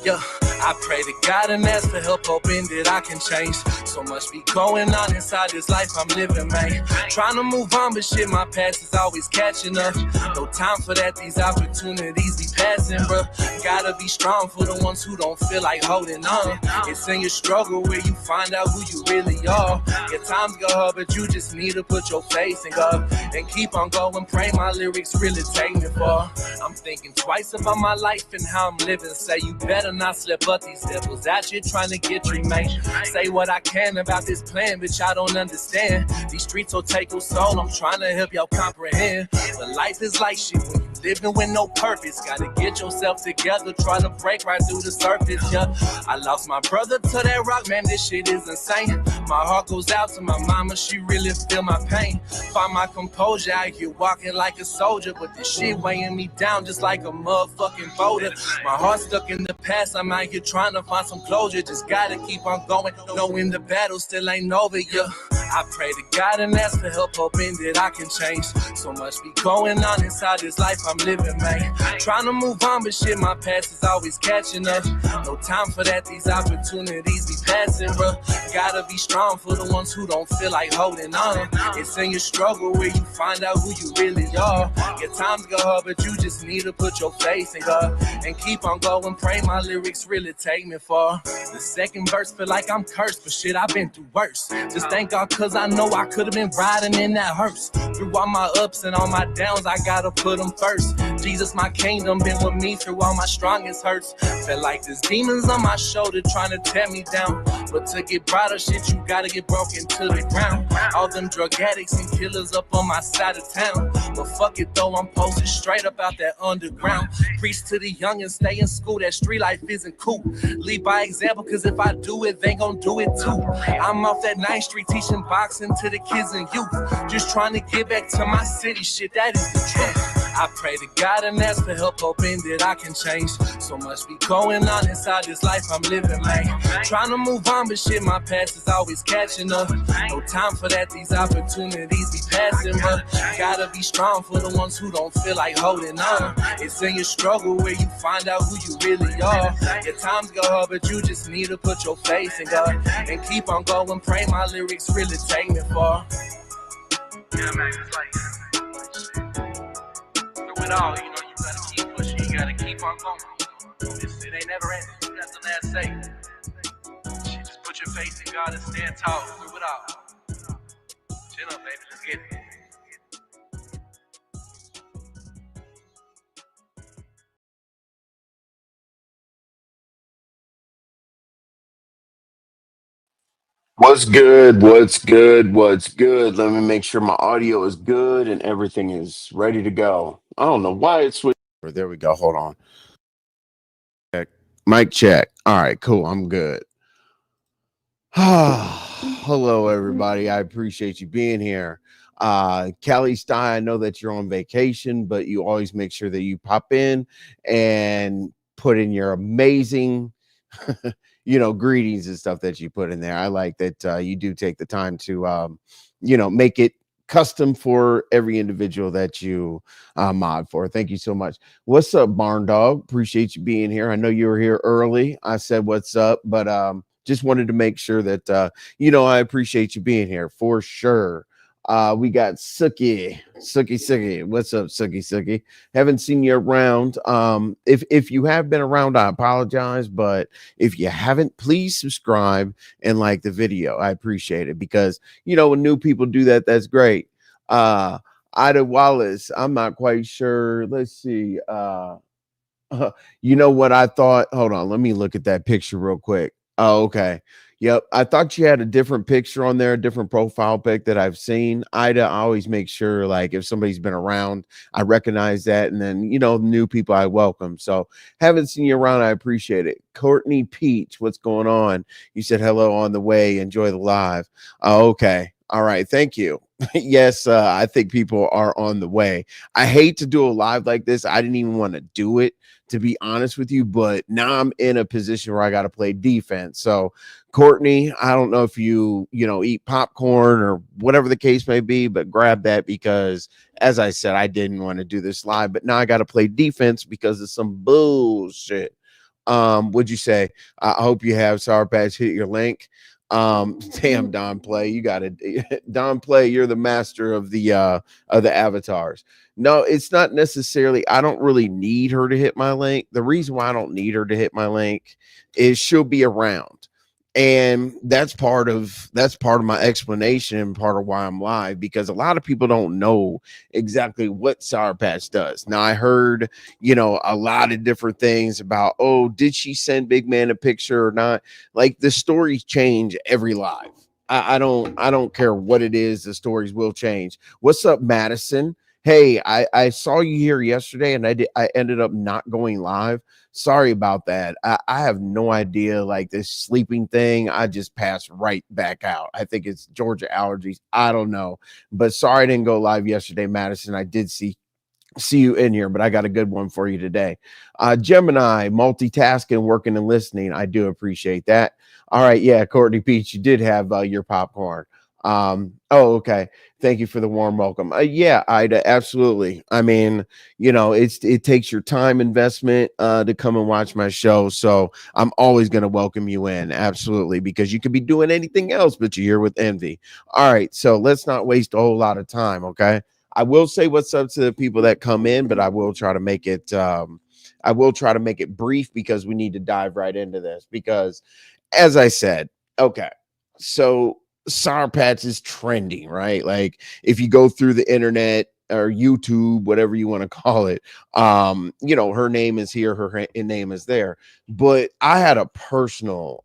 Yeah, I pray to God and ask for help, hoping that I can change. So much be going on inside this life I'm living, man. Trying to move on, but shit, my past is always catching up. No time for that, these opportunities be passing, bro. Gotta be strong for the ones who don't feel like holding on. It's in your struggle where you find out who you really are. Your times go hard, but you just need to put your faith in God and keep on going. Pray my lyrics really take me far. I'm thinking twice about my life and how I'm living. Say you better not slip up, these devils out here trying to get you, man. Say what I can about this plan, bitch, I don't understand. These streets will take your soul, I'm trying to help y'all comprehend. But life is like shit when you living with no purpose. Gotta get yourself together, try to break right through the surface, yeah. I lost my brother to that rock, man, this shit is insane. My heart goes out to my mama, she really feel my pain. Find my composure out here walking like a soldier, but this shit weighing me down just like a motherfucking boulder. My heart's stuck in the past, I'm out here trying to find some closure. Just gotta keep on going, knowing the battle still ain't over, yeah. I pray to God and ask for help, hoping that I can change. So much be going on inside this life I'm living, man. Trying to move on, but shit, my past is always catching up. No time for that, these opportunities be passing, bro. Gotta be strong for the ones who don't feel like holding on. It's in your struggle where you find out who you really are. Your times go hard, but you just need to put your faith in God and keep on going. Pray my lyrics really take me far. The second verse feel like I'm cursed, but shit, I've been through worse. Just thank God, cause I know I could have been riding in that hearse. Through all my ups and all my downs, I gotta put them first. Jesus, my kingdom, been with me through all my strongest hurts. Felt like there's demons on my shoulder trying to tear me down. But to get brighter shit, you gotta get broken to the ground. All them drug addicts and killers up on my side of town. But fuck it though, I'm posted straight up out that underground. Preach to the young and stay in school, that street life isn't cool. Lead by example, cause if I do it, they gon' do it too. I'm off that 9th Street teaching boxing to the kids and youth. Just trying to get back to my city, shit, that is the truth. I pray to God and ask for help, hoping that I can change. So much be going on inside this life I'm living, man. Trying to move on, but shit, my past is always catching up. No time for that, these opportunities be passing, but gotta be strong for the ones who don't feel like holding on. It's in your struggle where you find out who you really are. Your times go hard, but you just need to put your faith in God and keep on going. Pray my lyrics really take me far. Yeah, man, it's like through it all, you know, you gotta keep pushing, you gotta keep on going. It ain't never ending. You got the last say. Shit, just put your faith in God and stand tall through it all. Chill up, baby. Let's get it. What's good? What's good? What's good? Let me make sure my audio is good and everything is ready to go. I don't know why it's switched. There we go. Hold on. Check. Mic check. All right, cool. I'm good. Hello, everybody. I appreciate you being here. Kelly Stein, I know that you're on vacation, but you always make sure that you pop in and put in your amazing greetings and stuff that you put in there. I like that you do take the time to make it custom for every individual that you mod for. Thank you so much. What's up, Barn Dog? Appreciate you being here. I know you were here early. I said what's up, but just wanted to make sure that I appreciate you being here for sure. We got Suki. What's up, Suki? Haven't seen you around. If you have been around, I apologize, but if you haven't, please subscribe and like the video. I appreciate it because when new people do that, that's great. Ida Wallace, I'm not quite sure. Let's see. You know what I thought? Hold on, let me look at that picture real quick. Oh, okay. Yep. I thought you had a different picture on there, a different profile pic that I've seen. Ida, I always make sure, like, if somebody's been around, I recognize that. And then, new people I welcome. So haven't seen you around. I appreciate it. Courtney Peach, what's going on? You said hello on the way. Enjoy the live. Oh, okay. All right. Thank you. Yes, I think people are on the way. I hate to do a live like this. I didn't even want to do it, to be honest with you, but now I'm in a position where I got to play defense. So Courtney, I don't know if you eat popcorn or whatever the case may be, but grab that because, as I said, I didn't want to do this live, but now I got to play defense because of some bullshit. Would you say? I hope you have SourPatch hit your link. Damn, Don Play, you got it. Don Play, you're the master of the avatars. No, it's not necessarily. I don't really need her to hit my link. The reason why I don't need her to hit my link is she'll be around, and that's part of my explanation and part of why I'm live, because a lot of people don't know exactly what Sour Patch does. Now I heard, a lot of different things about, oh, did she send Big Man a picture or not? Like, the stories change every live. I don't care what it is, the stories will change. What's up, Madison? Hey, I saw you here yesterday, and I ended up not going live. Sorry about that. I have no idea. Like, this sleeping thing, I just passed right back out. I think it's Georgia allergies. I don't know. But sorry I didn't go live yesterday, Madison. I did see you in here, but I got a good one for you today. Gemini, multitasking, working and listening. I do appreciate that. All right, yeah, Courtney Peach, you did have your popcorn. Oh, okay. Thank you for the warm welcome. Yeah, Ida, absolutely. I mean, it takes your time investment to come and watch my show, so I'm always going to welcome you in, absolutely, because you could be doing anything else, but you're here with envy. All right, so let's not waste a whole lot of time, okay? I will say what's up to the people that come in, but I will try to make it brief, because we need to dive right into this, because as I said, okay, so Sour Patch is trending, right? Like, if you go through the internet or YouTube, whatever you want to call it, her name is here, her name is there. But I had a personal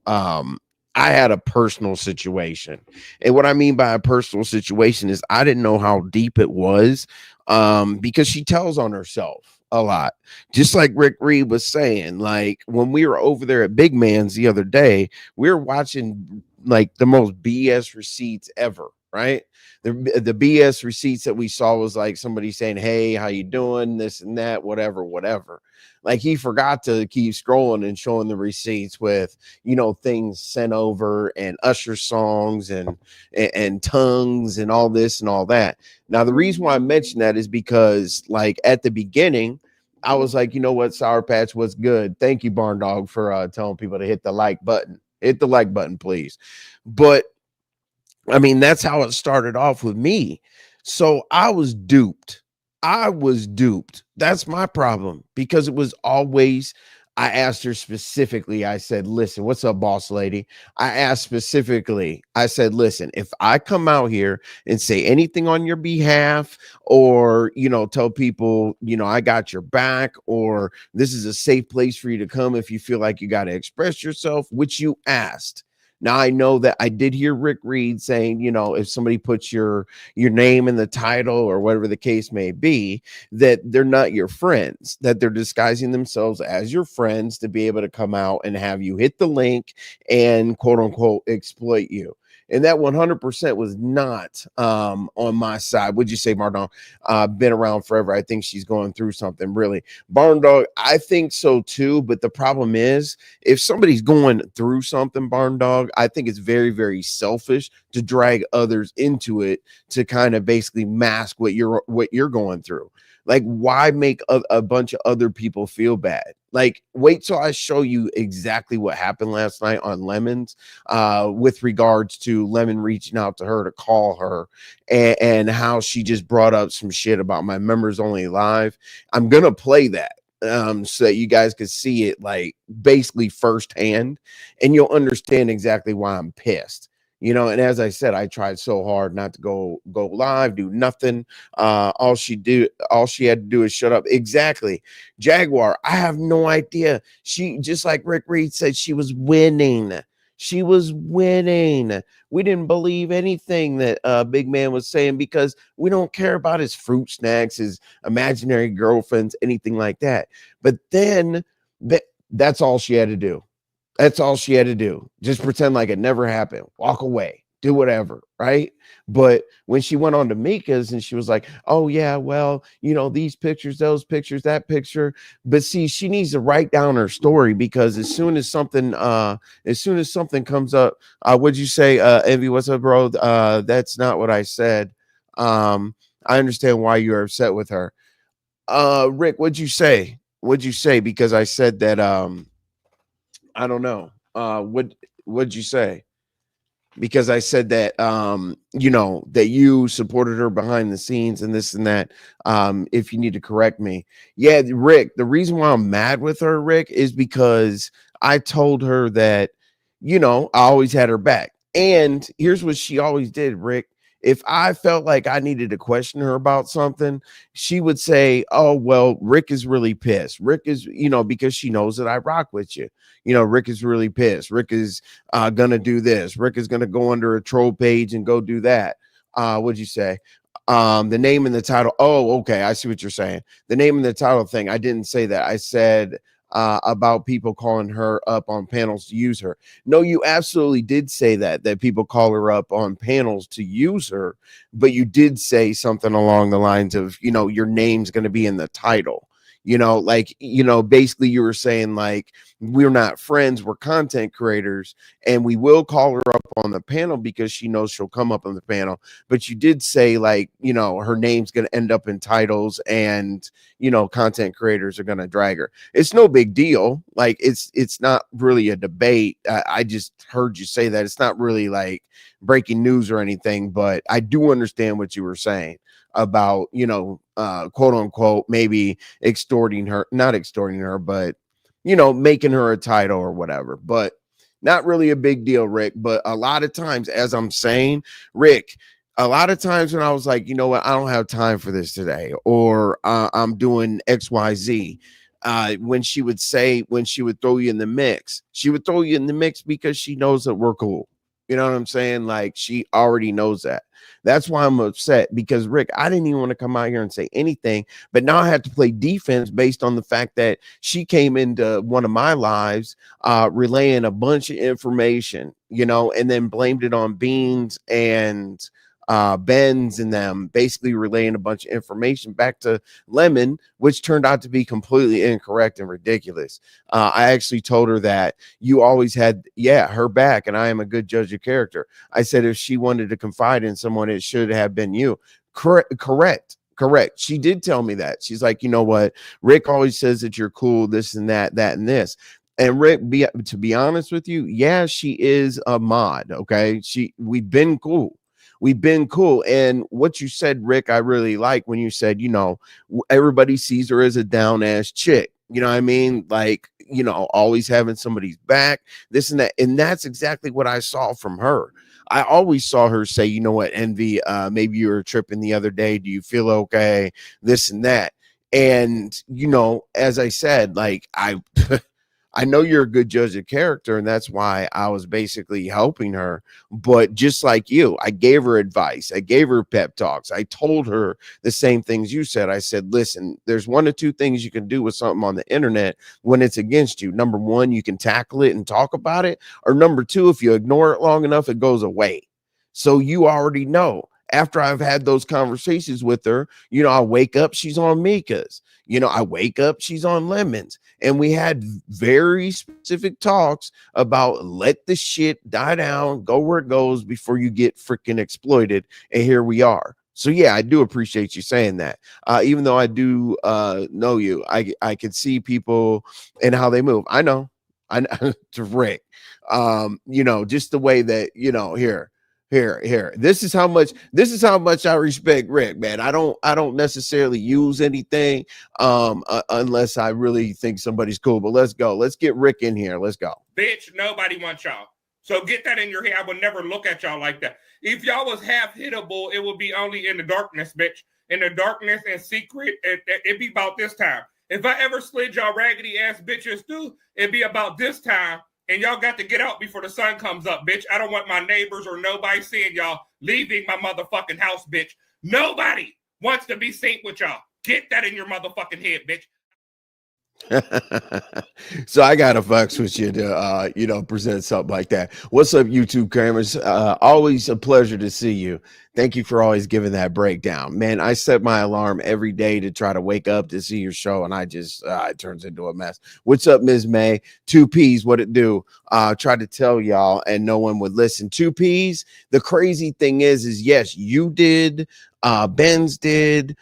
situation. And what I mean by a personal situation is I didn't know how deep it was, because she tells on herself a lot. Just like Rick Reed was saying, like, when we were over there at Big Man's the other day, we were watching like the most BS receipts ever, right? The BS receipts that we saw was like somebody saying, "Hey, how you doing?" This and that, whatever, whatever. Like, he forgot to keep scrolling and showing the receipts with, things sent over, and Usher songs, and tongues, and all this and all that. Now, the reason why I mentioned that is because, like, at the beginning, I was like, you know what, Sour Patch was good. Thank you, Barn Dog, for telling people to hit the like button. Hit the like button, please. But I mean, that's how it started off with me. So I was duped. I was duped. That's my problem, because it was always, I asked her specifically, I said, listen, what's up, boss lady? I asked specifically, I said, listen, if I come out here and say anything on your behalf, or, tell people, I got your back, or this is a safe place for you to come if you feel like you got to express yourself, which you asked. Now, I know that I did hear Rick Reed saying, if somebody puts your name in the title, or whatever the case may be, that they're not your friends, that they're disguising themselves as your friends to be able to come out and have you hit the link and, quote unquote, exploit you. And that 100% was not on my side. Would you say, Mardon? Been around forever. I think she's going through something, really. Barn Dog, I think so too. But the problem is, if somebody's going through something, Barn Dog, I think it's very, very selfish to drag others into it, to kind of basically mask what you're going through. Like, why make a bunch of other people feel bad? Like, wait till I show you exactly what happened last night on Lemons, with regards to Lemon reaching out to her to call her, and how she just brought up some shit about my members only live. I'm gonna play that, so that you guys could see it, like, basically firsthand, and you'll understand exactly why I'm pissed. And as I said, I tried so hard not to go live, do nothing. All she had to do is shut up. Exactly. Jaguar, I have no idea. She, just like Rick Reed said, she was winning. She was winning. We didn't believe anything that Big Man was saying, because we don't care about his fruit snacks, his imaginary girlfriends, anything like that. But then that's all she had to do. That's all she had to do. Just pretend like it never happened. Walk away. Do whatever, right? But when she went on to Mika's and she was like, "Oh yeah, well, these pictures, those pictures, that picture." But see, she needs to write down her story, because as soon as something comes up, what'd you say, Envy? What's up, bro? That's not what I said. I understand why you're upset with her. Rick, what'd you say? What'd you say? Because I said that I don't know. What'd you say? Because I said that you know, that you supported her behind the scenes and this and that. If you need to correct me. Yeah, Rick, the reason why I'm mad with her, Rick, is because I told her that, you know, I always had her back. And here's what she always did, Rick. If I felt like I needed to question her about something, she would say, "Oh, well, Rick is really pissed. Rick is, you know, because she knows that I rock with you. You know, Rick is really pissed. Rick is gonna do this. Rick is gonna go under a troll page and go do that." What'd you say? The name and the title. Oh, okay. I see what you're saying. The name and the title thing. I didn't say that. I said about people calling her up on panels to use her. No, you absolutely did say that people call her up on panels to use her, but you did say something along the lines of, you know, your name's going to be in the title. You know, like, you know, basically you were saying like, we're not friends, we're content creators, and we will call her up on the panel because she knows she'll come up on the panel. But you did say like, you know, her name's going to end up in titles, and, you know, content creators are going to drag her. It's no big deal. Like, it's not really a debate. I just heard you say that. It's not really like breaking news or anything, but I do understand what you were saying about, you know, quote unquote, maybe extorting her, not extorting her, but, you know, making her a title or whatever. But not really a big deal, Rick. But a lot of times, as I'm saying, Rick, a lot of times when I was like, you know what, I don't have time for this today, or I'm doing XYZ. When she would say, when she would throw you in the mix, she would throw you in the mix because she knows that we're cool. You know what I'm saying? Like, she already knows that. That's why I'm upset, because Rick, I didn't even want to come out here and say anything, but now I have to play defense based on the fact that she came into one of my lives relaying a bunch of information, you know, and then blamed it on Beans and Benz and them, basically relaying a bunch of information back to Lemon, which turned out to be completely incorrect and ridiculous. I actually told her that you always had, yeah, her back, and I am a good judge of character. I said if she wanted to confide in someone, it should have been you. Correct. She did tell me that. She's like, you know what? Rick always says that you're cool, this and that, that and this. And Rick, to be honest with you, yeah, she is a mod. Okay. We've been cool. We've been cool. And what you said, Rick, I really like when you said, you know, everybody sees her as a down ass chick. You know what I mean? Like, you know, always having somebody's back, this and that. And that's exactly what I saw from her. I always saw her say, you know what, Envy, maybe you were tripping the other day. Do you feel okay? This and that. And, you know, as I said, like, I know you're a good judge of character, and that's why I was basically helping her. But just like you, I gave her advice. I gave her pep talks. I told her the same things you said. I said, listen, there's one or two things you can do with something on the internet when it's against you. Number one, you can tackle it and talk about it. Or number two, if you ignore it long enough, it goes away. So you already know. After I've had those conversations with her, you know, I wake up, she's on Mika's. You know, I wake up, she's on Lemons. And we had very specific talks about let the shit die down, go where it goes before you get freaking exploited. And here we are. So yeah, I do appreciate you saying that. Even though I do know you, I can see people and how they move. I know. To Rick. You know, just the way that, you know, here. This is how much I respect Rick, man. I don't necessarily use anything unless I really think somebody's cool. But let's go. Let's get Rick in here. Let's go. Bitch, nobody wants y'all. So get that in your head. I would never look at y'all like that. If y'all was half hittable, it would be only in the darkness, bitch. In the darkness and secret, it'd be about this time. If I ever slid y'all raggedy ass bitches through, it'd be about this time. And y'all got to get out before the sun comes up, bitch. I don't want my neighbors or nobody seeing y'all leaving my motherfucking house, bitch. Nobody wants to be seen with y'all. Get that in your motherfucking head, bitch. So I gotta fucks with you to you know, present something like that. What's up, YouTube cameras? Always a pleasure to see you. Thank you for always giving that breakdown, man. I set my alarm every day to try to wake up to see your show, and I just it turns into a mess. What's up, Ms. May? 2Ps, what it do? Tried to tell y'all and no one would listen. 2Ps. The crazy thing is yes, you did, Benz did,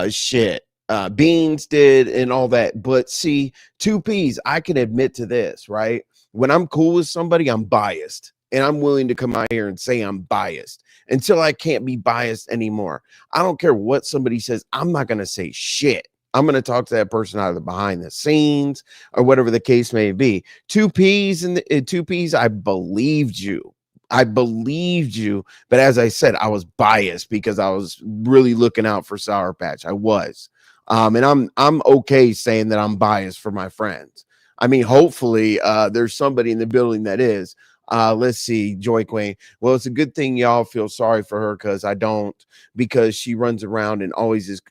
shit, Beans did and all that. But see, 2Ps, I can admit to this, right? When I'm cool with somebody, I'm biased. And I'm willing to come out here and say I'm biased until I can't be biased anymore. I don't care what somebody says. I'm not going to say shit. I'm going to talk to that person either behind the scenes or whatever the case may be. 2Ps and 2Ps, I believed you. I believed you. But as I said, I was biased because I was really looking out for SourPatch. I was. And I'm okay saying that I'm biased for my friends. I mean, hopefully there's somebody in the building that is. Let's see, Joy Queen. Well, it's a good thing y'all feel sorry for her because I don't, because she runs around and always is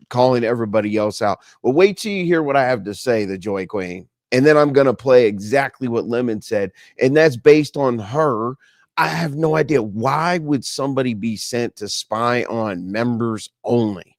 calling everybody else out. Well, wait till you hear what I have to say, the Joy Queen. And then I'm going to play exactly what Lemon said. And that's based on her. I have no idea. Why would somebody be sent to spy on members only?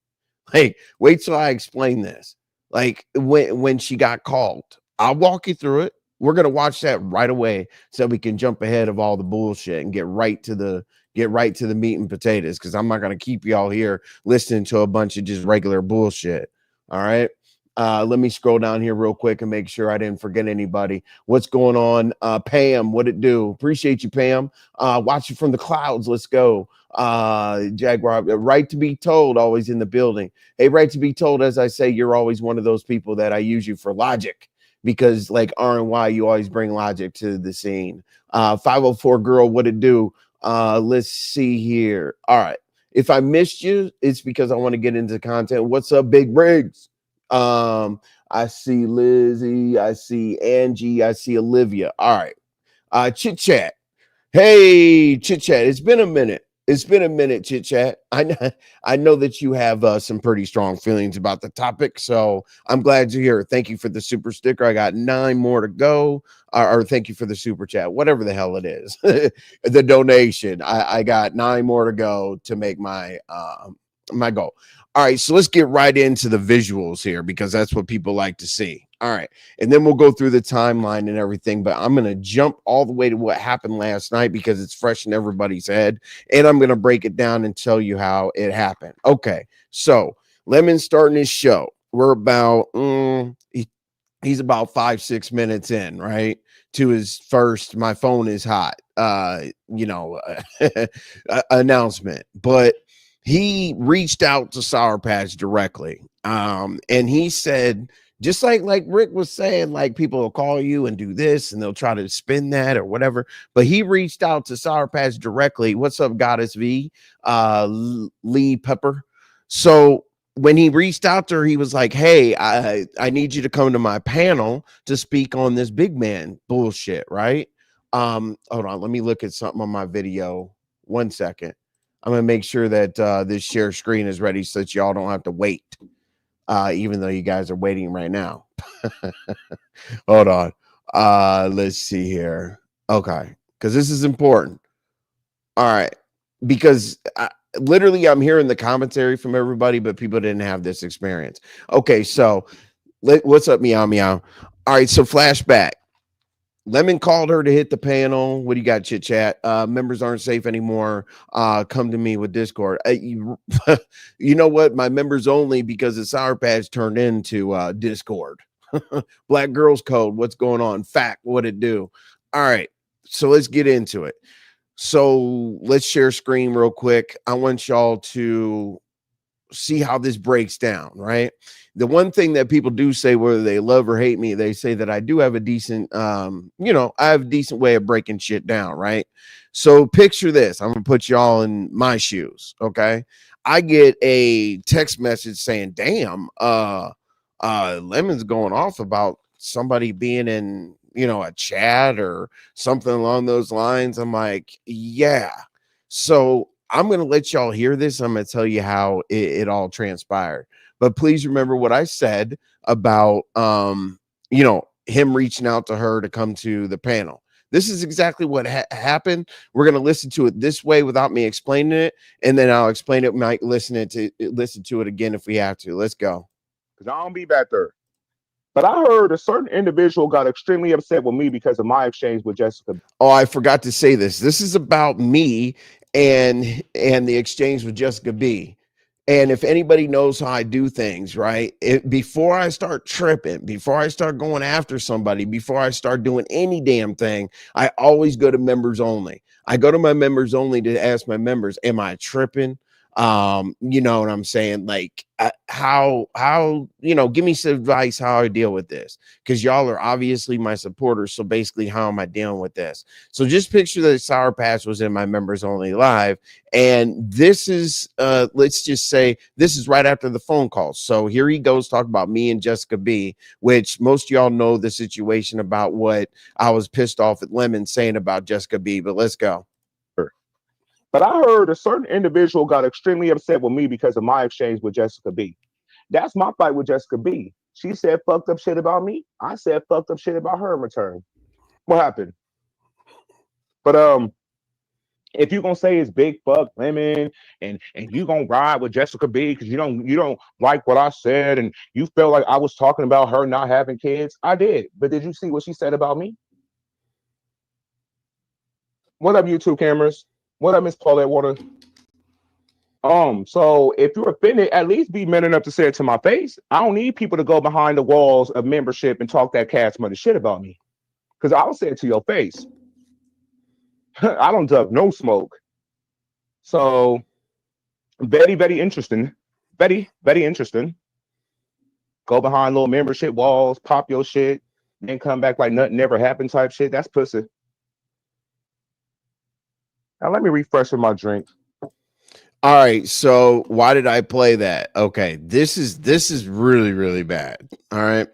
Like, wait till I explain this. Like when she got called, I'll walk you through it. We're going to watch that right away so we can jump ahead of all the bullshit and get right to the meat and potatoes, because I'm not going to keep y'all here listening to a bunch of just regular bullshit. All right. Let me scroll down here real quick and make sure I didn't forget anybody. What's going on? Pam, what it do? Appreciate you, Pam. Watching from the clouds. Let's go. Jaguar, right to be told, always in the building. Hey, right to be told, as I say, you're always one of those people that I use you for logic, because like R&Y, you always bring logic to the scene. 504 girl, what it do? Let's see here. All right. If I missed you, it's because I want to get into content. What's up, Big Briggs? I see Lizzie, I see Angie, I see Olivia. All right. Chit Chat. Hey, Chit Chat. It's been a minute. Chit Chat. I know that you have some pretty strong feelings about the topic, so I'm glad you're here. Thank you for the super sticker. I got 9 more to go. Or thank you for the super chat, whatever the hell it is. The donation. I got 9 more to go to make my my goal. All right, so let's get right into the visuals here, because that's what people like to see. All right, and then we'll go through the timeline and everything, but I'm going to jump all the way to what happened last night because it's fresh in everybody's head, and I'm going to break it down and tell you how it happened. Okay, so Lemon's starting his show. We're about, he's about 5-6 minutes in, right, to his first "my phone is hot," announcement, but he reached out to SourPatch directly, and he said, just like Rick was saying, like, people will call you and do this and they'll try to spin that or whatever, but he reached out to SourPatch directly. What's up, Goddess V? Lee Pepper. So when he reached out to her, he was like, hey, I need you to come to my panel to speak on this big man bullshit, right? Hold on, let me look at something on my video. 1 second. I'm going to make sure that this share screen is ready so that y'all don't have to wait, even though you guys are waiting right now. Hold on. Let's see here. Okay, because this is important. All right, because literally I'm hearing the commentary from everybody, but people didn't have this experience. Okay, so what's up, Meow Meow? All right, so flashback. Lemon called her to hit the panel. What do you got, Chit Chat? Members aren't safe anymore. Come to me with Discord. You know what? My members only, because the SourPatch turned into Discord. Black Girls Code. What's going on? Fact. What it do? All right. So let's get into it. So let's share screen real quick. I want y'all to see how this breaks down, right? The one thing that people do say, whether they love or hate me, they say that I do have a decent, I have a decent way of breaking shit down, right? So picture this. I'm gonna put y'all in my shoes, okay? I get a text message saying, damn, Lemon's going off about somebody being in, a chat or something along those lines. I'm like, yeah. So I'm going to let y'all hear this. I'm going to tell you how it all transpired. But please remember what I said about, him reaching out to her to come to the panel. This is exactly what happened. We're going to listen to it this way without me explaining it. And then I'll explain it. Might listen to it again if we have to. Let's go. Because I don't be back there. But I heard a certain individual got extremely upset with me because of my exchange with Jessica. Oh, I forgot to say this. This is about me and the exchange with Jessica B. And if anybody knows how I do things, right? Before I start tripping, before I start going after somebody, before I start doing any damn thing, I always go to members only. I go to my members only to ask my members, am I tripping? You know what I'm saying? Like, how, give me some advice how I deal with this, because y'all are obviously my supporters. So basically, how am I dealing with this? So just picture that SourPatch was in my members only live, and this is let's just say this is right after the phone call. So here he goes talking about me and Jessica B, which most of y'all know the situation about what I was pissed off at Lemon saying about Jessica B, but let's go. But I heard a certain individual got extremely upset with me because of my exchange with Jessica B. That's my fight with Jessica B. She said fucked up shit about me. I said fucked up shit about her in return. What happened? But if you're gonna say it's big fuck Lemon and you gonna ride with Jessica B because you don't like what I said and you felt like I was talking about her not having kids, I did. But did you see what she said about me? What up, YouTube cameras? What up, Miss Paulette Water? So if you're offended, at least be man enough to say it to my face. I don't need people to go behind the walls of membership and talk that cash money shit about me. Because I'll say it to your face. I don't duck no smoke. So very, very interesting. Very, very interesting. Go behind little membership walls, pop your shit, then come back like nothing never happened type shit. That's pussy. Now let me refresh with my drink. All right, so why did I play that? Okay, this is really, really bad. All right.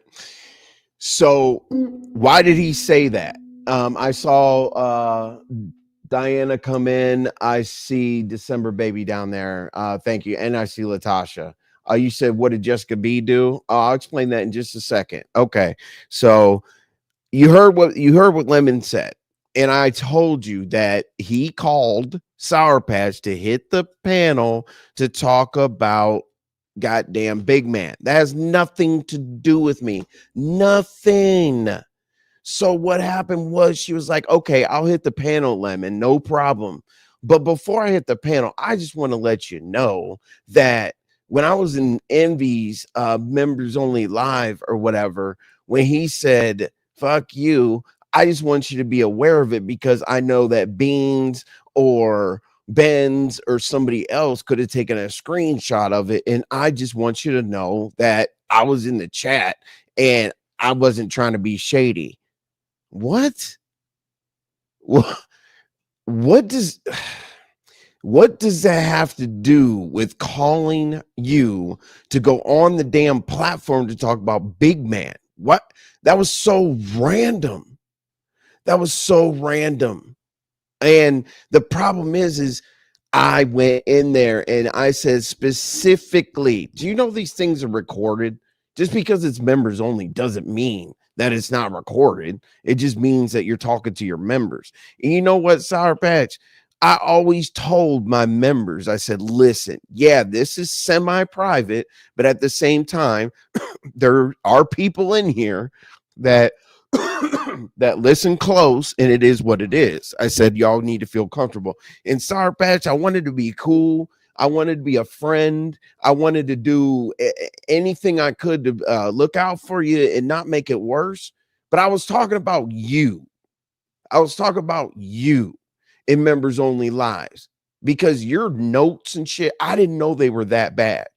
So why did he say that? I saw Diana come in. I see December Baby down there. Thank you. And I see Latasha. You said, what did Jessica B do? I'll explain that in just a second. Okay. So you heard what Lemon said. And I told you that he called SourPatch to hit the panel to talk about goddamn big man. That has nothing to do with me. Nothing. So what happened was she was like, okay, I'll hit the panel, Lemon, no problem. But before I hit the panel, I just want to let you know that when I was in Envy's members only live or whatever, when he said, fuck you, I just want you to be aware of it because I know that Beans or Benz or somebody else could have taken a screenshot of it. And I just want you to know that I was in the chat and I wasn't trying to be shady. What? What does that have to do with calling you to go on the damn platform to talk about big man? What? That was so random. That was so random. And the problem is I went in there and I said specifically, do you know these things are recorded? Just because it's members only doesn't mean that it's not recorded. It just means that you're talking to your members. And you know what, SourPatch? I always told my members, I said, listen, yeah, this is semi-private, but at the same time, there are people in here that that listen close, and it is what it is. I said, y'all need to feel comfortable. In SourPatch, I wanted to be cool. I wanted to be a friend. I wanted to do anything I could to look out for you and not make it worse. But I was talking about you. I was talking about you in members only lives because your notes and shit, I didn't know they were that bad.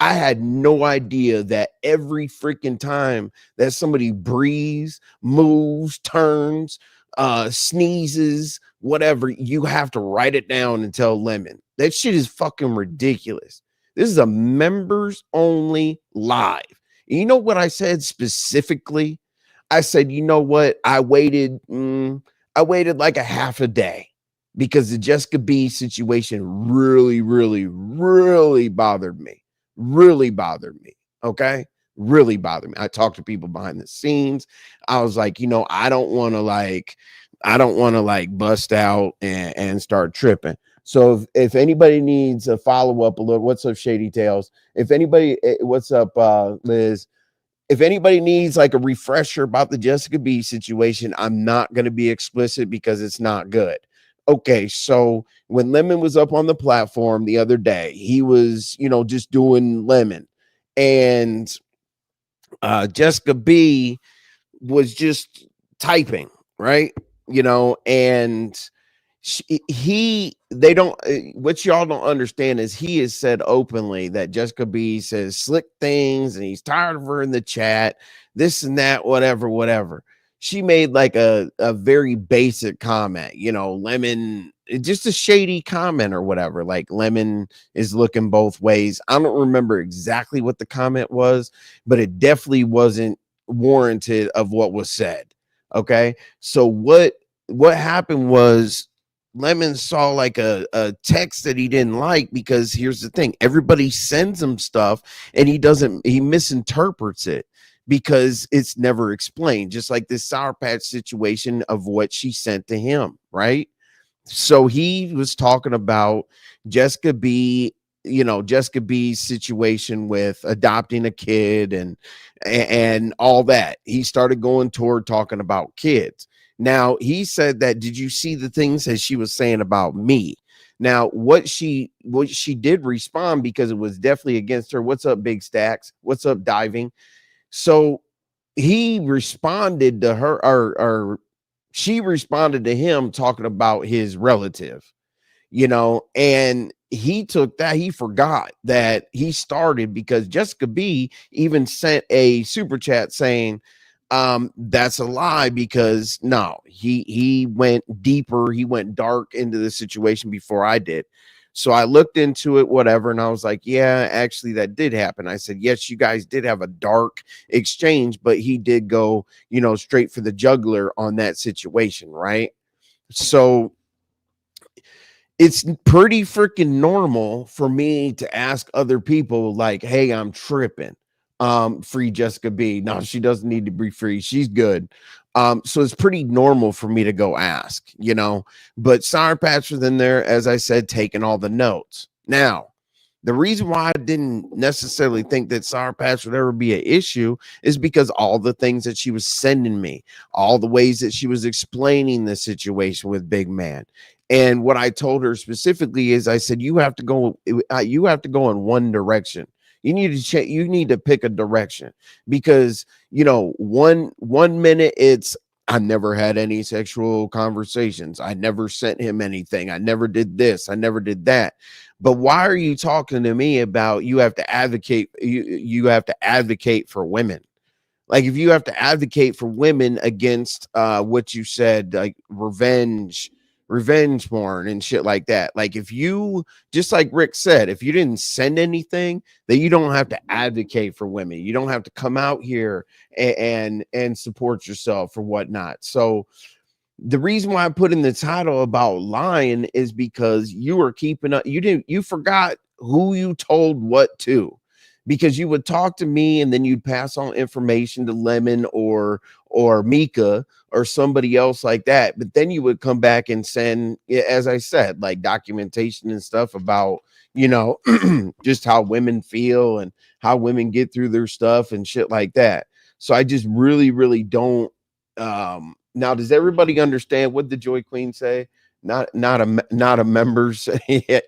I had no idea that every freaking time that somebody breathes, moves, turns, sneezes, whatever, you have to write it down and tell Lemon. That shit is fucking ridiculous. This is a members only live. And you know what I said specifically? I said, you know what? I waited like a half a day because the Jessica B situation really, really, really bothered me. Really bothered me. Okay. Really bothered me. I talked to people behind the scenes. I was like, I don't want to bust out and start tripping. So if anybody needs a follow-up, a little, what's up, Shady Tales? If anybody, what's up, Liz? If anybody needs like a refresher about the Jessica B situation, I'm not going to be explicit because it's not good. Okay, so when Lemon was up on the platform the other day, he was, just doing Lemon, and Jessica B was just typing, right? And they don't, what y'all don't understand is he has said openly that Jessica B says slick things and he's tired of her in the chat, this and that, whatever. She made like a very basic comment, Lemon, just a shady comment or whatever, like Lemon is looking both ways. I don't remember exactly what the comment was, but it definitely wasn't warranted of what was said. Okay, so what happened was Lemon saw like a text that he didn't like, because here's the thing, everybody sends him stuff and he misinterprets it because it's never explained, just like this SourPatch situation of what she sent to him, right? So he was talking about Jessica B, Jessica B's situation with adopting a kid and all that. He started going toward talking about kids. Now he said that, did you see the things that she was saying about me? Now what she did respond, because it was definitely against her. What's up, Big Stacks? What's up, Diving? So he responded to her, or she responded to him talking about his relative, and he took that, he forgot that he started, because Jessica B even sent a super chat saying, that's a lie, because no, he went deeper, he went dark into the situation before I did. So I looked into it, whatever, and I was like, yeah, actually that did happen. I said, yes, you guys did have a dark exchange, but he did go, straight for the jugular on that situation, right? So it's pretty freaking normal for me to ask other people like, hey, I'm tripping. Free Jessica B. No, she doesn't need to be free. She's good. So it's pretty normal for me to go ask, but SourPatch was in there, as I said, taking all the notes. Now, the reason why I didn't necessarily think that SourPatch would ever be an issue is because all the things that she was sending me, all the ways that she was explaining the situation with Big Man. And what I told her specifically is, I said, you have to go in one direction. You need to check, you need to pick a direction, because one minute it's, I never had any sexual conversations, I never sent him anything, I never did this, I never did that. But why are you talking to me about you have to advocate, you have to advocate for women? Like, if you have to advocate for women against what you said, like revenge porn and shit like that. Like, if you, just like Rick said, if you didn't send anything, then you don't have to advocate for women. You don't have to come out here and support yourself or whatnot. So the reason why I put in the title about lying is because you were keeping up. You forgot who you told what to, because you would talk to me and then you'd pass on information to Lemon or Mika or somebody else like that. But then you would come back and send, as I said, like documentation and stuff about, just how women feel and how women get through their stuff and shit like that. So I just really, really don't. Now, does everybody understand what the Joy Queen say? Not a members.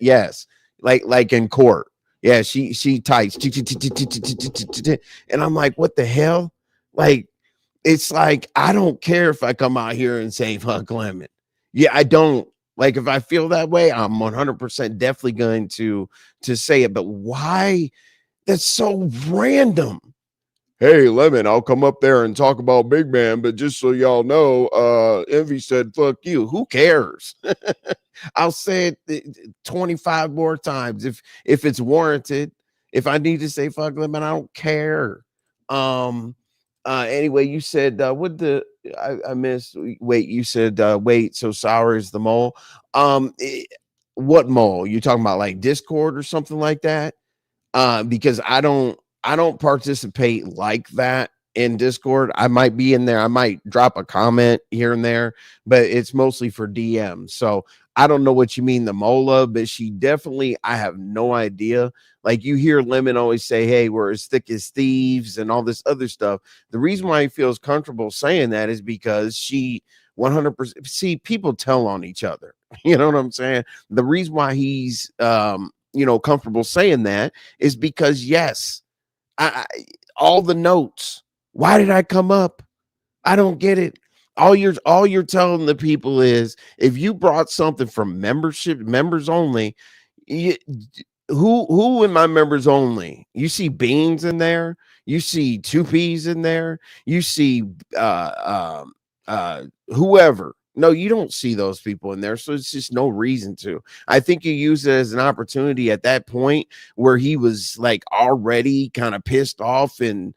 Yes, like in court. Yeah, she types, and I'm like, what the hell? Like, it's like, I don't care if I come out here and say fuck Lemon. Yeah, I don't. Like, if I feel that way, I'm 100% definitely going to say it. But why? That's so random. Hey, Lemon, I'll come up there and talk about Big Man, but just so y'all know, Envy said, fuck you. Who cares? I'll say it 25 more times if it's warranted. If I need to say fuck Lemon, I don't care. Anyway, you said, I missed, wait, you said, wait, so Sour is the mole. What mole? You talking about, like Discord or something like that? Because I don't participate like that in Discord. I might be in there, I might drop a comment here and there, but it's mostly for DMs. So I don't know what you mean, the Mola, but she definitely, I have no idea. Like, you hear Lemon always say, hey, we're as thick as thieves and all this other stuff. The reason why he feels comfortable saying that is because 100%. See, people tell on each other. You know what I'm saying? The reason why he's comfortable saying that is because yes, all the notes. Why did I come up? I don't get it. All you're telling the people is if you brought something from members only, you, who in my members only? You see beans in there, you see 2Ps in there, you see whoever. No, you don't see those people in there. So it's just no reason to. I think you use it as an opportunity at that point where he was like already kind of pissed off and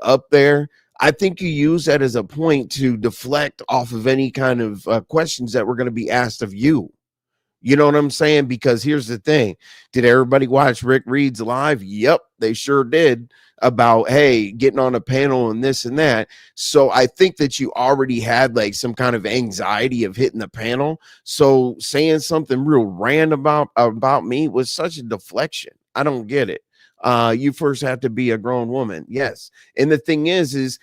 up there. I think you use that as a point to deflect off of any kind of questions that were going to be asked of you. You know what I'm saying? Because here's the thing. Did everybody watch Rick Reed's live? Yep, they sure did. About, hey, getting on a panel and this and that. So I think that you already had like some kind of anxiety of hitting the panel. So saying something real random about me was such a deflection. I don't get it. You first have to be a grown woman. Yes. And the thing is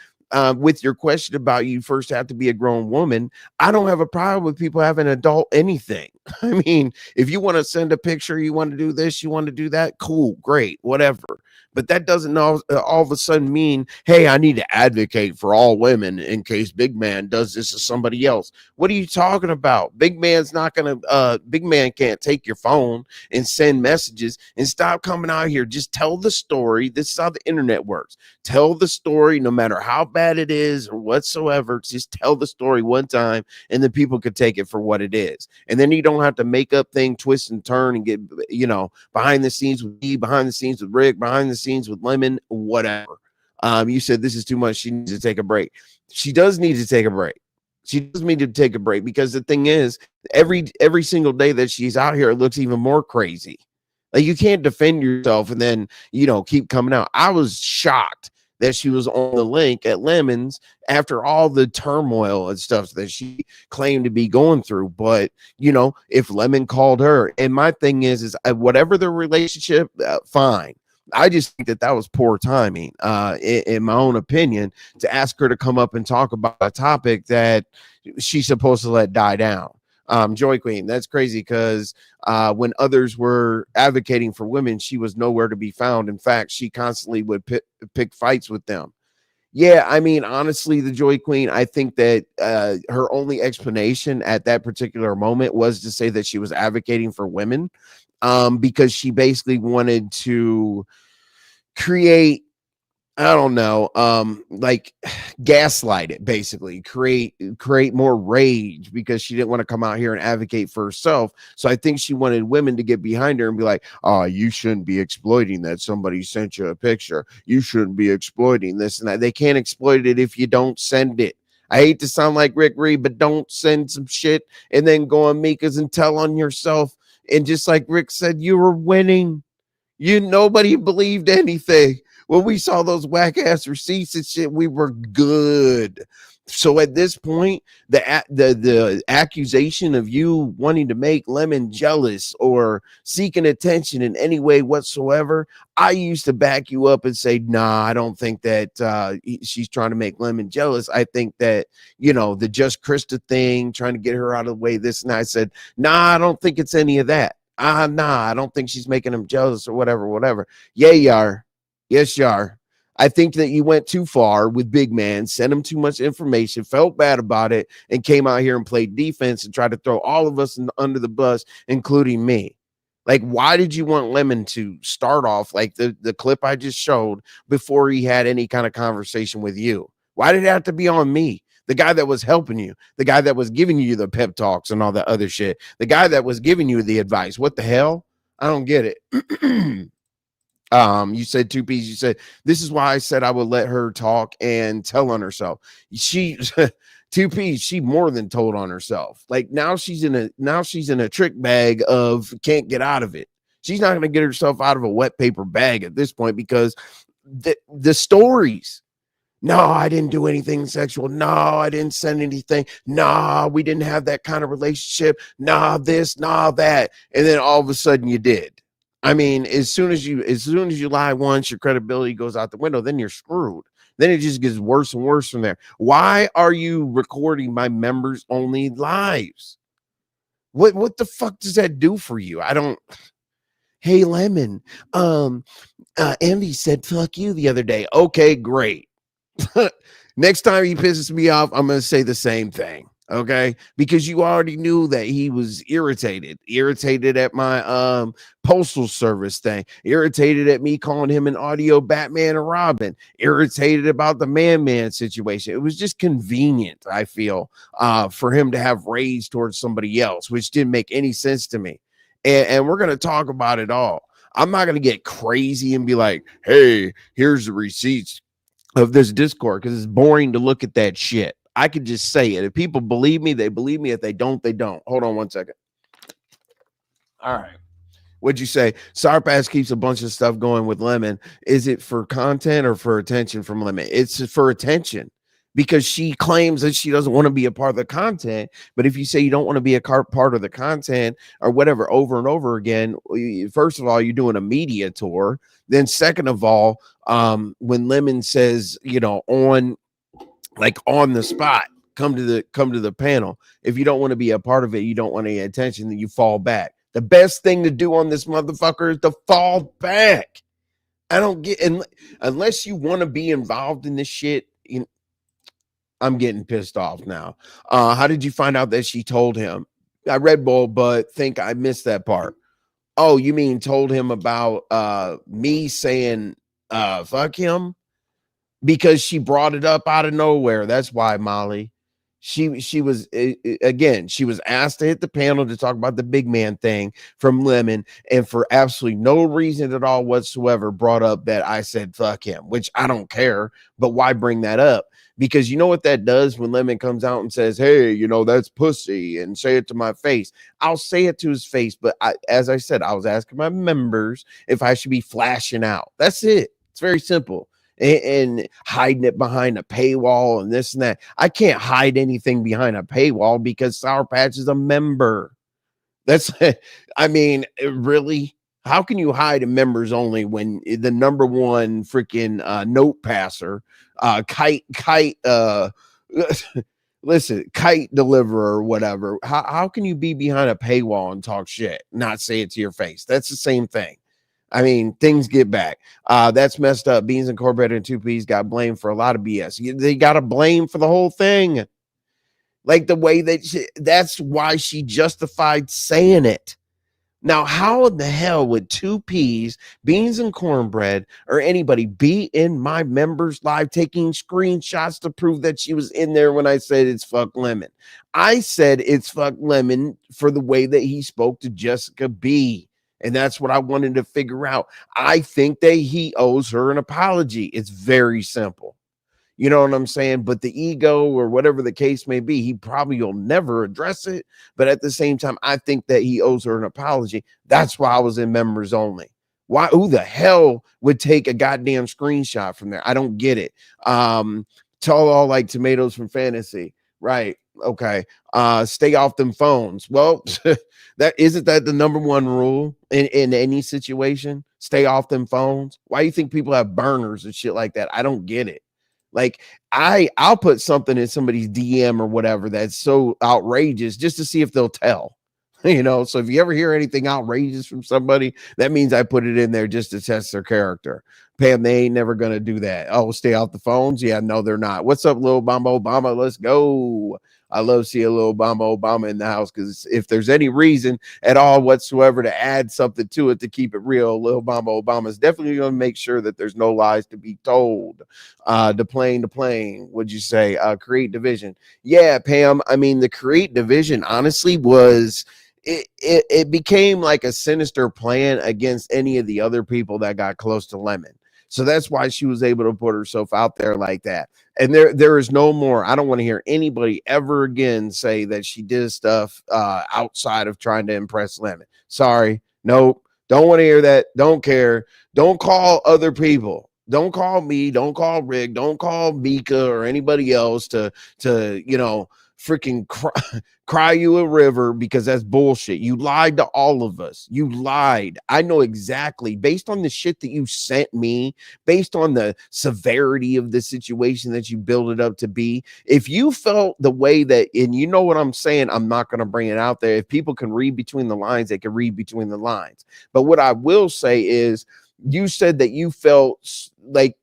with your question about you first have to be a grown woman, I don't have a problem with people having adult anything. I mean, if you want to send a picture, you want to do this, you want to do that, cool, great, whatever. But that doesn't all of a sudden mean, hey, I need to advocate for all women in case big man does this to somebody else. What are you talking about? Big man can't take your phone and send messages and stop coming out here. Just tell the story. This is how the internet works. Tell the story, no matter how bad it is or whatsoever. Just tell the story one time and then people could take it for what it is. And then you don't have to make up thing, twist and turn and get, behind the scenes with me, behind the scenes with Rick, behind the scenes with Lemon, whatever. You said this is too much. She needs to take a break. She does need to take a break. She does need to take a break because the thing is, every single day that she's out here, it looks even more crazy. Like you can't defend yourself and then, keep coming out. I was shocked that she was on the link at Lemon's after all the turmoil and stuff that she claimed to be going through. But, if Lemon called her, and my thing is whatever the relationship, fine. I just think that was poor timing, in my own opinion, to ask her to come up and talk about a topic that she's supposed to let die down. Joy Queen, that's crazy because when others were advocating for women, she was nowhere to be found. In fact, she constantly would pick fights with them. Yeah, I mean, honestly, the Joy Queen, I think that her only explanation at that particular moment was to say that she was advocating for women because she basically wanted to create, I don't know, like gaslight it, basically create more rage because she didn't want to come out here and advocate for herself. So I think she wanted women to get behind her and be like, oh, you shouldn't be exploiting that somebody sent you a picture. You shouldn't be exploiting this and that. They can't exploit it if you don't send it. I hate to sound like Rick Reed, but don't send some shit and then go on Mika's and tell on yourself. And just like Rick said, you were winning. Nobody believed anything. When we saw those whack ass receipts and shit, we were good. So at this point, the accusation of you wanting to make Lemon jealous or seeking attention in any way whatsoever, I used to back you up and say, nah, I don't think that she's trying to make Lemon jealous. I think that, the Just Krista thing, trying to get her out of the way, this and I said, nah, I don't think it's any of that. Nah, I don't think she's making him jealous or whatever. Yeah, you are. Yes, you are. I think that you went too far with Big Man, sent him too much information, felt bad about it, and came out here and played defense and tried to throw all of us under the bus, including me. Like, why did you want Lemon to start off like the clip I just showed before he had any kind of conversation with you? Why did it have to be on me? The guy that was helping you, the guy that was giving you the pep talks and all that other shit, the guy that was giving you the advice. What the hell? I don't get it. You said 2Ps. You said, this is why I said I would let her talk and tell on herself. She 2Ps, she more than told on herself. Like now she's in a trick bag of can't get out of it. She's not going to get herself out of a wet paper bag at this point because the stories. No, I didn't do anything sexual. No, I didn't send anything. No, we didn't have that kind of relationship. No, this, no, that. And then all of a sudden you did. I mean, as soon as you lie once, your credibility goes out the window, then you're screwed. Then it just gets worse and worse from there. Why are you recording my members only lives? What the fuck does that do for you? I don't. Hey, Lemon. Andy said fuck you the other day. Okay, great. Next time he pisses me off, I'm gonna say the same thing. Okay, because you already knew that he was irritated at my postal service thing, irritated at me calling him an audio Batman and Robin, irritated about the man situation. It was just convenient, I feel, for him to have rage towards somebody else, which didn't make any sense to me. And we're gonna talk about it all. I'm not gonna get crazy and be like, hey, here's the receipts of this Discord, because it's boring to look at that shit. I could just say it. If people believe me, they believe me. If they don't, they don't. Hold on one second. All right. What'd you say? SourPatch keeps a bunch of stuff going with Lemon. Is it for content or for attention from Lemon? It's for attention, because she claims that she doesn't want to be a part of the content. But if you say you don't want to be a part of the content or whatever over and over again, first of all, you're doing a media tour. Then second of all, when Lemon says, on the spot, come to the panel, if you don't want to be a part of it, you don't want any attention, then you fall back. The best thing to do on this motherfucker is to fall back. I don't get, unless you want to be involved in this shit. I'm getting pissed off now. How did you find out that she told him? I read Bull, but think I missed that part. Oh, you mean told him about me saying fuck him? Because she brought it up out of nowhere. That's why, Molly. She was she was asked to hit the panel to talk about the big man thing from Lemon, and for absolutely no reason at all whatsoever brought up that I said fuck him, which I don't care. But why bring that up? Because you know what that does when Lemon comes out and says, hey, that's pussy, and say it to my face. I'll say it to his face, but as I said, I was asking my members if I should be flashing out. That's it. It's very simple. And hiding it behind a paywall and this and that. I can't hide anything behind a paywall because SourPatch is a member. That's, I mean, really? How can you hide a members only when the number one freaking note passer, kite deliverer or whatever? How can you be behind a paywall and talk shit, not say it to your face? That's the same thing. I mean, things get back. That's messed up. Beans Incorporated and 2Ps got blamed for a lot of BS. They got to blame for the whole thing. Like the way that that's why she justified saying it. Now, how in the hell would 2Ps, Beans and Cornbread, or anybody be in my members live taking screenshots to prove that she was in there when I said it's fuck Lemon? I said it's fuck Lemon for the way that he spoke to Jessica B. And that's what I wanted to figure out. I think that he owes her an apology. It's very simple. You know what I'm saying? But the ego or whatever the case may be, he probably will never address it. But at the same time, I think that he owes her an apology. That's why I was in members only. Why? Who the hell would take a goddamn screenshot from there? I don't get it. Tell all like tomatoes from fantasy. Right. Okay. Stay off them phones. Well, that isn't that the number one rule in any situation? Stay off them phones. Why do you think people have burners and shit like that? I don't get it. Like I'll put something in somebody's DM or whatever that's so outrageous just to see if they'll tell. So if you ever hear anything outrageous from somebody, that means I put it in there just to test their character. Pam, they ain't never gonna do that. Oh, stay off the phones. Yeah, no, they're not. What's up, Lil Obama? Obama, let's go. I love seeing a little Obama in the house, because if there's any reason at all whatsoever to add something to it to keep it real, Lil Obama is definitely going to make sure that there's no lies to be told. The plane, would you say? Create division. Yeah, Pam. I mean, the create division honestly was it became like a sinister plan against any of the other people that got close to Lemon. So that's why she was able to put herself out there like that. And there is no more. I don't want to hear anybody ever again say that she did stuff outside of trying to impress Lemon. Sorry. Nope. Don't want to hear that. Don't care. Don't call other people. Don't call me. Don't call Rick. Don't call Mika or anybody else to freaking cry you a river, because that's bullshit. You lied to all of us. You lied. I know exactly, based on the shit that you sent me, based on the severity of the situation that you built it up to be. If you felt the way that, and you know what I'm saying, I'm not going to bring it out there. If people can read between the lines, they can read between the lines. But what I will say is, you said that you felt like,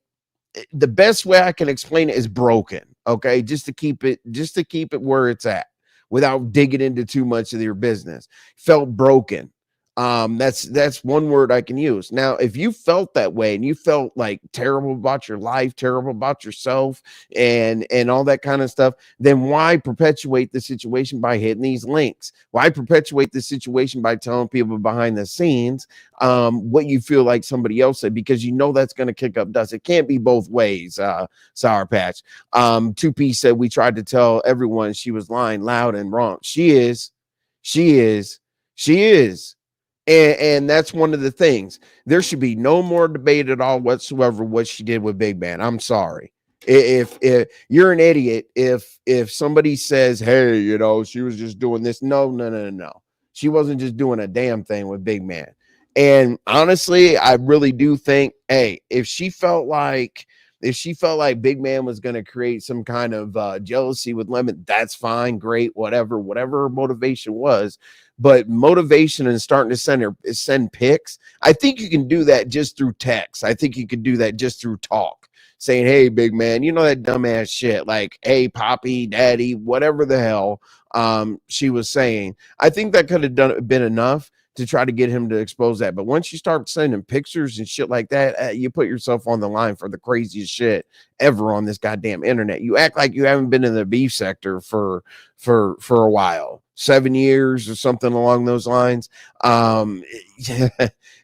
the best way I can explain it is broken. Okay. Just to keep it where it's at without digging into too much of your business. Felt broken. That's one word I can use. Now, if you felt that way and you felt like terrible about your life, terrible about yourself, and all that kind of stuff, then why perpetuate the situation by hitting these links? Why perpetuate the situation by telling people behind the scenes what you feel like somebody else said? Because you know that's going to kick up dust. It can't be both ways. SourPatch. 2P said we tried to tell everyone she was lying loud and wrong. She is. And that's one of the things. There should be no more debate at all whatsoever what she did with Big Man. I'm sorry. If you're an idiot, if somebody says, hey, you know, she was just doing this. No. She wasn't just doing a damn thing with Big Man. And honestly, I really do think, hey, if she felt like Big Man was going to create some kind of jealousy with Lemon, that's fine, great, whatever her motivation was. But motivation and starting to send pics, I think you can do that just through text. I think you can do that just through talk, saying, hey, Big Man, you know that dumbass shit, like, hey, Poppy, Daddy, whatever the hell she was saying. I think that could have been enough to try to get him to expose that. But once you start sending pictures and shit like that, you put yourself on the line for the craziest shit ever on this goddamn internet. You act like you haven't been in the beef sector for a while, 7 years or something along those lines.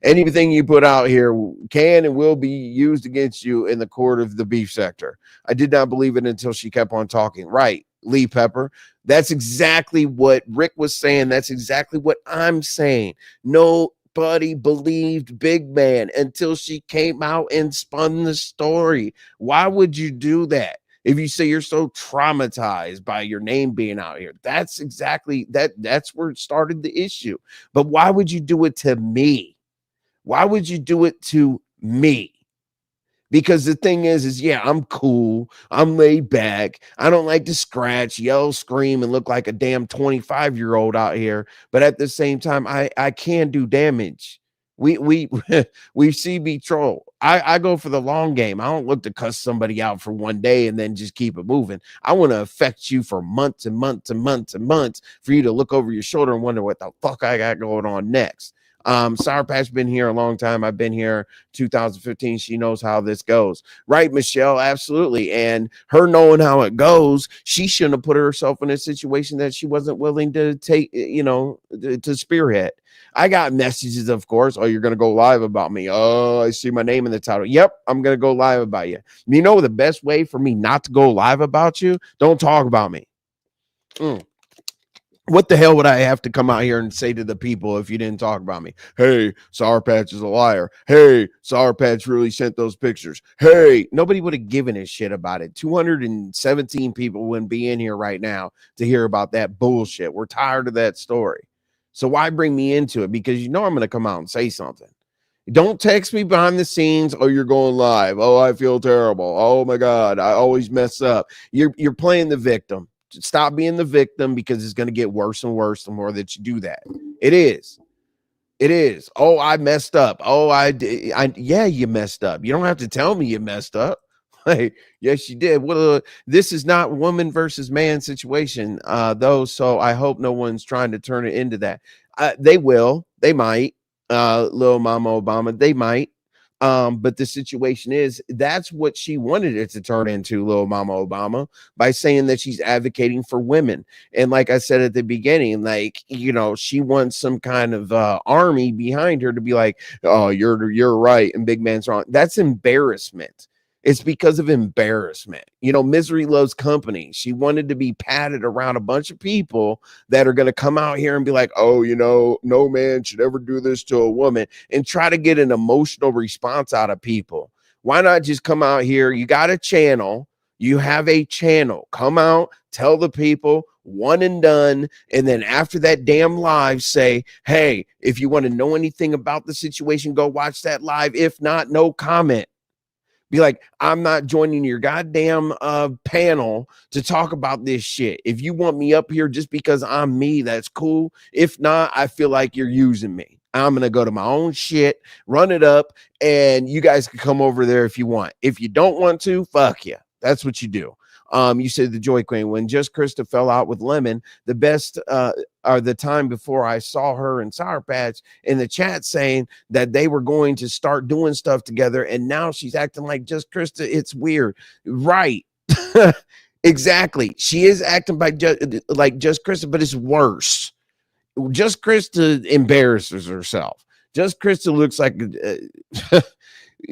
Anything you put out here can and will be used against you in the court of the beef sector. I did not believe it until she kept on talking. Right, Lee Pepper. That's exactly what Rick was saying. That's exactly what I'm saying. Nobody believed Big Man until she came out and spun the story. Why would you do that? If you say you're so traumatized by your name being out here, that's exactly that's where it started the issue. But why would you do it to me? Why would you do it to me? Because the thing is, yeah, I'm cool. I'm laid back. I don't like to scratch, yell, scream, and look like a damn 25-year-old out here. But at the same time, I can do damage. We CB troll. I go for the long game. I don't look to cuss somebody out for one day and then just keep it moving. I want to affect you for months and months and months and months for you to look over your shoulder and wonder what the fuck I got going on next. SourPatch been here a long time. I've been here 2015. She knows how this goes. Right, Michelle? Absolutely. And her knowing how it goes, she shouldn't have put herself in a situation that she wasn't willing to take, to spearhead. I got messages, of course. Oh, you're going to go live about me. Oh, I see my name in the title. Yep, I'm going to go live about you. You know the best way for me not to go live about you? Don't talk about me. What the hell would I have to come out here and say to the people if you didn't talk about me? Hey, SourPatch is a liar. Hey, SourPatch really sent those pictures. Hey, nobody would have given a shit about it. 217 people wouldn't be in here right now to hear about that bullshit. We're tired of that story. So why bring me into it? Because you know I'm going to come out and say something. Don't text me behind the scenes. Oh, you're going live. Oh, I feel terrible. Oh my God, I always mess up. You're playing the victim. Stop being the victim, because it's going to get worse and worse the more that you do that. It is. Oh, I messed up. Oh, yeah, you messed up. You don't have to tell me you messed up. Hey, yes, you did. Well, this is not woman versus man situation, though. So I hope no one's trying to turn it into that. They will. They might. Little Mama Obama. They might. But the situation is, that's what she wanted it to turn into, Little Mama Obama, by saying that she's advocating for women. And like I said at the beginning, like, she wants some kind of army behind her to be like, oh, you're right and Big Man's wrong. That's embarrassment. It's because of embarrassment. Misery loves company. She wanted to be patted around a bunch of people that are going to come out here and be like, oh, no man should ever do this to a woman, and try to get an emotional response out of people. Why not just come out here? You got a channel. You have a channel. Come out, tell the people, one and done. And then after that damn live, say, hey, if you want to know anything about the situation, go watch that live. If not, no comment. Be like, I'm not joining your goddamn panel to talk about this shit. If you want me up here just because I'm me, that's cool. If not, I feel like you're using me. I'm going to go to my own shit, run it up, and you guys can come over there if you want. If you don't want to, fuck you. That's what you do. You said the Joy Queen, when Just Krista fell out with Lemon, the best or the time before I saw her and SourPatch in the chat saying that they were going to start doing stuff together, and now she's acting like Just Krista. It's weird. Right. Exactly. She is acting like Just Krista, but it's worse. Just Krista embarrasses herself. Just Krista looks like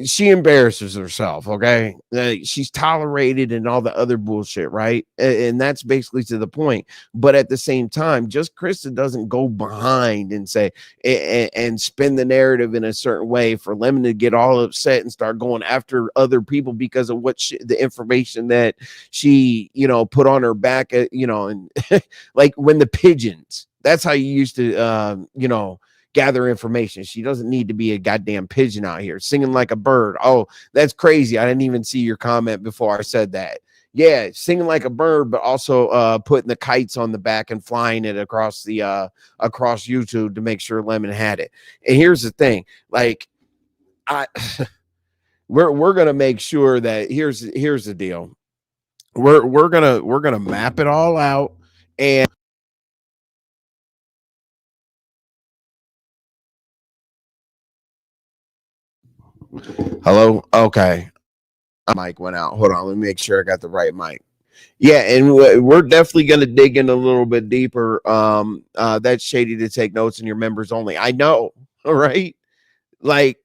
she embarrasses herself. Okay, she's tolerated and all the other bullshit, right? And that's basically to the point. But at the same time, Just Krista doesn't go behind and say and spin the narrative in a certain way for Lemon to get all upset and start going after other people because of what the information that she, put on her back, and like when the pigeons. That's how you used to, gather information. She doesn't need to be a goddamn pigeon out here singing like a bird. Oh, that's crazy. I didn't even see your comment before I said that. Yeah, singing like a bird, but also putting the kites on the back and flying it across across YouTube to make sure Lemon had it. And here's the thing, like we're gonna make sure that here's the deal. We're gonna map it all out. And hello? Okay. Mic went out. Hold on. Let me make sure I got the right mic. Yeah, and we're definitely going to dig in a little bit deeper. That's shady to take notes in your members only. I know. All right. Like,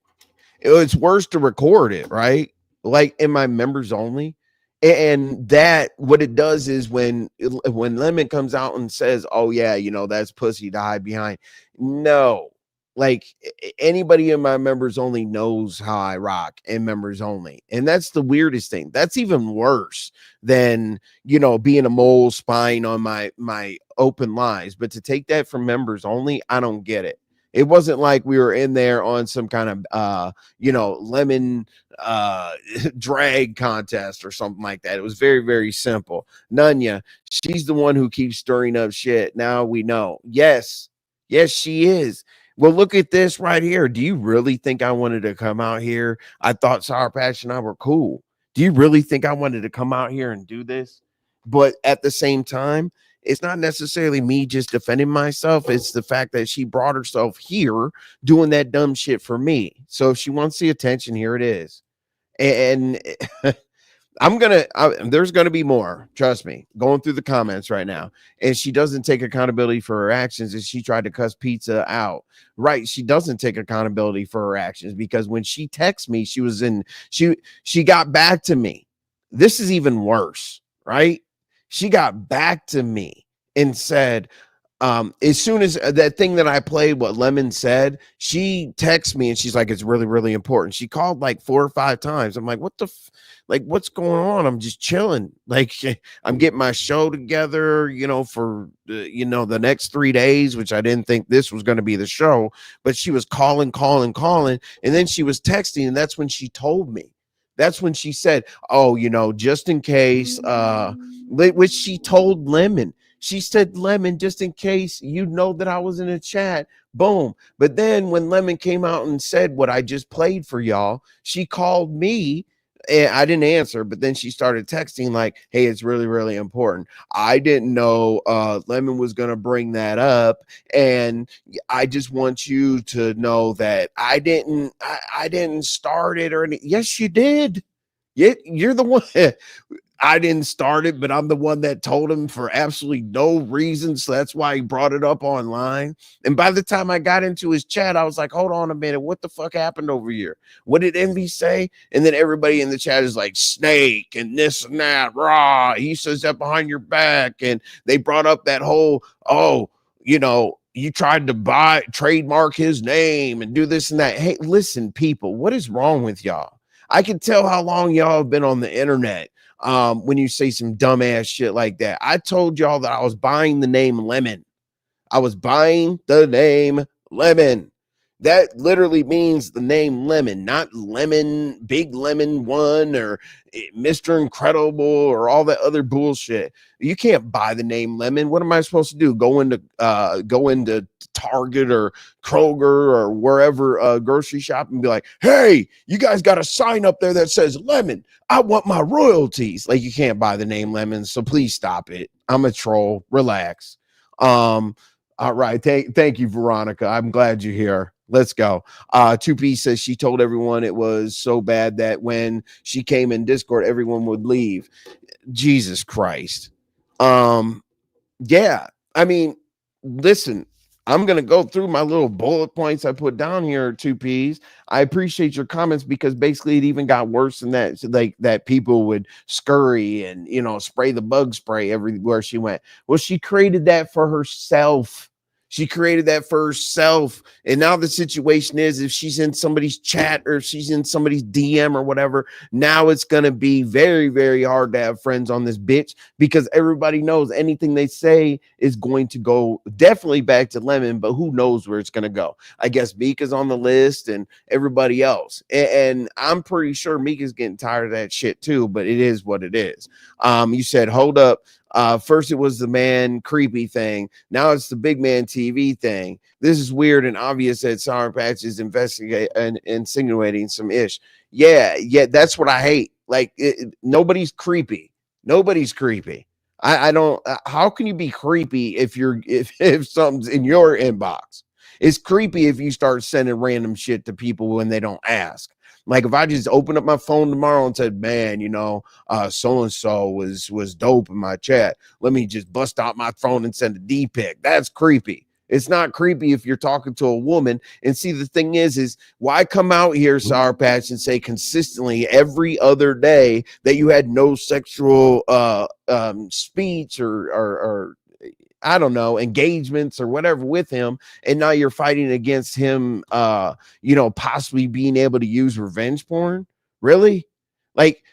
it's worse to record it, right? Like in my members only. And that what it does is when Lemon comes out and says, oh yeah, that's pussy to hide behind. No. Like anybody in my members only knows how I rock in members only. And that's the weirdest thing. That's even worse than, being a mole spying on my open lives. But to take that from members only, I don't get it. It wasn't like we were in there on some kind of, Lemon drag contest or something like that. It was very, very simple. Nunya, she's the one who keeps stirring up shit. Now we know. Yes, she is. Well, look at this right here. Do you really think I wanted to come out here? I thought SourPatch and I were cool. Do you really think I wanted to come out here and do this? But at the same time, it's not necessarily me just defending myself. It's the fact that she brought herself here doing that dumb shit for me. So if she wants the attention, here it is. And there's going to be more. Trust me, going through the comments right now. And she doesn't take accountability for her actions. And she tried to cuss Pizza out. Right. She doesn't take accountability for her actions because when she texted me, she got back to me. This is even worse, right? She got back to me and said, as soon as that thing that I played, what Lemon said, she texts me and she's like, it's really, really important. She called like 4 or 5 times. I'm like, what's going on? I'm just chilling. Like I'm getting my show together, for, the next 3 days, which I didn't think this was going to be the show, but she was calling. And then she was texting. And that's when she told me. That's when she said, oh, just in case, which she told Lemon. She said, Lemon, just in case that I was in a chat. Boom. But then when Lemon came out and said what I just played for y'all, she called me and I didn't answer. But then she started texting like, hey, it's really, really important. I didn't know Lemon was going to bring that up. And I just want you to know that I didn't start it or anything. Yes, you did. You're the one. I didn't start it, but I'm the one that told him for absolutely no reason. So that's why he brought it up online. And by the time I got into his chat, I was like, hold on a minute. What the fuck happened over here? What did Envy say? And then everybody in the chat is like, snake and this and that. Rah. He says that behind your back. And they brought up that whole, you tried to trademark his name and do this and that. Hey, listen, people, what is wrong with y'all? I can tell how long y'all have been on the internet. when you say some dumbass shit like that. I told y'all that I was buying the name Lemon. I was buying the name Lemon. That literally means the name Lemon, not Lemon, Big Lemon One or Mr. Incredible or all that other bullshit. You can't buy the name Lemon. What am I supposed to do? Go into Target or Kroger or wherever grocery shop and be like, hey, you guys got a sign up there that says Lemon. I want my royalties. Like, you can't buy the name Lemon, so please stop it. I'm a troll. Relax. All right. Thank you, Veronica. I'm glad you're here. Let's go. 2P says she told everyone it was so bad that when she came in Discord, everyone would leave. Jesus Christ. Yeah. I mean, listen, I'm going to go through my little bullet points I put down here, 2Ps. I appreciate your comments because basically it even got worse than that. So like that people would scurry and, you know, spray the bug spray everywhere she went. Well, she created that for herself. She created that for herself. And now the situation is if she's in somebody's chat or if she's in somebody's DM or whatever, now it's going to be very, very hard to have friends on this bitch because everybody knows anything they say is going to go definitely back to Lemon, but who knows where it's going to go. I guess Mika's on the list and everybody else. And I'm pretty sure Mika's getting tired of that shit too, but it is what it is. You said, hold up. First it was the man creepy thing. Now it's the big man TV thing. This is weird and obvious that SourPatch is investigating and insinuating some ish. Yeah, that's what I hate. Like nobody's creepy. Nobody's creepy. I don't. How can you be creepy if if something's in your inbox? It's creepy if you start sending random shit to people when they don't ask. Like if I just open up my phone tomorrow and said, man, you know, so-and-so was dope in my chat. Let me just bust out my phone and send a D pic. That's creepy. It's not creepy if you're talking to a woman. And see, the thing is why come out here, SourPatch, and say consistently every other day that you had no sexual speech or I don't know, engagements or whatever with him. And now you're fighting against him, you know, possibly being able to use revenge porn. Really? Like,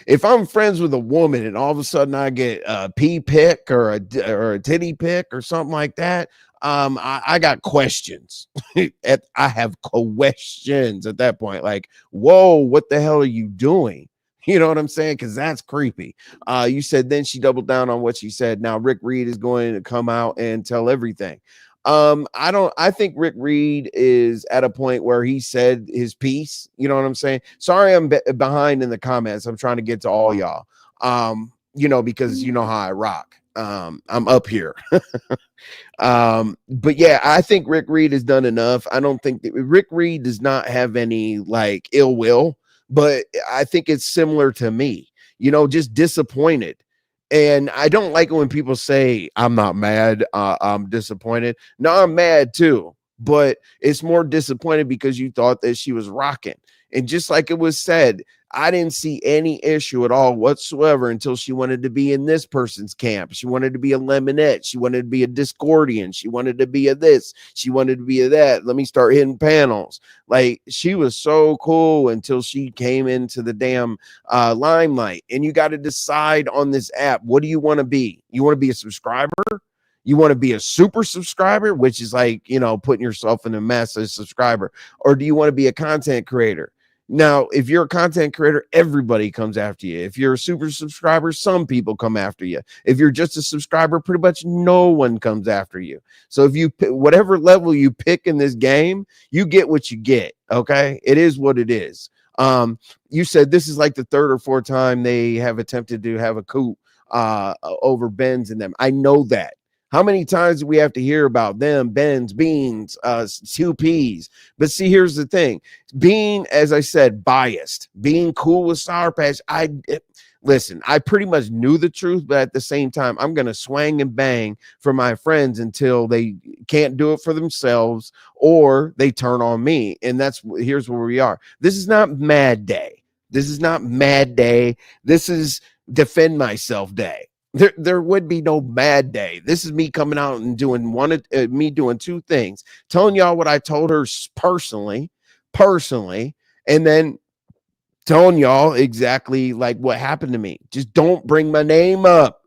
if I'm friends with a woman and all of a sudden I get a pee pic or a titty pic or something like that, I got questions. I have questions at that point. Like, whoa, what the hell are you doing? You know what I'm saying? Because that's creepy. You said then she doubled down on what she said. Now Rick Reed is going to come out and tell everything. I think Rick Reed is at a point where he said his piece. You know what I'm saying? Sorry, I'm behind in the comments. I'm trying to get to all y'all. You know, because you know how I rock. I'm up here. But yeah, I think Rick Reed has done enough. I don't think that Rick Reed does not have any like ill will. But I think it's similar to me, you know, just disappointed. And I don't like it when people say, I'm not mad, I'm disappointed. No, I'm mad too. But it's more disappointed because you thought that she was rocking. And just like it was said, I didn't see any issue at all whatsoever until she wanted to be in this person's camp. She wanted to be a Lemonette. She wanted to be a Discordian. She wanted to be a this. She wanted to be a that. Let me start hitting panels. Like, she was so cool until she came into the damn limelight. And you got to decide on this app, what do you want to be? You want to be a subscriber? You want to be a super subscriber, which is like, you know, putting yourself in a mess as a subscriber, or do you want to be a content creator? Now, if you're a content creator, everybody comes after you. If you're a super subscriber, some people come after you. If you're just a subscriber, pretty much no one comes after you. So if you whatever level you pick in this game, you get what you get. Okay, it is what it is. You said this is like the third or fourth time they have attempted to have a coup over Benz and them. I know that. How many times do we have to hear about them, Benz, Beans, 2Ps? But see, here's the thing. Being, as I said, biased, being cool with SourPatch, listen, I pretty much knew the truth, but at the same time, I'm going to swang and bang for my friends until they can't do it for themselves or they turn on me. And here's where we are. This is not Mad Day. This is not Mad Day. This is Defend Myself Day. There would be no Mad Day. This is me coming out and doing me doing two things, telling y'all what I told her personally, and then telling y'all exactly like what happened to me. Just don't bring my name up.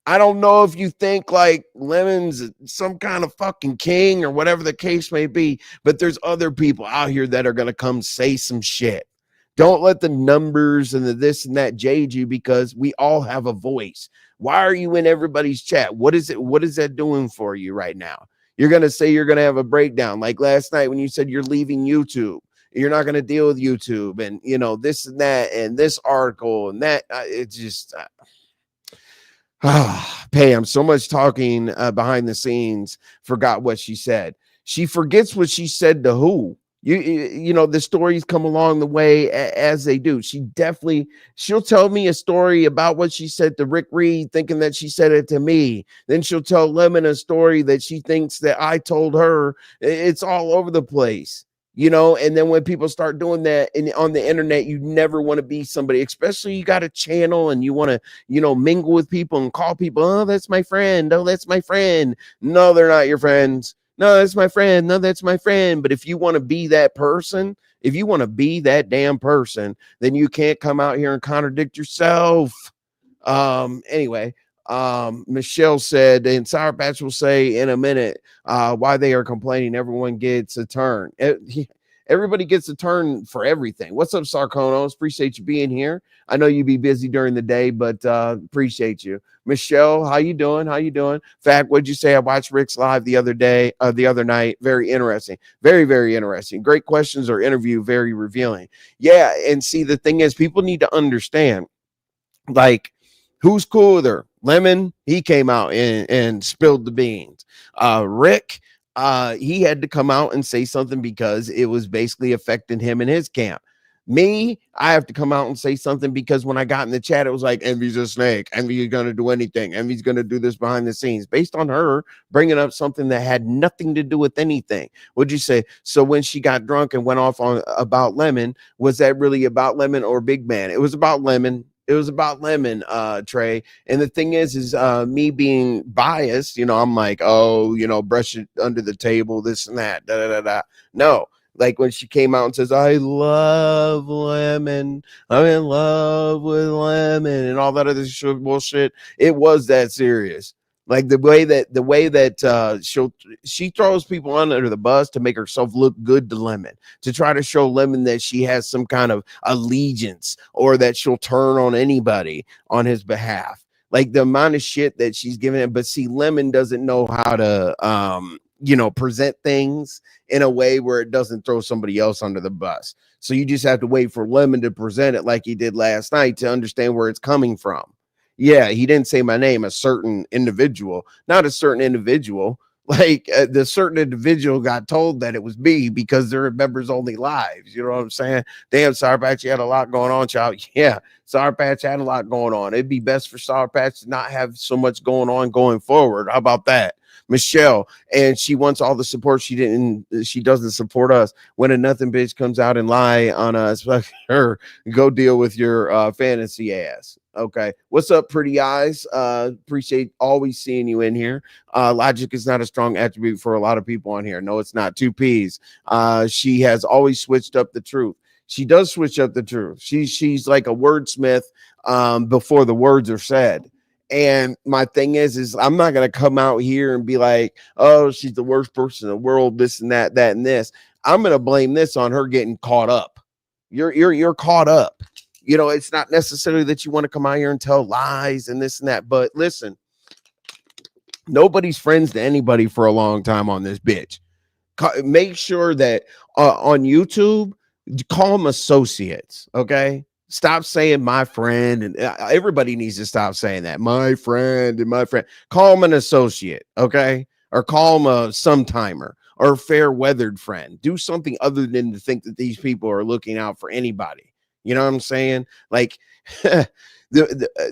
I don't know if you think like Lemon's some kind of fucking king or whatever the case may be, but there's other people out here that are going to come say some shit. Don't let the numbers and the this and that jade you, because we all have a voice. Why are you in everybody's chat? What is it? What is that doing for you right now? You're going to say you're going to have a breakdown. Like last night when you said you're leaving YouTube, you're not going to deal with YouTube and, you know, this and that and this article and that. It's just, Pam, so much talking behind the scenes, forgot what she said. She forgets what she said to who. You know, the stories come along the way as they do. She'll tell me a story about what she said to Rick Reed, thinking that she said it to me. Then she'll tell Lemon a story that she thinks that I told her. It's all over the place. You know, and then when people start doing that on the internet, you never want to be somebody, especially you got a channel and you want to, you know, mingle with people and call people. Oh, that's my friend. Oh, that's my friend. No, they're not your friends. No, that's my friend. No, that's my friend. But if you want to be that person, if you want to be that damn person, then you can't come out here and contradict yourself. Anyway, Michelle said, and SourPatch will say in a minute why they are complaining. Everyone gets a turn. Everybody gets a turn for everything. What's up, Sarkonos? Appreciate you being here. I know you be busy during the day, but appreciate you. Michelle, how you doing? How you doing? Fact, what'd you say? I watched Rick's live the other night. Very interesting. Very, very interesting. Great questions or interview. Very revealing. Yeah, and see, the thing is, people need to understand, like, who's cool with her? Lemon, he came out and spilled the beans. Rick, he had to come out and say something because it was basically affecting him and his camp. Me, I have to come out and say something because when I got in the chat, it was like, Envy's a snake. Envy is going to do anything. Envy's going to do this behind the scenes based on her bringing up something that had nothing to do with anything. What'd you say? So when she got drunk and went off on about Lemon, was that really about Lemon or Big Man? It was about Lemon. It was about Lemon, Trey. And the thing is me being biased, you know, I'm like, oh, you know, brush it under the table, this and that, da da da da. No, like when she came out and says, I love Lemon, I'm in love with Lemon, and all that other bullshit, it was that serious. Like the way that she throws people under the bus to make herself look good to Lemon, to try to show Lemon that she has some kind of allegiance or that she'll turn on anybody on his behalf. Like the amount of shit that she's giving it. But see, Lemon doesn't know how to you know, present things in a way where it doesn't throw somebody else under the bus. So you just have to wait for Lemon to present it like he did last night to understand where it's coming from. Yeah, he didn't say my name, a certain individual, not a certain individual. Like the certain individual got told that it was me because they're members only lives. You know what I'm saying? Damn, SourPatch, you had a lot going on, child. Yeah, SourPatch had a lot going on. It'd be best for SourPatch to not have so much going on going forward. How about that? Michelle, and she wants all the support. She doesn't support us. When a nothing bitch comes out and lie on us, fuck her, go deal with your fantasy ass. Okay, what's up, pretty eyes? Appreciate always seeing you in here. Logic is not a strong attribute for a lot of people on here. No, it's not. 2 P's. She has always switched up the truth. She does switch up the truth. She's like a wordsmith before the words are said. And my thing is I'm not going to come out here and be like, oh, she's the worst person in the world, this and that, that, and this. I'm going to blame this on her getting caught up. You're caught up. You know, it's not necessarily that you want to come out here and tell lies and this and that. But listen, nobody's friends to anybody for a long time on this bitch. Make sure that on YouTube, call them associates. Okay. Stop saying my friend, and everybody needs to stop saying that. My friend and my friend. Call them an associate, okay? Or call them a sometimer or a fair weathered friend. Do something other than to think that these people are looking out for anybody. You know what I'm saying? Like the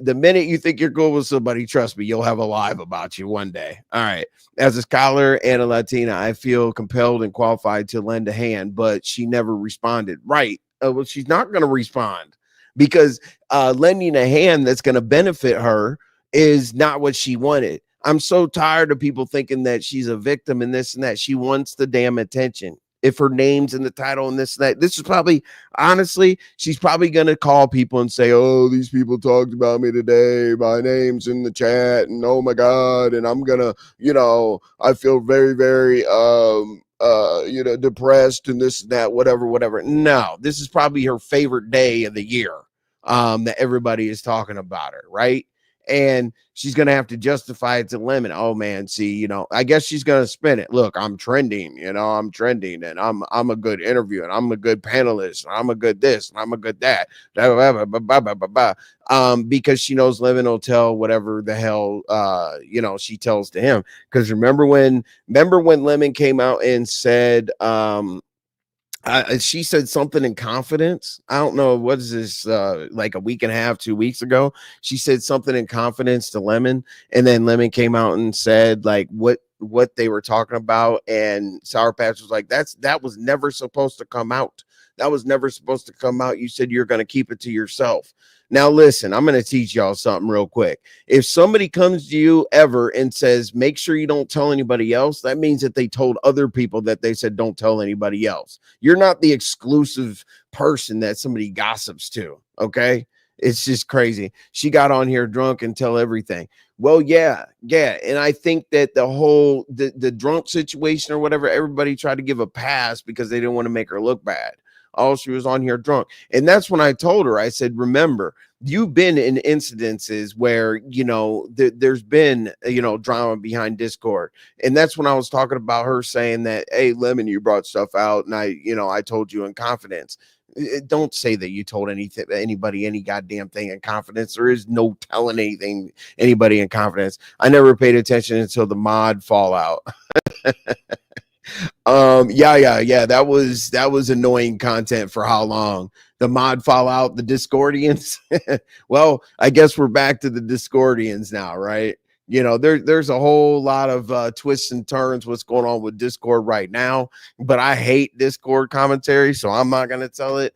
minute you think you're cool with somebody, trust me, you'll have a live about you one day. All right. As a scholar and a Latina, I feel compelled and qualified to lend a hand, but she never responded. Right. Well, she's not going to respond. Because lending a hand that's going to benefit her is not what she wanted. I'm so tired of people thinking that she's a victim and this and that. She wants the damn attention. if her name's in the title and this and that. This is probably, honestly, she's probably gonna call people and say, oh, these people talked about me today, my name's in the chat, and oh my god, and I'm gonna, I feel very, very depressed and this and that, whatever. No, this is probably her favorite day of the year, that everybody is talking about her, right? And she's gonna have to justify it to Lemon. Oh man, see, I guess she's gonna spin it. Look, I'm trending, I'm trending, and I'm a good interview, and I'm a good panelist, and I'm a good this, and I'm a good that. Because she knows Lemon will tell whatever the hell she tells to him. Because remember when Lemon came out and said, she said something in confidence. I don't know, what is this, like a week and a half, 2 weeks ago? She said something in confidence to Lemon, and then Lemon came out and said like what they were talking about, and SourPatch was like, that was never supposed to come out. That was never supposed to come out. You said you're going to keep it to yourself. Now listen, I'm going to teach y'all something real quick. If somebody comes to you ever and says, make sure you don't tell anybody else, that means that they told other people that they said, don't tell anybody else. You're not the exclusive person that somebody gossips to. Okay. It's just crazy. She got on here drunk and tell everything. Well, yeah. And I think that the whole, the drunk situation or whatever, everybody tried to give a pass because they didn't want to make her look bad. Oh, she was on here drunk. And that's when I told her, I said, remember, you've been in incidences where, there's been, drama behind Discord. And that's when I was talking about her saying that, hey, Lemon, you brought stuff out. And I told you in confidence. Don't say that you told anybody any goddamn thing in confidence. There is no telling anybody in confidence. I never paid attention until the mod fallout. Yeah, that was annoying content for how long? The mod fallout, the Discordians. Well, I guess we're back to the Discordians now, right? There's a whole lot of twists and turns what's going on with Discord right now, but I hate Discord commentary, so I'm not gonna tell it.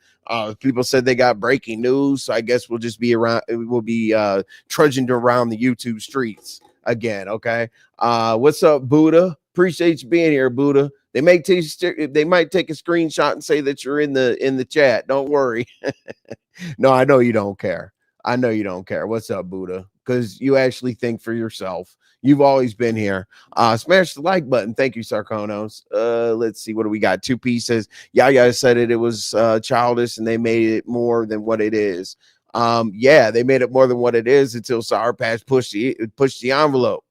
People said they got breaking news, so I guess we'll be trudging around the YouTube streets again. Okay. What's up, Buddha? Appreciate you being here, Buddha. They might take a screenshot and say that you're in the chat. Don't worry. No, I know you don't care. What's up, Buddha? Because you actually think for yourself. You've always been here. Smash the like button. Thank you, Sarkonos. Let's see. What do we got? 2 pieces. Yaya said it was childish, and they made it more than what it is. Yeah, they made it more than what it is until SourPatch pushed the envelope.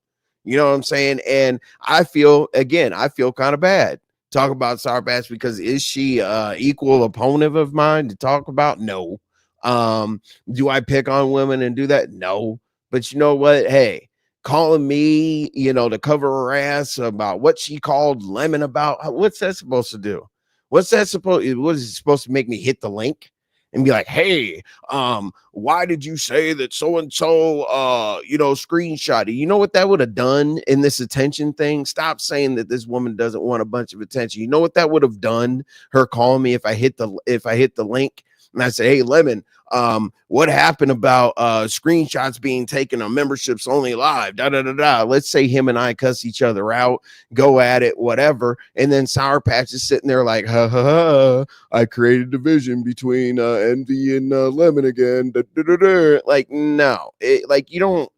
You know what I'm saying? And I feel kind of bad talk about SourPatch, because is she equal opponent of mine to talk about? No. Do I pick on women and do that? No. But you know what? Hey, calling me, to cover her ass about what she called Lemon about, what's that supposed to do? What is it supposed to make me hit the link and be like, hey, why did you say that so-and-so, screenshot it? You know what that would have done in this attention thing? Stop saying that this woman doesn't want a bunch of attention. You know what that would have done? Her calling me if I hit the link and I say, hey, Lemon, what happened about screenshots being taken on memberships only live? Let's say him and I cuss each other out, go at it, whatever. And then SourPatch is sitting there like, ha, I created division between Envy and Lemon again. Like, no, you don't.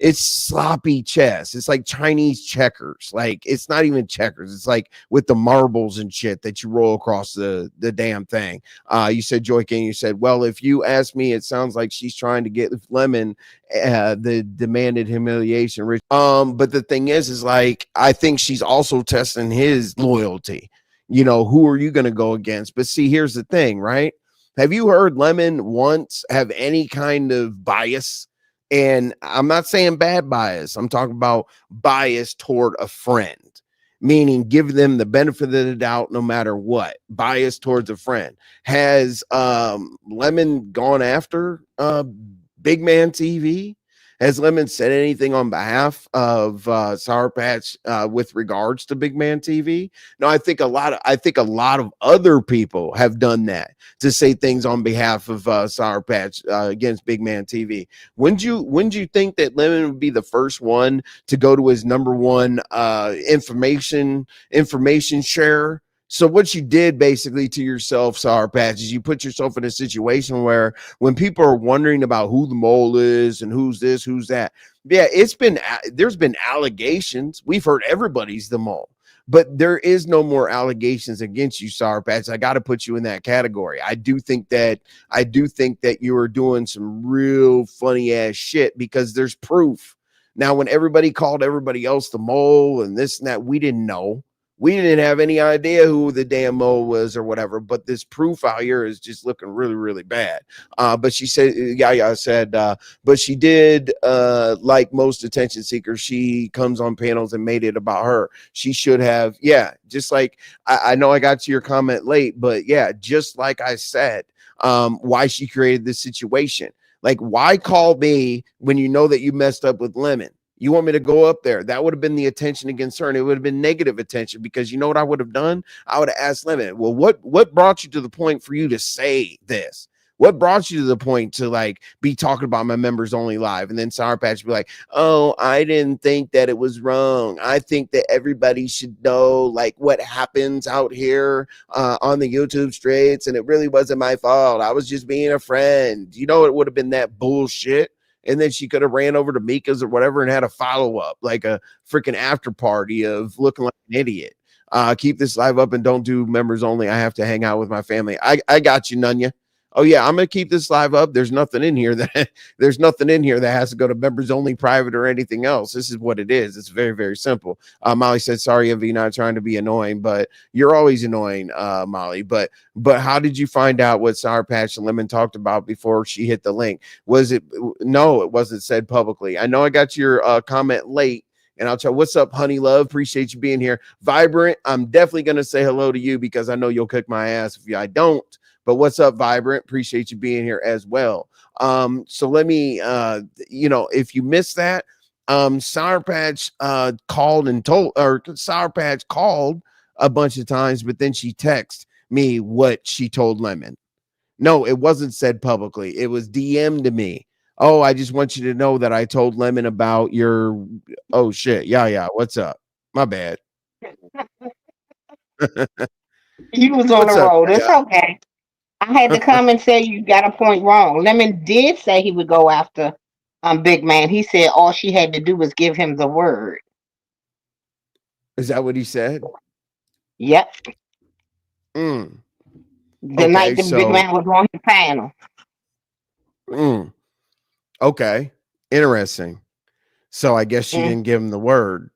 It's sloppy chess. It's like Chinese checkers. Like, it's not even checkers. It's like with the marbles and shit that you roll across the damn thing. You said, Joy King, you said, well, if you ask me, it sounds like she's trying to get Lemon the demanded humiliation. But the thing is like, I think she's also testing his loyalty. Who are you going to go against? But see, here's the thing, right? Have you heard Lemon once have any kind of bias? And I'm not saying bad bias. I'm talking about bias toward a friend, meaning give them the benefit of the doubt no matter what. Bias towards a friend. Has Lemon gone after Big Man TV? Has Lemon said anything on behalf of SourPatch with regards to Big Man TV? No, I think a lot of other people have done that to say things on behalf of SourPatch against Big Man TV. Wouldn't you think that Lemon would be the first one to go to his number one information share? So what you did basically to yourself, SourPatch, is you put yourself in a situation where when people are wondering about who the mole is and who's this, who's that, yeah, there's been allegations. We've heard everybody's the mole, but there is no more allegations against you, SourPatch. I got to put you in that category. I do think that you are doing some real funny ass shit because there's proof. Now, when everybody called everybody else the mole and this and that, we didn't know. We didn't have any idea who the damn mole was or whatever, but this proof out here is just looking really, really bad. But she said, Yaya said, but she did, like most attention seekers, she comes on panels and made it about her. She should have, yeah, just like, I know I got to your comment late, but yeah, just like I said, why she created this situation. Like, why call me when you know that you messed up with Lemon? You want me to go up there? That would have been the attention against her, and it would have been negative attention because you know what I would have done? I would have asked Lemon, well, what brought you to the point for you to say this? What brought you to the point to like be talking about my members only live? And then SourPatch be like, oh, I didn't think that it was wrong. I think that everybody should know like what happens out here on the YouTube streets, and it really wasn't my fault. I was just being a friend. You know, it would have been that bullshit. And then she could have ran over to Mika's or whatever and had a follow-up, like a freaking after party of looking like an idiot. Keep this live up and don't do members only. I have to hang out with my family. I got you, Nunya. Oh yeah, I'm gonna keep this live up. There's nothing in here that has to go to members only, private, or anything else. This is what it is. It's very, very simple. Molly said, sorry, Envy, not trying to be annoying, but you're always annoying, Molly. But how did you find out what SourPatch and Lemon talked about before she hit the link? No, it wasn't said publicly. I know I got your comment late. And I'll tell what's up, honey love. Appreciate you being here. Vibrant, I'm definitely going to say hello to you because I know you'll kick my ass if I don't. But what's up, Vibrant? Appreciate you being here as well. So let me, if you missed that, SourPatch called and told, or SourPatch called a bunch of times, but then she texted me what she told Lemon. No, it wasn't said publicly. It was DM'd to me. Oh, I just want you to know that I told Lemon about your, oh shit. Yeah. What's up? My bad. You was on the road. It's okay. I had to come and say you got a point wrong. Lemon did say he would go after Big Man. He said all she had to do was give him the word. Is that what he said? Yep. The night the Big Man was on his panel. Okay. Interesting. So I guess she didn't give him the word.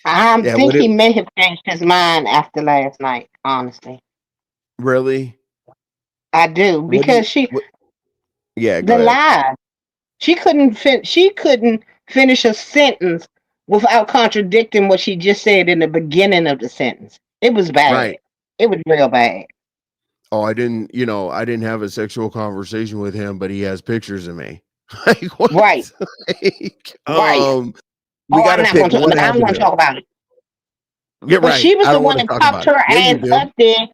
I think he may have changed his mind after last night, honestly. Really? I do, because lie. She couldn't finish a sentence without contradicting what she just said in the beginning of the sentence. It was bad. Right. It was real bad. Oh, I didn't have a sexual conversation with him, but he has pictures of me. Like, what? Right. Right. We gotta pick one. I don't want to talk about it. Yeah, but she was the one that popped her ass up there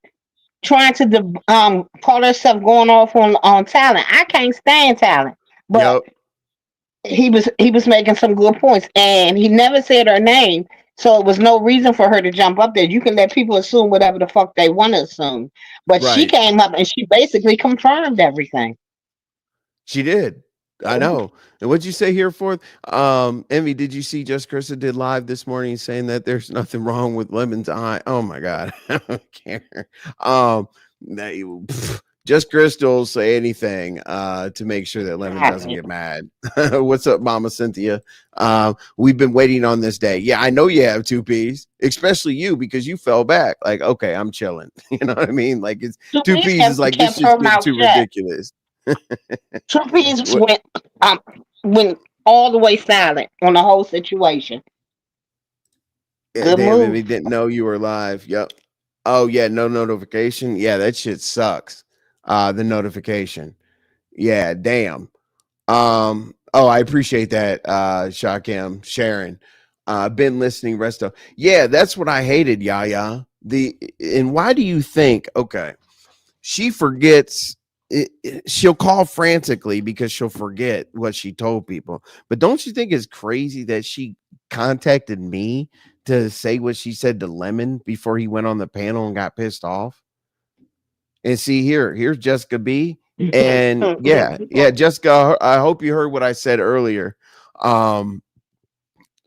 trying to call herself going off on talent. I can't stand talent. But he was making some good points, and he never said her name. So it was no reason for her to jump up there. You can let people assume whatever the fuck they want to assume. But she came up and she basically confirmed everything. She did. I know. And what'd you say here forth? Envy, did you see Just Krista did live this morning saying that there's nothing wrong with Lemon's eye? Oh my God. I don't care. Just Crystal say anything to make sure that Lemon doesn't get mad. What's up, Mama Cynthia? We've been waiting on this day. Yeah, I know you have 2Ps, especially you, because you fell back. Like, okay, I'm chilling. You know what I mean? Like, it's 2Ps is like, this just getting too ridiculous. 2Ps went all the way silent on the whole situation. Yeah, damn, we didn't know you were live. Yep. Oh yeah, no notification. Yeah, that shit sucks. The notification. Yeah, damn. Oh, I appreciate that, Shakam, Sharon. Been listening, resto. Yeah, that's what I hated, Yaya. And why do you think? Okay, she forgets. She'll call frantically because she'll forget what she told people. But don't you think it's crazy that she contacted me to say what she said to Lemon before he went on the panel and got pissed off? And see here's Jessica B. And yeah, Jessica, I hope you heard what I said earlier about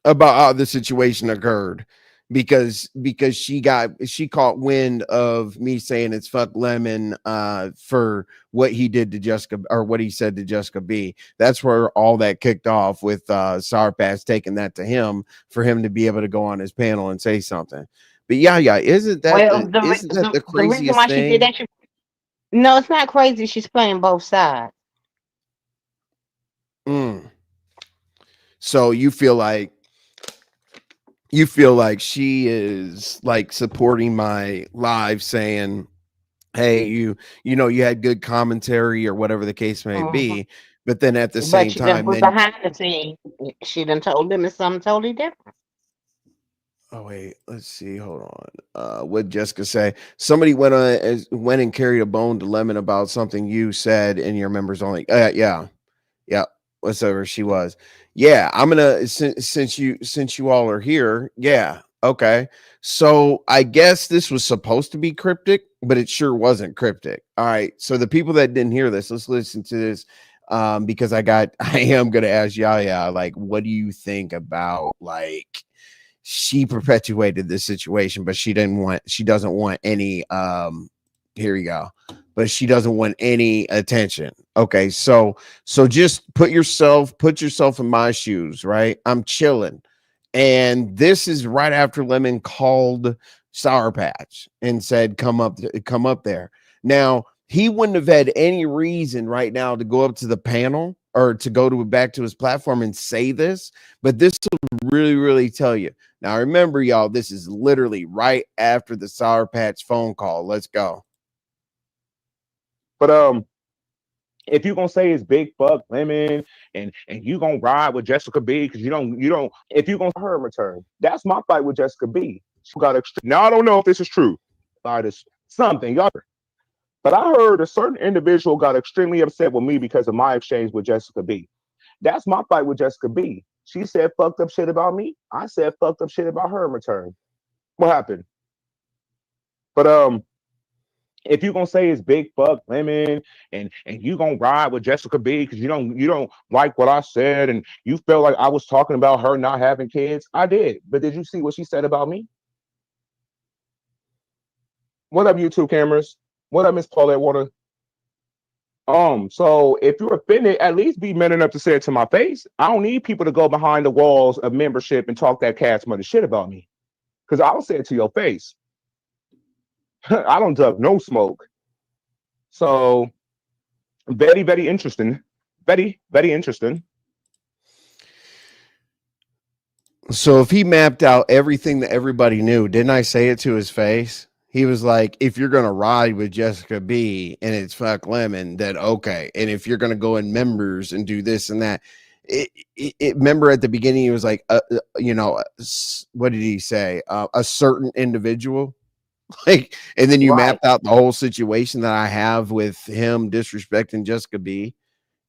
how the situation occurred because she caught wind of me saying it's fuck Lemon for what he did to Jessica or what he said to Jessica B. That's where all that kicked off with SourPatch taking that to him for him to be able to go on his panel and say something. But yeah, isn't that the the reason craziest why she did thing? that, no, it's not crazy. She's playing both sides. Mm. So you feel like she is like supporting my live saying, hey, you had good commentary or whatever the case may Mhm. be, but then at the But same she done time put then behind the scene. She done told them it's something totally different. oh wait, let's see, hold on. What Jessica say? Somebody went and carried a bone to Lemon about something you said in your members only. Yeah, whatever she was. Yeah, I'm gonna since you all are here. Yeah, okay. So I guess this was supposed to be cryptic, but it sure wasn't cryptic. All right. So the people that didn't hear this, let's listen to this. Because I am gonna ask Yaya, like, what do you think about like she perpetuated this situation, but she doesn't want any here you go, but she doesn't want any attention. Okay, so just put yourself in my shoes, right? I'm chilling, and this is right after Lemon called Sour Patch and said come up there. Now he wouldn't have had any reason right now to go up to the panel or to go back to his platform and say this, but this will really tell you. Now remember, y'all, this is literally right after the Sour Patch phone call. Let's go. But if you're gonna say it's big fuck Lemon and you gonna ride with Jessica B because you don't if you gonna her return, that's my fight with Jessica B. She got now I don't know if this is true. This something y'all, but I heard a certain individual got extremely upset with me because of my exchange with Jessica B. That's my fight with Jessica B. She said fucked up shit about me. I said fucked up shit about her in return. What happened? But if you're gonna say it's big fuck Lemon and you gonna ride with Jessica B because you don't like what I said and you felt like I was talking about her not having kids, I did. But did you see what she said about me? What up, YouTube cameras? What up, Miss Paulette Water? So if you're offended, at least be man enough to say it to my face. I don't need people to go behind the walls of membership and talk that cash money shit about me. Because I'll say it to your face. I don't duck no smoke. So very interesting. Very interesting. So if he mapped out everything that everybody knew, didn't I say it to his face? He was like, if you're going to ride with Jessica B and it's fuck Lemon, then okay. And if you're going to go in members and do this and that, remember at the beginning, he was like, what did he say? A certain individual. Like, and then you mapped out the whole situation that I have with him disrespecting Jessica B.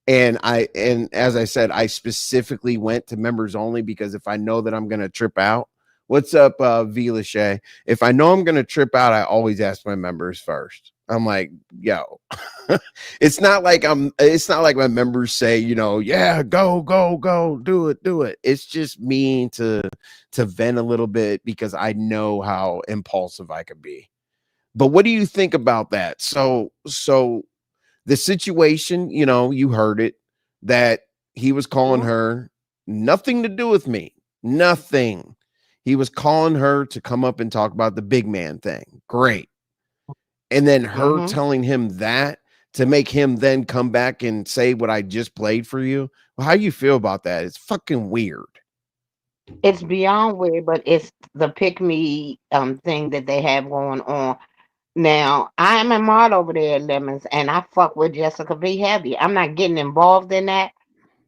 And as I said, I specifically went to members only because if I know that I'm gonna trip out, what's up, V Lachey? If I know I'm gonna trip out, I always ask my members first. I'm like, yo, it's not like my members say, yeah, go, do it. It's just me to vent a little bit because I know how impulsive I could be. But what do you think about that? So the situation, you heard it, that he was calling her, nothing to do with me, nothing. He was calling her to come up and talk about the big man thing. Great. And then her telling him that to make him then come back and say what I just played for you. Well, how do you feel about that? It's fucking weird. It's beyond weird, but it's the pick me thing that they have going on. Now, I'm a mod over there at Lemons, and I fuck with Jessica B heavy. I'm not getting involved in that,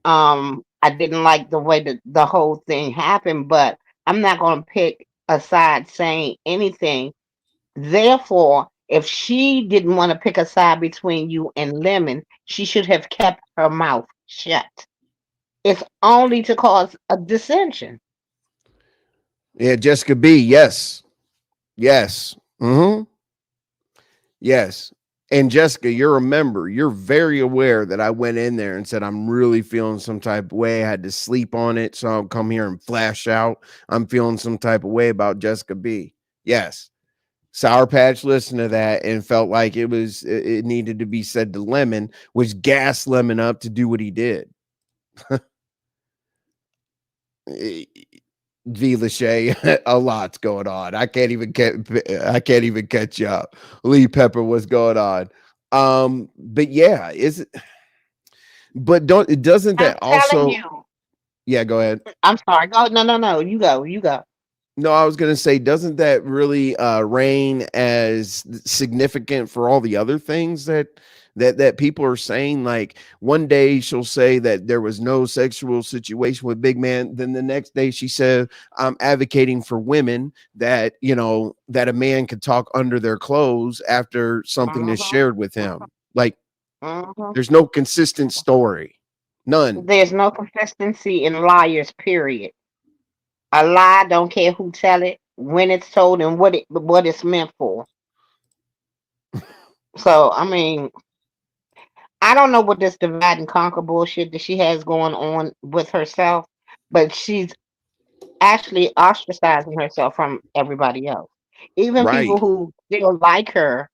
I didn't like the way that the whole thing happened, but I'm not going to pick a side saying anything. Therefore, if she didn't want to pick a side between you and Lemon, she should have kept her mouth shut. It's only to cause a dissension. Yeah, Jessica B. Yes. Yes. Mm-hmm. Yes. And Jessica, you're a member. You're very aware that I went in there and said, I'm really feeling some type of way. I had to sleep on it. So I'll come here and flash out. I'm feeling some type of way about Jessica B. Yes. Sour Patch listened to that and felt like it needed to be said to Lemon, which gassed Lemon up to do what he did. V. Lachey, a lot's going on. I can't even catch up. Lee Pepper, what's going on? But yeah, is it? But doesn't I'm that telling also? you. Yeah, go ahead. I'm sorry. Go. No. You go. You go. No, I was gonna say, doesn't that really reign as significant for all the other things that people are saying? Like one day she'll say that there was no sexual situation with Big Man, then the next day she said, I'm advocating for women that that a man could talk under their clothes after something is Uh-huh. shared with him. Like Uh-huh. there's no consistent story, none. There's no consistency in liars. Period. A lie don't care who tell it, when it's told, and what it's meant for. So I mean, I don't know what this divide and conquer bullshit that she has going on with herself, but she's actually ostracizing herself from everybody else. Even people Right, who still like her,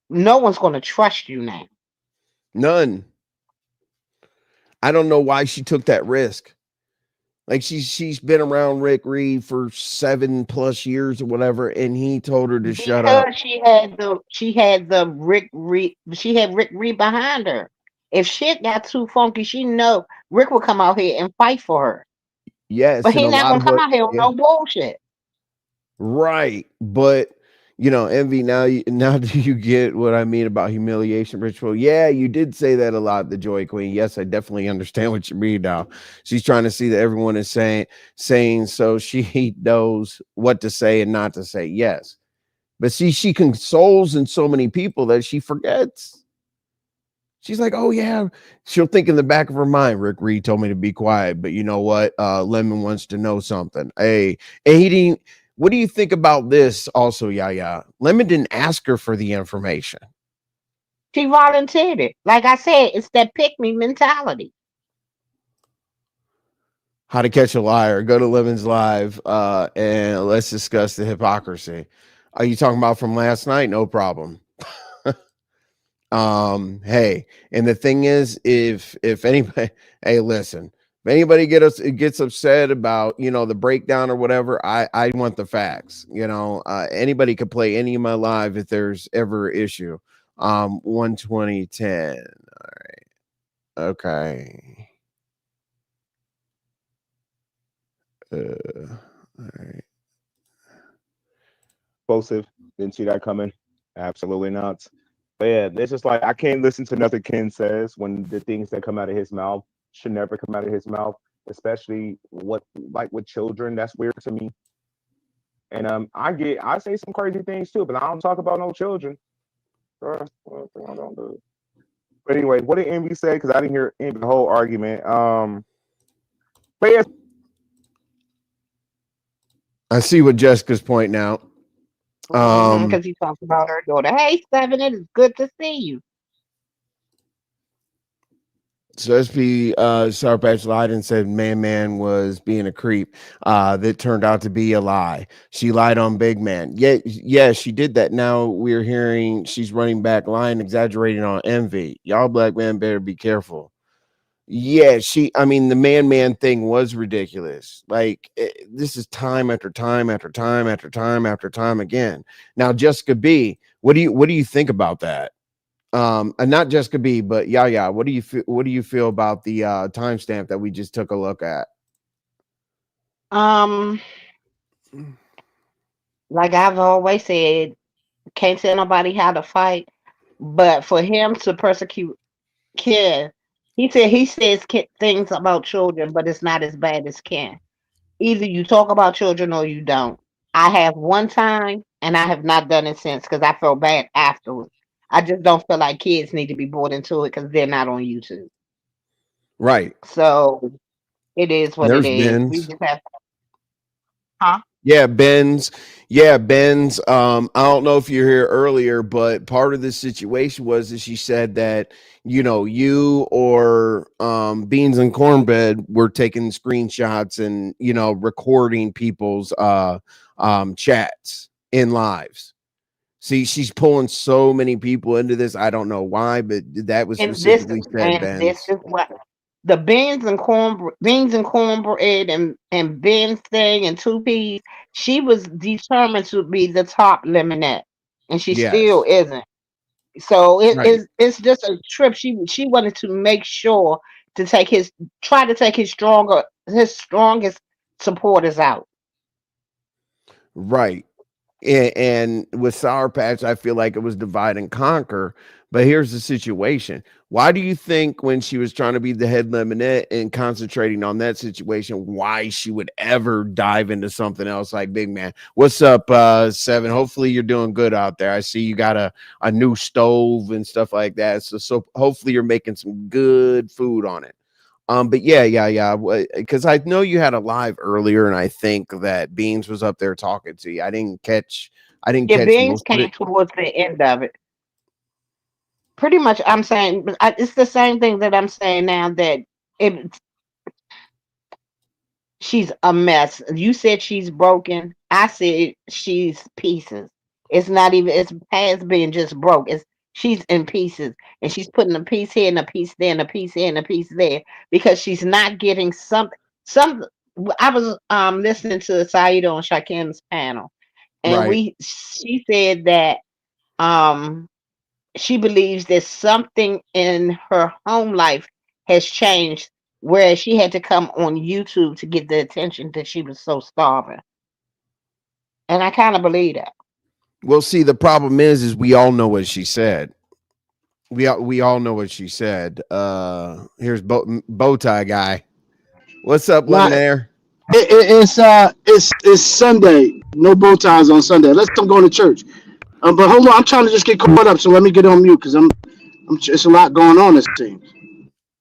no one's going to trust you now. none. I don't know why she took that risk. Like she's been around Rick Reed for 7+ years or whatever, and he told her to shut up. Because she had Rick Reed behind her. If shit got too funky, she know Rick will come out here and fight for her. But Yes, and he a not lot gonna of come what, out here with yeah, no bullshit. right. But Envy. Now do you get what I mean about humiliation ritual? Yeah, you did say that a lot, the Joy Queen. Yes, I definitely understand what you mean now. She's trying to see that everyone is saying so she knows what to say and not to say. Yes, but see, she consoles in so many people that she forgets. She's like, oh yeah. She'll think in the back of her mind, Rick Reed told me to be quiet, but you know what? Lemon wants to know something. Hey, and he didn't. What do you think about this? Also, yeah. Lemon didn't ask her for the information. She volunteered it. Like I said, it's that pick me mentality. How to Catch a Liar. Go to Lemon's Live, and let's discuss the hypocrisy. Are you talking about from last night? No problem. Hey, and the thing is, if anybody, hey, listen, if anybody gets upset about the breakdown or whatever, I want the facts. Anybody could play any of my live if there's ever an issue. 12010. All right. Okay. All right. Explosive. Didn't see that coming. Absolutely not. But yeah, it's just like I can't listen to nothing Ken says when the things that come out of his mouth should never come out of his mouth, especially with children. That's weird to me. And I say some crazy things too, but I don't talk about no children. I don't do. But anyway, what did Envy say? Because I didn't hear Envy the whole argument. But yeah, I see what Jessica's pointing out. Because he talked about her daughter. Hey, Seven, it is good to see you. So SP SourPatch lied and said Man was being a creep. That turned out to be a lie. She lied on Big Man. Yeah, she did that. Now we're hearing she's running back, lying, exaggerating on Envy. Y'all black men better be careful. Yeah, I mean, the man thing was ridiculous. Like this is time after time after time after time after time again. Now, Jessica B, what do you think about that? And not Jessica B, but yeah. What do you feel about the timestamp that we just took a look at? Like I've always said, can't tell nobody how to fight, but for him to persecute Kid He said he says things about children, but it's not as bad as Ken. Either you talk about children or you don't. I have one time, and I have not done it since because I felt bad afterwards. I just don't feel like kids need to be brought into it because they're not on YouTube. Right. So it is what it There's is. We Ben's. just have, huh? Yeah, Ben's. Yeah, Ben's. I don't know if you're here earlier, but part of the situation was that she said that, you or Beans and Cornbread were taking screenshots and, recording people's chats in lives. See, she's pulling so many people into this. I don't know why, but that was specifically said, This Ben's. is what the beans and cornbread and Ben's thing and 2 P's. She was determined to be the top lemonette, and she still Yes. isn't. So Right. it's just a trip. She wanted to make sure to try to take his strongest supporters out. Right. And with Sour Patch, I feel like it was divide and conquer. But here's the situation. Why do you think when she was trying to be the head lemonette and concentrating on that situation, why she would ever dive into something else like Big Man? What's up, Seven? Hopefully you're doing good out there. I see you got a new stove and stuff like that. So hopefully you're making some good food on it. But yeah. Because I know you had a live earlier, and I think that Beans was up there talking to you. I didn't catch Yeah, Beans most of came it. towards the end of it. Pretty much, I'm saying it's the same thing that I'm saying now that it, she's a mess. You said she's broken. I said she's pieces. It's not even. It's past being just broke. She's in pieces, and she's putting a piece here and a piece there and a piece here and a piece there because she's not getting something. Some. I was listening to Saida on Shakim's panel, and Right. she said that um she believes that something in her home life has changed, whereas she had to come on YouTube to get the attention that she was so starving. And I kind of believe that. Well, see, the problem is we all know what she said. We all know what she said. Here's bow tie guy. What's up, Nah, Lemonaire? it's Sunday. No bow ties on Sunday. Unless I'm going to church. But hold on, I'm trying to just get caught up. So let me get on mute because it's a lot going on. It seems.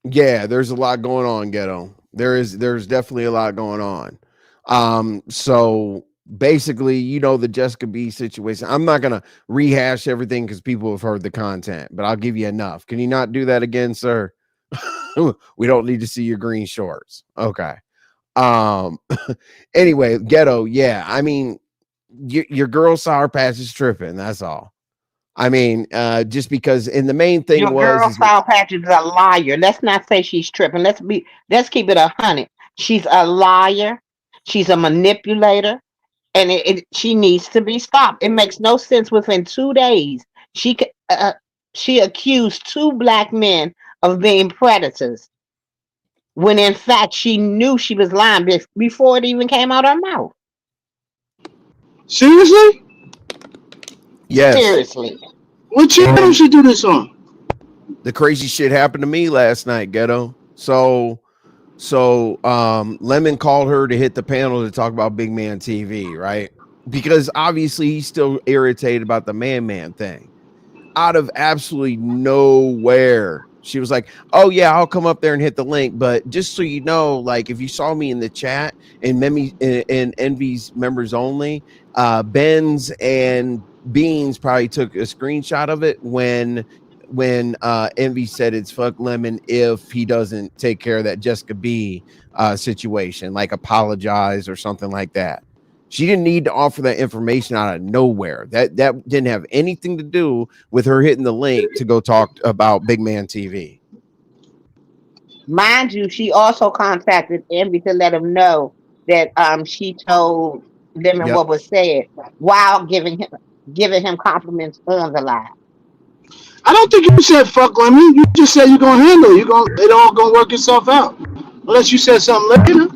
Yeah, there's a lot going on, Ghetto. There's definitely a lot going on. So basically, the Jessica B situation. I'm not gonna rehash everything because people have heard the content, but I'll give you enough. Can you not do that again, sir? We don't need to see your green shorts. Okay. Um anyway, Ghetto, yeah. I mean, your girl Sour Patch is tripping, that's all. I mean, just because, and the main thing Your girl is Sour Patch is a liar. Let's not say she's tripping. Let's keep it 100. She's a liar. She's a manipulator, and she needs to be stopped. It makes no sense. Within 2 days, she accused 2 black men of being predators, when in fact she knew she was lying before it even came out her mouth. Seriously? yes. Seriously. What channel she do this on? The crazy shit happened to me last night, Ghetto. So Lemon called her to hit the panel to talk about Big Man TV, right? Because obviously he's still irritated about the man thing. Out of absolutely nowhere, she was like, "Oh yeah, I'll come up there and hit the link." But just so you know, like if you saw me in the chat and Envy's members only, Ben's and Beans probably took a screenshot of it when Envy said it's fuck Lemon if he doesn't take care of that Jessica B situation, like apologize or something like that. She didn't need to offer that information out of nowhere. That didn't have anything to do with her hitting the link to go talk about Big Man TV. Mind you, she also contacted Envy to let him know that she told Lemon Yep. what was said while giving him compliments on the live. I don't think you said fuck Lemon. You just said you're gonna handle it. It all gonna work itself out. Unless you said something later.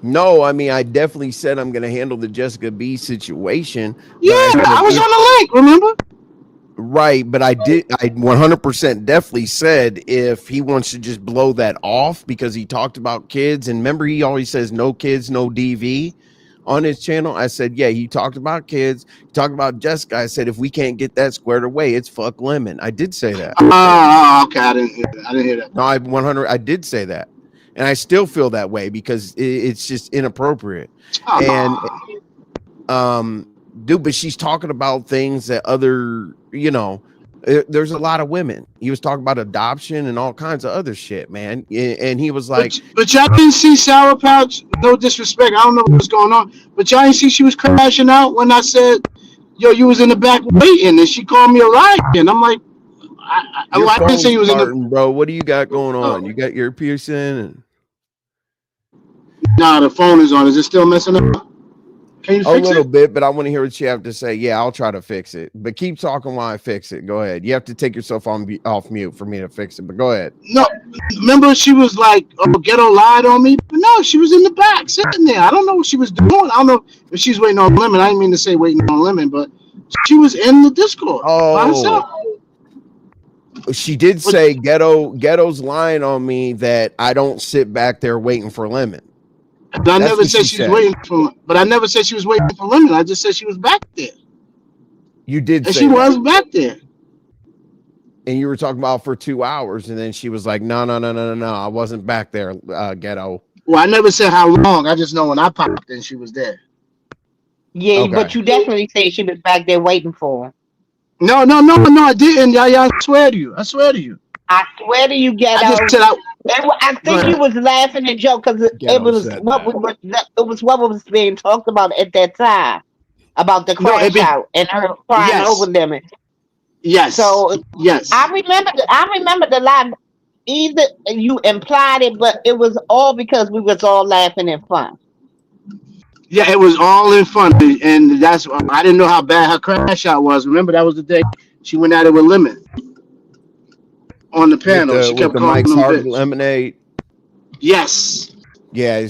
No, I mean I definitely said I'm gonna handle the Jessica B situation. Yeah, But I was on the link, remember? Right, but I 100% definitely said if he wants to just blow that off because he talked about kids, and remember he always says no kids, no DV on his channel. I said, yeah, he talked about kids, he talked about Jessica. I said, if we can't get that squared away, it's fuck Lemon. I did say that. Oh, okay, I didn't hear that. No, I did say that, and I still feel that way because it's just inappropriate. And dude, but she's talking about things that other, there's a lot of women. He was talking about adoption and all kinds of other shit, man. And he was like, but y'all didn't see SourPatch. No disrespect, I don't know what's going on, but y'all didn't see she was crashing out when I said, "Yo, you was in the back waiting," and she called me a liar. And I'm like, I didn't say you was in the. Bro, what do you got going on? You got your piercing? And... Nah, the phone is on. Is it still messing up? Can you fix a little it? bit, but I want to hear what you have to say. Yeah, I'll try to fix it, but keep talking while I fix it. Go ahead. You have to take yourself off mute for me to fix it, but go ahead. No, remember she was like, "Oh, Ghetto lied on me," but no, she was in the back sitting there. I don't know what she was doing. I don't know if she's waiting on Lemon. I didn't mean to say waiting on Lemon, but she was in the Discord by herself. She did say Ghetto's lying on me that I don't sit back there waiting for Lemon. But I never said she was waiting for. But I never said she was waiting for Lemon. I just said she was back there. You did, and she was back there. And you were talking about for 2 hours, and then she was like, "No, I wasn't back there, Ghetto." Well, I never said how long. I just know when I popped in, she was there. Yeah, okay. But you definitely say she was back there waiting for him. No, I didn't. I swear to you. I swear to you, Ghetto. I think you was laughing and joking because it was what was being talked about at that time about the crash out and her crying over Lemon. Yes. So yes, I remember the line. Either you implied it, but it was all because we was all laughing and fun. Yeah, it was all in fun, and that's I didn't know how bad her crash out was. Remember, that was the day she went at it with Lemon on the panel. She kept calling Mike's him Hard Lemonade. Yes. Yeah.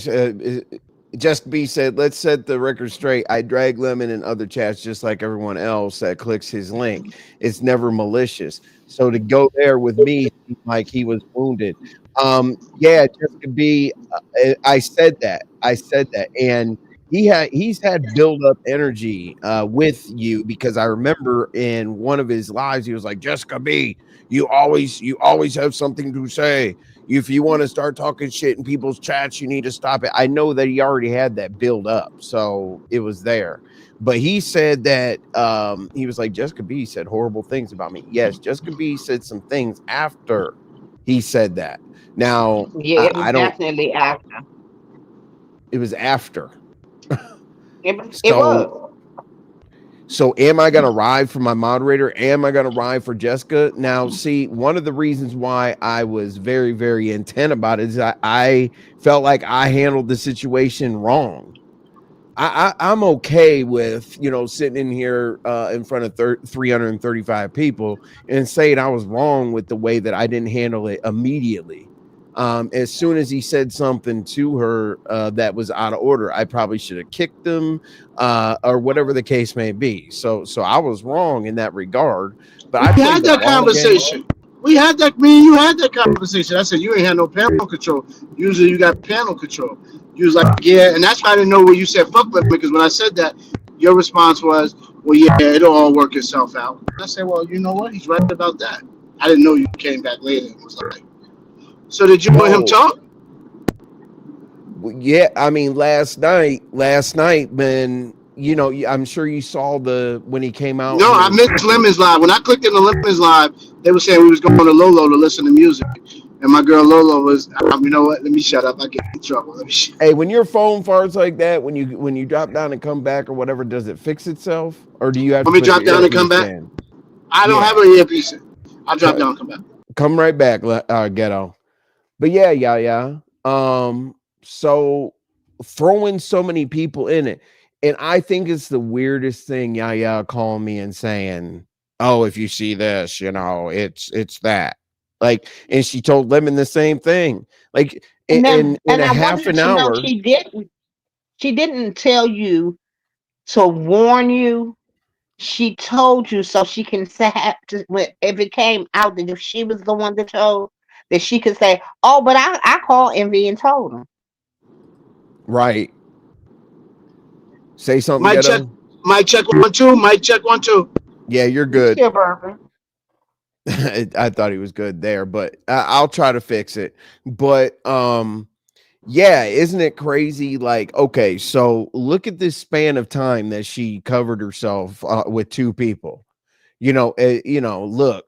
Just B said, "Let's set the record straight. I drag Lemon in other chats just like everyone else that clicks his link. It's never malicious. So to go there with me, like he was wounded. Yeah, Jessica B. I said that, and he's had build up energy with you because I remember in one of his lives he was like, Jessica B, you always have something to say. If you want to start talking shit in people's chats, you need to stop it. I know that he already had that build up, so it was there. But he said that he was like, Jessica B said horrible things about me. Yes, Jessica B said some things after he said that. Now, yeah, it was definitely after. It was after. It was. So am I going to ride for my moderator? Am I going to ride for Jessica? Now, see, one of the reasons why I was very, very intent about it is I felt like I handled the situation wrong. I'm okay with, sitting in here in front of 335 people and saying I was wrong with the way that I didn't handle it immediately. As soon as he said something to her that was out of order, I probably should have kicked him or whatever the case may be. So I was wrong in that regard. But we had that conversation. We had that. Me and you had that conversation. I said you ain't had no panel control. Usually you got panel control. You was like, yeah, and that's why I didn't know what you said. Fuck Lemon, because when I said that, your response was, well, yeah, it'll all work itself out. I said, well, you know what? He's right about that. I didn't know you came back later and was like, so did you let him talk? Yeah, I mean, last night, man. I'm sure you saw when he came out. No, I missed Lemon's live. When I clicked into Lemon's live, they were saying we was going to Lolo to listen to music. And my girl Lolo was, you know what? Let me shut up. I get in trouble. Hey, when your phone farts like that, when you drop down and come back or whatever, does it fix itself? Or do you have to me drop down and come back? I don't have an earpiece in. I'll drop down and come back. Come right back, Ghetto. But yeah. So throwing so many people in it. And I think it's the weirdest thing, calling me and saying, oh, if you see this, it's that. Like, and she told Lemon the same thing. Like, in a half an hour. She didn't tell you to warn you she told you so she can say if it came out that if she was the one that told, that she could say, oh, but I called Envy and told him. Right. Say something, Mic check. Ghetto. Mic check 1 2. Mic check 1 2. Yeah, you're You good. still burping. I thought he was good there, but I'll try to fix it. But yeah, isn't it crazy? Like, okay, so look at this span of time that she covered herself with 2 people. Look,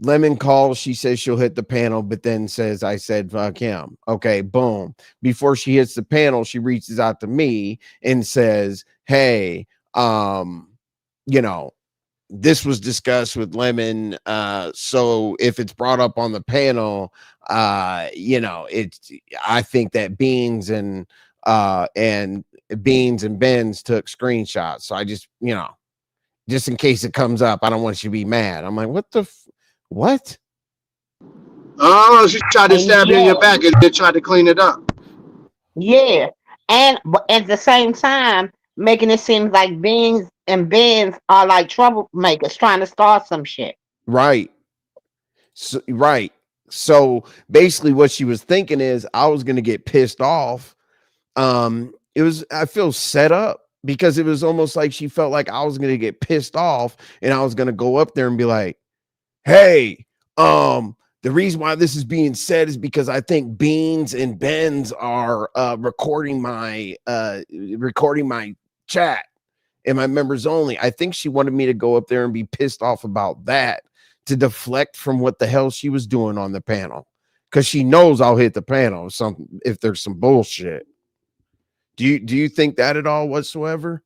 Lemon calls, she says she'll hit the panel, but then says, I said, fuck him. Okay, boom. Before she hits the panel, she reaches out to me and says, hey, this was discussed with Lemon. So if it's brought up on the panel, it's, I think that Beans and Benz took screenshots. So I just in case it comes up, I don't want you to be mad. I'm like, what? Oh, she tried to stab you in your back and then tried to clean it up. Yeah. But at the same time, making it seem like Beans and Benz are like troublemakers trying to start some shit. Right. So basically what she was thinking is I was going to get pissed off. I feel set up because it was almost like she felt like I was going to get pissed off and I was going to go up there and be like, hey, the reason why this is being said is because I think Beans and Benz are recording my chat and my members only. I think she wanted me to go up there and be pissed off about that to deflect from what the hell she was doing on the panel, because she knows I'll hit the panel if there's some bullshit. Do you think that at all whatsoever?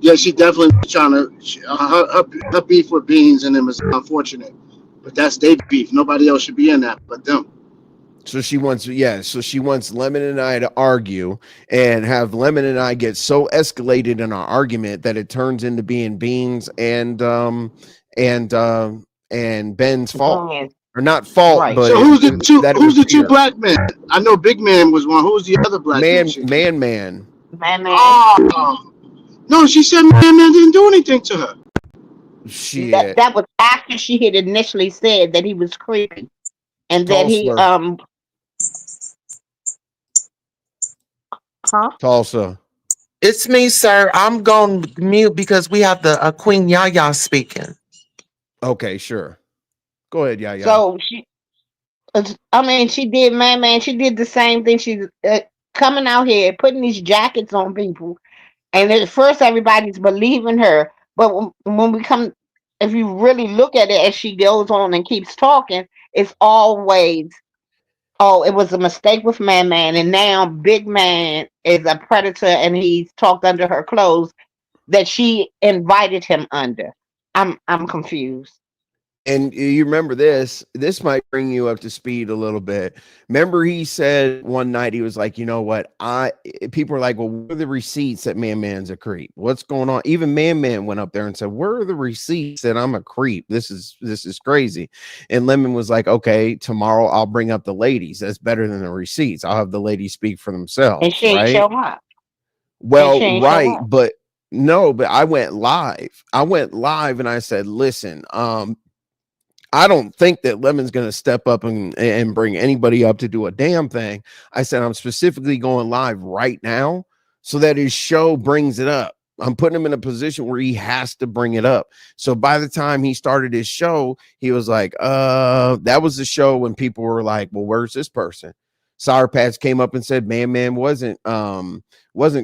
Yeah, she definitely trying to. Her beef with Beans and them is unfortunate, but that's their beef. Nobody else should be in that but them. So she wants Lemon and I to argue and have Lemon and I get so escalated in our argument that it turns into being Beans and Ben's fault, or not fault, right. But so who's the two black men? I know Big Man was one. Who's the other black man? Oh, no, she said Man didn't do anything to her. Shit. That was after she had initially said that he was creepy, and that he Tulsa. It's me, sir. I'm going to mute because we have the Queen Yaya speaking. Okay, sure. Go ahead, Yaya. So she did, man. She did the same thing. She's coming out here, putting these jackets on people. And at first, everybody's believing her. But when we come, if you really look at it as she goes on and keeps talking, it's always, oh, it was a mistake with Man. And now Big Man is a predator and he's talked under her clothes that she invited him under. I'm confused. And you remember this might bring you up to speed a little bit. Remember he said one night, he was like, you know what? People were like, well, where are the receipts that Man's a creep? What's going on? Even Man went up there and said, where are the receipts that I'm a creep? This is crazy. And Lemon was like, okay, tomorrow I'll bring up the ladies. That's better than the receipts. I'll have the ladies speak for themselves. And she ain't show up. Well, right, but no, but I went live and I said, listen, I don't think that Lemon's going to step up and bring anybody up to do a damn thing. I said, I'm specifically going live right now so that his show brings it up. I'm putting him in a position where he has to bring it up. So by the time he started his show, he was like, that was the show when people were like, well, where's this person? SourPatch came up and said, Man wasn't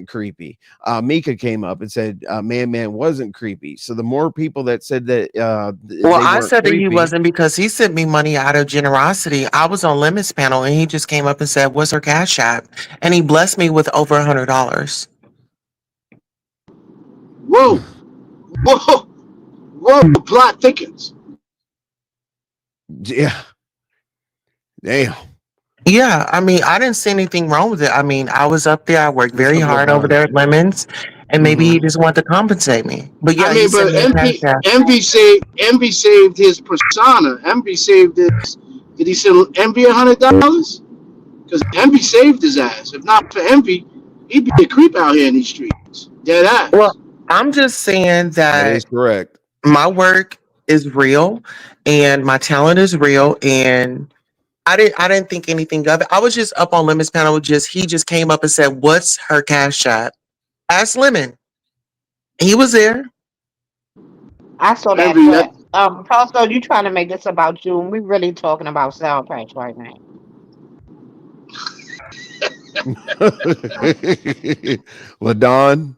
creepy. Mika came up and said, Man wasn't creepy. So the more people that said that, I said that he wasn't because he sent me money out of generosity. I was on Lemon's panel and he just came up and said, what's her Cash App? And he blessed me with over $100. Whoa, plot thickens. Yeah. Damn. Yeah, I mean, I didn't see anything wrong with it. I mean, I was up there. I worked very hard over there at Lemons, and maybe he just wanted to compensate me. But yeah, I mean, but Envy saved his persona. Envy saved his. Did he send Envy $100? Because Envy saved his ass. If not for Envy, he'd be a creep out here in these streets. Dead ass. Well, I'm just saying That is that correct. my work is real and my talent is real, and I didn't think anything of it. I was just up on Lemon's panel. He just came up and said, "What's her cash app?" Ask Lemon. He was there. I saw that, Envy, but also you trying to make this about you, and we really talking about SourPatch right now. LaDon,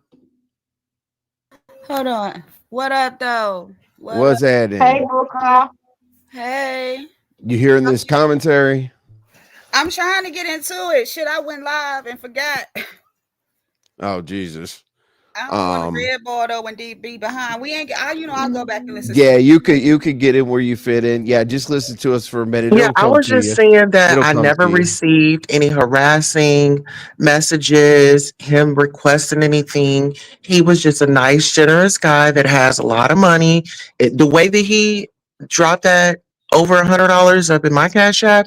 Hold on. What up, though? What what's up? Hey, happening? Booker. Hey. You hearing this commentary? I'm trying to get into it. Shit, I went live and forgot. Oh Jesus. I don't want to red ball though when DB behind. We ain't. I'll go back and listen. Yeah, you could get in where you fit in. Yeah, just listen to us for a minute. Yeah, It'll I come was to just you. saying that It'll I come never to you. received any harassing messages, him requesting anything. He was just a nice, generous guy that has a lot of money. The way that he dropped that over $100 up in my cash app,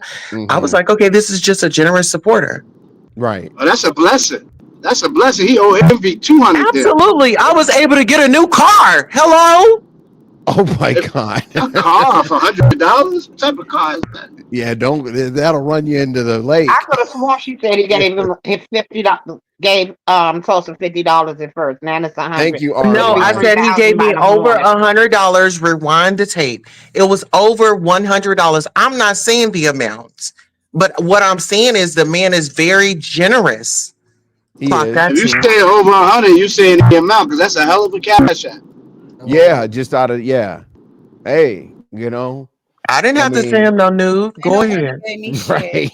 I was like, okay, this is just a generous supporter. Right. Oh, that's a blessing. That's a blessing. He owe Envy 200. Absolutely. I was able to get a new car. Hello? Oh my God. A car for $100? What type of car is that? Yeah, that'll run you into the lake. I could have sworn she said he gave him his $50. Gave close to $50 at first. Now it's $100. Thank you, No, I Arlene. said he gave me over $100. Rewind the tape. It was over $100. I'm not saying the amount, but what I'm saying is the man is very generous. He Clock is. that If you too. say over 100, you saying the amount because that's a hell of a cash app. Yeah, just out of Hey, I didn't have to send him no nude. Go ahead. Right.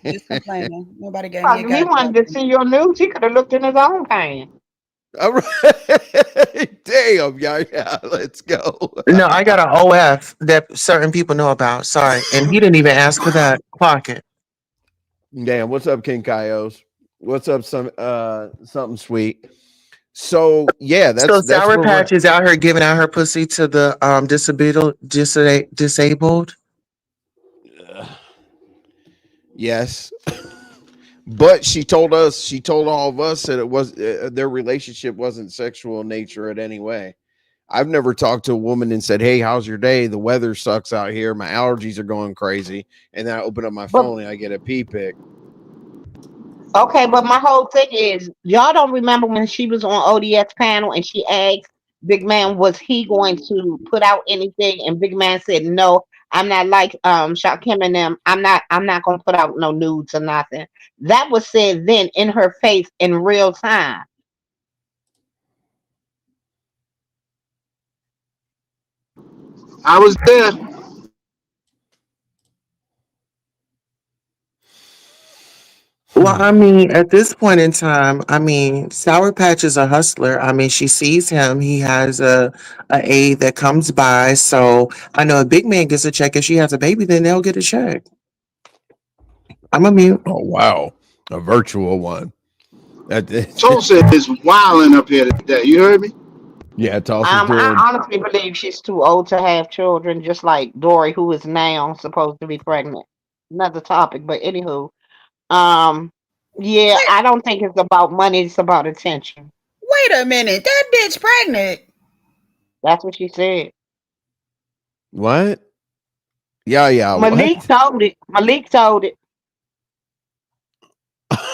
Just complaining. Nobody gave me a If he wanted to see your news, he could have looked in his own pan. All right. Damn, yeah, let's go. No, I got an OF that certain people know about. Sorry. And he didn't even ask for that. Clock it. Damn, what's up, King Kaios? What's up, something sweet? So yeah, that's Sour Patch is out here giving out her pussy to the disabled. Yes. But she told all of us that it was their relationship wasn't sexual in nature in any way. I've never talked to a woman and said, "Hey, how's your day? The weather sucks out here. My allergies are going crazy." And then I open up my phone and I get a pee pic. Okay, but my whole thing is, y'all don't remember when she was on ODS panel and she asked Big Man, was he going to put out anything? And Big Man said, "No, I'm not like Shakim and them. I'm not gonna put out no nudes or nothing." That was said then in her face in real time. I was there. Well, I mean, at this point in time, I mean, Sour Patch is a hustler. I mean, she sees him. He has a aide that comes by. So I know a big man gets a check. If she has a baby, then they'll get a check. I'm a mute. Oh wow, a virtual one. Tulsa is wilding up here today. You heard me? Yeah, Tulsa. I honestly believe she's too old to have children, just like Dory, who is now supposed to be pregnant. Another topic, but anywho, yeah, I don't think it's about money. It's about attention. Wait a minute, that bitch pregnant. That's what she said. What? Yeah. Malik told it. Malik told it.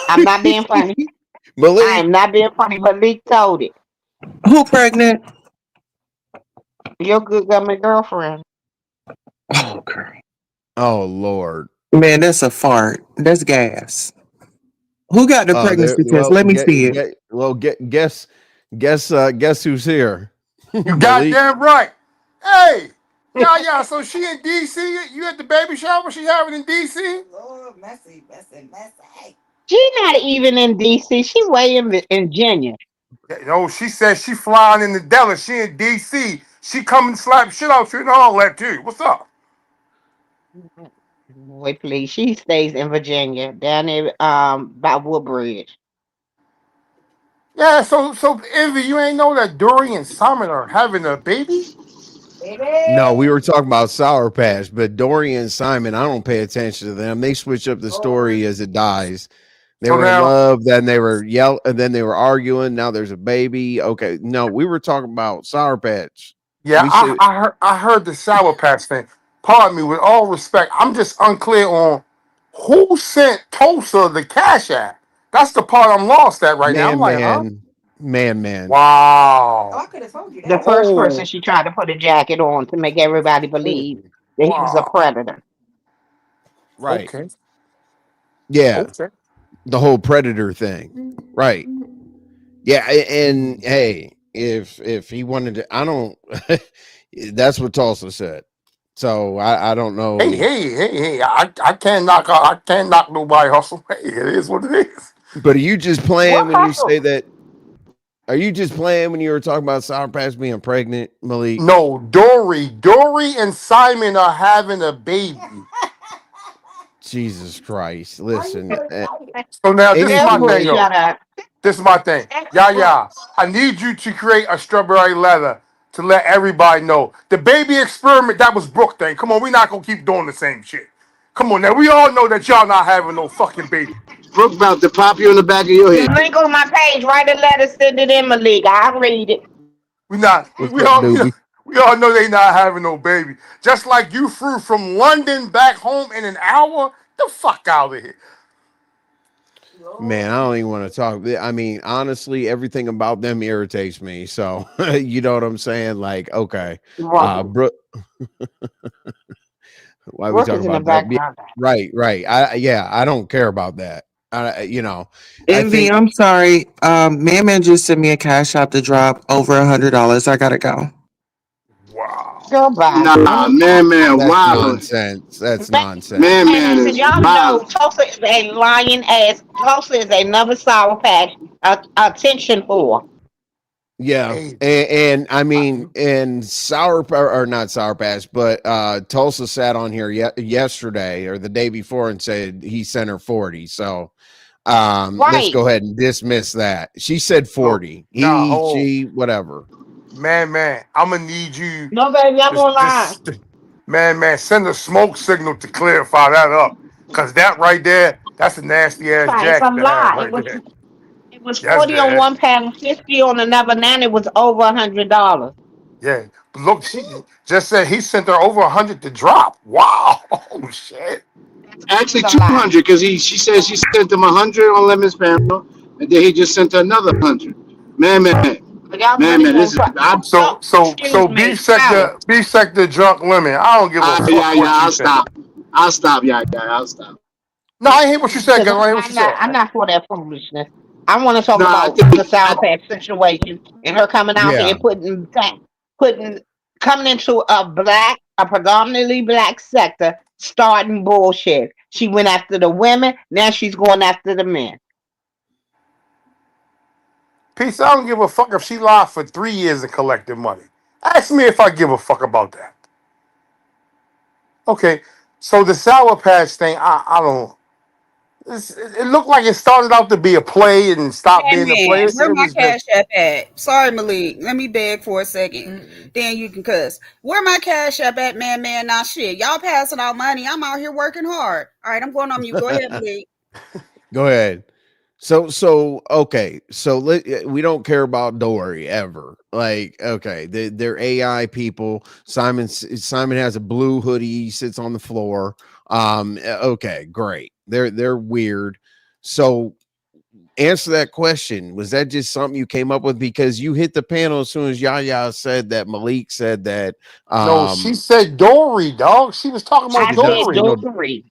I'm not being funny. Malik. I am not being funny. Malik told it. Who pregnant? Your good government girlfriend. Oh, girl. Oh, Lord. Man, that's a fart. That's gas. Who got the pregnancy test? Let me see it. Guess who's here? Goddamn right. Hey, yeah. So she in DC? You at the baby shower she having in DC? Lord, messy. She not even in DC. She way in Virginia. No, she said she flying in the Dallas. She in DC. She coming to slap shit out you and all that too. What's up? Wait, please. She stays in Virginia, down there by Woodbridge. Yeah, so Envy, you ain't know that Dory and Simon are having a baby? No, we were talking about Sour Patch, but Dory and Simon, I don't pay attention to them. They switch up the story as it dies. They were in love, then they were and then they were arguing. Now there's a baby. Okay, no, we were talking about SourPatch. Yeah, I heard the Sour Patch thing. Pardon me, with all respect, I'm just unclear on who sent Tulsa the Cash App. That's the part I'm lost at right now. I'm like, huh? Man. Wow. Oh, I could have told you The that. first person she tried to put a jacket on to make everybody believe that he was a Wow. predator. Right. Okay. Yeah. Okay. The whole predator thing. Right. Yeah, and hey, if he wanted to, I don't. That's what Tulsa said. So I don't know. Hey! I can't knock nobody hustle. Hey, it is what it is. But are you just playing What when you say hustle? that? Are you just playing when you were talking about SourPatch being pregnant, Malik? No, Dory and Simon are having a baby. Jesus Christ! Listen. So now this is my thing, Anyway, though. Shut up. This is my thing. Yeah. I need you to create a strawberry leather to let everybody know. The baby experiment, that was Brooke thing. Come on, we're not gonna keep doing the same shit. Come on now. We all know that y'all not having no fucking baby. Brooke about to pop you in the back of your The head. link on my page. Write a letter, send it in, Malik. I'll read it. We not what's we up, all newbie? we all know they not having no baby. Just like you flew from London back home in an hour. The fuck out of here. Man, I don't even want to talk. I mean, honestly, everything about them irritates me. So you know what I'm saying? Like, okay, Right. Brooke. Why are we Brooke talking is in the about that? background. Right. I don't care about that. I Envy, think I'm sorry. Man just sent me a cash out to drop over $100. I gotta go. Wow. Goodbye. Nah, man, that's wow. nonsense. That's Man, nonsense. Man because is y'all know wild. Tulsa is a lying ass. Tulsa is another Sour Patch attention whore. Yeah, Hey. and I mean, and or not Sour Patch, but Tulsa sat on here yesterday or the day before and said he sent her 40. So let's Right. go ahead and dismiss that. She said So 40. nah, She, whatever. man, I'm gonna need you. No, baby, I'm gonna lie. Just man, send a smoke signal to clarify that up. Cause that right there, that's a nasty ass It's a jacket to have lie. right there. It was That's 40 on the one panel, 50 on another. Now it was over $100. yeah. But look, she just said he sent her over 100 to drop. Wow. Oh shit. Actually, It's a lie. 200 because she said she sent him 100 on Lemon's panel, and then he just sent her another 100. Man. But y'all really gonna This is try. So Excuse beef me, Tyler. sector drunk lemon. I don't give a fuck yeah. what you think. I'll stop. Yeah. I'll stop. No, I ain't hear what you said, Because cause I ain't hear what you said. I'm not for that foolishness. I want to talk No, I about the think Sour Patch situation and her coming out Yeah. here putting coming into a predominantly black sector, starting bullshit. She went after the women. Now she's going after the men. Peace. I don't give a fuck if she lied for 3 years and collected money. Ask me if I give a fuck about that. Okay. So the Sour Patch thing, I don't. It looked like it started out to be a play and stopped being a play. Man, where It my was cash just app at? Sorry, Malik. Let me beg for a second. Then you can cuss. Where my cash app at, man? Not shit. Y'all passing out money. I'm out here working hard. All right, I'm going on mute. Go ahead, Malik. Go ahead. So okay. So we don't care about Dory ever. Like, okay, they're AI people. Simon has a blue hoodie. He sits on the floor. Okay, great. They're weird. So answer that question. Was that just something you came up with because you hit the panel as soon as Yaya said that Malik said that? no. She said Dory, dog. She was talking She about did not I said say Dory. no. Dory.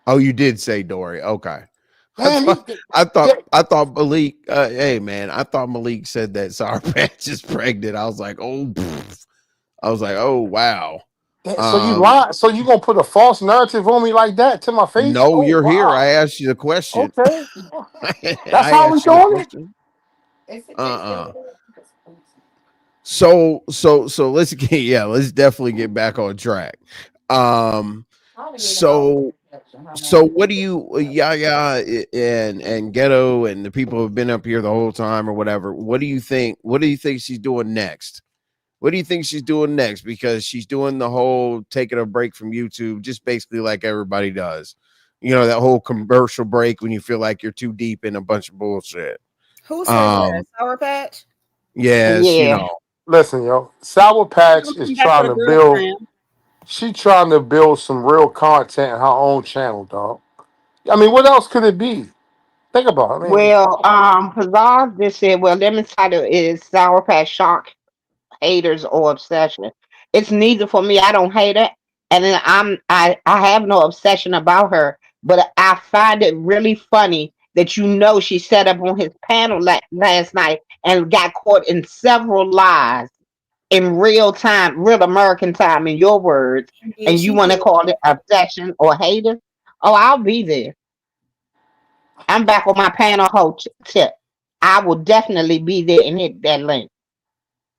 Oh, you did say Dory. Okay. I Man, thought they- I thought Malik. Hey man, I thought Malik said that Sour Patch is pregnant. I was like, oh, pfft. I was like, oh wow. so you lie. So you gonna put a false narrative on me like that to my face? No, Oh you're here. I wow. asked you the question. Okay. That's I how we asked you the doing it. question. So let's let's definitely get back on track. So what do you and Ghetto and the people who've been up here the whole time or whatever, what do you think she's doing next? What do you think she's doing next? Because she's doing the whole taking a break from YouTube, just basically like everybody does. You know, that whole commercial break when you feel like you're too deep in a bunch of bullshit. Who says that? Sour Patch? Yes, you know. Listen, yo, Sour Patch is Come back with trying a to build. girlfriend. She trying to build some real content in her own channel, dog. I mean, what else could it be? Think about it. I mean, Well, Pazaz just said, well, lemon cider is Sour Patch shock haters or obsession. It's neither for me. I don't hate it, and then I have no obsession about her. But I find it really funny that she set up on his panel last night and got caught in several lies in real time, real American time, in your words, Yeah, and you she want to did. call it obsession or hater? Oh, I'll be there. I'm back on my panel tip. I will definitely be there and hit that link.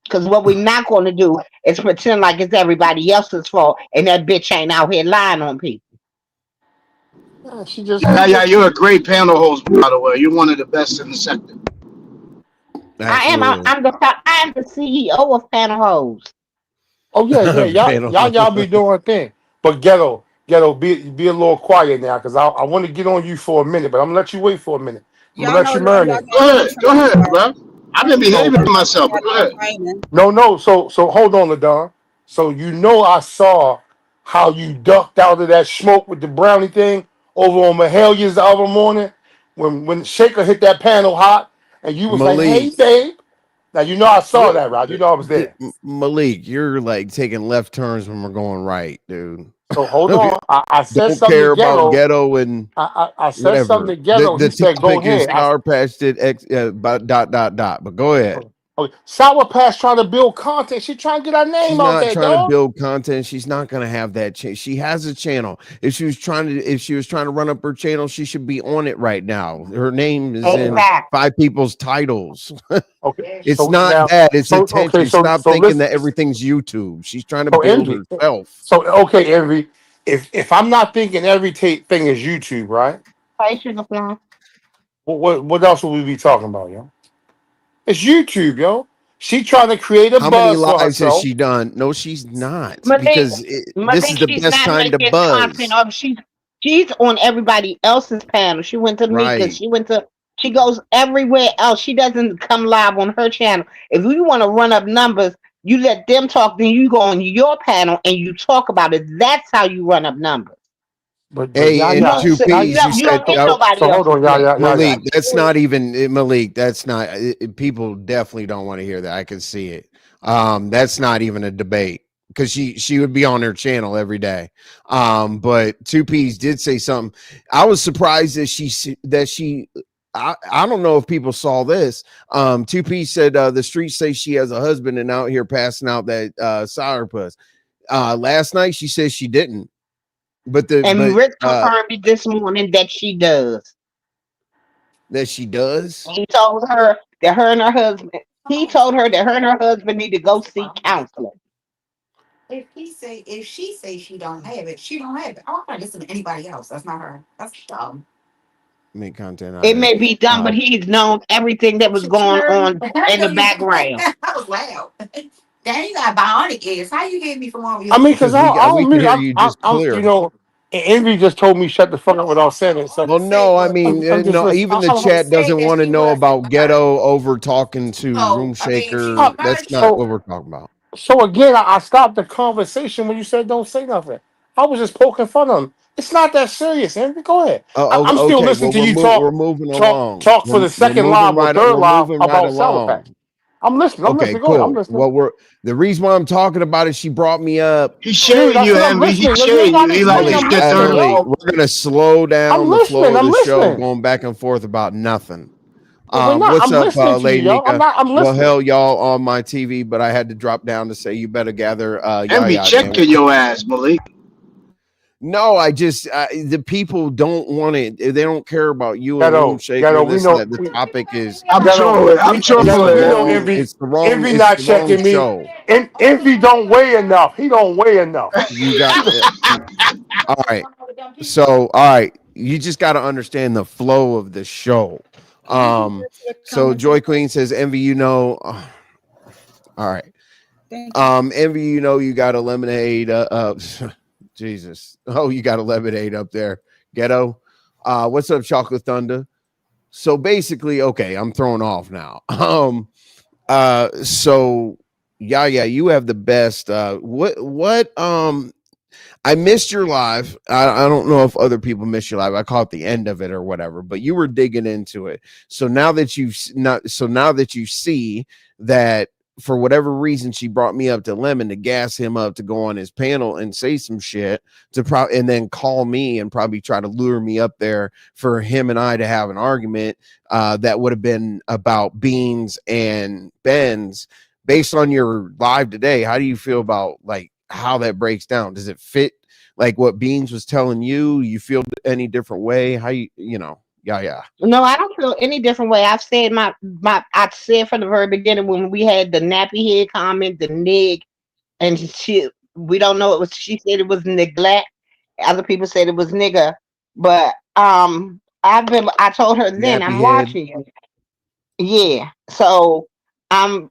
Because what we're not going to do is pretend like it's everybody else's fault and that bitch ain't out here lying on people. yeah, Yeah, you're a great panel host, by the way. You're one of the best in the sector. I am. Absolutely. I am the CEO of Panel Hoes. oh yeah, yeah, Panel. y'all be doing a thing. But ghetto, be a little quiet now, because I want to get on you for a minute, but I'm gonna let you wait for a minute. I'm gonna Y'all let know you y'all got marinate. Go training, ahead, though. bro. I've been So behaving Y'all myself, but got go ahead. training. no. So hold on, Ladon. So I saw how you ducked out of that smoke with the brownie thing over on Mahalia's the other morning when Shaker hit that panel hot and you was like, "Hey, Malik, babe." Now I saw that, right? I was there. Malik, you're like taking left turns when we're going right, dude. So hold on. I said Don't something to care about Ghetto. ghetto and I said something whatever. to Ghetto. The He said, "Go topic is ahead." Sour Patch did X, but dot. But go ahead. Okay. Sour Patch trying to build content. She trying to get her She's name out not there, trying to dog. build content. She's not going to have that. She has a channel. If she was trying to run up her channel, she should be on it right now. Her name is in Exactly. 5 people's titles. Okay. It's So not now, that. It's okay. attention. Stop So thinking listen. that everything's YouTube. She's trying to So build Envy. herself. So okay, Envy. If I'm not thinking every thing is YouTube, right? Hey, Sugar Plum. What else would we be talking about, yo? It's YouTube, yo. She trying to create a How many buzz for lives has herself. she done? No, she's not, Malik, because this is Malik, the she's best not time to making content buzz. of. She's on everybody else's panel. She went to Mika. Right. She goes everywhere else. She doesn't come live on her channel. If you want to run up numbers, you let them talk. Then you go on your panel and you talk about it. That's how you run up numbers. But Hey, You and yeah, don't. two You P's. You don't. You said don't get so nobody hold else's on, link. Malik. That's not even Malik. That's not. People definitely don't want to hear that. I can see it. That's not even a debate, because she would be on her channel every day. But two P's did say something. I was surprised that she. I don't know if people saw this. 2P said the streets say she has a husband and out here passing out that sourpuss. Last night she said she didn't. And Rick confirmed it this morning that she does. That she does. He told her that her and her husband. He told her that her and her husband need to go seek counseling. If she say she don't have it, she don't have it. I'm not gonna listen to anybody else. That's not her. That's dumb. Make content out It of may it. be done, but he's known everything that was going on in the background. That was loud. Damn, you got bionic ears. How you get me from over here? I mean, because I we don't can mean hear you just I'm clear. Envy just told me shut the fuck up without saying it. So Well, no, I mean, I'm just no. listening. Even the chat doesn't want to know about ghetto over talking to Room Shaker. That's not what we're talking about. So again, I stopped the conversation when you said don't say nothing. I was just poking fun of him. It's not that serious, Envy. Go ahead. I'm still Okay. listening Well, to you we're moving along. talk for the We're second moving live or right. third We're live moving right about Sour Patch. along. I'm listening. Okay, Go ahead. I'm cool. listening. Well, the reason why I'm talking about it, she brought me up. He's Dude, shading I you, said I'm Envy. He's listening. You ain't shading got you. to He like explain. to I'm get listening, dirty. Malik, yo. we're gonna slow down I'm the flow listening. of I'm the show, listening. going back and forth about nothing. But we're not. What's I'm up, listening to you, Lady yo. Nika? I'm Well, listening. hell, y'all on my TV, but I had to drop down to say you better gather Envy Yaya, damn it. checking your ass, Malik. No, the people don't want it. They don't care about you and Room Shaker Ghetto, and we this and know. that. The topic is I'm Ghetto, trolling. I'm we trolling, know Envy. Envy. it's the wrong Envy it's not the wrong checking me. show. Envy don't weigh enough. He don't weigh enough. You got all right. So, all right, you just got to understand the flow of the show. So Joy Queen says, Envy, all right. Envy, you got a lemonade. Jesus. Oh, you got a lemonade up there. Ghetto. What's up, Chocolate Thunder? So basically, okay, I'm thrown off now. So yeah, you have the best. I missed your live. I don't know if other people missed your live. I caught the end of it or whatever, but you were digging into it. So now that you see that for whatever reason she brought me up to Lemon to gas him up to go on his panel and say some shit and then call me and probably try to lure me up there for him and I to have an argument that would have been about Beans and Benz. Based on your live today, how do you feel about like how that breaks down? Does it fit like what Beans was telling you? You feel any different way? How you know? Yeah. No, I don't feel any different way. I've said I said from the very beginning when we had the nappy head comment, the nig, and we don't know it was. She said it was neglect. Other people said it was nigga, but I told her then I'm Nappy head. watching you. Yeah. So I've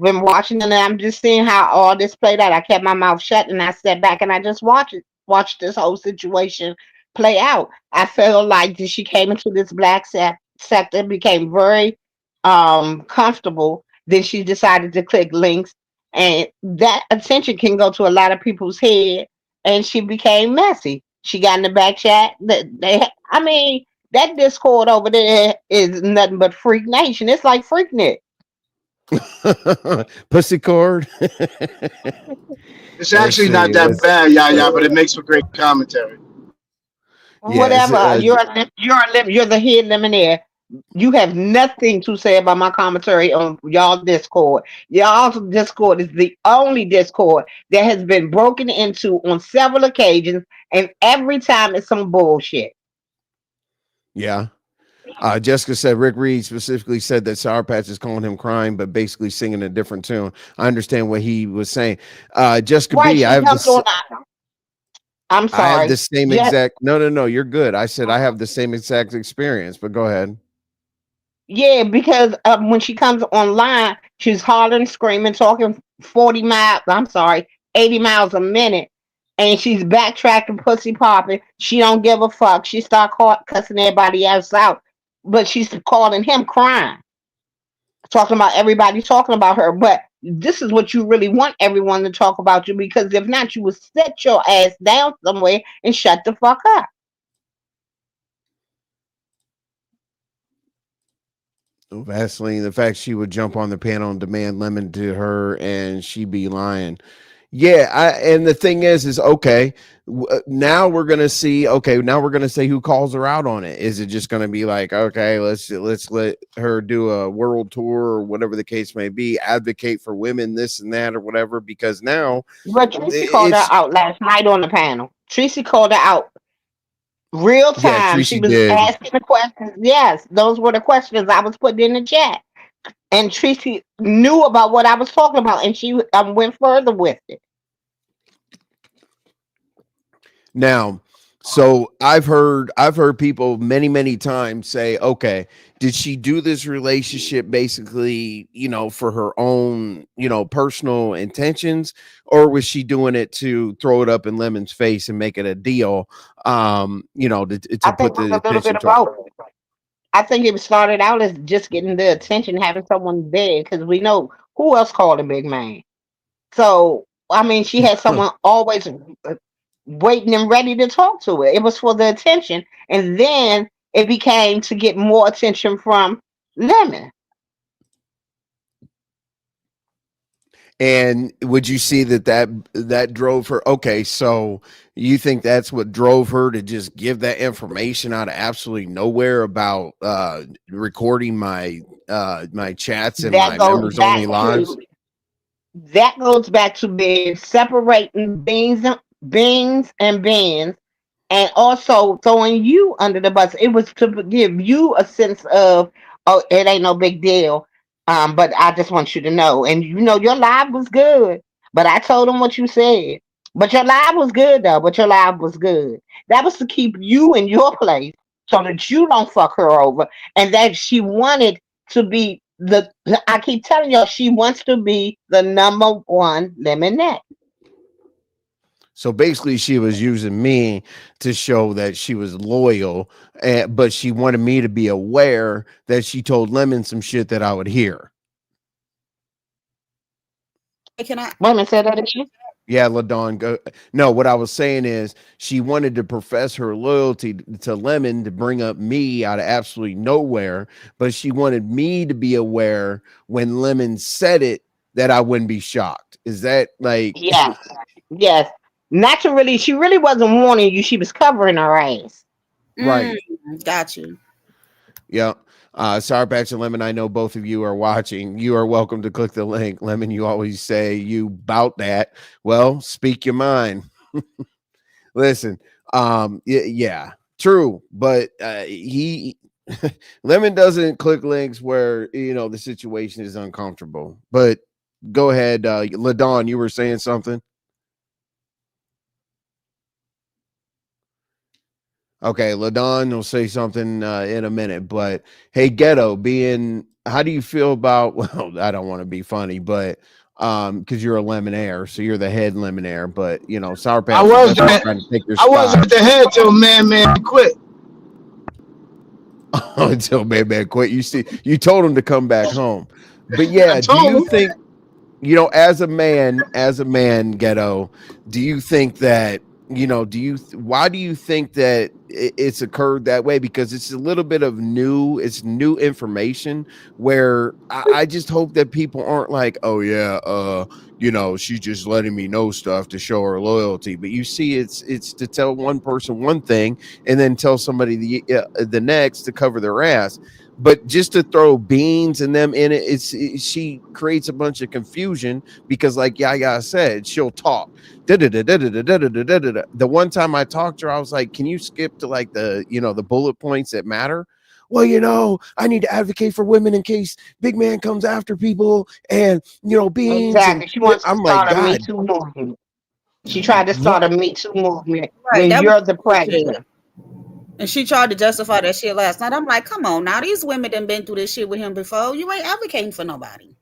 been watching and I'm just seeing how all this played out. I kept my mouth shut and I sat back and I just watched this whole situation play out. I felt like that she came into this sector, became very comfortable. Then she decided to click links, and that attention can go to a lot of people's head. And she became messy. She got in the back chat. I mean, that Discord over there is nothing but Freak Nation. It's like Freaknik. Pussy cord. It's actually not that bad, yeah, but it makes for great commentary. Yes, Whatever. You're the head lemonade. You have nothing to say about my commentary on y'all Discord. Y'all Discord is the only Discord that has been broken into on several occasions, and every time it's some bullshit. Yeah. Jessica said Rick Reed specifically said that SourPatch is calling him crying, but basically singing a different tune. I understand what he was saying. Jessica Right, B, I have this. I'm sorry. I have the same exact. No. You're good. I said I have the same exact experience, but go ahead. Yeah, because when she comes online, she's hollering, screaming, talking 40 miles. I'm sorry, 80 miles a minute, and she's backtracking, pussy popping. She don't give a fuck. She start cussing everybody else out, but she's calling him crying, talking about everybody talking about her. But this is what you really want everyone to talk about you, because if not, you would sit your ass down somewhere and shut the fuck up. Vaseline, the fact she would jump on the panel and demand Lemon to her and she be lying. Yeah, and the thing is okay, now we're gonna see. Okay, now we're gonna say who calls her out on it. Is it just gonna be like, okay, let's let her do a world tour or whatever the case may be, advocate for women, this and that or whatever? Because now, but Tracy called her out last night on the panel. Tracy called her out real yeah, time. She Tracy was did. asking the questions. Yes, those were the questions I was putting in the chat. And Tracy knew about what I was talking about, and she went further with it. Now, so I've heard people many times say, okay, did she do this relationship basically, for her own, personal intentions, or was she doing it to throw it up in Lemon's face and make it a deal? To put the attention both. I think it started out as just getting the attention, having someone there, because we know who else called a big man. So I mean, she had someone always waiting and ready to talk to her. It was for the attention, and then it became to get more attention from Lemon. And would you see that drove her? Okay, so you think that's what drove her to just give that information out of absolutely nowhere about recording my chats and my members only lives? That goes back to being separating beans and beans, and also throwing you under the bus. It was to give you a sense of, oh, it ain't no big deal. But I just want you to know, and your live was good. But I told them what you said. But your live was good though. But your live was good. That was to keep you in your place so that you don't fuck her over, and that she wanted to be I keep telling y'all she wants to be the number one lemonette. So basically, she was using me to show that she was loyal, but she wanted me to be aware that she told Lemon some shit that I would hear. Can I? Women said that again. Yeah, LaDawn, go. No, what I was saying is she wanted to profess her loyalty to Lemon to bring up me out of absolutely nowhere, but she wanted me to be aware when Lemon said it that I wouldn't be shocked. Is that like Yes, yes. Not to really. She really wasn't warning you. She was covering her ass. right? Got you. Yeah. SourPatch and Lemon, I know both of you are watching. You are welcome to click the link. Lemon, you always say you bout that. Well, speak your mind. Listen, yeah, true, but he Lemon doesn't click links where the situation is uncomfortable. But go ahead, LaDawn, you were saying something. Okay, LaDawn will say something in a minute, but hey, Ghetto, how do you feel about? Well, I don't want to be funny, but because you're a Lemonaire, so you're the head Lemonaire, but Sour I Patch is was definitely at, trying to take your I was spot at the head till man quit. until man quit. You told him to come back home, but I yeah, do told you him. think? As a man, Ghetto, do you think that, why do you think that it's occurred that way? Because it's a little bit of it's new information where I just hope that people aren't like, oh yeah, she's just letting me know stuff to show her loyalty. But you see, it's to tell one person one thing and then tell somebody the next to cover their ass. But just to throw beans and them in it, she creates a bunch of confusion because, like Yaya said, she'll talk. The one time I talked to her, I was like, "Can you skip to like the bullet points that matter?" Well, I need to advocate for women in case big man comes after people, and beans. And Exactly. She wants to I'm like, start a Me God, Too movement. She tried to start a Me Too movement Right. when That was you're the bullshit. predator. And she tried to justify that shit last night. I'm like, come on now. These women done been through this shit with him before. You ain't advocating for nobody.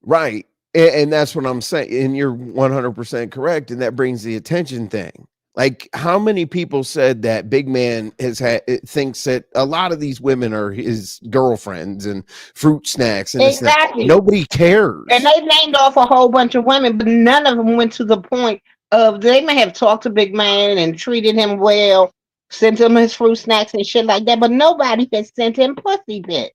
right. And that's what I'm saying. And you're 100% correct. And that brings the attention thing. Like, how many people said that big man thinks that a lot of these women are his girlfriends and fruit snacks and this and that. Exactly. Nobody cares. And they named off a whole bunch of women, but none of them went to the point of they may have talked to big man and treated him well, sent him his fruit snacks and shit like that, but nobody has sent him pussy bit.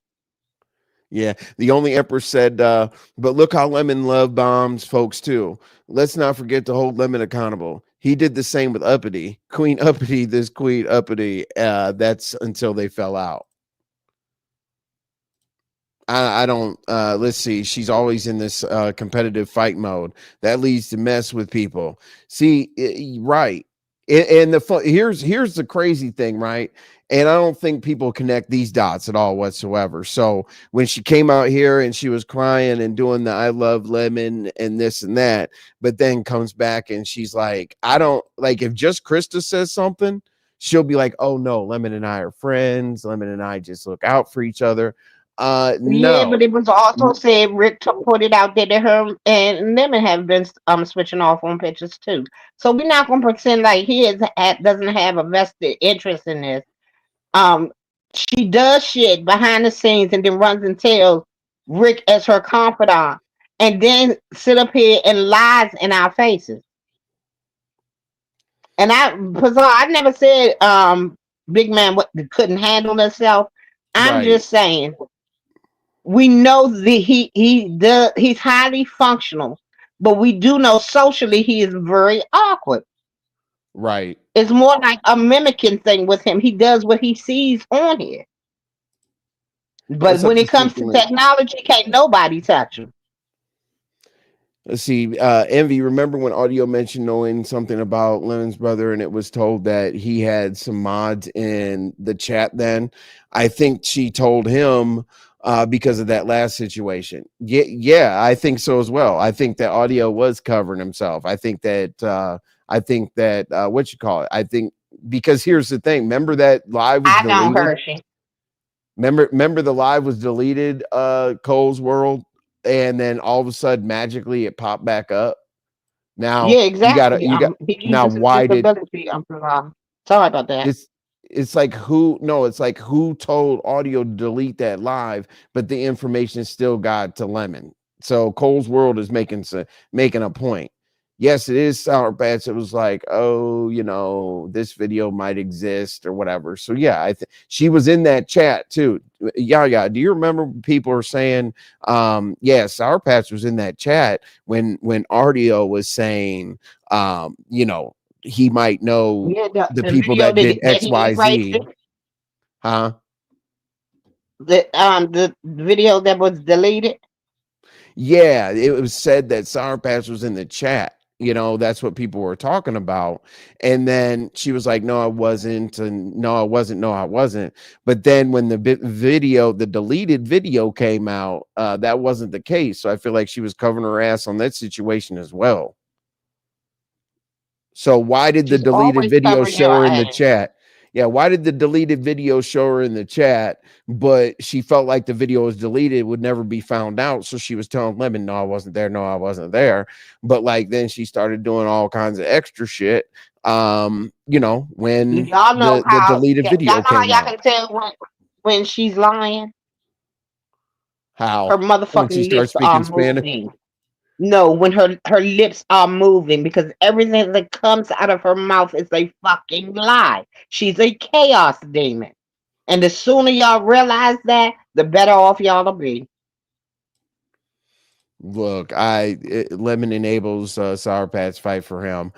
Yeah, the only Empress said, but look how Lemon love bombs folks too. Let's not forget to hold Lemon accountable. He did the same with Uppity. Queen Uppity, this Queen Uppity. That's until they fell out. I don't let's see. She's always in this competitive fight mode that leads to mess with people. See, right. And here's the crazy thing, right? And I don't think people connect these dots at all whatsoever. So when she came out here and she was crying and doing the I love Lemon and this and that, but then comes back and she's like, I don't like, if just Krista says something, she'll be like, oh no, Lemon and I are friends. Lemon and I just look out for each other. Yeah, No. but it was also said Rick put it out there that her and Lemon have been switching off on pictures too. So we're not gonna pretend like doesn't have a vested interest in this. Um, she does shit behind the scenes and then runs and tells Rick as her confidant, and then sit up here and lies in our faces. And I never said big man couldn't handle himself. I'm Right. just saying we know that he's highly functional, but we do know socially he is very awkward. Right. It's more like a mimicking thing with him. He does what he sees on here. But What's up when to it comes to Secret? technology, can't nobody touch him. Let's see. Envy, remember when Audio mentioned knowing something about Lemon's brother and it was told that he had some mods in the chat then? I think she told him because of that last situation. Yeah, I think so as well. I think that Audio was covering himself. I think that what you call it? I think because here's the thing. Remember that live was deleted? I don't Hershey. Remember the live was deleted, Cole's World, and then all of a sudden magically it popped back up. Now Yeah, you exactly. got He now uses his why did disability. Sorry about that. it's like it's like who told audio to delete that live, but the information still got to Lemon. So Cole's World is making a point. Yes, it is SourPatch. It was like, oh, this video might exist or whatever. So yeah, she was in that chat too. Yeah. Do you remember people are saying, yeah, SourPatch was in that chat when audio was saying, he might know Yeah, the the people video that did that he erased XYZ. Huh? the video that was deleted. Yeah, it was said that SourPatch was in the chat. That's what people were talking about. And then she was like, no, I wasn't. And no, I wasn't. No, I wasn't. But then when the the deleted video came out, that wasn't the case. So I feel like she was covering her ass on that situation as well. So why did the She's deleted always video covering show her her in the ass. chat? Yeah, why did the deleted video show her in the chat, but she felt like the video was deleted, would never be found out? So she was telling Lemon, no, I wasn't there. No, I wasn't there. But like then she started doing all kinds of extra shit. When Y'all know the how deleted y'all video know how came y'all out. can tell when she's lying. Her How? When she motherfucking starts lips are speaking Spanish? moving. No, when her lips are moving, because everything that comes out of her mouth is a fucking lie. She's a chaos demon. And the sooner y'all realize that, the better off y'all will be. Look, Lemon enables SourPatch fight for him,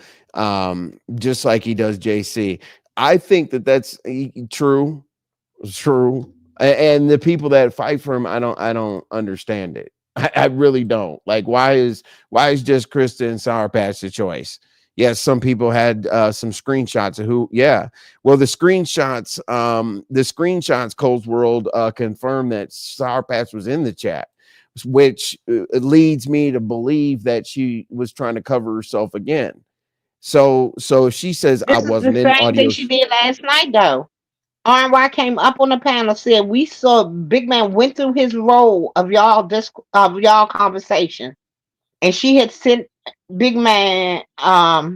just like he does JC. I think that's true. True. And the people that fight for him, I don't understand it. I really don't. Like, why is just Krista and SourPatch the choice? Yes, some people had some screenshots of who, yeah. Well, the screenshots, Cole's World confirmed that SourPatch was in the chat, which leads me to believe that she was trying to cover herself again. So if she says I This is the wasn't in same thing audio, she did last night, though. RY came up on the panel, said we saw Big Man went through his role of y'all conversation, and she had sent Big Man a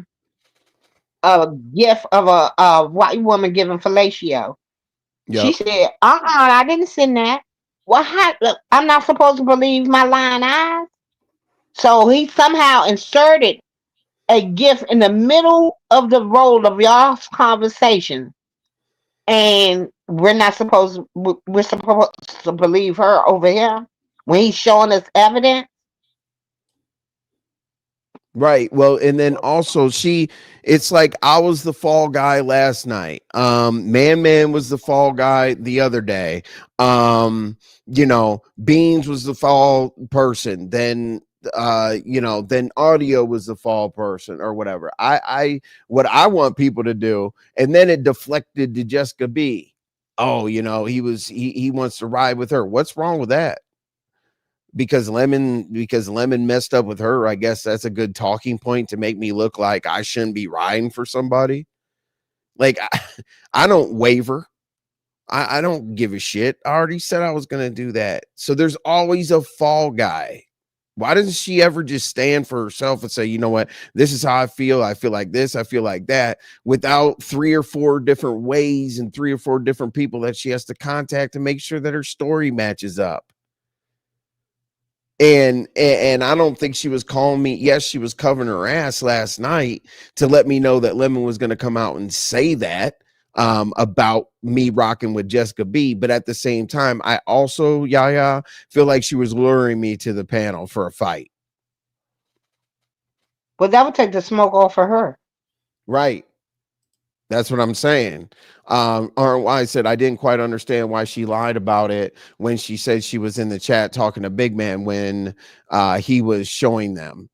gift of a white woman giving fellatio. She yep. said, I didn't send that. Well, look, I'm not supposed to believe my lying eyes. So he somehow inserted a gift in the middle of the role of y'all's conversation, and we're supposed to believe her over here when he's showing us evidence. Right. Well, and then also it's like I was the fall guy last night. Man was the fall guy the other day. Beans was the fall person. Then then audio was the fall person or whatever. What I want people to do, and then it deflected to Jessica B. Oh, he wants to ride with her. What's wrong with that? Because Lemon messed up with her, I guess that's a good talking point to make me look like I shouldn't be riding for somebody. Like I don't waver. I don't give a shit. I already said I was gonna do that. So there's always a fall guy. Why doesn't she ever just stand for herself and say, you know what, this is how I feel. I feel like this, I feel like that, without 3 or 4 different ways and 3 or 4 different people that she has to contact to make sure that her story matches up. And I don't think she was calling me. Yes, she was covering her ass last night to let me know that Lemon was going to come out and say that about me rocking with Jessica B. But at the same time, I also, Yaya, feel like she was luring me to the panel for a fight. But that would take the smoke off of her. Right. That's what I'm saying. Or why I said I didn't quite understand why she lied about it when she said she was in the chat talking to Big Man when he was showing them.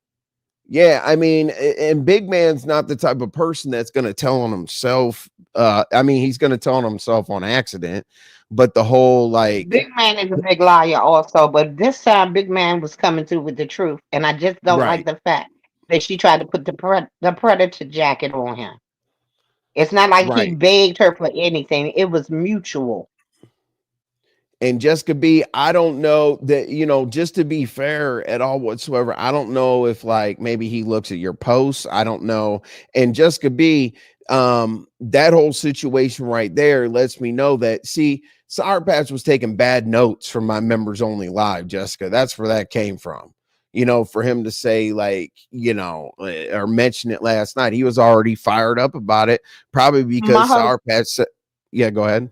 Yeah, I mean, and Big Man's not the type of person that's going to tell on himself. I mean, he's going to tell on himself on accident, but the whole like Big Man is a big liar also, but this time Big Man was coming through with the truth, and I just don't like right, the fact that she tried to put the predator jacket on him. It's not like he right. begged her for anything; it was mutual. And Jessica B, I don't know that, just to be fair at all whatsoever, I don't know if like maybe he looks at your posts. I don't know. And Jessica B, that whole situation right there lets me know that, see, SourPatch was taking bad notes from my members only live, Jessica. That's where that came from. For him to say like, or mention it last night, he was already fired up about it, probably because SourPatch said, yeah, go ahead.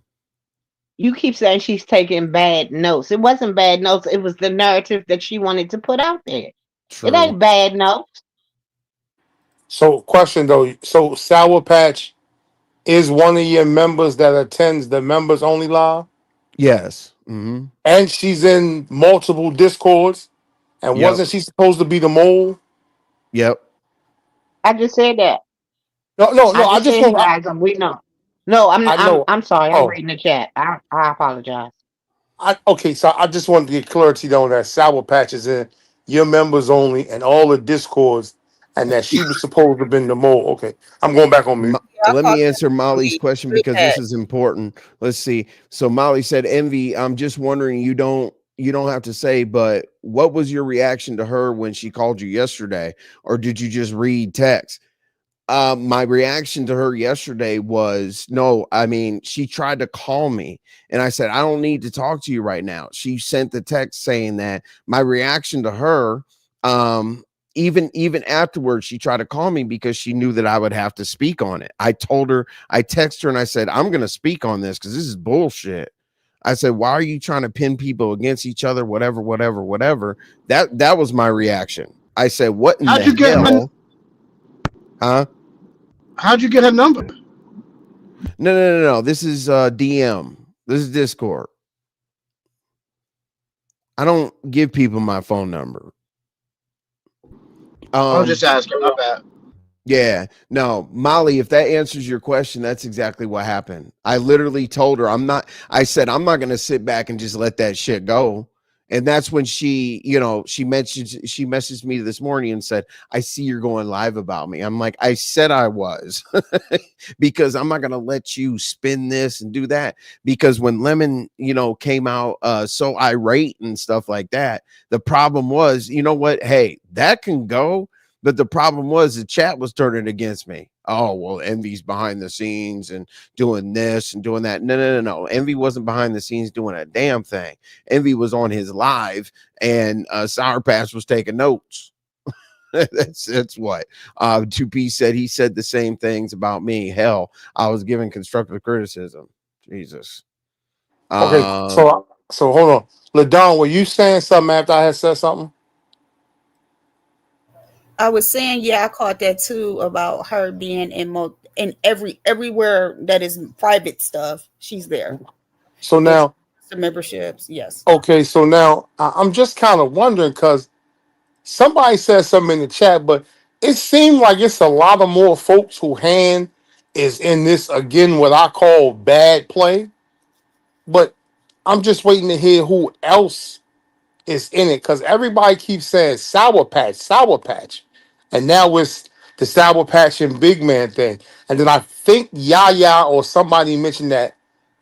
You keep saying she's taking bad notes. It wasn't bad notes. It was the narrative that she wanted to put out there. True. It ain't bad notes. So, question though. So, SourPatch is one of your members that attends the members only live? Yes. Mm-hmm. And she's in multiple Discords. And wasn't she supposed to be the mole? Yep. I just said that. No. I just said guys, we know. No, I'm sorry. I'm reading the chat. I apologize. Okay, so I just wanted to get clarity on that SourPatch is in your members only and all the Discords, and that she was supposed to have been the mole. Okay, I'm going back on mute. Let me answer Molly's question because this is important. Let's see. So Molly said, "Envy, I'm just wondering. You don't have to say, but what was your reaction to her when she called you yesterday, or did you just read text?" My reaction to her yesterday was no. I mean, she tried to call me and I said, I don't need to talk to you right now. She sent the text saying that. My reaction to her, even afterwards, she tried to call me because she knew that I would have to speak on it. I told her, I texted her and I said, I'm going to speak on this because this is bullshit. I said, why are you trying to pin people against each other? Whatever. That was my reaction. I said, what in the hell? Huh? How'd you get her number? No. This is DM. This is Discord. I don't give people my phone number. I was just asking. My bad. Yeah, no, Molly, if that answers your question, that's exactly what happened. I literally told her I said, I'm not going to sit back and just let that shit go. And that's when she messaged me this morning and said, I see you're going live about me. I'm like, I said I was because I'm not going to let you spin this and do that. Because when Lemon, came out so irate and stuff like that, the problem was, you know what? Hey, that can go. But the problem was the chat was turning against me. Oh, well, Envy's behind the scenes and doing this and doing that. No. Envy wasn't behind the scenes doing a damn thing. Envy was on his live and SourPatch was taking notes. That's what 2P said. He said the same things about me. Hell, I was giving constructive criticism. Jesus. Okay, so hold on. LaDon, were you saying something after I had said something? I was saying, yeah, I caught that too about her being in everywhere that is private stuff. She's there. So now the memberships, yes. Okay, so now I'm just kind of wondering because somebody said something in the chat, but it seemed like it's a lot of more folks who hand is in this again what I call bad play. But I'm just waiting to hear who else is in it because everybody keeps saying SourPatch, and now it's the SourPatch and Big Man thing. And then I think Yaya or somebody mentioned that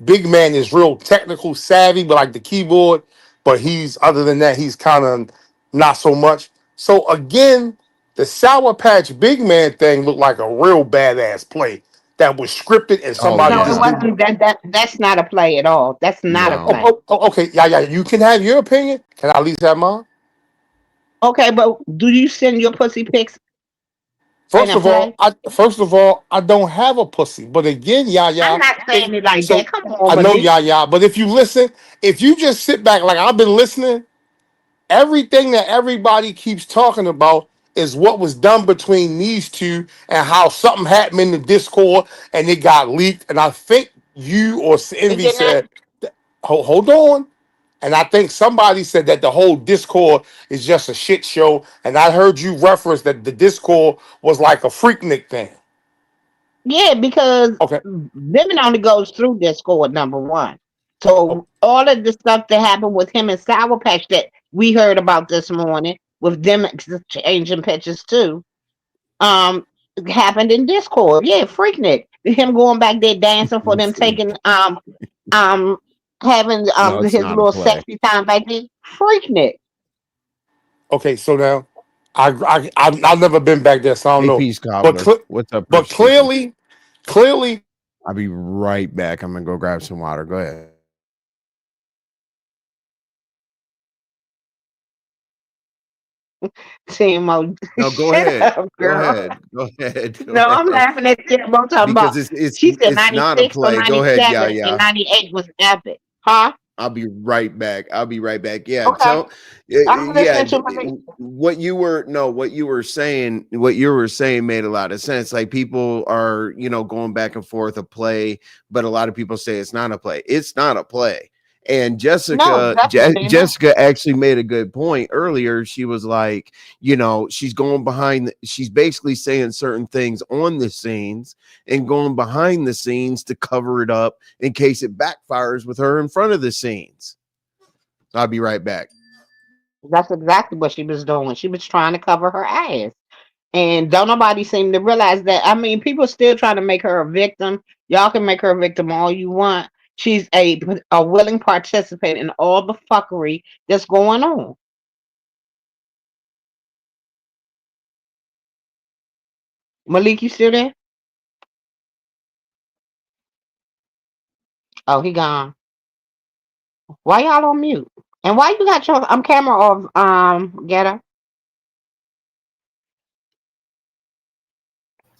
Big Man is real technical savvy, but like the keyboard, but he's other than that, he's kind of not so much. So again, the SourPatch Big Man thing looked like a real badass play that was scripted and somebody No, it wasn't that's not a play at all. That's not a play. Okay, yeah, you can have your opinion. Can I at least have mine? Okay, but do you send your pussy pics? First of all, I don't have a pussy. But again, I'm not saying it like that. Come on, I know, but if you listen, if you just sit back like I've been listening, everything that everybody keeps talking about is what was done between these two and how something happened in the Discord and it got leaked. And I think you or Envy said, hold on. And I think somebody said that the whole Discord is just a shit show. And I heard you reference that the Discord was like a Freaknik thing. Yeah, because Lemon only goes through Discord, number one. So all of the stuff that happened with him and SourPatch that we heard about this morning, with them exchanging pictures too, happened in Discord. Yeah, Freaknik. Him going back there dancing for them, taking having No, it's his not a little play. sexy time back then. Freaknik. Okay, so now I've never been back there, so I don't Hey, know. Peace But Cobbler. What's up, but Rich Sleepy? clearly, I'll be right back. I'm gonna go grab some water. Go ahead. TMO. No, go Shut ahead. up, Go girl. ahead. Go ahead. Go No, I'm ahead. laughing at TMO talking about. Because it's She said it's not a 96 or play. Go ahead, yeah, 97 and yeah. 98 was epic. Huh? I'll be right back. I'll be right back. Yeah, Okay. I'm yeah. listening to my. What you were saying made a lot of sense. Like people are, going back and forth a play, but a lot of people say it's not a play. It's not a play. And No, definitely not. Jessica actually made a good point earlier. She was like, she's basically saying certain things on the scenes and going behind the scenes to cover it up in case it backfires with her in front of the scenes. I'll be right back. That's exactly what she was doing. She was trying to cover her ass. And don't nobody seem to realize that. I mean, people still trying to make her a victim. Y'all can make her a victim all you want. She's a willing participant in all the fuckery that's going on. Malik, you still there? Oh, he gone. Why y'all on mute? And why you got your camera off, Getter?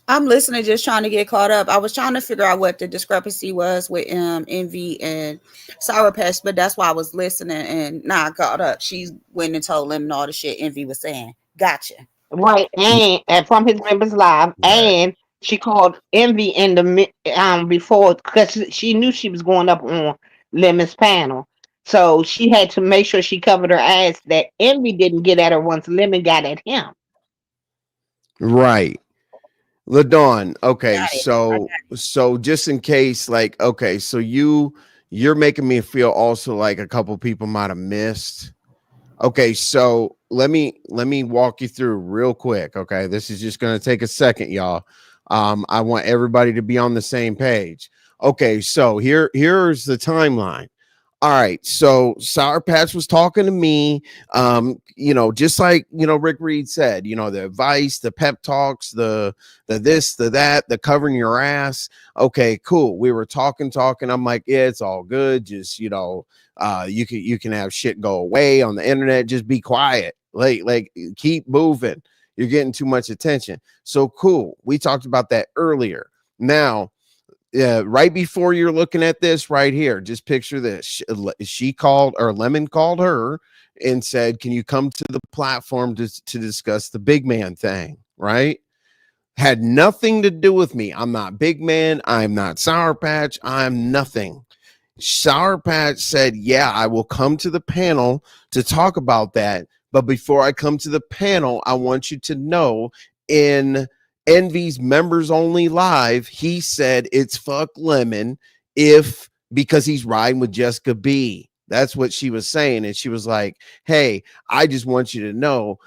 I'm listening, just trying to get caught up. I was trying to figure out what the discrepancy was with Envy and Sour Patch, but that's why I was listening and now I caught up. She went and told him all the shit Envy was saying. Gotcha. Right, and from his members live, Right. and she called Envy in before because she knew she was going up on Lemon's panel, so she had to make sure she covered her ass that Envy didn't get at her once Lemon got at him. Right. LaDawn. Okay, Got it. so just in case, like, okay, so you're making me feel also like a couple people might have missed. Okay, so let me walk you through real quick. Okay, this is just gonna take a second, y'all. I want everybody to be on the same page. Okay, so here's the timeline. All right, so Sour Patch was talking to me, just like Rick Reed said, the advice, the pep talks, the this, the that, the covering your ass. Okay, cool. We were talking. I'm like, yeah, it's all good. Just you can have shit go away on the internet. Just be quiet. Like keep moving. You're getting too much attention. So cool. We talked about that earlier. Now, right before you're looking at this right here, just picture this. She called, or Lemon called her and said, can you come to the platform to discuss the big man thing? Right? Had nothing to do with me. I'm not big man. I'm not Sour Patch. I'm nothing. Sour Patch said, yeah, I will come to the panel to talk about that. But before I come to the panel, I want you to know in Envy's members only live, he said it's fuck Lemon because he's riding with Jessica B. That's what she was saying. And she was like, hey, I just want you to know,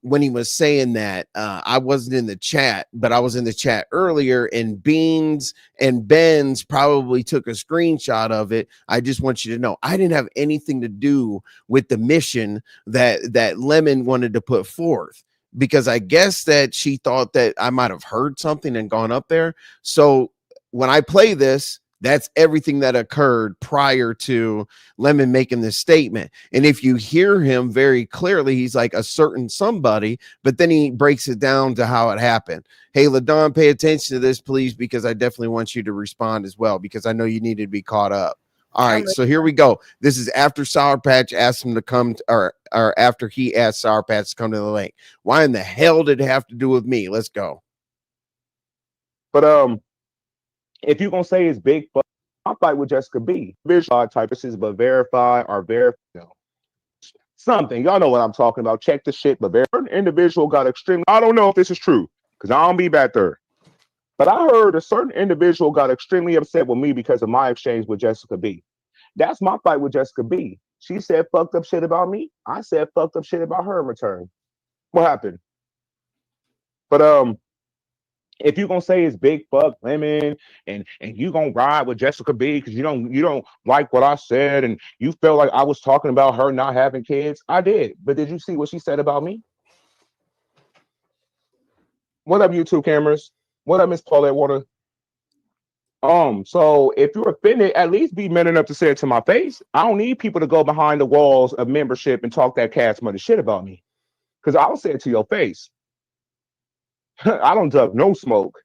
when he was saying that, I wasn't in the chat, but I was in the chat earlier, and Beans and Benz probably took a screenshot of it. I just want you to know I didn't have anything to do with the mission that Lemon wanted to put forth, because I guess that she thought that I might have heard something and gone up there. So when I play this, that's everything that occurred prior to Lemon making this statement. And if you hear him very clearly, he's like a certain somebody, but then he breaks it down to how it happened. Hey, LaDawn, pay attention to this, please, because I definitely want you to respond as well, because I know you need to be caught up. All right, so here we go. This is after Sour Patch asked him to come, or after he asked Sour Patch to come to the lake. Why in the hell did it have to do with me? Let's go. But if you're gonna say it's big, I'll fight with Jessica B. Visual type is, but verify or verify something. Y'all know what I'm talking about. Check the shit, but certain individual got extremely. I don't know if this is true because I don't be back there. But I heard a certain individual got extremely upset with me because of my exchange with Jessica B. That's my fight with Jessica B. She said fucked up shit about me. I said fucked up shit about her in return. What happened? But if you're gonna say it's big fuck Lemon and you gonna ride with Jessica B because you don't like what I said and you felt like I was talking about her not having kids, I did. But did you see what she said about me? What up, YouTube cameras? What up, Miss Paulette Water? So if you're offended, at least be man enough to say it to my face. I don't need people to go behind the walls of membership and talk that cash money shit about me. Because I'll say it to your face. I don't duck no smoke.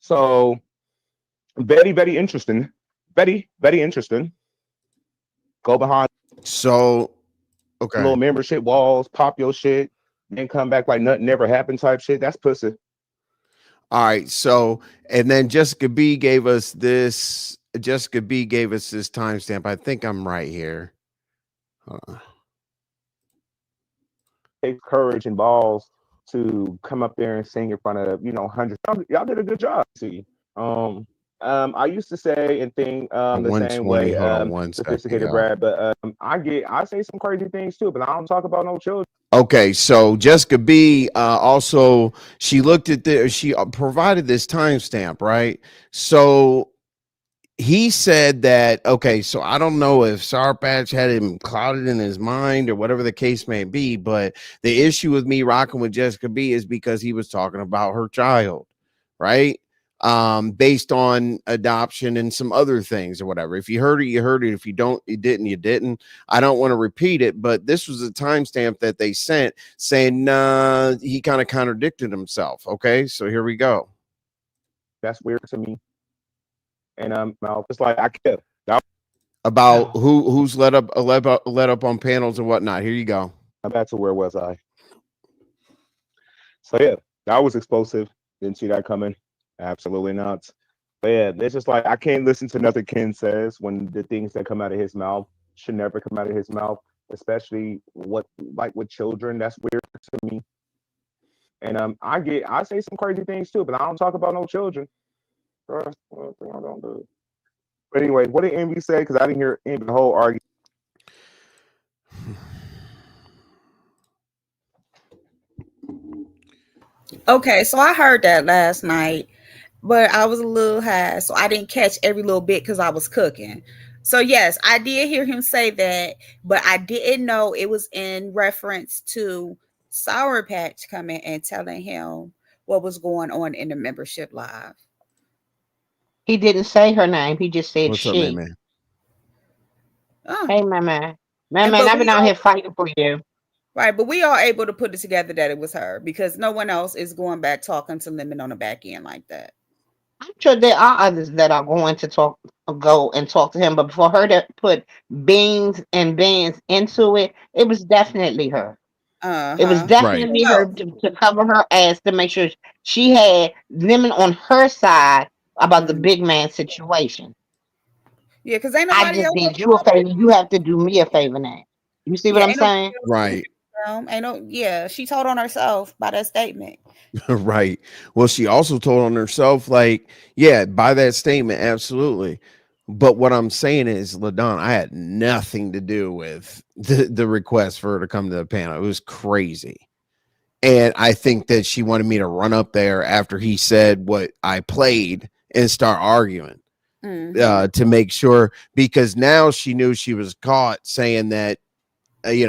So very, very interesting. Very, very interesting. Go behind So, okay. little membership walls, pop your shit, then come back like nothing never happened type shit. That's pussy. All right. So, and then Jessica B gave us this. Jessica B gave us this timestamp. I think I'm right here. Take courage and balls to come up there and sing in front of hundreds. Y'all did a good job. See, I used to say and think the same way, Hold on one sophisticated second, Brad, but I say some crazy things too, but I don't talk about no children. Okay, so Jessica B also she looked at she provided this timestamp, right? So he said that, okay, so I don't know if SourPatch had him clouded in his mind or whatever the case may be, but the issue with me rocking with Jessica B is because he was talking about her child, right? Based on adoption and some other things or whatever. If you heard it, you heard it. If you don't, you didn't, you didn't. I don't want to repeat it, but this was a timestamp that they sent saying he kind of contradicted himself. Okay, so here we go. That's weird to me. And it's like I kept about who's let up on panels and whatnot. Here you go. I'm back to where was I? So yeah, that was explosive. Didn't see that coming. Absolutely not. But yeah, it's just like I can't listen to nothing Ken says when the things that come out of his mouth should never come out of his mouth, especially with children. That's weird to me. And I say some crazy things too, but I don't talk about no children. That's one thing I don't do. But anyway, what did Envy say? Because I didn't hear Envy the whole argument. Okay, so I heard that last night, but I was a little high, so I didn't catch every little bit because I was cooking. So yes, I did hear him say that, but I didn't know it was in reference to SourPatch coming and telling him what was going on in the membership live. He didn't say her name. He just said What's she. up, man? Oh. Hey, man. Man, I've been out here fighting for you. Right, but we are able to put it together that it was her because no one else is going back talking to Lemon on the back end like that. I'm sure there are others that are going to go and talk to him, but for her to put beans and beans into it, it was definitely her. It was definitely her to cover her ass to make sure she had Lemon on her side about the big man situation. Yeah, because ain't nobody I just else did you a favor. You have to do me a favor now. You see what I'm saying? Right. She told on herself by that statement. Right. Well, she also told on herself, like, yeah, by that statement, absolutely. But what I'm saying is, LaDon, I had nothing to do with the request for her to come to the panel. It was crazy. And I think that she wanted me to run up there after he said what I played and start arguing to make sure, because now she knew she was caught saying that, they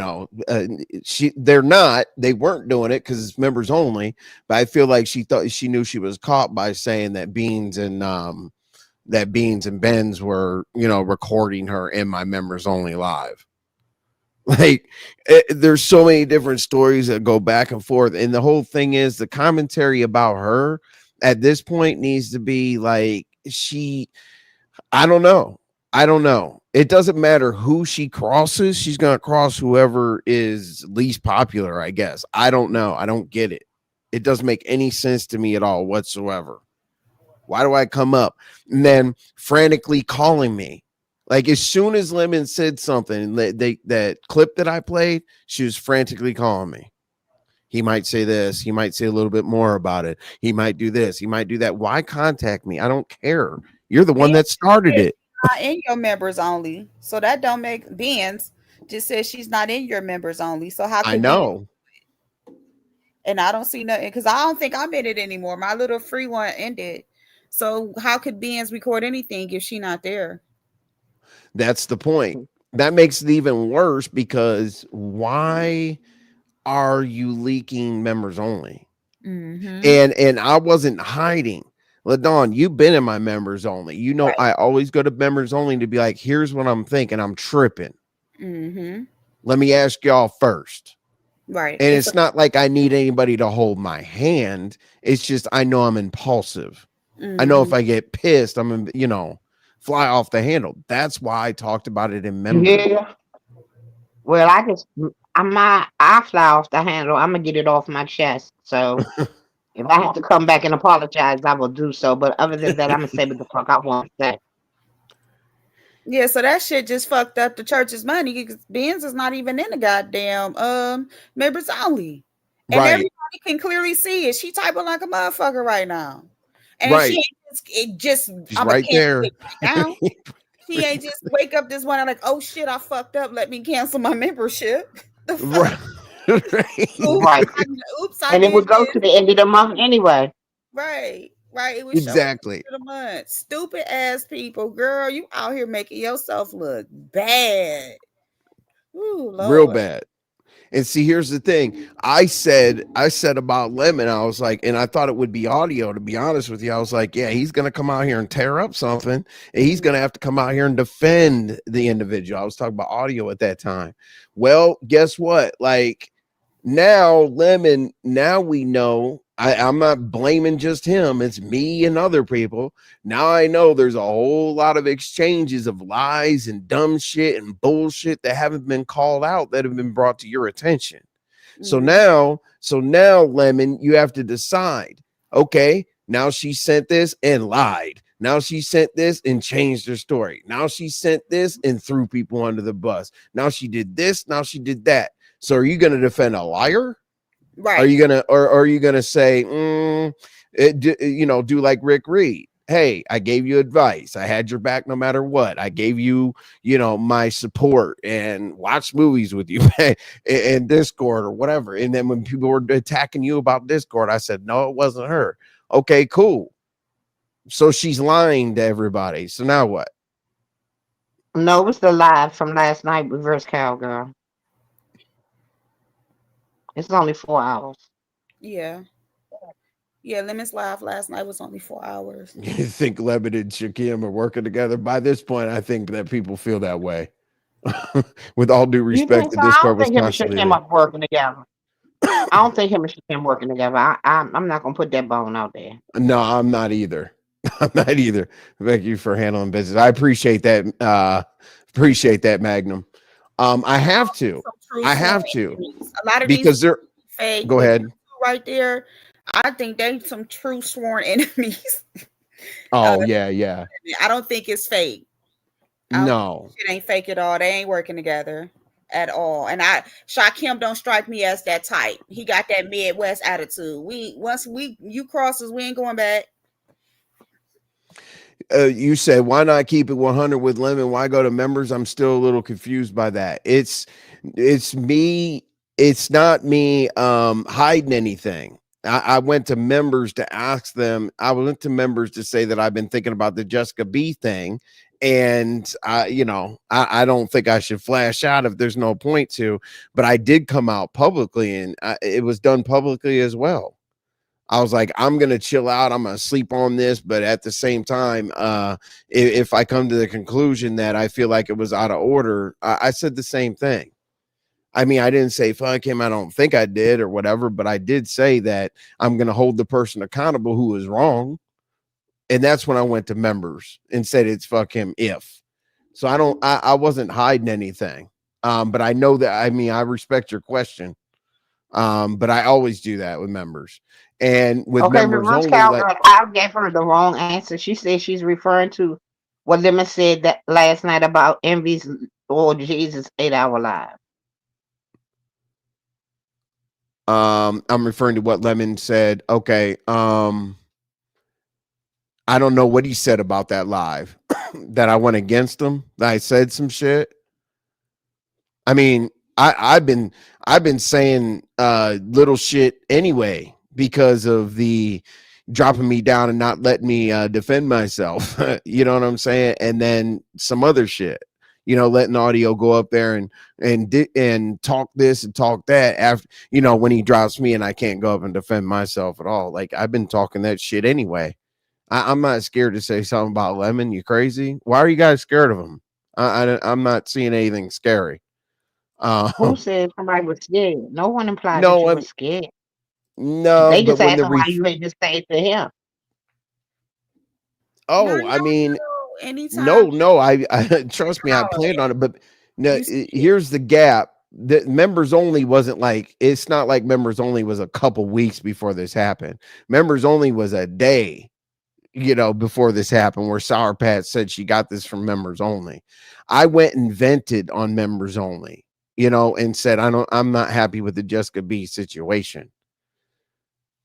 weren't doing it because it's members only, but I feel like she thought she knew she was caught by saying that Beans and Benz were, recording her in my members only live. Like there's so many different stories that go back and forth. And the whole thing is the commentary about her at this point needs to be like, I don't know. It doesn't matter who she crosses. She's going to cross whoever is least popular, I guess. I don't know. I don't get it. It doesn't make any sense to me at all whatsoever. Why do I come up and then frantically calling me? Like as soon as Lemon said something, that clip that I played, she was frantically calling me. He might say this. He might say a little bit more about it. He might do this. He might do that. Why contact me? I don't care. You're the one that started it. Not in your members only, so that don't make Benz just says she's not in your members only. So how could I know? and I don't see nothing because I don't think I'm in it anymore. My little free one ended. So how could Beans record anything if she not there? That's the point. That makes it even worse because why are you leaking members only? Mm-hmm. And I wasn't hiding. LaDawn, you've been in my members only. You know, Right. I always go to members only to be like, here's what I'm thinking. I'm tripping. Mm-hmm. Let me ask y'all first. Right. And it's not like I need anybody to hold my hand. It's just I know I'm impulsive. I know if I get pissed, I'm, you know, fly off the handle. That's why I talked about it in members. Yeah. Well, I fly off the handle. I'm gonna get it off my chest. So if I have to come back and apologize, I will do so. But other than that, I'm gonna say what the fuck I want to say. Yeah, so that shit just fucked up the church's money because Benz is not even in the goddamn members only. And Right. everybody can clearly see it. She typing like a motherfucker right now. And Right. she ain't just She's I'm right there. right now. She ain't just wake up this morning like, oh shit, I fucked up. Let me cancel my membership. The fuck? Right. Oops, and it would go to the end of the month anyway. Right. It was exactly the month. Stupid ass people, girl. You out here making yourself look bad. Ooh, Lord. Real bad. And see, here's the thing. I said about Lemon, I was like, and I thought it would be audio, to be honest with you. I was like, yeah, he's gonna come out here and tear up something, and he's gonna have to come out here and defend the individual. I was talking about audio at that time. Well, guess what? Like now, Lemon, now we know. I'm not blaming just him, it's me and other people. Now I know there's a whole lot of exchanges of lies and dumb shit and bullshit that haven't been called out that have been brought to your attention. So now, Lemon, you have to decide. Okay, now she sent this and lied. Now she sent this and changed her story. Now she sent this and threw people under the bus. Now she did this. Now she did that. So are you going to defend a liar? Right. Are you gonna, or are you gonna say, do like Rick Reed? Hey, I gave you advice. I had your back no matter what. I gave you, my support and watch movies with you and Discord or whatever. And then when people were attacking you about Discord, I said, no, it wasn't her. Okay, cool. So she's lying to everybody. So now what? No, it was the live from last night, Reverse Cowgirl. It's only 4 hours. Yeah. Yeah, Lemon's live last night was only 4 hours. You think Lemon and Shakim are working together? By this point, I think that people feel that way. With all due respect, so? I don't think him and Shakim are working together. I don't think him and Shakim working together. I'm not gonna put that bone out there. No, I'm not either. I'm not either. Thank you for handling business. I appreciate that. Appreciate that, Magnum. I have to. A lot of because they're fake. Go ahead. Right there. I think they some true sworn enemies. Oh, yeah. I don't think it's fake. No. It ain't fake at all. They ain't working together at all. And Shakim don't strike me as that type. He got that Midwest attitude. Once you cross us, we ain't going back. You said, why not keep it 100 with Lemon? Why go to members? I'm still a little confused by that. It's me. It's not me hiding anything. I went to members to ask them. I went to members to say that I've been thinking about the Jessica B thing. And I don't think I should flash out if there's no point to, but I did come out publicly, and it was done publicly as well. I was like, I'm going to chill out. I'm going to sleep on this. But at the same time, if I come to the conclusion that I feel like it was out of order, I said the same thing. I mean, I didn't say fuck him. I don't think I did or whatever, but I did say that I'm going to hold the person accountable who was wrong. And that's when I went to members and said it's fuck him if. So I wasn't hiding anything. But I know that, I respect your question. But I always do that with members. And with members only, I gave her the wrong answer. She said she's referring to what Lemon said that last night about Envy's Lord Jesus 8-hour live. I'm referring to what Lemon said. Okay. I don't know what he said about that live that I went against him. That I said some shit. I mean, I've been saying little shit anyway because of the dropping me down and not letting me defend myself. You know what I'm saying? And then some other shit, letting audio go up there and talk this and talk that after, when he drops me and I can't go up and defend myself at all. Like, I've been talking that shit anyway. I'm not scared to say something about Lemon. You crazy? Why are you guys scared of him? I'm not seeing anything scary. Who said somebody was scared? No one implied that No, you were scared. no, They but just when asked the him why you had to say to him. No, I mean, anytime. no, I trust me, I planned on it, but no, here's the gap. The members only wasn't like, it's not like members only was a couple weeks before this happened. Members only was a day, before this happened, where SourPatch said she got this from members only. I went and vented on members only, and said, I'm not happy with the Jessica B situation.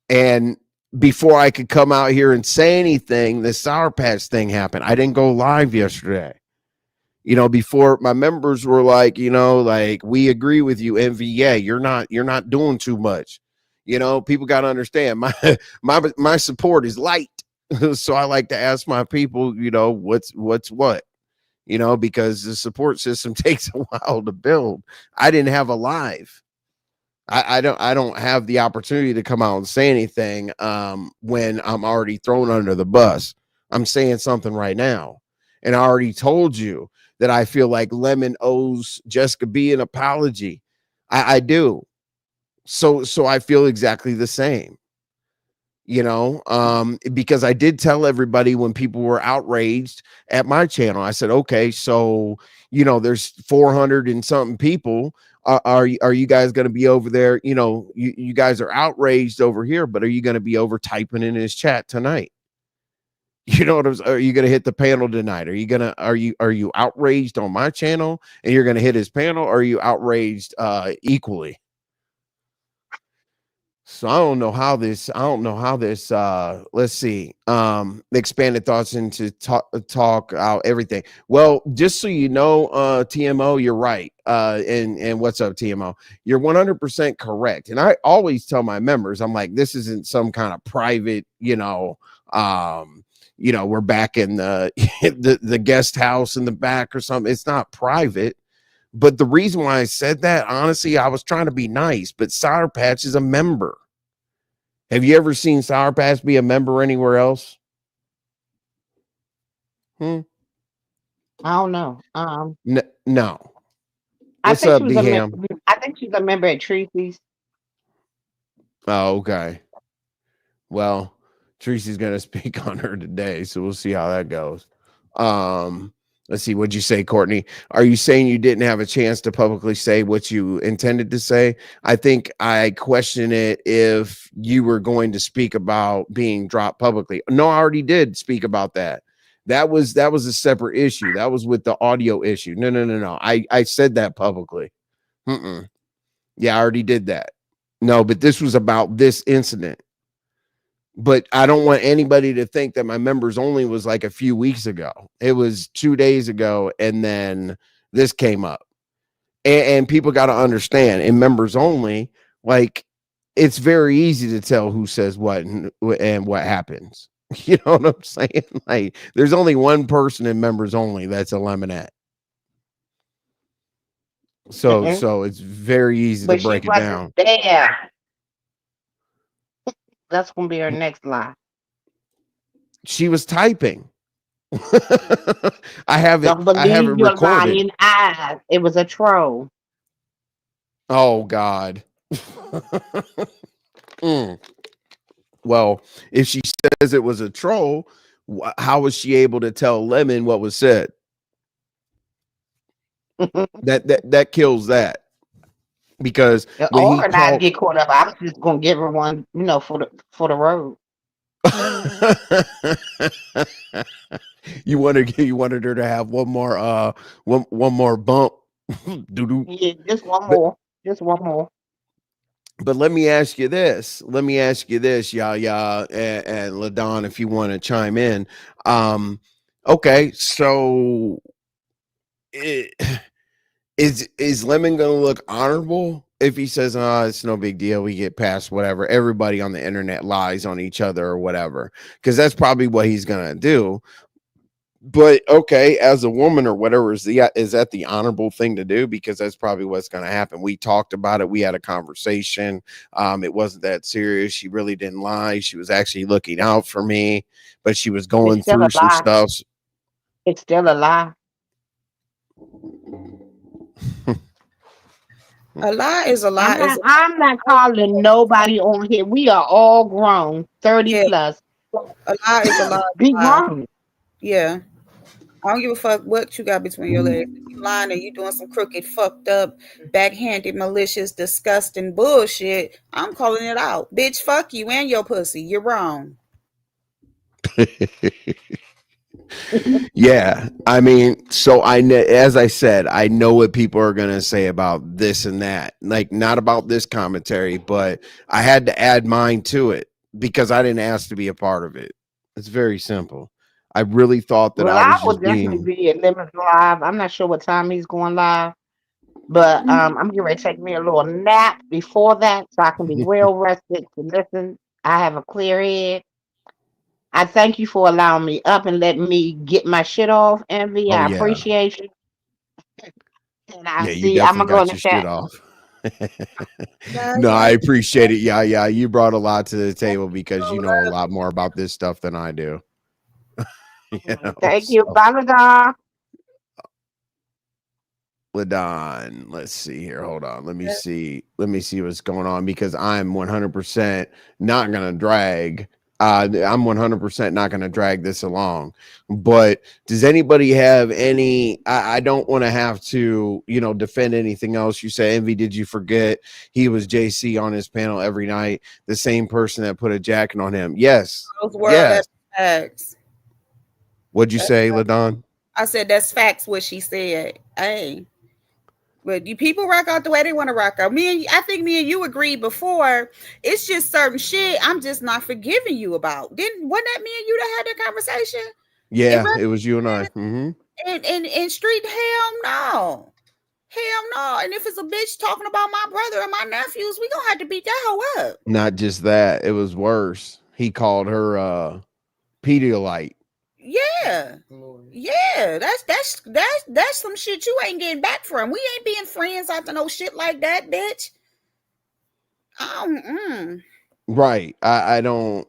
And before I could come out here and say anything, the SourPatch thing happened. I didn't go live yesterday. Before my members were like, like, we agree with you, Envy. Yeah, you're not doing too much. People got to understand my support is light. So I like to ask my people, what's what, because the support system takes a while to build. I didn't have a live. I don't have the opportunity to come out and say anything when I'm already thrown under the bus. I'm saying something right now. And I already told you that I feel like Lemon owes Jessica B an apology. I do. So I feel exactly the same. Because I did tell everybody when people were outraged at my channel, I said, okay, so there's 400 and something people. Are you guys going to be over there? You guys are outraged over here, but are you going to be over typing in his chat tonight? Are you going to hit the panel tonight? Are you outraged on my channel and you're going to hit his panel? Or are you outraged equally? So I don't know how this, let's see, expanded thoughts into talk out everything. Well, just so you know, TMO, you're right. And what's up, TMO? You're 100% correct. And I always tell my members, I'm like, this isn't some kind of private, we're back in the, the guest house in the back or something. It's not private. But the reason why I said that, honestly, I was trying to be nice, but SourPatch is a member. Have you ever seen SourPatch be a member anywhere else? I don't know. No. I What's think up, she was a B-Ham? I think she's a member at Tracy's. Oh, okay. Well, Tracy's going to speak on her today, so we'll see how that goes. Let's see. What'd you say, Courtney? Are you saying you didn't have a chance to publicly say what you intended to say? I think I question it if you were going to speak about being dropped publicly. No, I already did speak about that. That was a separate issue. That was with the audio issue. No. I said that publicly. Yeah, I already did that. No, but this was about this incident. But I don't want anybody to think that my members only was like a few weeks ago. It was 2 days ago, and then this came up. And people got to understand, in members only, like, it's very easy to tell who says what and what happens. You know what I'm saying? Like, there's only one person in members only that's a Lemonette. So it's very easy to break it down. There. That's gonna be her next lie. She was typing. I have it. Don't believe I have it your recorded. lying eyes. It was a troll. Oh God. Well, if she says it was a troll, how was she able to tell Lemon what was said? that kills that. Because when he not get caught up, I was just gonna give her one, for the road. You wanted her to have one more bump. Yeah, just one more. Just one more. But let me ask you this. Yaya and LaDon, if you want to chime in. Okay, so Is Lemon gonna look honorable if he says, "Oh, it's no big deal. We get past whatever." Everybody on the internet lies on each other or whatever, because that's probably what he's gonna do. But okay, as a woman or whatever, is that the honorable thing to do? Because that's probably what's gonna happen. We talked about it. We had a conversation. It wasn't that serious. She really didn't lie. She was actually looking out for me, but she was going through some stuff. It's still a lie. A lie is a lie. I'm not calling nobody on here. We are all grown, 30 plus. A lie is a lie. Be grown. Yeah. I don't give a fuck what you got between your legs. If you lying and you doing some crooked, fucked up, backhanded, malicious, disgusting bullshit, I'm calling it out. Bitch, fuck you and your pussy. You're wrong. Yeah, I mean, so as I said, I know what people are gonna say about this and that, like not about this commentary, but I had to add mine to it because I didn't ask to be a part of it. It's very simple. I really thought that I was just definitely be at Lemons Live. I'm not sure what time he's going live, but I'm getting ready to take me a little nap before that so I can be well rested to listen. I have a clear head. I thank you for allowing me up and letting me get my shit off, Envy. I appreciate you. And you definitely got your shit off. No, I appreciate it. Yeah. You brought a lot to the table because you know a lot more about this stuff than I do. Thank you. Bye, LaDon, let's see here. Hold on. Let me see what's going on because I'm 100% not going to drag. I'm 100% not going to drag this along. But does anybody have any? I don't want to have to, defend anything else. You say, Envy, did you forget he was JC on his panel every night? The same person that put a jacket on him. Yes. Yes. Facts. What'd you say, LaDon? I said that's facts. What she said. Hey. But you people rock out the way they want to rock out. I think me and you agreed before. It's just certain shit I'm just not forgiving you about. Wasn't that me and you that had that conversation? Yeah, it was you and I. Mm-hmm. And street, hell no. And if it's a bitch talking about my brother and my nephews, we gonna have to beat that hoe up. Not just that, it was worse. He called her Pedialyte. Yeah. That's some shit you ain't getting back from. We ain't being friends after no shit like that, bitch. Right. I don't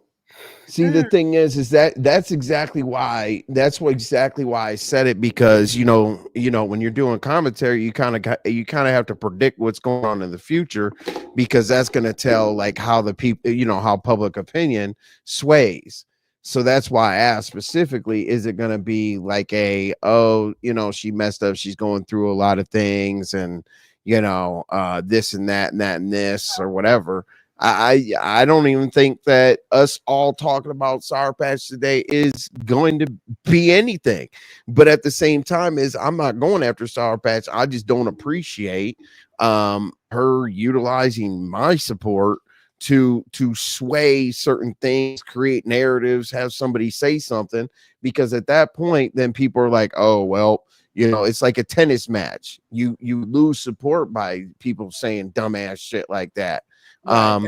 see. The thing is that's exactly why. Exactly why I said it, because when you're doing commentary, you kind of have to predict what's going on in the future, because that's going to tell like how the people, how public opinion sways. So that's why I asked specifically, is it going to be like she messed up, she's going through a lot of things, and this and that and that and this or whatever. I don't even think that us all talking about SourPatch today is going to be anything. But at the same time, I'm not going after SourPatch. I just don't appreciate her utilizing my support to sway certain things, create narratives, have somebody say something, because at that point, then people are like, oh, well, it's like a tennis match. You lose support by people saying dumbass shit like that. I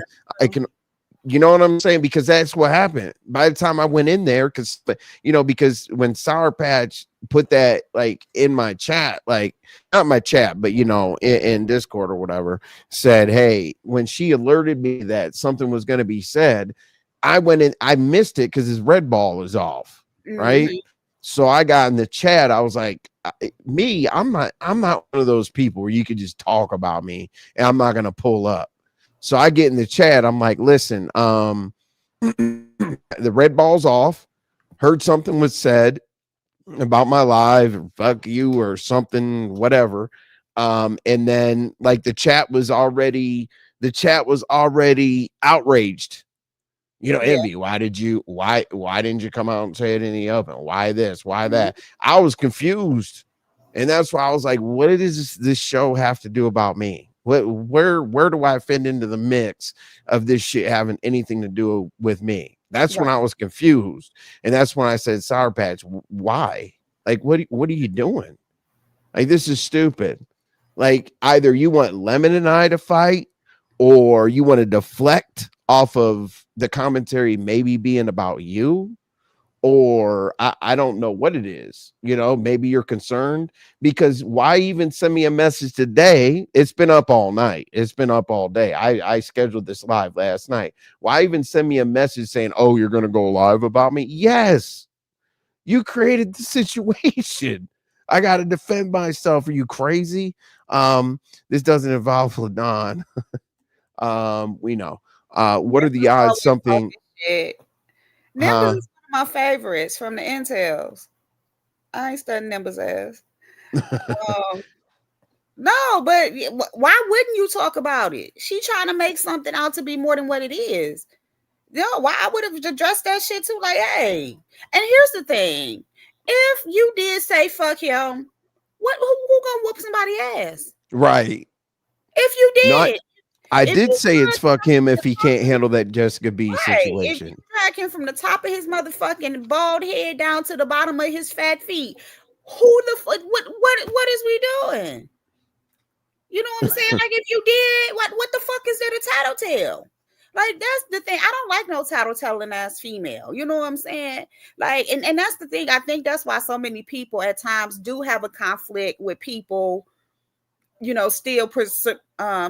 can, what I'm saying? Because that's what happened. By the time I went in there, because when SourPatch put that like in my chat, like not my chat, but in Discord or whatever, said, hey, when she alerted me that something was going to be said, I went in, I missed it because his red ball was off. Right. So I got in the chat. I was like, I'm not one of those people where you could just talk about me and I'm not going to pull up. So I get in the chat. I'm like, listen, the red ball's off. Heard something was said about my live, or fuck you or something, whatever. And then like the chat was already outraged. Envy, why didn't you come out and say it in the open? Why this? Why that? I was confused. And that's why I was like, what does this show have to do about me? Where do I fit into the mix of this shit having anything to do with me? That's when I was confused. And that's when I said, SourPatch, why? Like, what are you doing? Like, this is stupid. Like either you want Lemon and I to fight, or you want to deflect off of the commentary maybe being about you, or I don't know what it is. You know, maybe you're concerned, because why even send me a message today? It's been up all night. It's been up all day. I scheduled this live last night. Why even send me a message saying, oh, you're going to go live about me? Yes, you created the situation. I got to defend myself. Are you crazy? This doesn't involve Ladon. We know. What are the odds something? Nimbus is one of my favorites from the Intels. I ain't studying Nimbus ass. No, but why wouldn't you talk about it? She trying to make something out to be more than what it is. Yo, why I would have addressed that shit too. Like, hey, and here's the thing: if you did say fuck him, who gonna whoop somebody ass? Right. If you did, I did say it's fuck him if he can't handle that Jessica B situation. If you track him from the top of his motherfucking bald head down to the bottom of his fat feet, who the fuck? What is we doing? You know what I'm saying? Like, if you did, what the fuck is there to tattletale? Like, that's the thing. I don't like no tattletelling ass female. You know what I'm saying? Like, and that's the thing. I think that's why so many people at times do have a conflict with people, you know, still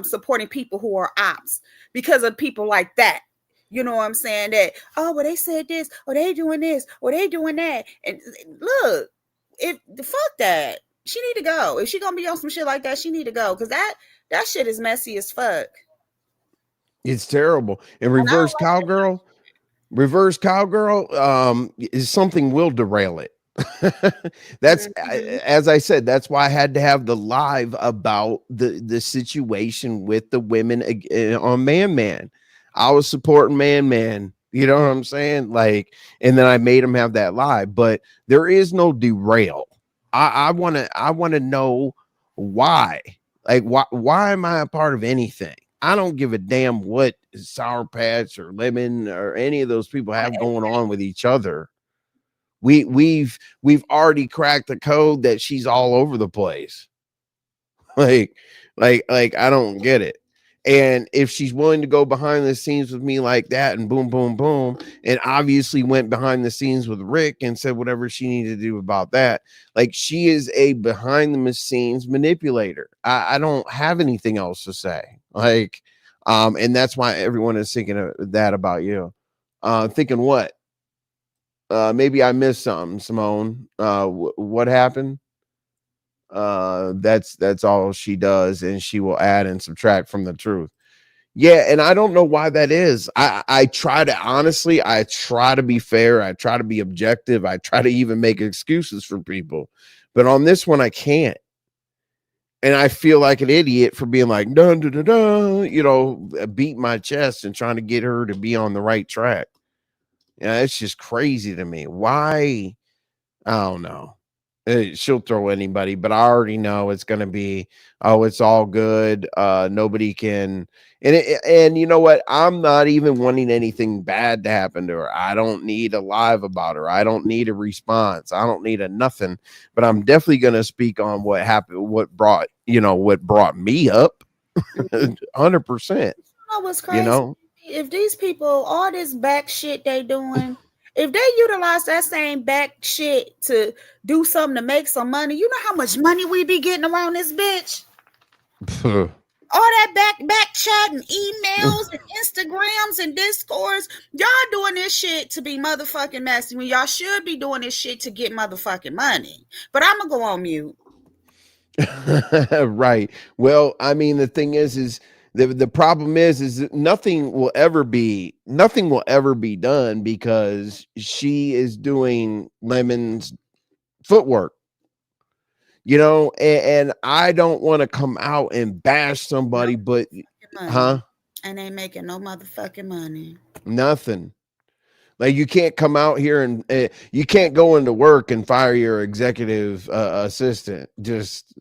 supporting people who are ops because of people like that. You know what I'm saying? That, oh, well, they said this, or they doing this, or they doing that. And look, fuck that. She need to go. If she gonna be on some shit like that, she need to go, because that shit is messy as fuck. It's terrible. And reverse cowgirl is something will derail it. That's as I said, that's why I had to have the live about the situation with the women on Man. I was supporting Man. You know what I'm saying? Like, and then I made him have that live, but there is no derail. I want to know why. Like, why am I a part of anything? I don't give a damn what SourPatch or Lemon or any of those people have going on with each other. We've already cracked the code that she's all over the place. Like I don't get it. And if she's willing to go behind the scenes with me like that, and boom, boom, boom, and obviously went behind the scenes with Rick and said whatever she needed to do about that, like, she is a behind the scenes manipulator. I don't have anything else to say. Like, and that's why everyone is thinking of that about you. Thinking what? Maybe I missed something, Simone. What happened? That's all she does, and she will add and subtract from the truth. Yeah, and I don't know why that is. I try to be fair, I try to be objective, I try to even make excuses for people, but on this one I can't. And I feel like an idiot for being like, dun, dun, dun, dun, you know, beat my chest and trying to get her to be on the right track. Yeah, it's just crazy to me. Why? I don't know. She'll throw anybody, but I already know it's going to be, oh, it's all good. Nobody can. And you know what? I'm not even wanting anything bad to happen to her. I don't need a live about her. I don't need a response. I don't need a nothing, but I'm definitely going to speak on what happened, what brought me up 100%. What's crazy? You know, if these people, all this back shit they doing, if they utilize that same back shit to do something to make some money, you know how much money we be getting around this bitch? All that back chat and emails and Instagrams and Discords, y'all doing this shit to be motherfucking messy when y'all should be doing this shit to get motherfucking money. But I'm gonna go on mute. Right. Well, I mean, the thing is the problem is that nothing will ever be done because she is doing Lemon's footwork, you know, and I don't want to come out and bash somebody, but and they making no motherfucking money. Nothing. Like, you can't come out here and you can't go into work and fire your executive assistant just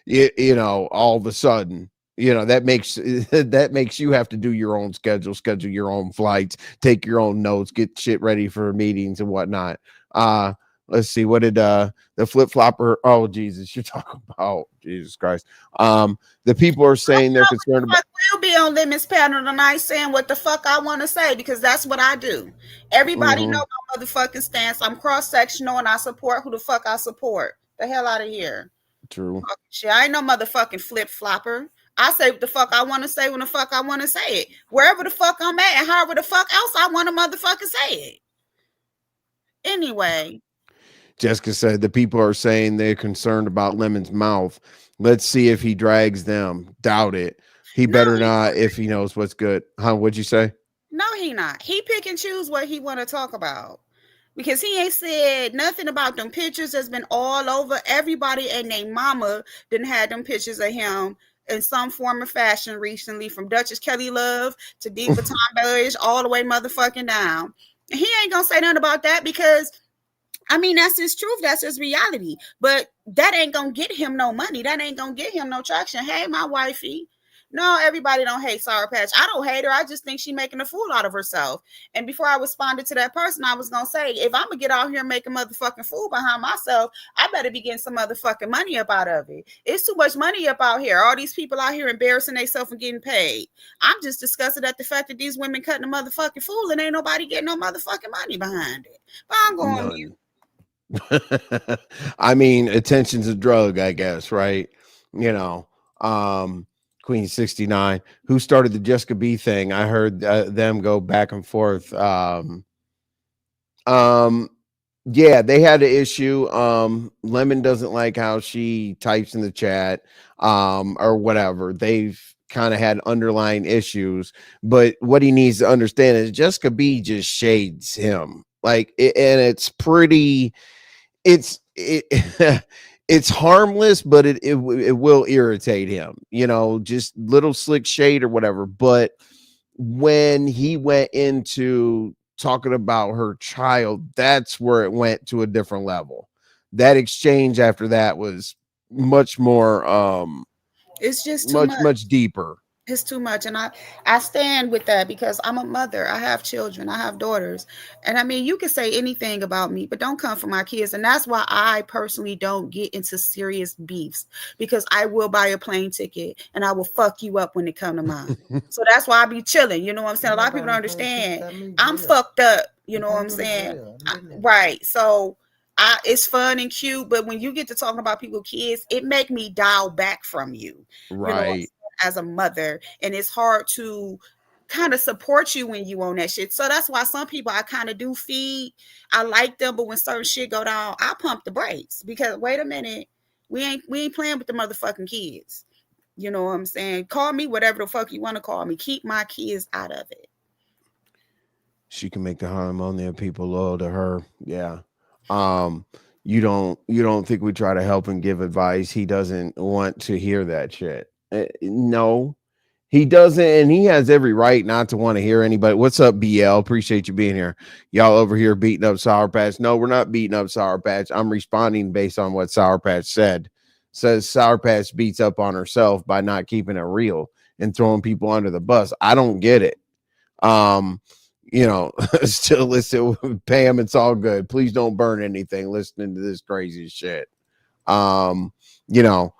you know, all of a sudden. You know, that makes you have to do your own schedule your own flights, take your own notes, get shit ready for meetings and whatnot. Let's see, what did the flip flopper? Oh Jesus, you're talking about Jesus Christ. The people are saying they're concerned about. We'll be on Lemons panel tonight saying what the fuck I want to say, because that's what I do. Everybody know my motherfucking stance. I'm cross sectional and I support who the fuck I support. The hell out of here. True. Shit, I ain't no motherfucking flip flopper. I say what the fuck I want to say when the fuck I want to say it. Wherever the fuck I'm at and however the fuck else I want to motherfucking say it. Anyway. Jessica said the people are saying they're concerned about Lemon's mouth. Let's see if he drags them. Doubt it. He better not if he knows what's good. Huh? What'd you say? No, he not. He pick and choose what he want to talk about. Because he ain't said nothing about them pictures that's been all over. Everybody and their mama didn't have them pictures of him in some form or fashion recently, from Duchess Kelly Love to Diva Tomboyish all the way motherfucking down. He ain't gonna say nothing about that because, I mean, that's his truth. That's his reality. But that ain't gonna get him no money. That ain't gonna get him no traction. Hey, my wifey. No, everybody don't hate SourPatch. I don't hate her. I just think she's making a fool out of herself. And before I responded to that person, I was going to say, if I'm going to get out here and make a motherfucking fool behind myself, I better be getting some motherfucking money up out of it. It's too much money up out here. All these people out here embarrassing themselves and getting paid. I'm just disgusted at the fact that these women cutting a motherfucking fool and ain't nobody getting no motherfucking money behind it. But I'm going on mute. I mean, attention's a drug, I guess, right? You know, Queen 69, who started the Jessica B thing. I heard them go back and forth. Yeah, they had an issue. Lemon doesn't like how she types in the chat, or whatever. They've kind of had underlying issues, but what he needs to understand is Jessica B just shades him, like, and it's pretty. It's harmless, but it will irritate him, you know, just little slick shade or whatever. But when he went into talking about her child, that's where it went to a different level. That exchange after that was much more it's just too much deeper. It's too much. And I stand with that because I'm a mother. I have children. I have daughters. And I mean, you can say anything about me, but don't come for my kids. And that's why I personally don't get into serious beefs, because I will buy a plane ticket and I will fuck you up when it come to mine. So that's why I be chilling. You know what I'm saying? A lot of people don't understand. I'm fucked up. You know what I'm saying? Right. So it's fun and cute, but when you get to talking about people's kids, it make me dial back from you. Right. You know, as a mother, and it's hard to kind of support you when you on that shit. So that's why some people I kind of do feed. I like them, but when certain shit go down, I pump the brakes, because wait a minute, we ain't playing with the motherfucking kids. You know what I'm saying? Call me whatever the fuck you want to call me. Keep my kids out of it. She can make the harmonia people loyal to her. Yeah. You don't think we try to help and give advice? He doesn't want to hear that shit. No, he doesn't, and he has every right not to want to hear anybody. What's up, BL? Appreciate you being here. Y'all over here beating up SourPatch. No, we're not beating up SourPatch. I'm responding based on what SourPatch said. Says SourPatch beats up on herself by not keeping it real and throwing people under the bus. I don't get it. You know, still listen, Pam, it's all good. Please don't burn anything listening to this crazy shit. You know,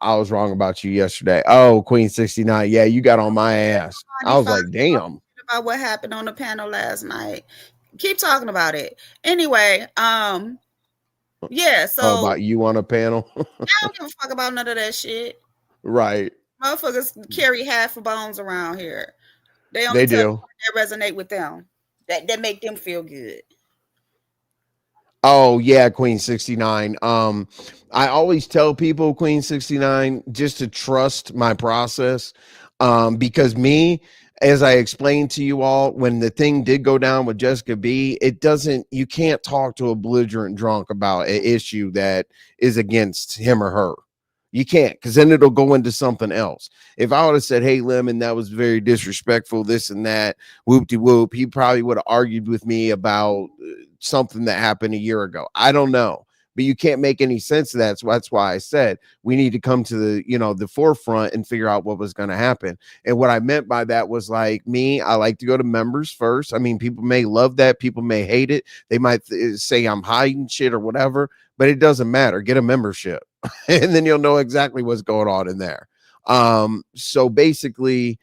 I was wrong about you yesterday. Oh, Queen 69. Yeah, you got on my ass. I was like, damn. About what happened on the panel last night. Keep talking about it. Anyway, yeah, so about you on a panel. I don't give a fuck about none of that shit. Right. Motherfuckers carry half of bones around here. They do. That resonate with them. That make them feel good. Oh yeah, Queen 69. I always tell people, Queen 69, just to trust my process. Because me, as I explained to you all, when the thing did go down with Jessica B, you can't talk to a belligerent drunk about an issue that is against him or her. You can't, because then it'll go into something else. If I would have said, hey, Lemon, that was very disrespectful, this and that, whoop-de-whoop, he probably would have argued with me about something that happened a year ago. I don't know. but you can't make any sense of that. So that's why I said we need to come to the forefront and figure out what was going to happen. And what I meant by that was like me, I like to go to members first. I mean, people may love that, people may hate it. They might say I'm hiding shit or whatever, but it doesn't matter. Get a membership and then you'll know exactly what's going on in there. So basically,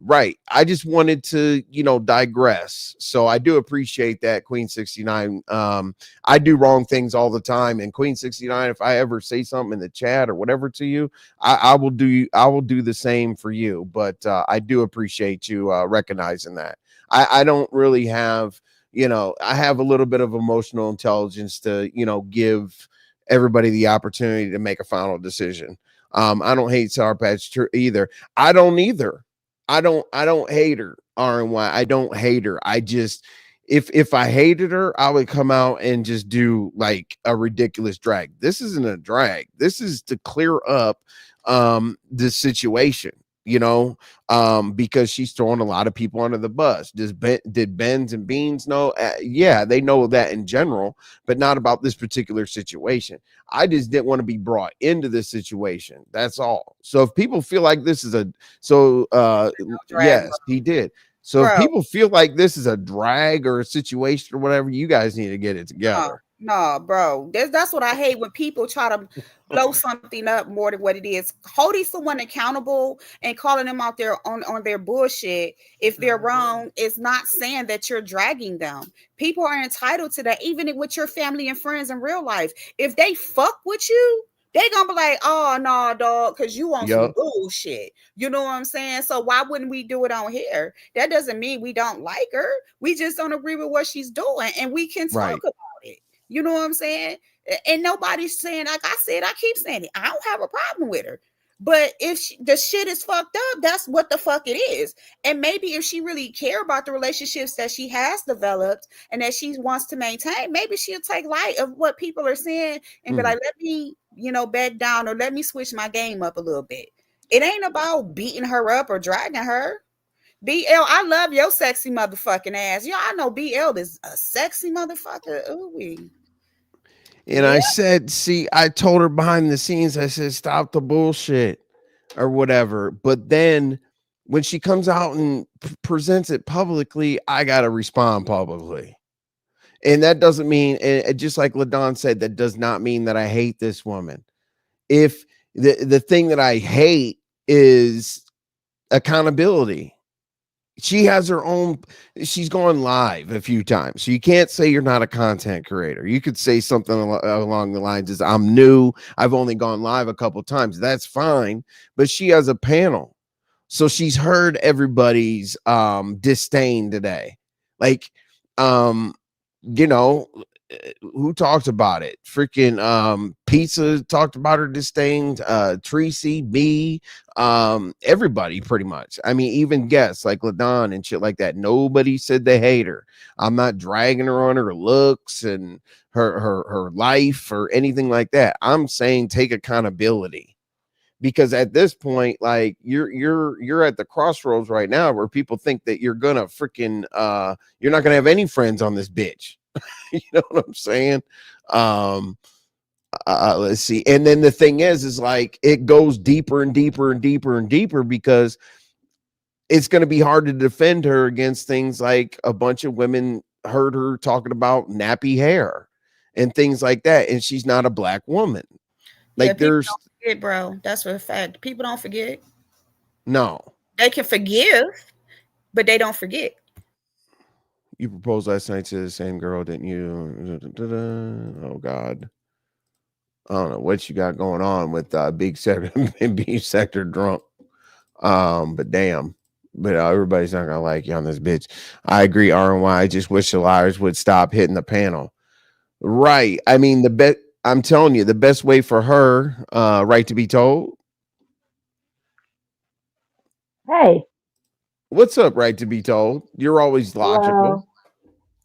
right, I just wanted to digress. So I do appreciate that, Queen 69. I do wrong things all the time, and Queen 69, if I ever say something in the chat or whatever to you, I will do the same for you. But I do appreciate you recognizing that. I don't really have, I have a little bit of emotional intelligence to give everybody the opportunity to make a final decision. I don't hate SourPatch either. I don't either. I don't hate her, RNY. I don't hate her. I just, if I hated her, I would come out and just do like a ridiculous drag. This isn't a drag. This is to clear up the situation, because she's throwing a lot of people under the bus. Did Benz and Beans know? Yeah, they know that in general, but not about this particular situation. I just didn't want to be brought into this situation. That's all. So if people feel like this is yes, he did. So if people feel like this is a drag or a situation or whatever, you guys need to get it together. No, bro. That's what I hate, when people try to blow something up more than what it is. Holding someone accountable and calling them out there on their bullshit if they're wrong is not saying that you're dragging them. People are entitled to that, even with your family and friends in real life. If they fuck with you, they gonna be like, oh no, dog, because you want some bullshit. You know what I'm saying? So why wouldn't we do it on here? That doesn't mean we don't like her. We just don't agree with what she's doing, and we can talk about it. You know what I'm saying? And nobody's saying, like I said, I keep saying it, I don't have a problem with her. But if the shit is fucked up, that's what the fuck it is. And maybe if she really care about the relationships that she has developed and that she wants to maintain, maybe she'll take light of what people are saying and be like, let me, back down, or let me switch my game up a little bit. It ain't about beating her up or dragging her. BL, I love your sexy motherfucking ass. I know BL is a sexy motherfucker. Ooh. And I said, I told her behind the scenes, I said, stop the bullshit or whatever. But then when she comes out and presents it publicly, I got to respond publicly. And that doesn't mean, and just like LaDon said, that does not mean that I hate this woman. If the thing that I hate is accountability. She has her own, she's gone live a few times. So you can't say you're not a content creator. You could say something along the lines as, I'm new, I've only gone live a couple times. That's fine. But she has a panel. So she's heard everybody's disdain today. Like, who talked about it? Freaking Pizza talked about her disdain, Tracy, me, everybody pretty much. I mean, even guests like LaDon and shit like that. Nobody said they hate her. I'm not dragging her on her looks and her life or anything like that. I'm saying take accountability. Because at this point, like you're at the crossroads right now where people think that you're gonna freaking you're not gonna have any friends on this bitch. You know what I'm saying? Let's see. And then the thing is like it goes deeper and deeper and deeper and deeper because it's going to be hard to defend her against things like a bunch of women heard her talking about nappy hair and things like that. And she's not a black woman. Like there's don't forget, bro. That's a fact. People don't forget. No. They can forgive, but they don't forget. You proposed last night to the same girl, didn't you? Oh God. I don't know what you got going on with big sector being sector drunk. But damn. But everybody's not gonna like you on this bitch. I agree, RNY. I just wish the liars would stop hitting the panel. Right. I mean, I'm telling you, the best way for her, right to be told. Hey. What's up, right to be told? You're always logical.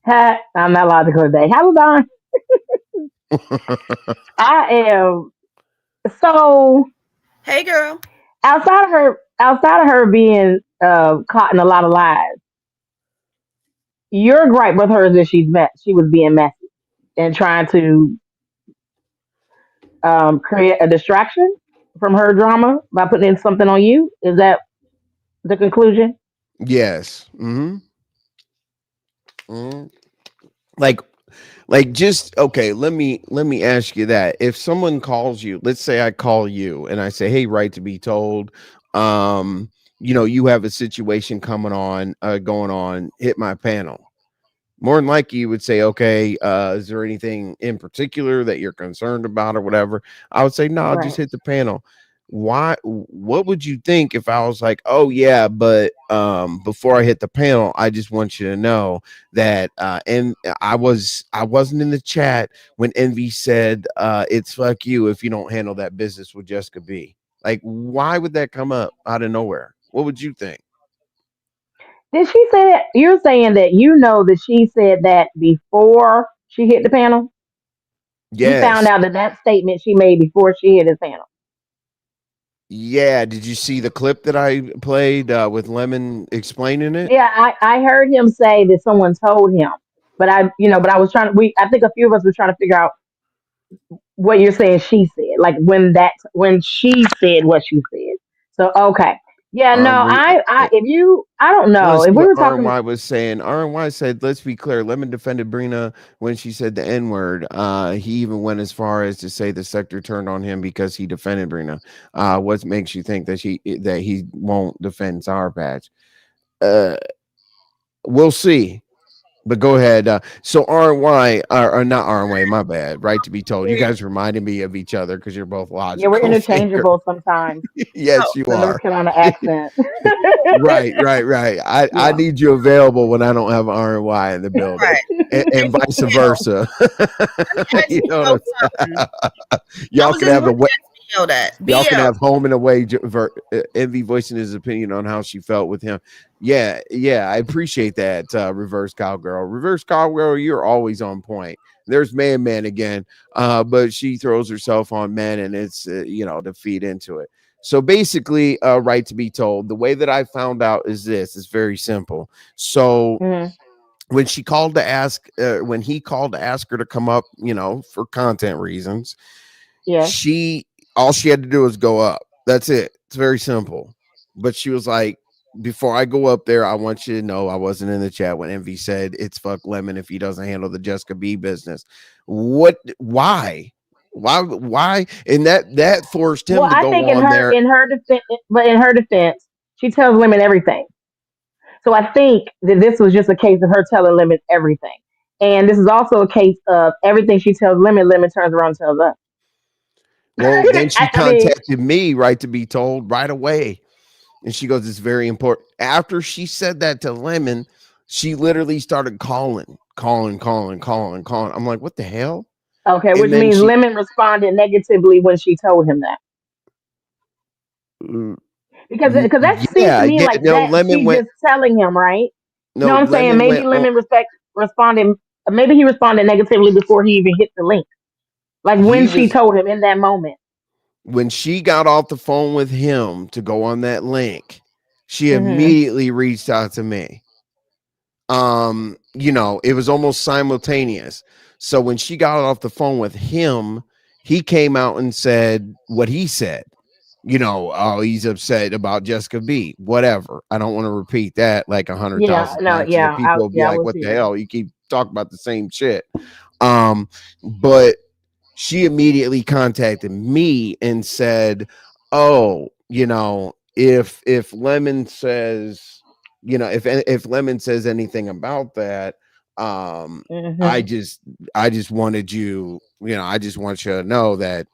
Hello. I'm not logical today. How's it going? I am. So, hey, girl. Outside of her being caught in a lot of lies, your gripe with her is that she was being messy and trying to create a distraction from her drama by putting in something on you? Is that the conclusion? Yes. Like just okay, let me ask you that. If someone calls you, let's say I call you and I say, "Hey, right to be told, you have a situation going on, hit my panel." More than likely you would say, "Okay, is there anything in particular that you're concerned about or whatever?" I would say, "No, I'll just Right. hit the panel." What would you think if I was like, "Oh yeah, but before I hit the panel, I just want you to know that and I wasn't in the chat when Envy said it's fuck you if you don't handle that business with Jessica B." Like, why would that come up out of nowhere? What would you think? Did she say that? You're saying that you know that she said that before she hit the panel? You found Yes. out that statement she made before she hit the panel. Yeah, did you see the clip that I played with Lemon explaining it? Yeah, I heard him say that someone told him, but I was trying to. I think a few of us were trying to figure out what you're saying. She said, like when she said what she said. So okay, yeah, no, We I don't know let's see if we what were talking. RNY was saying. RNY said, let's be clear, Lemon defended Brina when she said the N-word. He even went as far as to say the sector turned on him because he defended Brina. What makes you think that he won't defend Sour Patch? Uh, we'll see. But go ahead. So RY or not RY, my bad. Right to be told. You guys reminded me of each other because you're both Yeah, we're logical thinker. interchangeable sometimes. Yes, you So let's are. get on the accent. Right. I Yeah. need you available when I don't have RY in the building, Right. and And vice Bill, versa. let me ask You you know what so I'm something. saying? I Y'all was can just have going the to ask Bill that. Y'all can Bill, have home and away Envy voicing his opinion on how she felt with him. Yeah, I appreciate that. Reverse cowgirl, you're always on point. There's man again, but she throws herself on men, and it's to feed into it. So basically, right to be told, the way that I found out is this: it's very simple. So Mhm. when she called to ask, when he called to ask her to come up, for content reasons, Yes. she all she had to do was go up. That's it. It's very simple. But she was like, before I go up there, I want you to know I wasn't in the chat when Envy said it's fuck Lemon if he doesn't handle the Jessica B business. What why? And that forced Well, him to I go think on there. in her defense, but in her defense, she tells women everything. So I think that this was just a case of her telling Lemon everything. And this is also a case of everything she tells Lemon, Lemon turns around and tells us. Well, then she I mean, contacted me, right, to be told right away. And she goes, it's very important. After she said that to Lemon, she literally started calling. I'm like, what the hell? okay, And which then means she, Lemon responded negatively when she told him that. mm, Because that seems to yeah, me yeah. like No, that Lemon she went. just telling him, right? No, No, I'm saying Lemon maybe went on. Lemon responded, maybe he responded negatively before he even hit the link. Like when He she was told him in that moment. when she got off the phone with him to go on that link. She Hmm. immediately reached out to me. It was almost simultaneous. So when she got off the phone with him, he came out and said what he said. Oh, he's upset about Jessica B. Whatever. I don't want to repeat that like a hundred Yeah, thousand no, times, and then yeah, people will be I like, was "What the here. hell? You keep talking about the same shit." Um, but she immediately contacted me and said, "Oh, if Lemon says, if Lemon says anything about that, I Hmm. just I just wanted you, I just want you to know that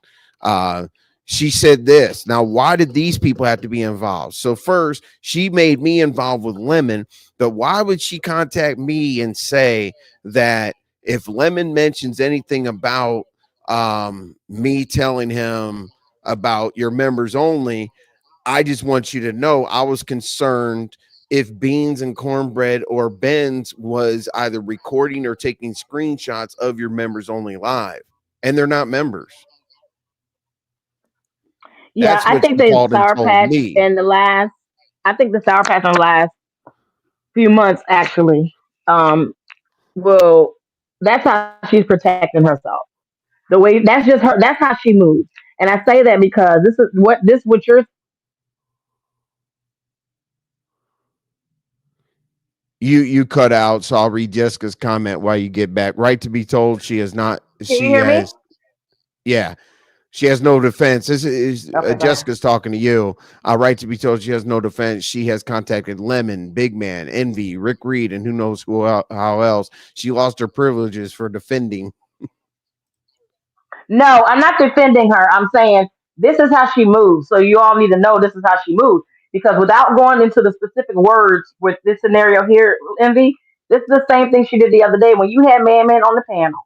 uh she said this. Now, why did these people have to be involved? So first, she made me involved with Lemon, but why would she contact me and say that if Lemon mentions anything about me telling him about your members only, I just want you to know I was concerned if Beans and Cornbread or Ben's was either recording or taking screenshots of your members only live, and they're not members. Yeah, That's I what think she the called and Sour told Patch me. in the last, I think the Sour Patch in the last few months actually, will, that's how she's protecting herself. The way that's just her. That's how she moves. And I say that because this is what you're. You cut out, so I'll read Jessica's comment while you get back. Right to be told, she has not. Can you She hear me? has. Yeah, she has no defense. This is Okay, Jessica's talking to you. Right to be told, she has no defense. She has contacted Lemon, Big Man, Envy, Rick Reed, and who knows how else. She lost her privileges for defending. No, I'm not defending her. I'm saying this is how she moves. So you all need to know this is how she moves. Because without going into the specific words with this scenario here, Envy, this is the same thing she did the other day when you had Man on the panel,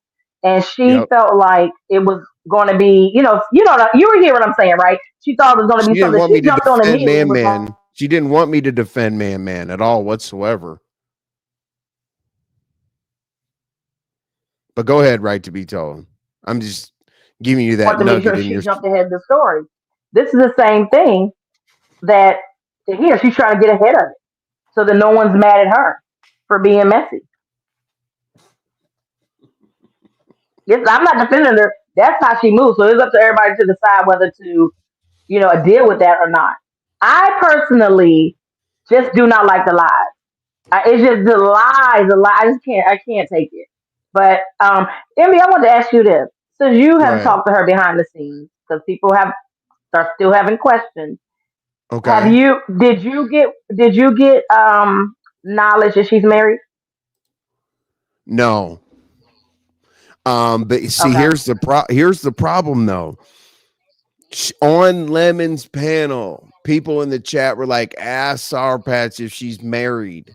and she felt like it was going to be, you were hearing what I'm saying, right? She thought it was going to She be didn't something. want She me to jumped on defend immediately. Was like, Man. She didn't want me to defend Man at all whatsoever. But go ahead, right to be told. I'm just giving you that nugget in she your. jumped ahead of the story. This is the same thing that here she's trying to get ahead of it, so that no one's mad at her for being messy. Yes, I'm not defending her. That's how she moves. So it's up to everybody to decide whether to, deal with that or not. I personally just do not like the lies. It's just the lies. I just can't. I can't take it. But Emmy, I wanted to ask you this: since you have talked to her behind the scenes, because people are still having questions. Okay. Did you get knowledge that she's married? No. But see, Okay. here's the problem though. On Lemon's panel, people in the chat were like, ask SourPatch if she's married.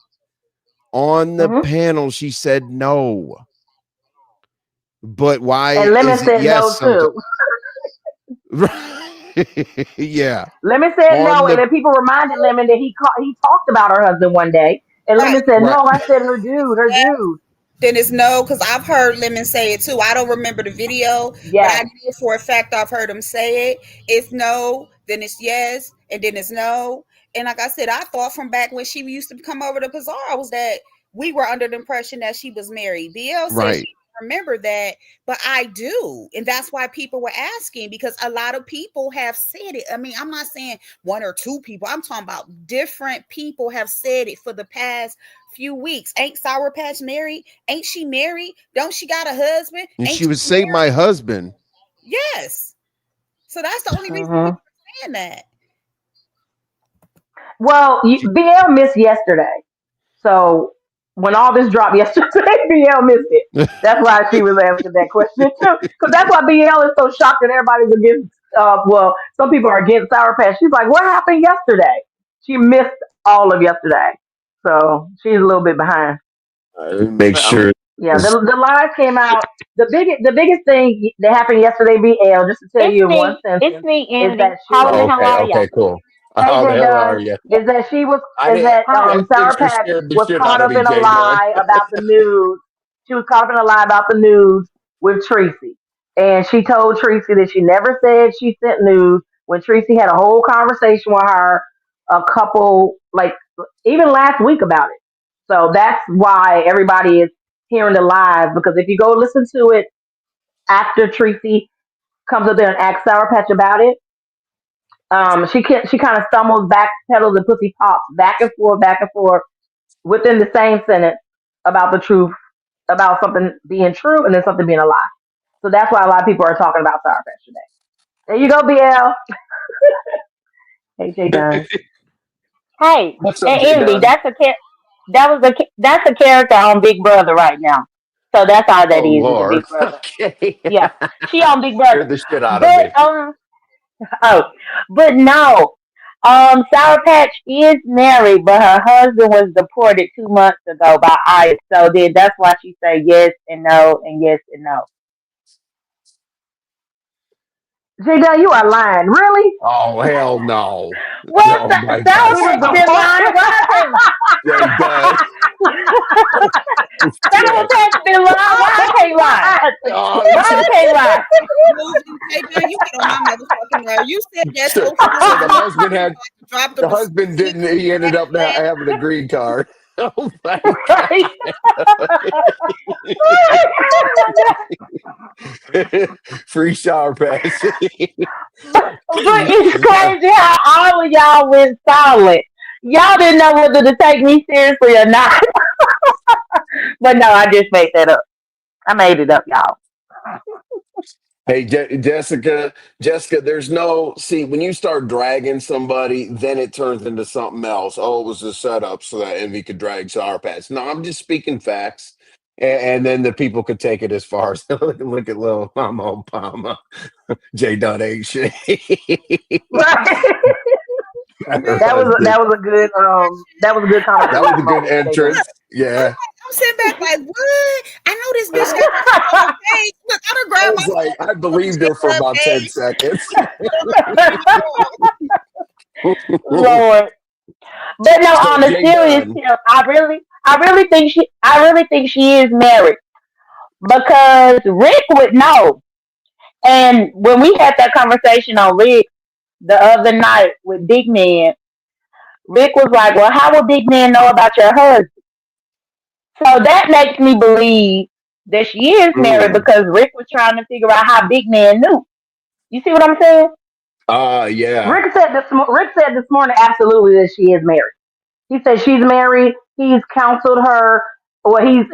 On the panel, she said no. But why? And Lemon said no too. Yeah. Lemon said no, and then people reminded Lemon that he talked about her husband one day, and Lemon said no. I said her dude. Then it's no, because I've heard Lemon say it too. I don't remember the video, but I know for a fact I've heard him say it. It's no, then it's yes, and then it's no. And like I said, I thought from back when she used to come over to Bazaar, was that we were under the impression that she was married. BL said she remember that, but I do, and that's why people were asking, because a lot of people have said it. I mean, I'm not saying one or two people, I'm talking about different people have said it for the past few weeks. Ain't SourPatch married? Ain't she married? Don't she got a husband? And she would say my husband. Yes. So that's the only reason people are saying that. Well, BL missed yesterday. So when all this dropped yesterday, BL missed it. That's why she was asking that question too. Because that's why BL is so shocked that everybody's against. Some people are against SourPatch. She's like, "What happened yesterday?" She missed all of yesterday, so she's a little bit behind. Make sure. Yeah, the lies came out. The biggest thing that happened yesterday, BL, just to tell you in one sentence, it's me, is Andy. that she How the hell are okay, you? cool. Hey, How the hell J-Dub, are you? is that SourPatch was shit caught out of up me, in a J-Dub. lie about the news. She was caught up in a lie about the news with Tracy. And she told Tracy that she never said she sent news when Tracy had a whole conversation with her even last week about it. So that's why everybody is hearing the lies, because if you go listen to it after Tracy comes up there and asks SourPatch about it, she kind of stumbles, backpedals, and pussy pops back and forth within the same sentence about the truth, about something being true and then something being a lie. So that's why a lot of people are talking about SourPatch today. There you go, BL. Hey, J Dunn. Hey, What's up, and J Andy, Dunn? that's a character on Big Brother right now. So that's all that Oh is a Lord. Big Brother. Okay. Yeah, she on Big Scared Brother. the shit out of me. But no, SourPatch is married, but her husband was deported 2 months ago by ICE. So then that's why she say yes and no and yes and no. J Dunn, you are lying. Really? Oh hell no. Well, Oh my God. He was SourPatch been lying. Why I can't lie? J Dunn. SourPatch been lying. Why I can't lie? Why I can't lie? You get on my motherfucking nerve. You said that So so fast. the husband didn't. He ended up not having a green card. Oh my God. Free shower pass. But it's crazy how all of y'all went silent. Y'all didn't know whether to take me seriously or not. But no, I just made that up. I made it up, y'all. Hey, Jessica, there's no, see, when you start dragging somebody, then it turns into something else. Oh, it was a setup so that Envy could drag Sour Patch. No, I'm just speaking facts. And then the people could take it as far as look at little Mama Obama. J. Dot ain't shit. Right. Her That was husband. that was a good That was a conversation good moment. entrance. Yeah. I'm sitting back like, what? I know this bitch got this on her page. Look, I done I grabbed my was like, I phone and believed checked her for her about 10 page. seconds. Lord. But no, So on a Jay serious Dunn. tip, I really think she is married because Rick would know. And when we had that conversation on Rick the other night with Big Man, Rick was like, "Well, how would Big Man know about your husband?" So that makes me believe that she is married Mm. because Rick was trying to figure out how Big Man knew. You see what I'm saying? Yeah. Rick said this morning absolutely that she is married. He said she's married. He's counseled her. Well, he's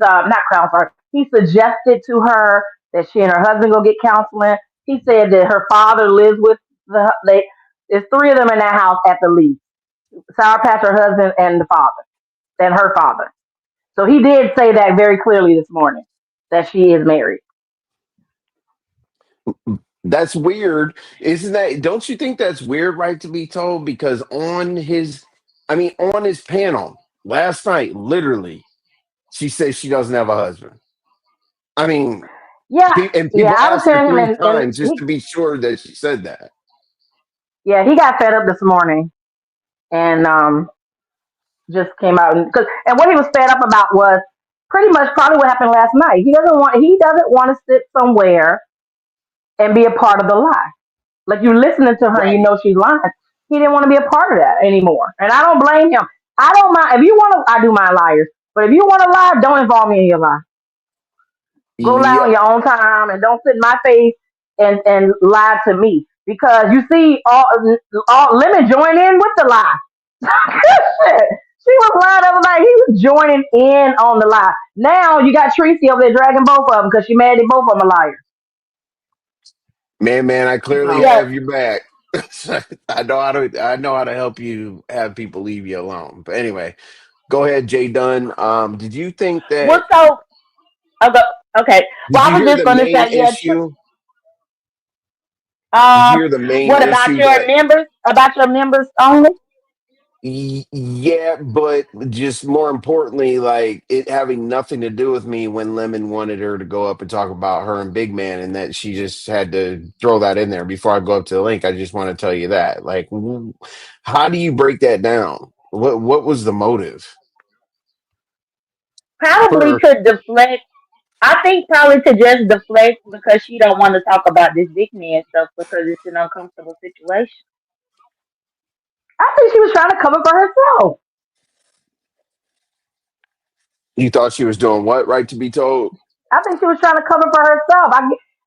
not counseled her. He suggested to her that she and her husband go get counseling. He said that her father lives with there's three of them in that house at the least. Sour Patch, her husband, and the father, and her father. So he did say that very clearly this morning that she is married. That's weird. Isn't that, don't you think that's weird, right, to be told? Because on his panel last night, literally, she says she doesn't have a husband. I mean, Yeah, and yeah. people I was asked her hearing him, three and times just to be sure that she said that. he got fed up this morning, and just came out and what he was fed up about was pretty much probably what happened last night. He doesn't want to sit somewhere and be a part of the lie. Like you're listening to her and you Right. know she's lying. He didn't want to be a part of that anymore. And I don't blame him. I don't mind if you want to I do my liars. But if you want to lie, don't involve me in your lie. Go lie on Yep. your own time and don't sit in my face and lie to me. Because you see all Lemon join in with the lie. Shit. She was lying the other night. He was joining in on the lie. Now you got Tracy over there dragging both of them because she mad that both of them are liars. Man, I clearly So, Yeah. have your back. I know how to help you have people leave you alone. But anyway, go ahead, Jay Dunn. Did you think Well, that so okay. Okay. did Well, you I was hear just the going to main say, yeah. issue? Did you Um, hear the main what about issue your that members? About your members only? Yeah, but just more importantly, like it having nothing to do with me when Lemon wanted her to go up and talk about her and Big Man, and that she just had to throw that in there before I go up to the link. I just want to tell you that. Like, how do you break that down? What was the motive? Probably For to deflect. I think probably to just deflect because she don't want to talk about this big man stuff because it's an uncomfortable situation. I think she was trying to cover for herself. you thought she was doing what, right to be told? I think she was trying to cover for herself.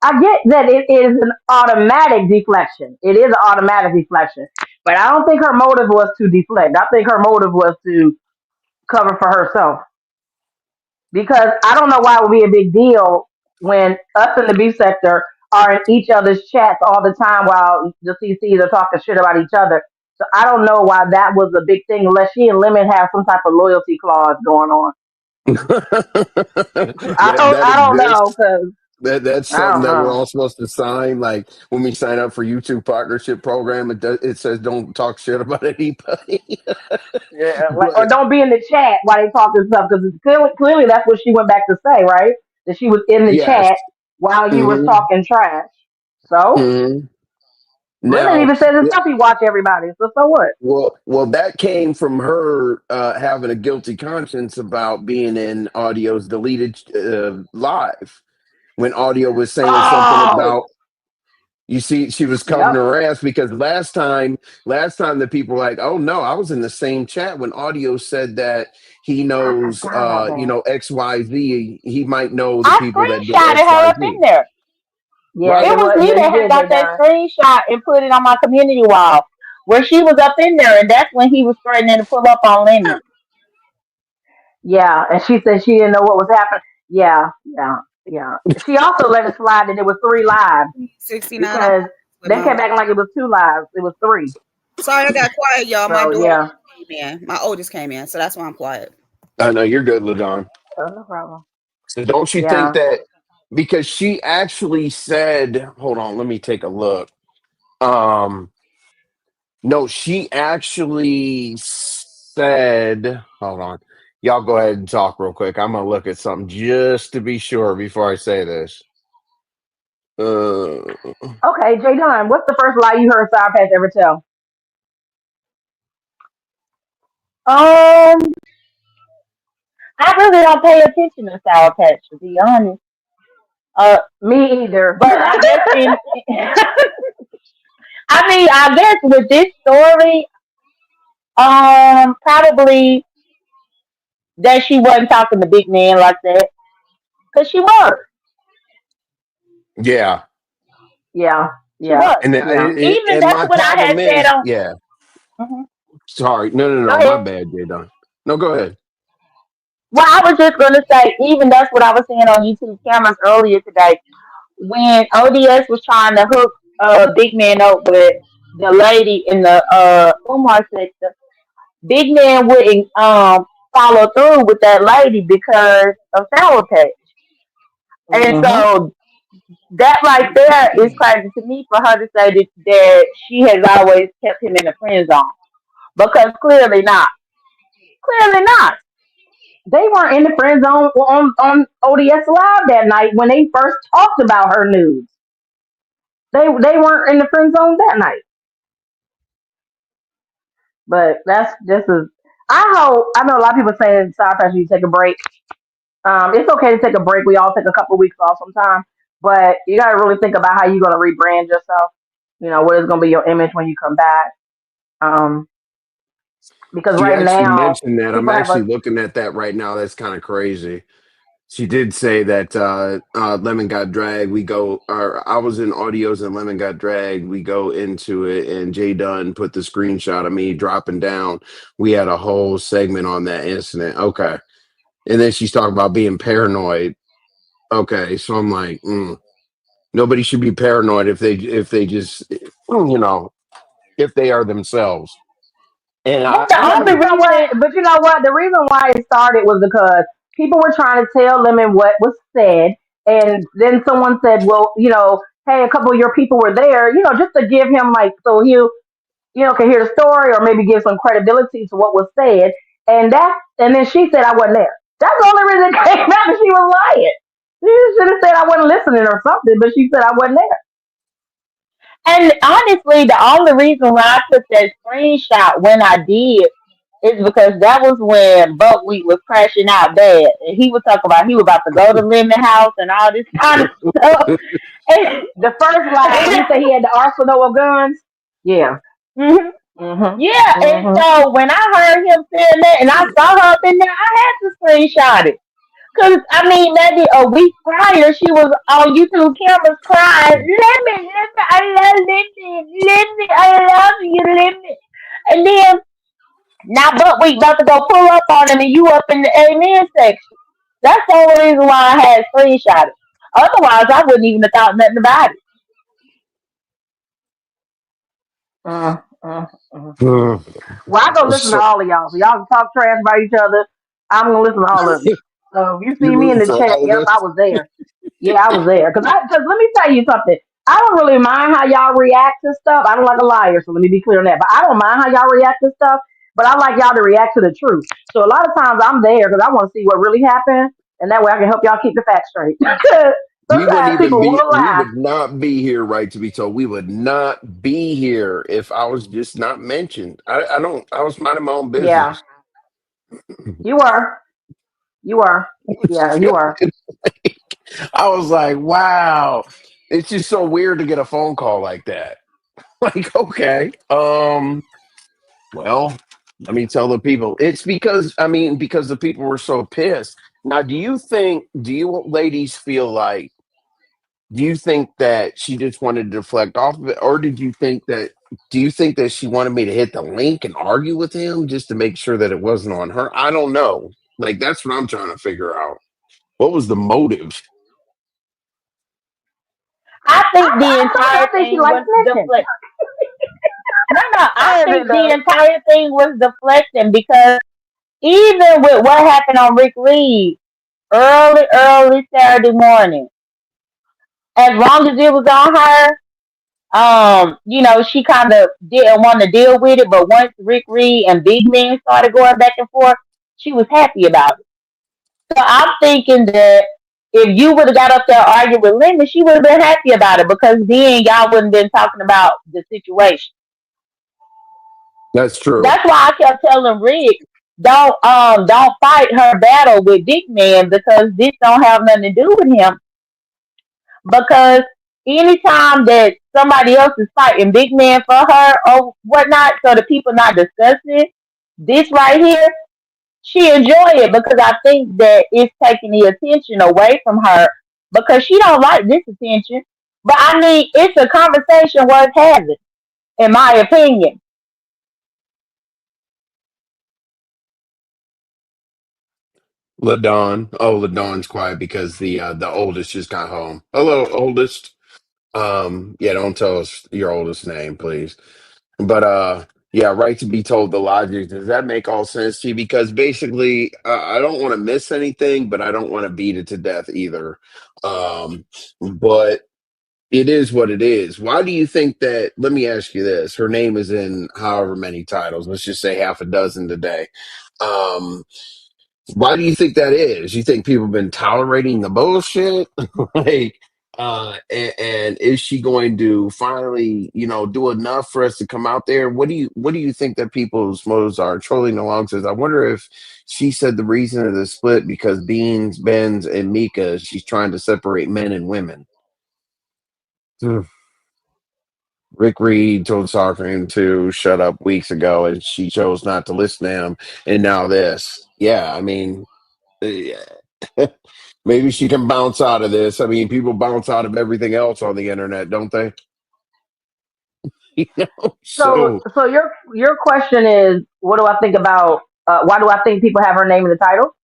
I get that it is an automatic deflection. It is an automatic deflection. But I don't think her motive was to deflect. I think her motive was to cover for herself. Because I don't know why it would be a big deal when us in the B sector are in each other's chats all the time while the CCs are talking shit about each other. So I don't know why that was a big thing unless she and Lemon have some type of loyalty clause going on. That I don't know exists. because That's I something don't that we're know. all supposed to sign. Like when we sign up for YouTube partnership program, it says don't talk shit about anybody. Yeah, like, or But don't be in the chat while they talking stuff because clearly that's what she went back to say, right? That she was in the yes. chat while you was hmm talking trash. So hmm Lemon Now, even says himself he watch everybody. So what? well, that came from her having a guilty conscience about being in audio's deleted live when audio was saying something Oh, about. You see, she was covering Yep. her ass because last time the people were like, oh no, I was in the same chat when Audio said that he I knows, forgot about that. XYZ. He might know the I people that do screenshotted her up in XYZ. there. Yeah, Right. It was me yeah, you that had did, got J that Don. screenshot and put it on my community wall where she was up in there, and that's when he was threatening to pull up on Lemon. Yeah, and she said she didn't know what was happening. Yeah, yeah, yeah. She also let it slide that it was 3 lives 69 because with they my kept acting like it was 2 lives. It was 3. sorry, I got quiet, y'all. My So daughter yeah. came in. My oldest came in, so that's why I'm quiet. I know you're good, LaDon. Oh, no problem. So don't you think Yeah. that because she actually said, hold on, let me take a look. Um, no, she actually said, hold on. Y'all go ahead and talk real quick. I'm gonna look at something just to be sure before I say this. Okay, J Don, what's the first lie you heard SourPatch ever tell? Um, I really don't pay attention to Sour Patch, to be honest. Uh, Me either. but I guess I guess with this story, probably that she wasn't talking to big men like that, cause she was, Yeah, Yeah, she yeah, was. and yeah. Even and that's my what I had problem said is, on. yeah. Mhm. Sorry, no, Go my ahead. bad, J Don. No, go ahead. Well, I was just gonna say, even that's what I was saying on YouTube cameras earlier today when ODS was trying to hook Big Man up with the lady in the Umar sector. Big Man wouldn't follow through with that lady because of Sour Patch. And Mm-hmm. so that right there is crazy to me for her to say that she has always kept him in the friend zone. Because clearly not. Clearly not. They weren't in the friend zone on ODS Live that night when they first talked about her news. They weren't in the friend zone that night. But that's just as I know a lot of people saying SourPatch you take a break. It's okay to take a break. We all take a couple of weeks off sometimes, but you got to really think about how you're going to rebrand yourself. You know, what is going to be your image when you come back? Um, because She right actually now mentioned that. I'm people have actually a looking at that right now. That's kind of crazy. She did say that Lemon got dragged. We go, or I was in audios and Lemon got dragged. We go into it, and Jay Dunn put the screenshot of me dropping down. We had a whole segment on that incident. Okay, and then she's talking about being paranoid. Okay, so I'm like, nobody should be paranoid if they just if they are themselves. And But the yeah, only reason but you know what? The reason why it started was because people were trying to tell Lemon what was said, and then someone said, "Well, hey, a couple of your people were there, just to give him like so he'll can hear the story or maybe give some credibility to what was said." And then she said I wasn't there. That's the only reason it came out that she was lying. She should have said I wasn't listening or something, but she said I wasn't there. And honestly, the only reason why I took that screenshot when I did is because that was when Buckwheat was crashing out bad. And he was talking about he was about to go to Lemon House and all this kind of stuff. And, The first lie when he said he had the arsenal of guns. Yeah. Mhm. Mhm. Yeah, and Mhm. so when I heard him saying that and I saw her up in there, I had to screenshot it. Because, I mean, maybe a week prior, she was on YouTube cameras crying, Lemon, Lemon, I love Lemon, Lemon, I love you, Lemon. And then, now Buckwheat about to go pull up on him and you up in the amen section. That's the only reason why I had screenshot it. Otherwise, I wouldn't even have thought nothing about it. Mm, mm, mm. Well, I go listen to so all of y'all. So y'all can talk trash about each other. I'm gonna listen to all of you. So if you see you me in rooting the for chat, all of yep, I us? was there. Yeah, I was there. Cause let me tell you something. I don't really mind how y'all react to stuff. I don't like a liar, so let me be clear on that. But I don't mind how y'all react to stuff. But I like y'all to react to the truth. So a lot of times I'm there because I want to see what really happened, and that way I can help y'all keep the facts straight. We wouldn't Sometimes even people be. will We lie. would not be here, right? To be told, we would not be here if I was just not mentioned. I don't. I was minding my own Yeah, business. you were. You were. Yeah, you were. I was like, wow. It's just so weird to get a phone call like that. Like, okay, well, let me tell the people. It's because because the people were so pissed. Now, do you ladies feel like, do you think that she just wanted to deflect off of it, or do you think that she wanted me to hit the link and argue with him just to make sure that it wasn't on her? I don't know. Like, that's what I'm trying to figure out. What was the motive? I think the I entire think she thing likes was snitching. deflect. No, no, I I think think the that. entire thing was deflecting because even with what happened on Rick Reed early Saturday morning, as long as it was on her, she kind of didn't want to deal with it. But once Rick Reed and Big Men started going back and forth, she was happy about it. So I'm thinking that if you would have got up there arguing with Linda, she would have been happy about it because then y'all wouldn't been talking about the situation. That's true. That's why I kept telling Rick, don't fight her battle with Big Man because this don't have nothing to do with him. Because anytime that somebody else is fighting Big Man for her or whatnot, so the people not discussing this right here, she enjoy it because I think that it's taking the attention away from her because she don't like this attention. But I mean, it's a conversation worth having, in my opinion. LaDon. Oh, LaDon's quiet because the oldest just got home. Hello, oldest. Yeah, don't tell us your oldest name, please. But yeah, right to be told the logic. Does that make all sense to you? Because basically, I don't want to miss anything, but I don't want to beat it to death either. But it is what it is. Why do you think that? Let me ask you this. Her name is in however many titles. Let's just say half a dozen today. Um, why do you think that is? You think people have been tolerating the bullshit? Like, and is she going to finally, do enough for us to come out there? What do you think that people's motives are? Trolling along says, I wonder if she said the reason of the split because Beans, Benz, and Mika, she's trying to separate men and women. Rick Reed told Soccer to shut up weeks ago, and she chose not to listen to him. And now this, yeah, yeah. Maybe she can bounce out of this. I mean, people bounce out of everything else on the internet, don't they? So, So so your question is, what do I think about? Why do I think people have her name in the title?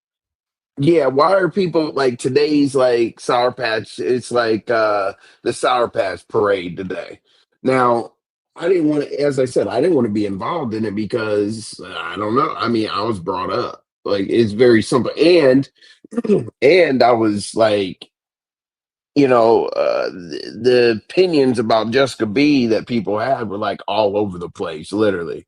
yeah, why are people like today's like Sour Patch? It's like the Sour Patch parade today. Now, I didn't want to, as I said, I didn't want to be involved in it because I don't know. I mean, I was brought up like it's very simple, and I was like, the opinions about Jessica B that people had were like all over the place, literally.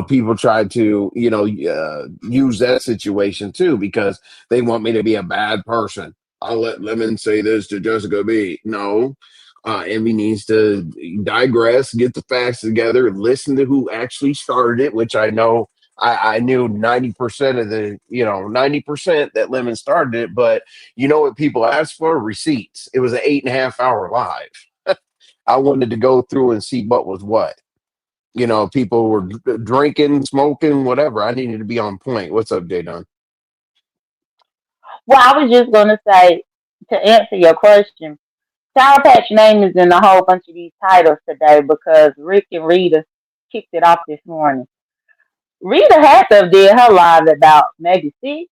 People tried to, use that situation too because they want me to be a bad person. I'll let Lemon say this to Jessica B. No, Envy needs to digress, get the facts together, listen to who actually started it, which I know I knew 90% of 90% that Lemon started it, but you know what people asked for? Receipts. It was an 8.5 hour live. I wanted to go through and see what was what. People were drinking, smoking, whatever. I needed to be on point. What's up, Jadon? Well, I was just gonna say to answer your question, Sour Patch name is in a whole bunch of these titles today because Rick and Rita kicked it off this morning. Rita had to have did her live about maybe six.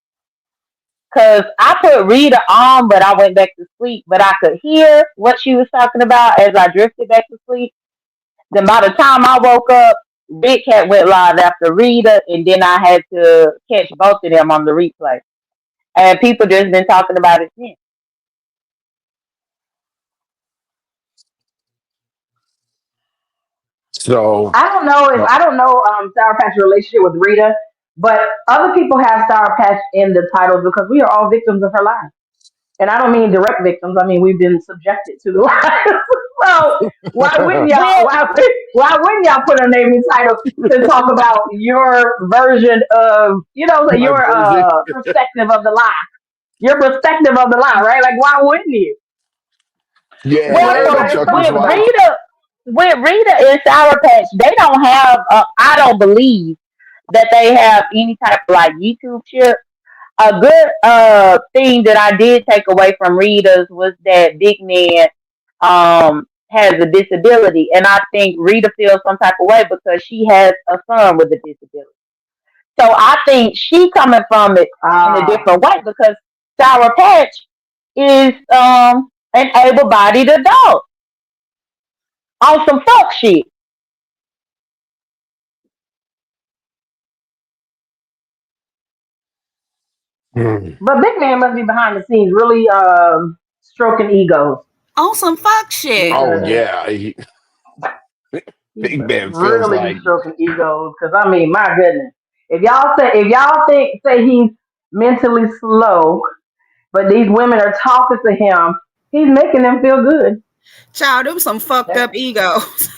Cause I put Rita on, but I went back to sleep. But I could hear what she was talking about as I drifted back to sleep. Then by the time I woke up, Rick had went live after Rita, and then I had to catch both of them on the replay. And people just been talking about it since. So, I don't know Sour Patch's relationship with Rita, but other people have Sour Patch in the title because we are all victims of her lives. And I don't mean direct victims. I mean we've been subjected to the lies. So Well, why wouldn't y'all put her name in the title to talk about your version of my your version. perspective of the lie, your perspective of the lie, right? Like why wouldn't you? Yeah, Well, and the trucker's wife. With Rita and Sour Patch, they don't have. I don't believe that they have any type of like YouTube chip. A good thing that I did take away from Rita's was that Big Man has a disability, and I think Rita feels some type of way because she has a son with a disability. So I think she coming from it in a different way because Sour Patch is an able-bodied adult on some fuck shit. But Big Man must be behind the scenes, really stroking egos. On some fuck shit. Oh Because yeah, he Big must Man feels really be like stroking egos. Because I mean, my goodness, if y'all say he's mentally slow, but these women are talking to him, he's making them feel good. Child, them some fucked up egos.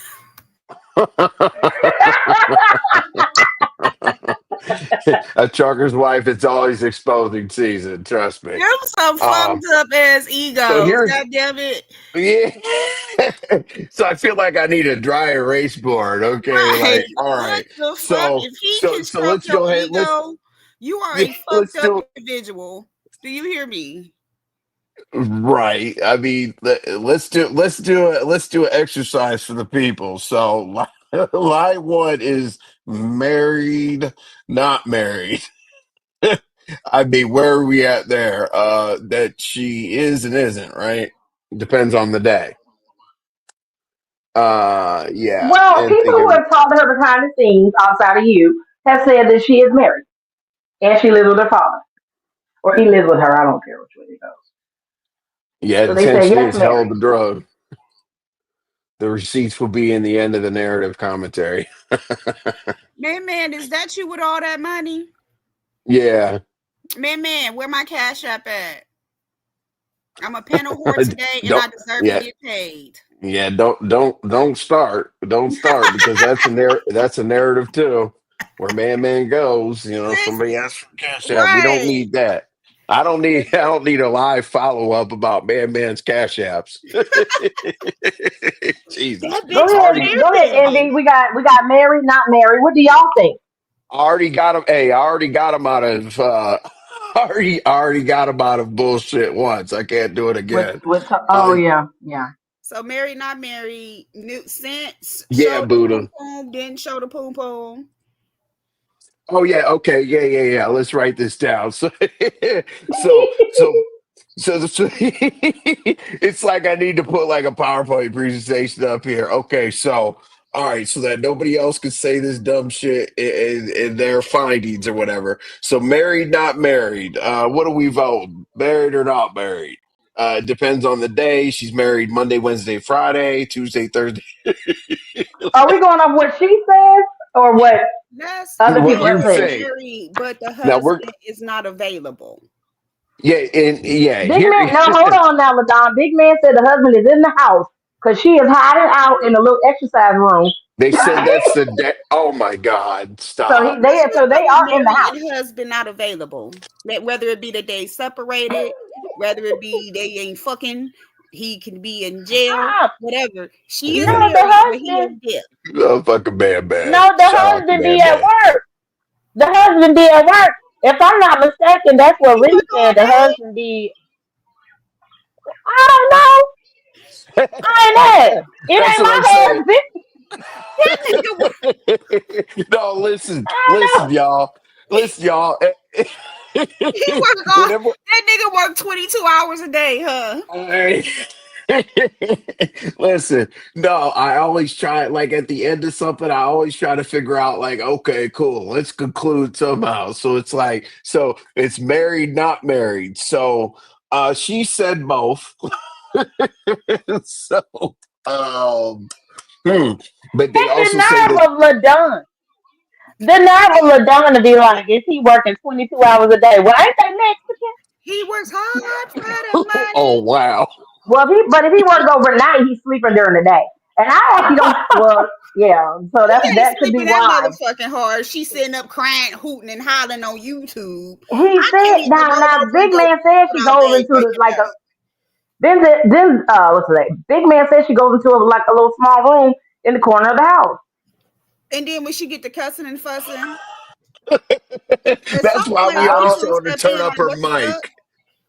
a trucker's wife. It's always exposing season. Trust me. Them some fucked up ass So egos. here's God damn it. yeah. So I feel like I need a dry erase board. Okay, Right. like all What right. the fuck? So If he so can so stroke let's your go ahead. ego, you are Yeah, a let's fucked up do individual. Do you hear me? right. I mean, let's do an exercise for the people. So line one is married, not married. I mean, where are we at there? That she is and isn't, right? Depends on the day. Yeah, Well, and people who thinking, have talked to her behind the scenes, outside of you, have said that she is married and she lives with her father, or he lives with her. I don't care which way it goes. yeah, So they say intentionally yes, is hell of married. the drug. The receipts will be in the end of the narrative commentary. Man, is that you with all that money? Yeah. Man, where my cash up at? I'm a panel whore today and Don't I deserve to yeah. get paid. Yeah, don't start. Don't start because that's a narrative too. Where man goes, somebody asks for cash app. We don't Right. need that. I don't need a live follow up about man's cash apps. Jesus. That bitch is Already Go ahead, married. Envy. We got married, not married. What do y'all think? already got him. Hey, I already got him out of already got him out of bullshit once. I can't do it again. Oh Uh yeah. So married, not married. New sense yeah, showed the poom Buddha. poom, didn't show the poom poom. Oh yeah, okay, yeah. Let's write this down. So, so, so it's like I need to put like a PowerPoint presentation up here. Okay, so all right, so that nobody else could say this dumb shit in their findings or whatever. So married, not married. What do we vote? Married or not married? It depends on the day. She's married Monday, Wednesday, Friday, Tuesday, Thursday. Are we going off what she says or what That's other What people you have married, said? say? married, but the Now we're husband is not available. yeah, and yeah. Big Here, man, now hold on now, Ladon. Big man said the husband is in the house because she is hiding out in a little exercise room. they said that's the day. Oh my God! So Stop. Let's just so go they with are in the married house. and husband not available. Whether it be that they separated, whether it be they ain't fucking, he can be in jail, Uh, whatever. She is no, the married, but he husband. ain't there. Oh, fucking man. No, the Shout out to husband be at man. work. The husband be at work. If I'm not mistaken, that's He what Rita work all said. The day. husband be. I don't know. I ain't that. It That's ain't what I'm my saying. husband. That nigga work. No, listen, I don't know. y'all. Listen, y'all. He work all. Whenever That nigga work 22 hours a day, huh? I listen, no, I always try like at the end of something, I always try to figure out like, okay, cool, let's conclude somehow. So it's like, so it's married, not married. So she said both. So um hmm. But they And the also say that nerve of LaDon. The nerve of LaDon to be like, is he working 22 hours a day? Well, ain't they Mexican? He works hard for the oh money. wow. Well, if he works overnight, he's sleeping during the day. And I actually don't. Well, yeah. So He ain't that could be sleeping that why motherfucking hard. She sitting up crying, hooting, and hollering on YouTube. he I can't said. even roll Now, over and Big go Man said she without goes they into the waking like a up. Then what's the name? Big man says she goes into like a little small room in the corner of the house. And then when she get to cussing and fussing, at That's some why point we you always supposed to tell her to step turn in up like, her what the fuck? mic.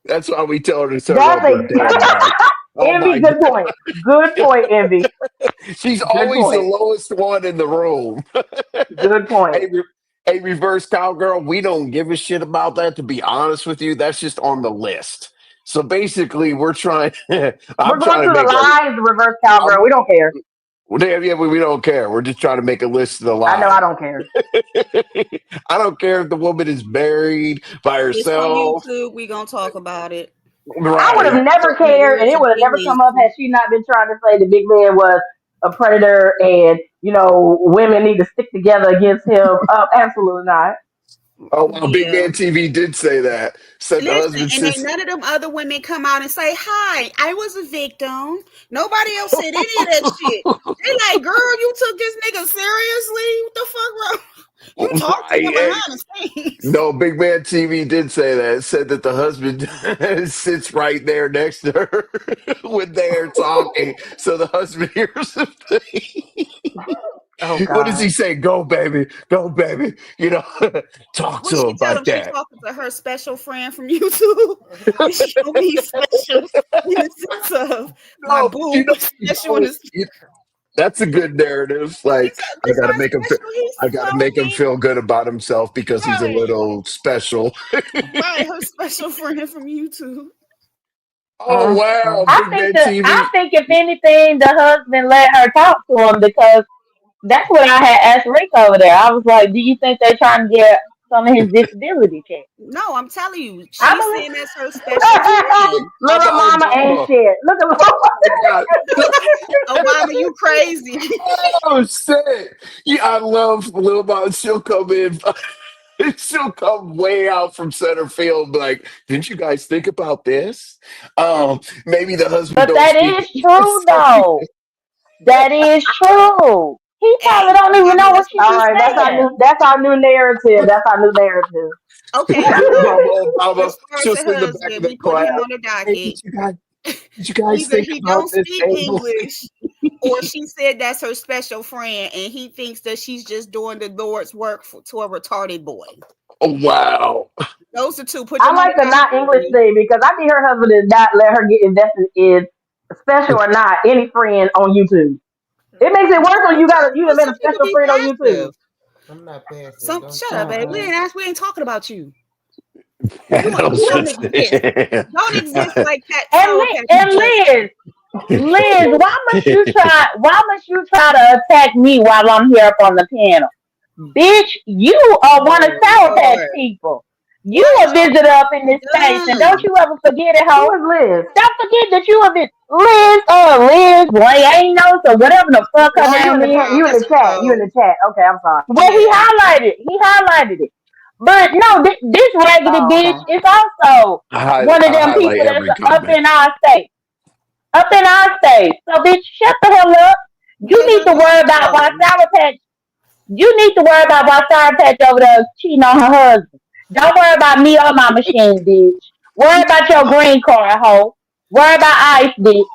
That's why we tell her to turn That's up her damn mic. Oh my Envy. Good god. point. Good point, Envy. She's Good always the point. lowest one in the room. Good point. hey, hey, reverse cowgirl, we don't give a shit about that, to be honest with you. That's just on the list. So basically, we're trying, I'm We're going trying to through the make a, lines, reverse I'm, cowgirl. We don't care. well, yeah, we don't care. We're just trying to make a list of the I know I line. don't care. I don't care if the woman is married by It's from herself. YouTube. We gonna talk about it. I would Right. have never And cared, and words it of would have never come up leniency. had she not been trying to say the big man was a predator and women need to stick together against him. Absolutely not. Oh, wow. Big Yeah. Man TV did say that. Said the Listen, husband and ain't says, none of them other women come out and say, "Hi, I was a victim." Nobody else said any of that shit. They like, "Girl, you took this nigga seriously? What the fuck, bro? You talked to him right. behind the scenes." No, Big Man TV did say that. It said that the husband sits right there next to her when they're talking. So the husband hears him. Oh What does God. he say? Go, baby. Go, baby. Talk What to she him tell like him? She that. talking to her special friend from YouTube. And she don't mean special in the sense of my No, boo, but special in the that's a good narrative. Like, I this gotta my make him feel, special. He's I gotta make him floating. feel good about himself because he's a Right. little special. Right. Her special friend from YouTube. Oh wow, I Big think Man that I TV. think if anything, the husband let her talk to him because that's what I had asked Rick over there. I was like, "Do you think they're trying to get some of his disability check?" No, I'm telling you, I she's believe. saying that's her special friend. Little mama ain't Obama. shit. Look at Oh my God. Obama, you crazy. Oh shit. Yeah, I love Lil Mom. She'll come in. She'll come way out from center field. Like, didn't you guys think about this? Maybe the husband But don't that speak. is true, though. That is true. He probably Hey, don't even Obama, know what let's she all be right. saying. That's our new narrative. That's our new narrative. okay, Obama. as far as She'll the sit in the back of husband, the we putting him class. on the Hey, docket. did you guys Either think he about don't this speak angle? English or she said that's her special friend and he thinks that she's just doing the Lord's work to a retarded boy. Oh wow. Those are two. Put I them on like the the not English docket. thing because I think her husband did not let her get invested in special or not any friend on YouTube. It makes it worse when you done Well, made a some people special be friend on YouTube. passive. I'm not passive. Some Don't shut you up, babe. start. We ain't talking about you. Panel You don't should exist. say. Don't exist like Pat And Sour Liz, Patch and just Liz, Liz, why must you try? Why must you try to attack me while I'm here up on the panel? Bitch, you are one of oh Sour Patch Lord. people. You Why a is visitor up in y'all this space, and don't done? you ever forget it, Who ho. is Liz? Don't forget that you a Liz, Liz, or whatever the fuck her Oh, you in name the is. chat. You in That's the a chat. You in troll. the chat. Okay, I'm sorry. Well, he Yeah. highlighted. He highlighted it. But no, this raggedy Oh, bitch okay. is also one of I them highlight people that's every up comment. in our state. Up in our state. So, bitch, shut the hell up. You Yeah, need no, to that's worry a about why troll. Sour Patch. You need to worry about why Sour Patch over there cheating on her husband. Don't worry about me or my machine, bitch. Worry about your green card, hoe. Worry about ice, bitch.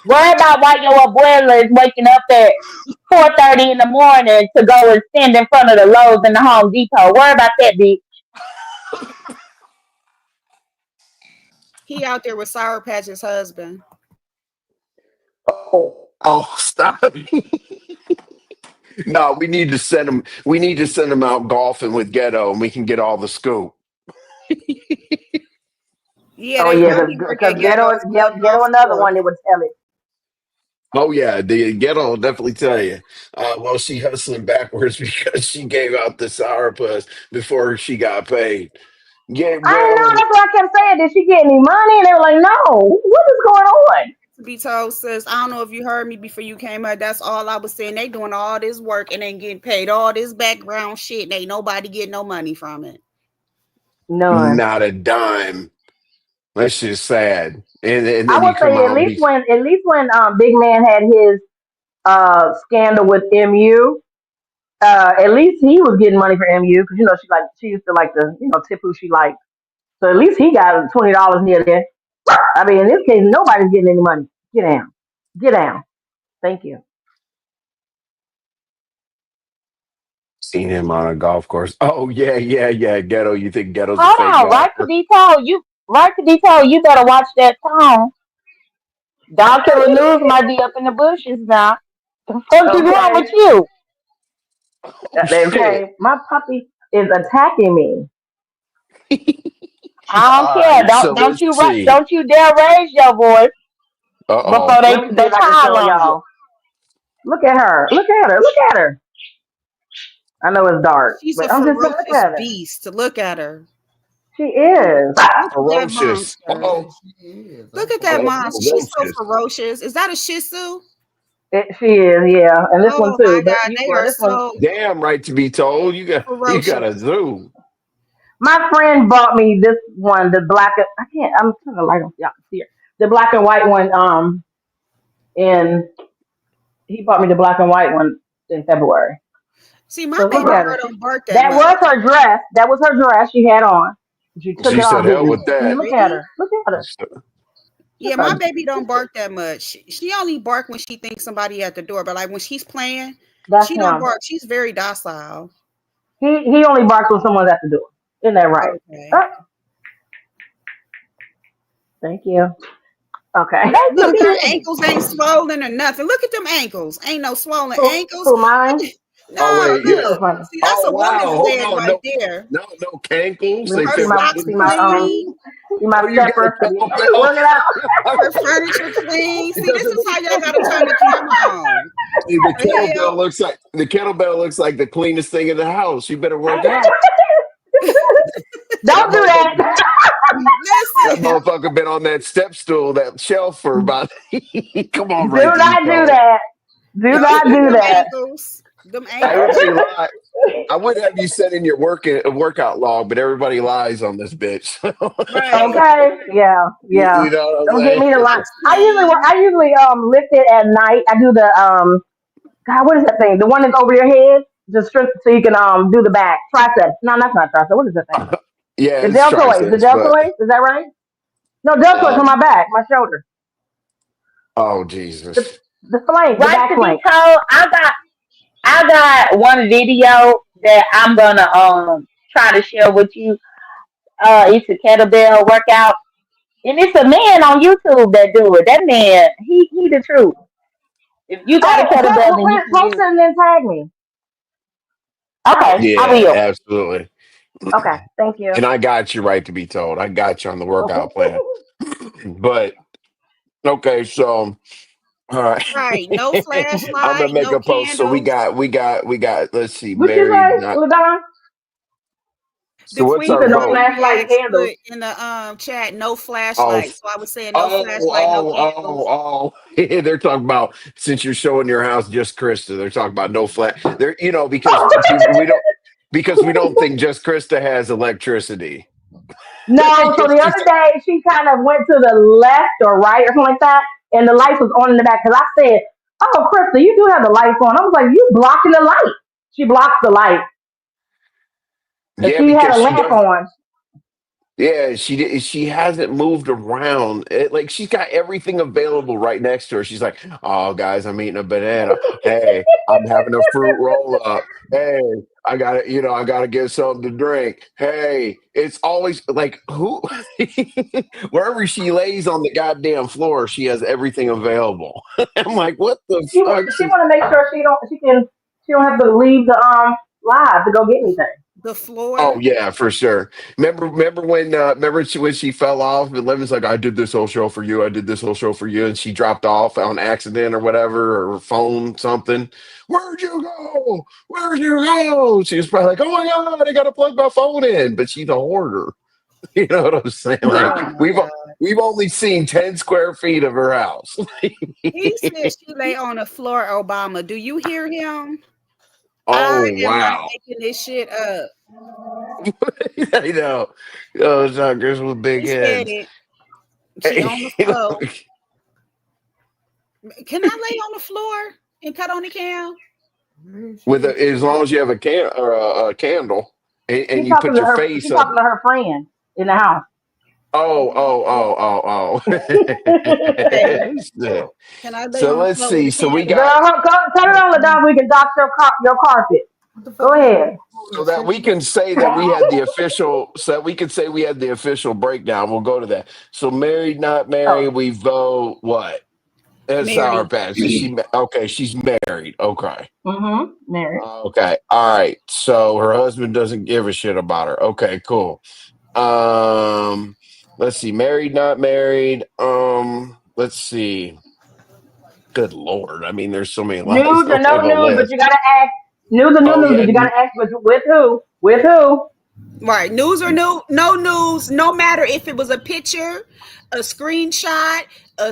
Worry about why your abuela is waking up at 4:30 in the morning to go and stand in front of the Lowe's and the Home Depot. Worry about that, bitch. He out there with Sour Patch's husband. Oh, stop. No, we need to send him. We need to send him out golfing with Ghetto, and we can get all the scoop. Yeah, Oh they yeah, probably work because at Ghetto's ghetto golf another course. one that would tell it. Oh yeah, the Ghetto will definitely tell you. Well, she hustling backwards because she gave out the sourpuss before she got paid. Yeah, I didn't know. well, That's what I kept saying. Did she get any money? And they were like, no. What is going on? To be told, sis, I don't know if you heard me before you came out. That's all I was saying. They doing all this work and ain't getting paid all this background shit and ain't nobody getting no money from it. None. not a dime. That's just sad. And I then you would come say out and be at least when Big Man had his scandal with MU, at least he was getting money for MU because she used to like to tip who she liked. So at least he got $20 near there. I mean, in this case, nobody's getting any money. Get down. Get down. Thank you. Seen him on a golf course. Oh yeah, Ghetto. You think Ghetto's a Hold fake on, golfer? right to be told, you better watch that tone. Dr. News might be up in the bushes now. The fuck is wrong Okay. with you? Oh shit. Okay. My puppy is attacking me. I don't All care. right, so let's see. Don't you dare raise your voice Uh-oh. before Let me see they if I can call show on you. y'all. Look at her. Look at her. Look at her. I know it's dark, She's but a I'm just saying, look ferocious at her. beast. Look at her. She is. Look at that Ferocious. monster. Uh-oh. Look at that monster. She's so Ferocious. ferocious. Is that a Shih Tzu? She is, yeah. And this one Oh my too. But God, they are this one, so Damn right to be told. You got a ferocious. zoo. my friend bought me this one, the black. I can't. I'm trying to light on y'all can see it. The black and white one. And he bought me the black and white one in February. See, my So look baby at girl her. don't bark that That much. was her dress. That was her dress she had on. She took She it said, off, hell didn't with she? See, that. look at Really? her. Look at her. Yeah, Look my at her. baby don't bark that much. She only bark when she thinks somebody at the door. But like when she's playing, That's she don't him. bark. She's very docile. He only barks when someone's at the door. Isn't that right? Okay. Oh, thank you. Okay. Look, her ankles ain't swollen or nothing. Look at them ankles. Ain't no swollen ankles. Who mine? Oh No, wait, You're yeah. so look. funny. See, that's Oh a wow, woman's hold leg on. right No, there. no cankles. Let They me Her fit right socks in there. clean. see my Oh, you got a stepper. kettlebell. Work it out. Her furniture clean. See, this is how y'all gotta turn the camera on. See, the The hell? kettlebell looks like the cleanest thing in the house. You better work out. That Don't do motherfucker, that. that Listen. motherfucker been on that step stool, that shelf for about. Come on, Do right to be not do told. that. Do Y'all not see do them that. ankles? Them Everybody ankles. lie. I would have you set in your workout log, but everybody lies on this bitch. Right. Okay. Yeah. Yeah. You know what I'm Don't get saying? me to lie. Socks clean. I usually lift it at night. I do the God, what is that thing? The one that's over your head, just so you can do the back triceps. No, that's not tricep. What is that thing? Yeah, The it's deltoids. The triceps, but deltoids. Is that right? No, deltoids on um, my back, my shoulder, oh the Jesus. the flank, the Right back to be flank. told, I got one video that I'm gonna try to share with you. It's a kettlebell workout. And it's a man on YouTube that do it. That man, he the truth. If you got a Oh, kettlebell, then you can post use. it and then tag me. Okay, I Yeah, will. absolutely. Okay, thank you. And I got you right to be told. I got you on the workout plan. But okay, so all right. Right. No I'm gonna flashlight, make no a post. So we candles. got we got we got let's see, What you married, say, not Ladon? The so what's You Queen our said no Majority vote? flashlight and Act candles. put in the chat no Oh, flashlight. So I was saying no oh, flashlight, no oh, candles. they're talking about since you're showing your house just Krista. They're talking about no flat. They're because we don't think just Krista has electricity. No, so the She other day she kind of went to the left or right or something like that, and the lights was on in the back. Because I said, "Oh, Krista, you do have the lights on." I was like, "You blocking the light?" She blocks the light because yeah, she had because a she lamp does. on. Yeah, she did. She hasn't moved around. Like she's got everything available right next to her. She's like, "Oh, guys, I'm eating a banana. Hey, I'm having a fruit roll up. Hey, I gotta, I gotta get something to drink. Hey, it's always like who, wherever she lays on the goddamn floor, she has everything available. I'm like, what the She fuck? she want to make sure she don't have to leave the live to go get anything. The Oh floor. yeah, for sure. Remember when she fell off and Levin's like, I did this whole show for you, I did this whole show for you, and she dropped off on accident or whatever, or phone something. Where'd you go? Where'd you go? She was probably like, oh my god, I gotta plug my phone in. But she's a hoarder. You know what I'm saying? Like Oh my we've God. we've only seen 10 square feet of her house. He said she lay on the floor, Obama. Do you hear him? I Oh am not wow. making this shit up. I know. Oh, it's not girls with big He said heads. it. She on the floor. Can I lay on the floor and cut on the cam? As long as you have a can or a candle and you put your face She up. talking to her friend in the house. Oh. Can I lay So on the let's floor with see. the So we cat? got Girl, turn it on the dog. We can dock your carpet. What the Go fuck is ahead. so that we can say that we had the official. So that we can say we had the official breakdown. We'll go to that. So married, not married. Oh, We vote what? It's Sour Mary. Patch. Is she okay? She's married. Okay. married. Okay. All right. So her husband doesn't give a shit about her. Okay. Cool. Um. Let's see. Married, not married. Let's see. Good Lord. I mean, there's so many lines News or on no the news, but list. you gotta ask. News or no Oh news, yeah. but you gotta ask. But with who? With who? Right. News or no news, no matter if it was a picture, a screenshot, a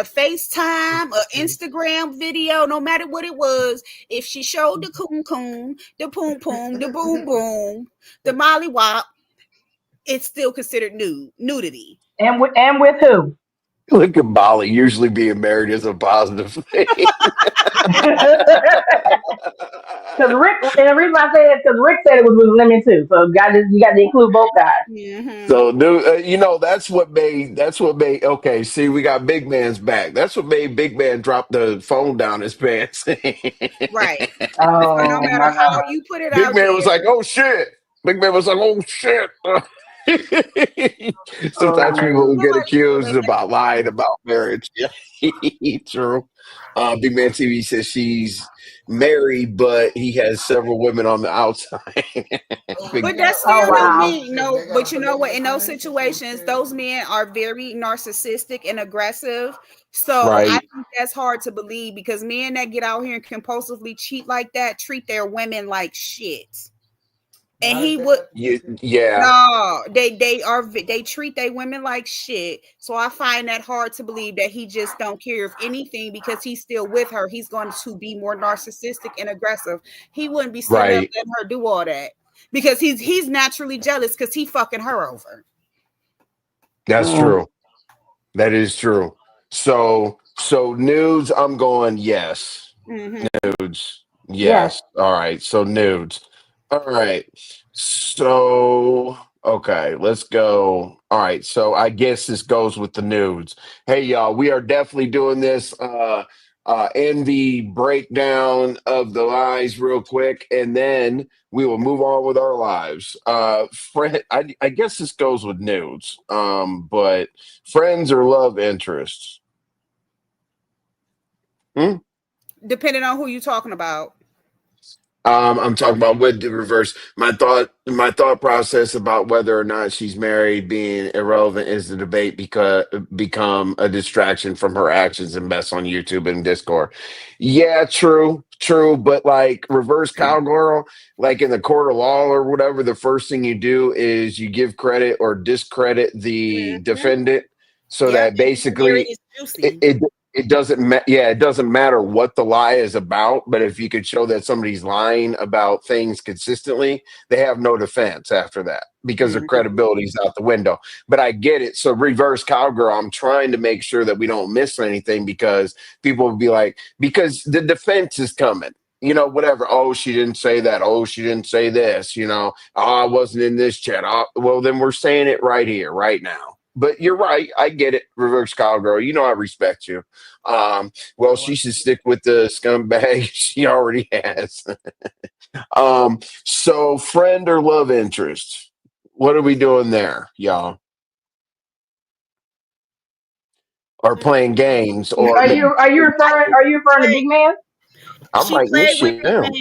FaceTime, a Instagram video, no matter what it was, if she showed the coon coon, the poom poom, the boom boom, the molly wop, it's still considered nudity. And with who? Look at Molly. Usually being married is a positive thing. Because Rick, and the reason I say it because Rick said it was with women too. So you got to include both guys. Mm-hmm. So, that's what made. Okay, see, we got Big Man's back. That's what made Big Man drop the phone down his pants. Right. So no Oh matter my how God. you put it Big out Man was there, like, "Oh shit." Big Man was like, "Oh shit." Sometimes people Oh. will get somebody told accused us that. about lying about marriage. Yeah, true. Big Man TV says she's married, but he has several women on the outside. Big But Man. that Oh still don't wow. mean no. But you know what? In those situations, those men are very narcissistic and aggressive. So I Right. think that's hard to believe because men that get out here and compulsively cheat like that treat their women like shit. And he would Yeah. no, they treat their women like shit. So I find that hard to believe that he just don't care if anything because he's still with her. He's going to be more narcissistic and aggressive. He wouldn't be sitting up Right. letting her do all that because he's naturally jealous because he fucking her over. That's Mm. true. That is true. So nudes, I'm going yes. Mm-hmm. Nudes. Yes. Yes. All right. So nudes. All right. So okay, let's go. All right. So I guess this goes with the nudes. Hey y'all, we are definitely doing this envy breakdown of the lies real quick, and then we will move on with our lives. Friend, I guess this goes with nudes. But friends or love interests? Hmm? Depending on who you're talking about. I'm talking about with the reverse. My thought process about whether or not she's married being irrelevant is the debate because become a distraction from her actions and mess on YouTube and Discord. Yeah, true. But like reverse cowgirl, like in the court of law or whatever, the first thing you do is you give credit or discredit the Mm-hmm. defendant, so Yep, that and you can hear it basically is it, juicy. it it doesn't matter what the lie is about, but if you could show that somebody's lying about things consistently, they have no defense after that because their Mm-hmm. credibility is out the window. But I get it. So reverse cowgirl, I'm trying to make sure that we don't miss anything because people will be like, because the defense is coming. Whatever. Oh, she didn't say that. Oh, she didn't say this. Oh, I wasn't in this chat. Oh, well, then we're saying it right here, right now. But you're right. I get it. Reverse cowgirl. I respect you. Well, she should stick with the scumbag she already has. So friend or love interest? What are we doing there, y'all? Or playing games? Or Are you referring to Big Man? I'm She writing this played with shit Big down. Man.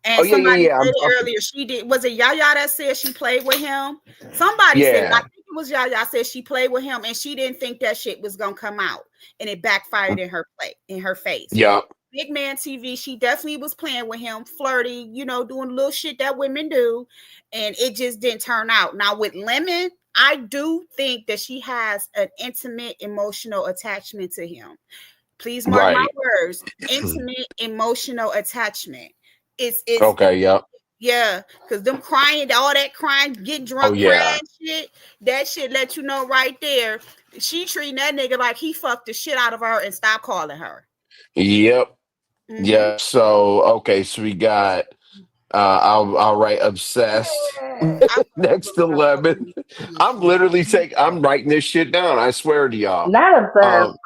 Oh And yeah, yeah, somebody yeah. said I'm it talking. earlier. She did. Was it Yaya that said she played with him? Somebody said it. I Yeah. think it was Yaya said she played with him, and she didn't think that shit was gonna come out, and it backfired in her face. Yeah. Big Man TV. She definitely was playing with him, flirty, doing little shit that women do, and it just didn't turn out. Now with Lemon, I do think that she has an intimate emotional attachment to him. Please mark my Right. words. Intimate emotional attachment. It's Okay. Yeah. yeah, because them crying, all that crying, getting Oh drunk, yeah. crying shit, that shit let you know right there. She treating that nigga like he fucked the shit out of her and stopped calling her. Yep. Mm-hmm. Yeah. So okay. So we got I'll write obsessed next to lemon. I'm writing this shit down. I swear to y'all. Not obsessed. Um,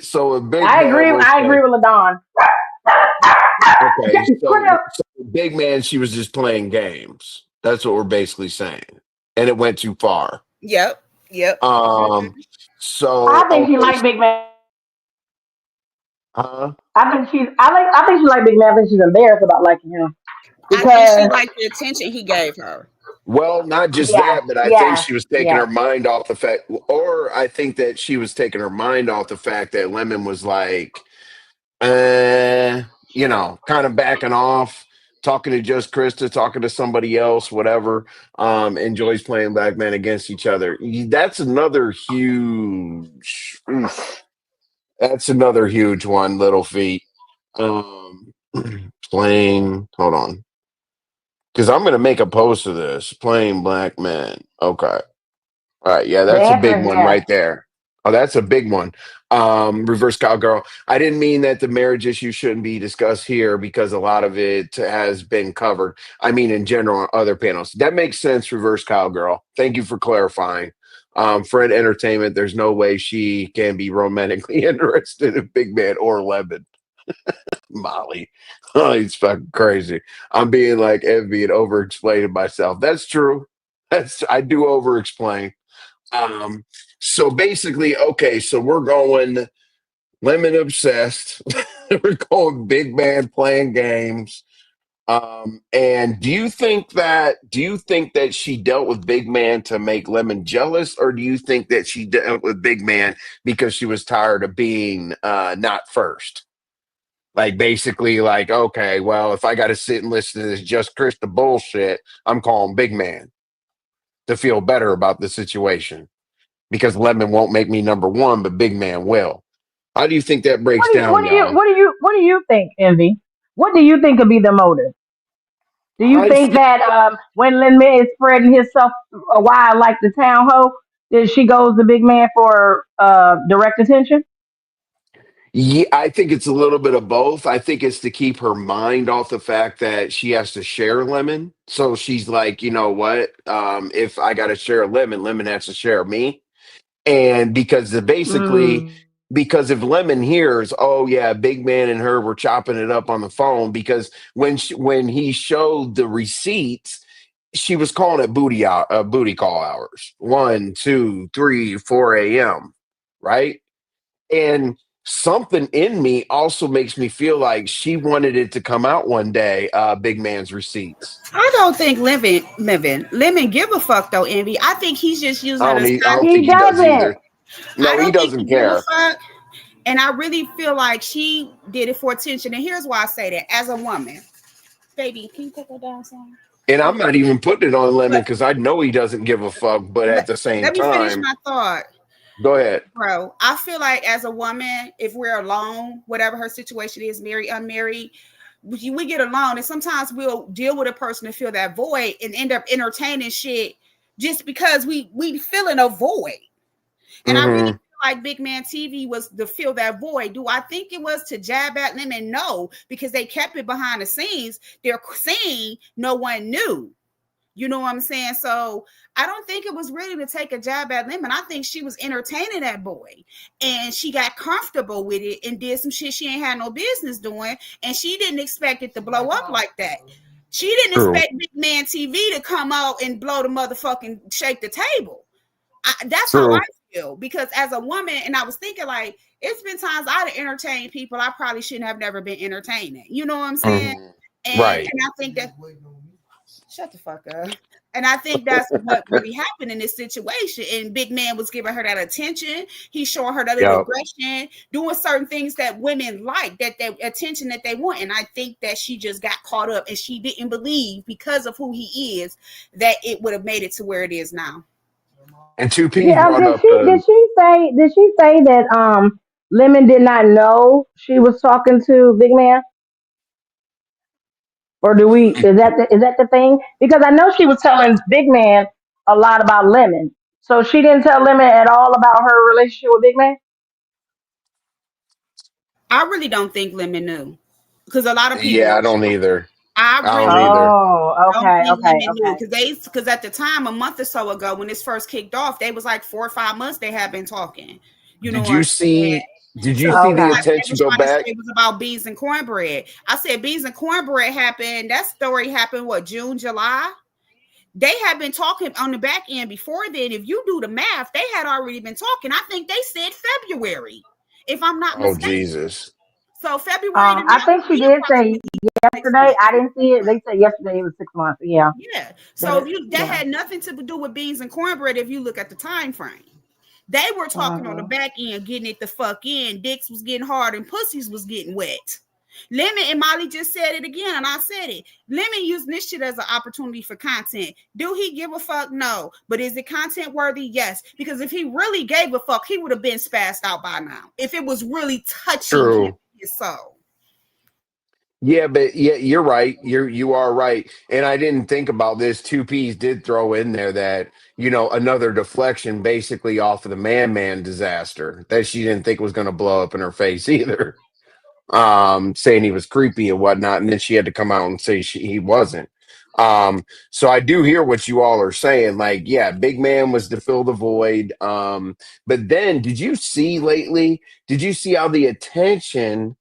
so a big I man agree. will I say, agree with Ladon. okay, Cornell, so big man, she was just playing games. That's what we're basically saying, and it went too far. Yep. Yep. Um, I so think she okay, like Big Man. huh? I think she's. I think she like Big Man. I think she's embarrassed about liking him I think she because. liked the attention he gave her. Well, not just Yeah. that, but I think Yeah. she was taking Yeah. her mind off the fact, or I think that she was taking her mind off the fact that Lemon was like, kind of backing off, talking to just Krista, talking to somebody else, whatever. Enjoys playing black men against each other. That's another huge. Oof, that's another huge one, Little Feet. Um, playing. Hold on, because I'm gonna make a post of this. Playing black men. Okay. All right, yeah, The that's a answer big is one yes. right there. Oh, that's a big one. Reverse cowgirl. I didn't mean that the marriage issue shouldn't be discussed here because a lot of it has been covered. I mean, in general, on other panels. That makes sense, reverse cowgirl. Thank you for clarifying. Friend Entertainment, there's no way she can be romantically interested in Big Man or Lemon. Molly. Oh, he's fucking crazy. I'm being like envy and over explaining myself. That's true. I do over explain. Um, so basically, okay, so we're going lemon obsessed. We're going big man playing games. And do you think that she dealt with big man to make Lemon jealous, or do you think that she dealt with big man because she was tired of being not first? Like basically, like, okay, well, if I gotta sit and listen to this just Krista bullshit, I'm calling big man to feel better about the situation because Lemon won't make me number one, but Big Man will. How do you think that breaks down, y'all? What do you think, Envy? What do you think could be the motive? Do you I think think, that when Lin May is spreading himself wide like the town hoe, that she goes to Big Man for direct attention? yeah, I think it's a little bit of both. I think it's to keep her mind off the fact that she has to share Lemon. So she's like, you know what? If I got to share Lemon, Lemon has to share me. And basically, Mm. because if Lemon hears, oh yeah, Big Man and her were chopping it up on the phone, because when he showed the receipts, she was calling it booty call hours, 1, 2, 3, 4 a.m. Right, and something in me also makes me feel like she wanted it to come out one day. Big Man's receipts. I don't think Lemon give a fuck though, Envy. I think he's just using her to I don't size. think He he does doesn't. either. I No, he don't think doesn't he give a care. fuck. And I really feel like she did it for attention. And here's why I say that. As a woman, baby, can you take her down some? And I'm not even putting it on Lemon But because I know he doesn't give a fuck. But at let, the same let me finish time, my thought. go ahead. Bro, I feel like as a woman, if we're alone, whatever her situation is, married, unmarried, we get alone, and sometimes we'll deal with a person to fill that void and end up entertaining shit just because we feeling a void. And I really Hmm. feel like Big Man TV was to fill that void. Do I think it was to jab at them? And no, because they kept it behind the scenes. They're saying no one knew. You know what I'm saying? So I don't think it was really to take a jab at Lemon. I think she was entertaining that boy, and she got comfortable with it and did some shit she ain't had no business doing, and she didn't expect it to blow up like that. She didn't True. expect Big Man TV to come out and blow the motherfucking shake the table. That's how I True. feel, because as a woman, and I was thinking like it's been times I'd entertain people I probably shouldn't have never been entertaining. You know what I'm saying? Hmm. And Right. I think that shut the fuck up. And I think that's what really happened in this situation. And Big Man was giving her that attention. He's showing her that little Yep. aggression, doing certain things that women like, that attention that they want. And I think that she just got caught up and she didn't believe, because of who he is, that it would have made it to where it is now. And Two P Yeah. brought up Did she say that Lemon did not know she was talking to Big Man? Or do we? Is that the thing? Because I know she was telling Big Man a lot about Lemon, so she didn't tell Lemon at all about her relationship with Big Man. I really don't think Lemon knew. because a lot of people. Yeah, I don't either. I agree. I don't either. Oh, Don't okay, think okay, women knew okay. because at the time, a month or so ago, when this first kicked off, they was like 4 or 5 months they had been talking. You know Did what I'm you saying? see? Did So you it see was the Okay. like they attention was go trying to say back? it was about beans and cornbread. I said beans and cornbread happened. That story happened what, June, July? They had been talking on the back end before then. If you do the math, they had already been talking. I think they said February, if I'm not Oh mistaken. Jesus! So February to I now think would she be did say approximately 6 yesterday. months. I didn't see it. They said yesterday it was 6 months. Yeah, Yeah. but So it, if you that yeah. had nothing to do with beans and cornbread if you look at the time frame. They were talking on the Mm-hmm. back end, getting it the fuck in. Dicks was getting hard and pussies was getting wet. Lemon and Molly just said it again, and I said it. Lemon using this shit as an opportunity for content. Do he give a fuck? No. But is it content worthy? Yes. Because if he really gave a fuck, he would have been spazzed out by now. If it was really touching him, True. his soul. Yeah, but yeah, you're right. You are right. And I didn't think about this. Two P's did throw in there that, another deflection basically off of the man disaster that she didn't think was going to blow up in her face either. Saying he was creepy and whatnot, and then she had to come out and say he wasn't. So I do hear what you all are saying. Like, yeah, big man was to fill the void. But then did you see lately? Did you see how the attention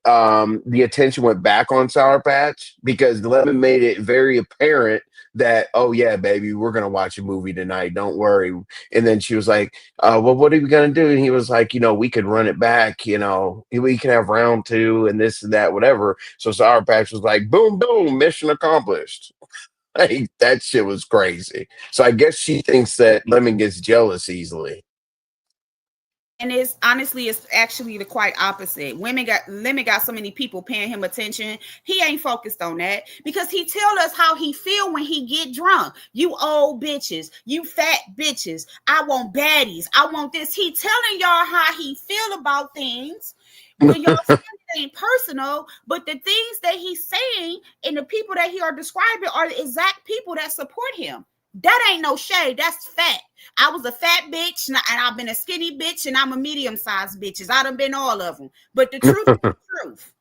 went back on Sour Patch because Lemon made it very apparent that, oh yeah, baby, we're gonna watch a movie tonight, don't worry. And then she was like, well, what are we gonna do? And he was like, we could run it back, we can have round two and this and that, whatever. So Sour Patch was like, boom boom, mission accomplished. Like, that shit was crazy. So I guess she thinks that Lemon gets jealous easily. And it's actually the quite opposite. Lemon got so many people paying him attention. He ain't focused on that because he tell us how he feel when he get drunk. You old bitches, you fat bitches. I want baddies. I want this. He telling y'all how he feel about things. When y'all saying it ain't personal, but the things that he's saying and the people that he are describing are the exact people that support him. That ain't no shade. That's fat. I was a fat bitch and I've been a skinny bitch and I'm a medium-sized bitch. I done been all of them. But the truth is the truth.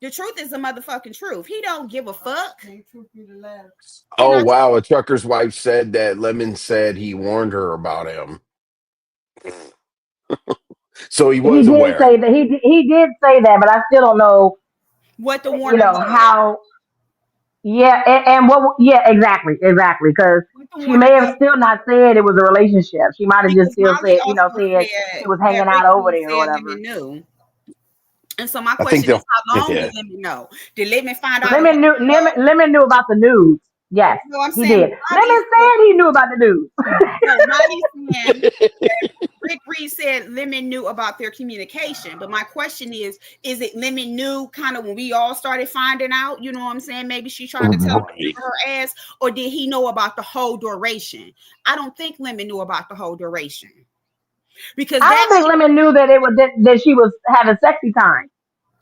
The truth is the motherfucking truth. He don't give a fuck. Oh wow, a trucker's wife said that Lemon said he warned her about him. So he was He did aware. say that. He did say that, but I still don't know. What the warning was. How. Yeah, and what? Yeah, exactly. Because What the she warning may have was. still not said it was a relationship. She might have just Because still Molly said, also said said she was that hanging Rick out over Ross there or said whatever. Lemon knew. And so my I think question is, they'll how long yeah. did Lemon know? Did Lemon find out a Lemon while knew. ago? Lemon knew about the news. Yes, No, I'm he saying did. Molly Lemon said, said he knew about the news. no, Molly's saying Rick Reed said Lemon knew about their communication. But my question is it Lemon knew kind of when we all started finding out? You know what I'm saying? Maybe she tried to tell Right. her ass, or did he know about the whole duration? I don't think Lemon knew about the whole duration. Because I that don't think Lemon knew that that she was having sexy time.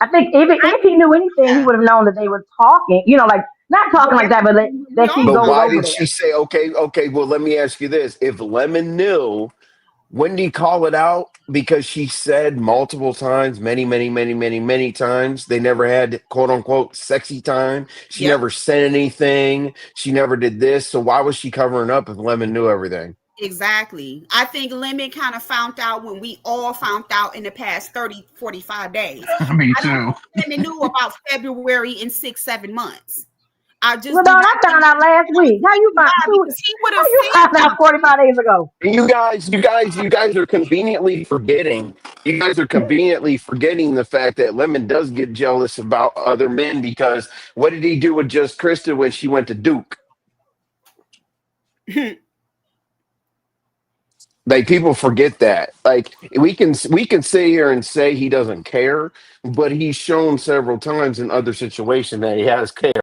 I think even if he knew anything, he yeah. would have known that they were talking. Like not But talking like that, but we that she all But goes why over did there. she say okay, well let me ask you this. If Lemon knew, wouldn't he call it out? Because she said multiple times, many, many, many, many, many times, they never had quote unquote sexy time. She Yep. never said anything. She never did this. So why was she covering up if Lemon knew everything? Exactly. I think Lemon kind of found out when we all found out in the past 30, 45 days. Me I don't too. think Lemon knew about February in 6, 7 months. I just do Ladon, not I think found out Lemon last week. How you why, find? because he would How have you said found out something. 45 days ago? You guys are conveniently forgetting. You guys are conveniently forgetting the fact that Lemon does get jealous about other men because what did he do with just Krista when she went to Duke? Like, people forget that. Like, we can sit here and say he doesn't care, but he's shown several times in other situations that he has cared.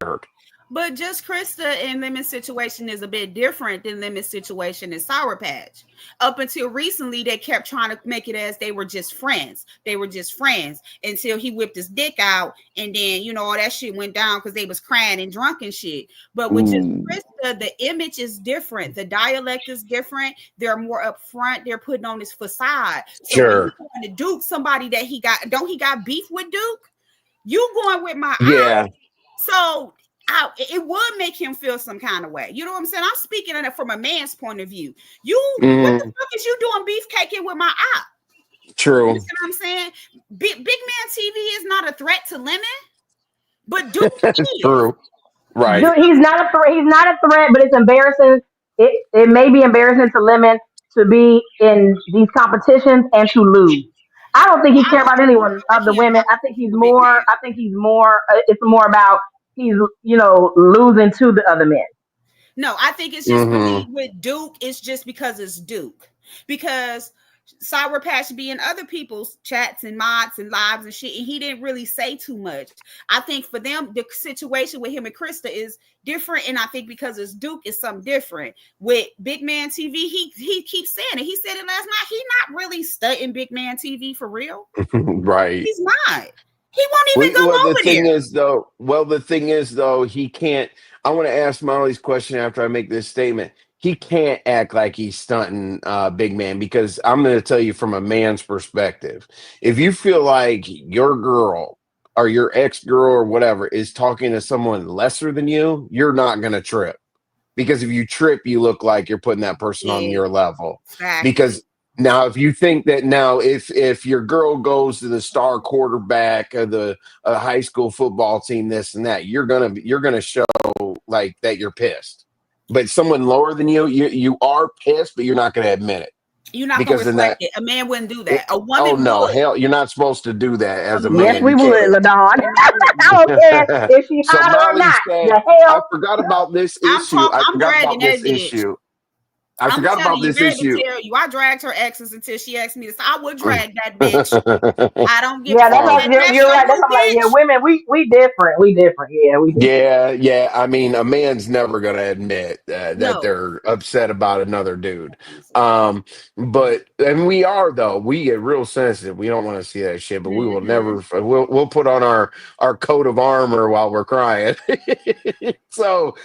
But just Krista and Lemon's situation is a bit different than Lemon's situation in Sour Patch. Up until recently, they kept trying to make it as they were just friends. They were just friends until he whipped his dick out, and then all that shit went down because they was crying and drunk and shit. But with just Ooh, Krista, the image is different. The dialect is different. They're more upfront. They're putting on this facade. So when he's sure. going to Duke, somebody that he got beef with Duke? You going with my Yeah. So it would make him feel some kind of way. You know what I'm saying? I'm speaking on it from a man's point of view. What the fuck is you doing beefcaking with my eye? True. You see what I'm saying? Big Man TV is not a threat to Lemon, but Duke is. True. Right. Dude, he's not a threat. He's not a threat, but it's embarrassing. It may be embarrassing to Lemon to be in these competitions and to lose. I don't think he cares about anyone of the women. I think he's more. I think he's more. It's more about he's losing to the other men. No, I think it's just really with Duke. It's just because it's Duke. Because SourPatch be in other people's chats and mods and lives and shit, and he didn't really say too much. I think for them, the situation with him and Krista is different, and I think because it's Duke, it's something different. With Big Man TV, he keeps saying it. He said it last night. He's not really studying Big Man TV for real. Right. He's not. He won't even go over the thing there. is though, he can't. I want to ask Molly's question after I make this statement. He can't act like he's stunting Big Man, because I'm going to tell you from a man's perspective. If you feel like your girl or your ex-girl or whatever is talking to someone lesser than you, you're not going to trip. Because if you trip, you look like you're putting that person on your level. Exactly. Because now, if you think that now, if your girl goes to the star quarterback of the high school football team, this and that, you're gonna show like that you're pissed. But someone lower than you are pissed, but you're not gonna admit it. You're not going to reflect it. A man wouldn't do that. A woman Oh no, would. hell, you're not supposed to do that as a man. Yes, we would, LaDon. I don't care if she's So hot or Molly not. said, The hell. I forgot about this issue. I forgot about this issue. I forgot about this issue. Tell you, I dragged her exes until she asked me to. I would drag that bitch. I don't give. Yeah, that's like you're right. That's like women. We different. We different. Yeah, we different. Yeah. I mean, a man's never gonna admit that they're upset about another dude. But and we are though. We get real sensitive. We don't want to see that shit. But we will never. We'll put on our coat of armor while we're crying. So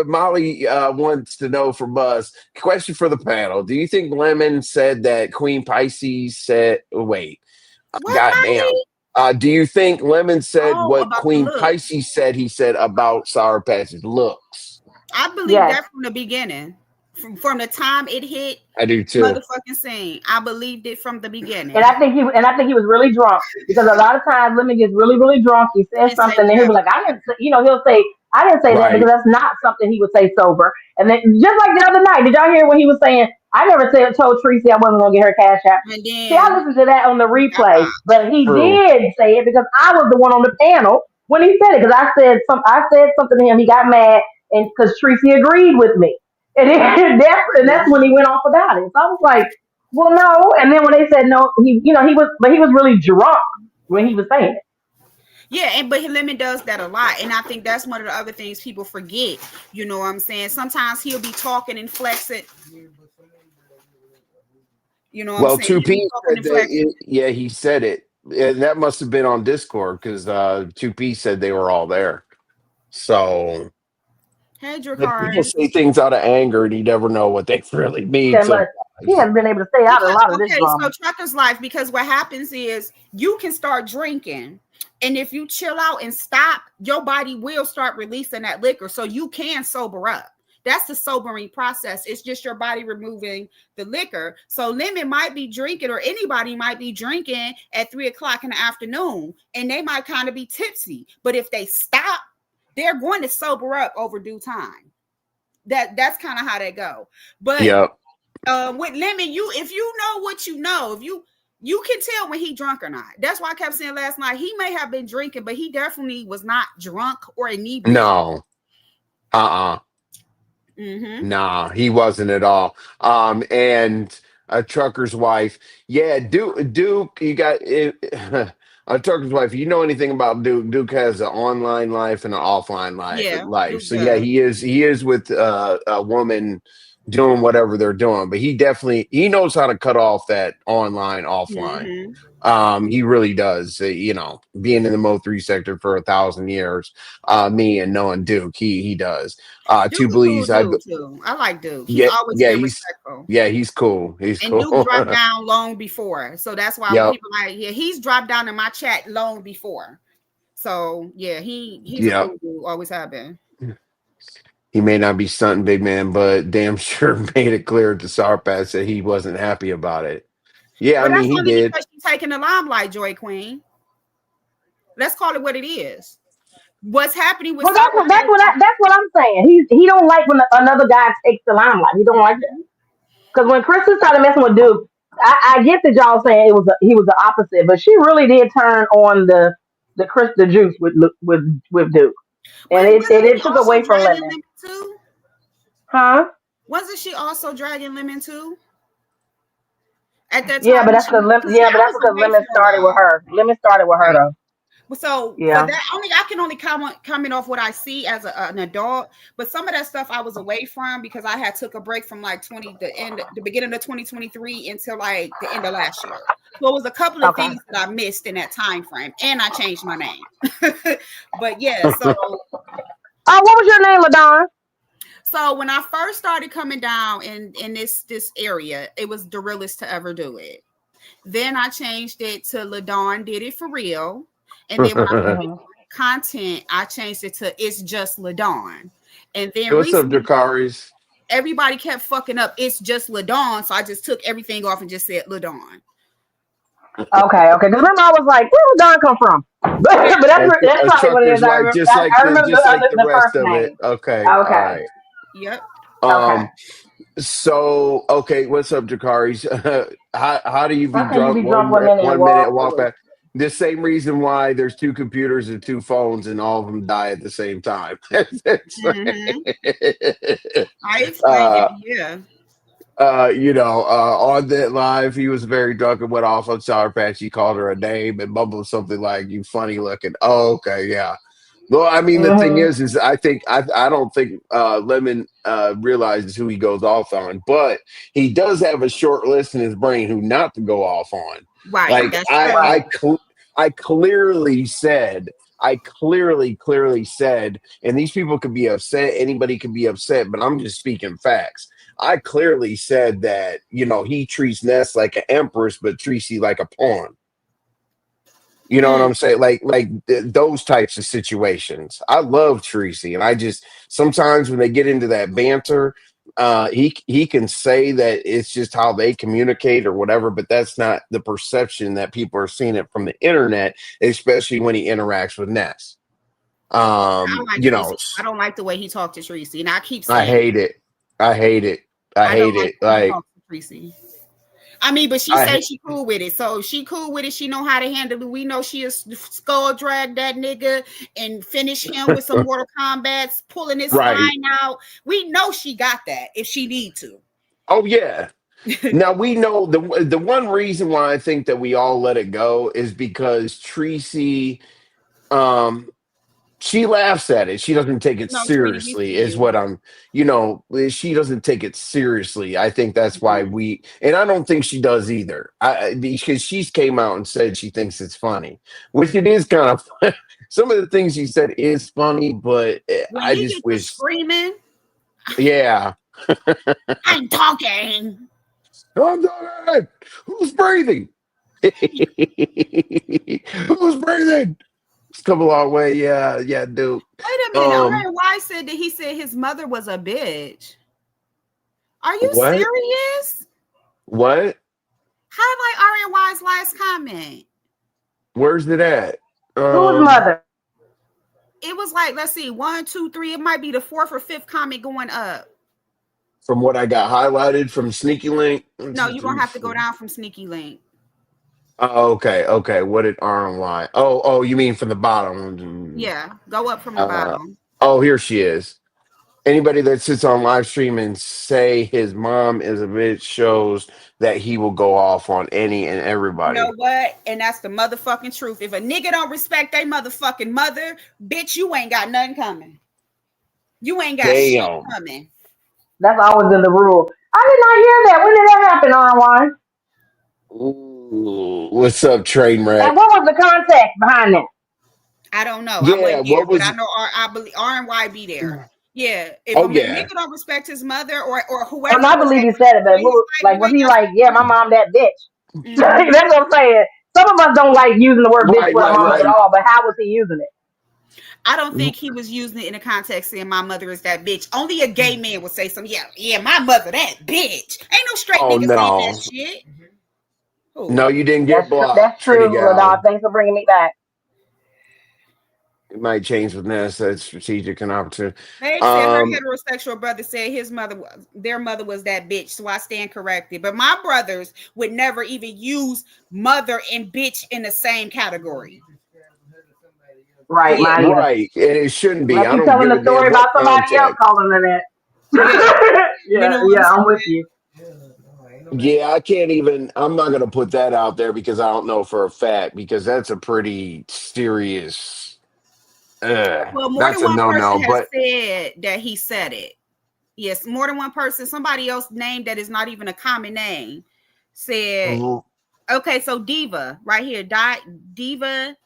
Molly wants to know from us. Question for the panel: do you think Lemon said that Queen Pisces said? Wait, goddamn. Do you think Lemon said what Queen Pisces said? He said about SourPatch's looks. I believe that from the beginning, from the time it hit. I do too. Motherfucking scene. I believed it from the beginning. And I think he was really drunk, because a lot of times Lemon gets really, really drunk. He says something, and he'll be like, "I didn't say," he'll say, "I didn't say that," because that's not something he would say sober. And then just like the other night, did y'all hear when he was saying, "I never told Tracy I wasn't gonna get her cash out." See, I listened to that on the replay, but he did say it because I was the one on the panel when he said it. Because I said something to him. He got mad, and because Tracy agreed with me, and that's when he went off about it. So I was like, "Well, no." And then when they said no, he was really drunk when he was saying it. Yeah, but Lemon does that a lot, and I think that's one of the other things people forget. You know what I'm saying? Sometimes he'll be talking and flexing. You know what I'm saying? 2P said that, he said it. And that must have been on Discord, because 2P said they were all there. So hey, people say things out of anger, and you never know what they really mean. So he hasn't been able to stay out a lot of this drama. So Trucker's life, because what happens is you can start drinking, and if you chill out and stop, your body will start releasing that liquor, so you can sober up. That's the sobering process. It's just your body removing the liquor. So Lemon might be drinking, or anybody might be drinking at 3:00 in the afternoon, and they might kind of be tipsy. But if they stop, they're going to sober up over due time. That's kind of how they go. But with Lemon, if you know what you know, if you can tell when he drunk or not. That's why I kept saying last night, he may have been drinking, but he definitely was not drunk or inebriated. No. Nah, he wasn't at all. And a trucker's wife. Yeah, Duke, you got it. A trucker's wife. You know anything about Duke? Duke has an online life and an offline life. So yeah, he is with a woman doing whatever they're doing, but he knows how to cut off that online offline. He really does. Being in the Mo3 sector for 1,000 years, me and knowing Duke, he does. Duke believes I like Duke. He's always been respectful. Yeah, he's cool. He's cool. Duke dropped down long before, so that's why people he's dropped down in my chat long before. So yeah, he's a cool dude, always have been. He may not be stunting, big man, but damn sure made it clear to SourPatch that he wasn't happy about it. Yeah, Well, I mean, that's he only did. because she's taking the limelight, Joy Queen. Let's call it what it is. What's happening with Well, that's what I'm saying. He don't like when another guy takes the limelight. He don't like that. Because when Crystal started messing with Duke, I get that y'all saying he was the opposite, but she really did turn on the Crystal juice with Duke, and it took also away from dragging Lemon. Lemon too? Huh? Wasn't she also dragging Lemon too? At that Yeah, time, but that's because I was away Lemon for a started with while. her. Lemon started with her Right. though. So for Yeah. that, I can only comment off what I see as an adult. But some of that stuff I was away from because I had took a break from like the beginning of 2023 until like the end of last year. So it was a couple of things that I missed in that time frame, and I changed my name. But yeah, so what was your name, LaDon? So when I first started coming down in this area, it was the realest to ever do it. Then I changed it to LaDon Did It For Real. And then when I started content, I changed it to It's Just LaDon. And then What's up, recently, Dracaris? everybody kept fucking up It's Just LaDon. So I just took everything off and just said LaDon. Okay. Because remember I was like, where did LaDon come from? But that's A probably what it trucker's is. I wife, remember. just like I remember the the rest first of it. name. Okay, all Okay. right. Yep. Okay. So okay, what's up, Dracaris? How do you be How can you drunk be drunk 1 minute and 1 minute and walk walk away? back? The same reason why there's 2 computers and 2 phones and all of them die at the same time. I explained it, yeah. On that live, he was very drunk and went off on SourPatch. He called her a name and mumbled something like "you funny looking." Oh, okay, yeah. Well, I mean, the thing is I don't think Lemon realizes who he goes off on, but he does have a short list in his brain who not to go off on. Right. Like That's true. I clearly said, clearly said, and these people could be upset. Anybody could be upset, but I'm just speaking facts. I clearly said that, he treats Ness like an empress, but Tracy like a pawn. You know what I'm saying? Like those types of situations. I love Tracy, and I just sometimes when they get into that banter, he can say that it's just how they communicate or whatever, but that's not the perception that people are seeing it from the internet, especially when he interacts with Ness. I don't like the way he talked to Tracy, and I keep saying I hate it. I hate it. Like Tracy. I mean, but she says she cool with it. So she cool with it. She know how to handle it. We know she'll skull drag that nigga and finish him with some Mortal Kombat's, pulling his spine out. We know she got that if she need to. Oh, yeah. Now, we know the one reason why I think that we all let it go is because Tracy, she laughs at it. She doesn't take it seriously, is what she doesn't take it seriously. I think that's why and I don't think she does either. Because she's came out and said she thinks it's funny, which it is kind of some of the things she said is funny, but when I just wish screaming. Yeah. I'm talking. Who's breathing? Who's breathing? It's come a long way. Yeah, dude. Wait a minute. RNY said that he said his mother was a bitch. Are you serious? What? Highlight RNY's last comment. Where's it at? Whose mother? It was like, let's see, 1, 2, 3. It might be the 4th or 5th comment going up. From what I got highlighted from Sneaky Link? No, you're going to have to go down from Sneaky Link. Oh, okay. What did RNY? Oh, you mean from the bottom? Yeah, go up from the bottom. Oh, here she is. Anybody that sits on live stream and say his mom is a bitch shows that he will go off on any and everybody. You know what? And that's the motherfucking truth. If a nigga don't respect their motherfucking mother, bitch, you ain't got nothing coming. You ain't got shit coming. That's always been the rule. I did not hear that. When did that happen, RNY? Ooh, what's up, train wreck? And what was the context behind that? I don't know. Yeah, I wasn't there, what was? But I know I believe RNY be there. Yeah, if a nigga don't respect his mother or whoever. I believe he said it, but was he like, yeah, my mom that bitch? That's what I'm saying. some of us don't like using the word bitch Right, with our right, moms at right. all, but how was he using it? I don't think he was using it in the context saying my mother is that bitch. Only a gay man would say something. Yeah, my mother that bitch. Ain't no straight Oh nigga saying that no. shit. Who? No, you didn't get That's blocked, pretty true, gal. Ladon. Thanks for bringing me back. It might change with this. That's strategic and opportune. Babe said her heterosexual brother said their mother was that bitch. So I stand corrected. But my brothers would never even use mother and bitch in the same category. Right, Yeah. mine either. Right. And it shouldn't be. Unless I you don't telling give a the story damn about what somebody else context. calling her that. Yeah. You yeah, know what I'm I'm with saying? you. Yeah, I can't even, I'm not gonna put that out there because I don't know for a fact, because that's a pretty serious Well, more that's than a one no-no. person has But said that he said it. Yes, more than one person. Somebody else name that is not even a common name said, okay, so Diva right here, Diva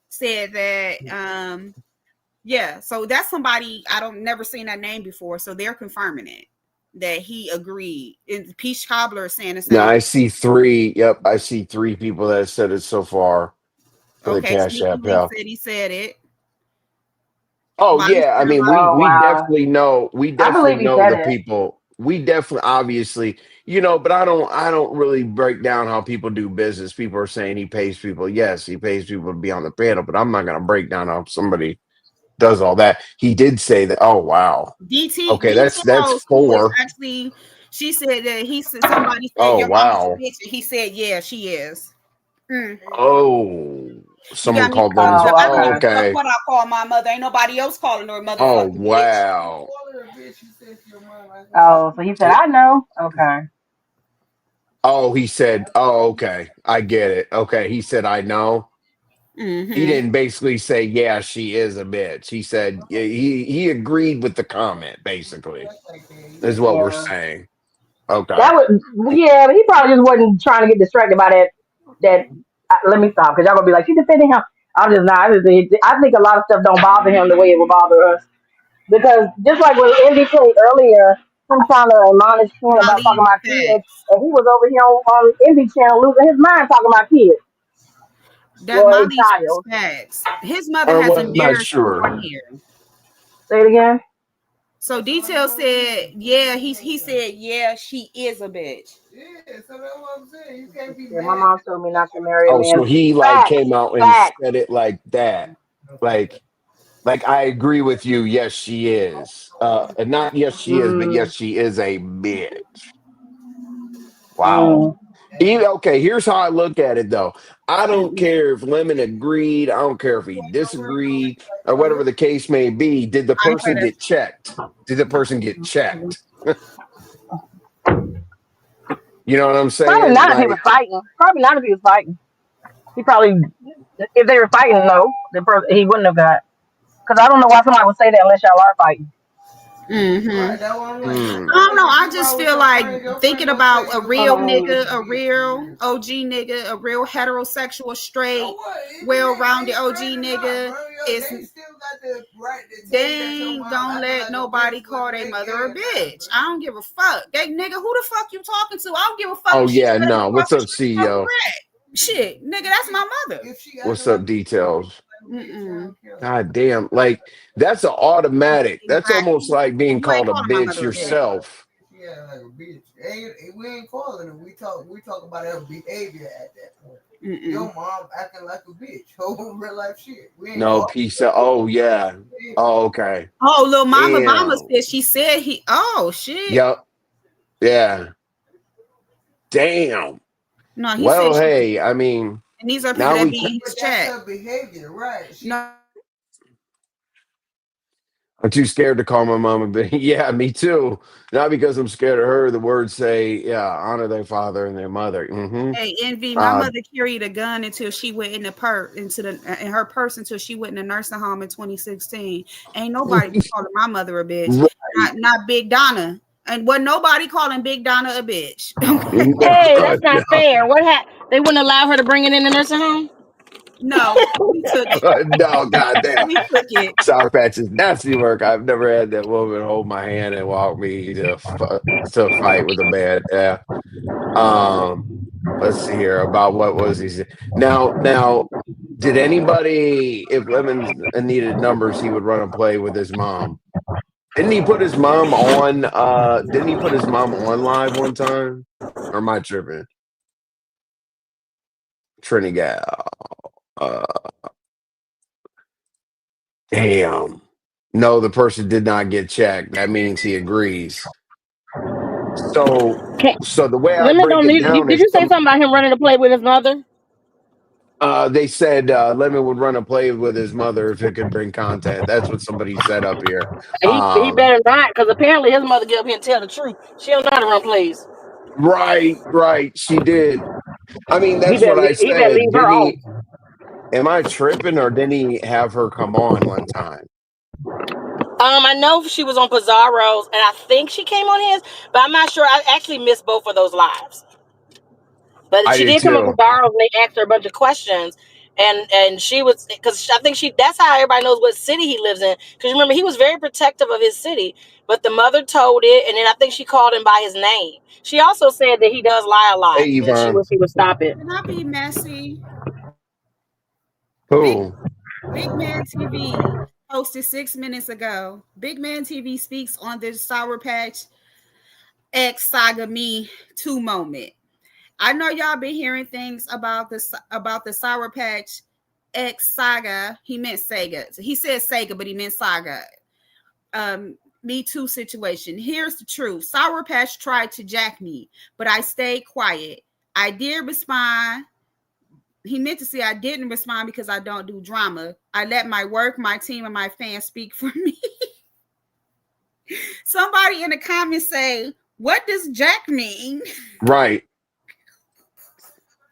said that yeah, so that's somebody I don't never seen that name before, so they're confirming it that he agreed. And Peach Cobbler is saying the no, same I thing. see three. Yep, I see three people that said it so far for the Okay, Cash Sneaky App. Link Yeah. said he said it. Oh Mommy yeah, I said a mean lot. Oh we wow. definitely know I believe he said the it. people. We definitely obviously, but I don't really break down how people do business. People are saying he pays people. Yes, he pays people to be on the panel, but I'm not gonna break down how somebody does all that. He did say that. Oh wow. Okay, that's Details, who is four. actually, she said that he said somebody said Oh your mama's a wow. bitch, and he said, yeah, she is. Mm. Oh, You someone got me called fucked them. up. Oh, I don't Oh, give okay. a fuck okay. what I call my mother. Ain't nobody else calling her a Oh motherfucking bitch. wow. Oh, so he said, I know. Okay. Oh, he said. Oh, okay. I get it. Okay, he said, I know. He Mm-hmm. didn't basically say, yeah, she is a bitch. He said he agreed with the comment, basically, is what we're Yeah. saying. Okay. That was, yeah, but he probably just wasn't trying to get distracted by that. Let me stop, because y'all gonna be like, she defending him. I'm just not. I think a lot of stuff don't bother him the way it would bother us. Because just like when Andy played earlier, him trying to admonish Ken about talking Molly, about kids, facts. and he was over here on Envy channel losing his mind talking about kids. That Well, a Molly's child. facts. His mother Or has what? Not embarrassed him sure. on here. Say it again. So Detail said, yeah, he said, yeah, she is a bitch. Yeah, so that's what I'm saying. You can't be Yeah, my mad. mom told me not to marry a Oh, man. so he like Facts. came out and Facts. said it like that. Like, I agree with you. Yes, she is. And not yes, she is, but yes, Mm, she is a bitch. Wow. mm, Okay, here's how I look at it though. I don't care if Lemon agreed. I don't care if he disagreed or whatever the case may be. Did the I ain't play person that. get checked? Did the person get checked? You know what I'm probably saying? not if he was fighting. Probably not if he was fighting. He probably, if they were fighting, no, he wouldn't have got. Because I don't know why somebody would say that unless y'all are fighting. Mm-hmm. I Mm. don't know. I just feel like thinking about a Hold real on, let me. nigga, a real OG nigga, a real heterosexual, straight, well-rounded OG nigga is they ain't gonna let nobody call their mother a bitch. I don't give a fuck. They nigga, who the fuck you talking to? I don't give a fuck Oh if she yeah, said no. you What's fucking up, shit from CEO? crack. Shit, nigga, that's my mother. What's up, details? Mm-mm. God damn, like that's an automatic. That's almost Exactly. like being You ain't called a calling my bitch mother a bitch. yourself. Yeah, like a bitch. We ain't calling her. We talk about her behavior at that point. Mm-mm. Your mom acting like a bitch. Whole real life shit. We ain't No calling piece of. Oh yeah. Oh okay. Oh, little mama Mama Damn. said she said he. Oh shit. Yep. Yeah. Damn. No, he said Well, she. hey, I mean, And these are people now that we. be in his chat. her behavior, right? No, I'm too scared to call my mom a bitch. Yeah, me too. Not because I'm scared of her. The words say, yeah, honor their father and their mother. Mm-hmm. hey, Envy. My mother carried a gun until she went in in her purse until she went in a nursing home in 2016. Ain't nobody was calling my mother a bitch. Right. Not Big Donna. And wasn't nobody calling Big Donna a bitch. Hey, No, that's not no. fair. What happened? They wouldn't allow her to bring it in the nursing home? No, we took it. No, goddamn. We took it. SourPatch is nasty work. I've never had that woman hold my hand and walk me to fight with a man. Yeah. Um, Let's see here about what was he saying. Now, did anybody, if Lemon needed numbers, he would run and play with his mom. Didn't he put his mom on? Didn't he put his mom on live one time? Or am I tripping? Trinigal. Uh, damn. No, the person did not get checked. That means he agrees. So, Can, so the way I Lemon break don't it need. down Did is you say something about him running to play with his mother? they said Lemon would run a play with his mother if it could bring content. That's what somebody said up here. He better not, because apparently his mother get up here and tell the truth. She don't know how to run plays. Right. She did. I mean, He that's better what I he better said. leave her Didn't off. he? Am I tripping, or didn't he have her come on one time? I know she was on Pizarro's, and I think she came on his, but I'm not sure. I actually missed both of those lives. But I she did did come on too. Pizarro's, and they asked her a bunch of questions, and she was, because I think that's how everybody knows what city he lives in. Because remember, he was very protective of his city, but the mother told it, and then I think she called him by his name. She also said that he does lie a Hey, lot, and she Yvonne. wish he would stop it. Can I be messy? Big Who? Big Man TV posted 6 minutes ago. Big Man TV speaks on the Sour Patch X Saga Me 2 moment. I know y'all been hearing things about the Sour Patch X Saga. He meant Sega. He said Sega, but he meant Saga. Me Too situation. Here's the truth. Sour Patch tried to jack me, but I stayed quiet. I did respond. He meant to say I didn't respond because I don't do drama. I let my work, my team, and my fans speak for me. Somebody in the comments say, what does jack mean? Right.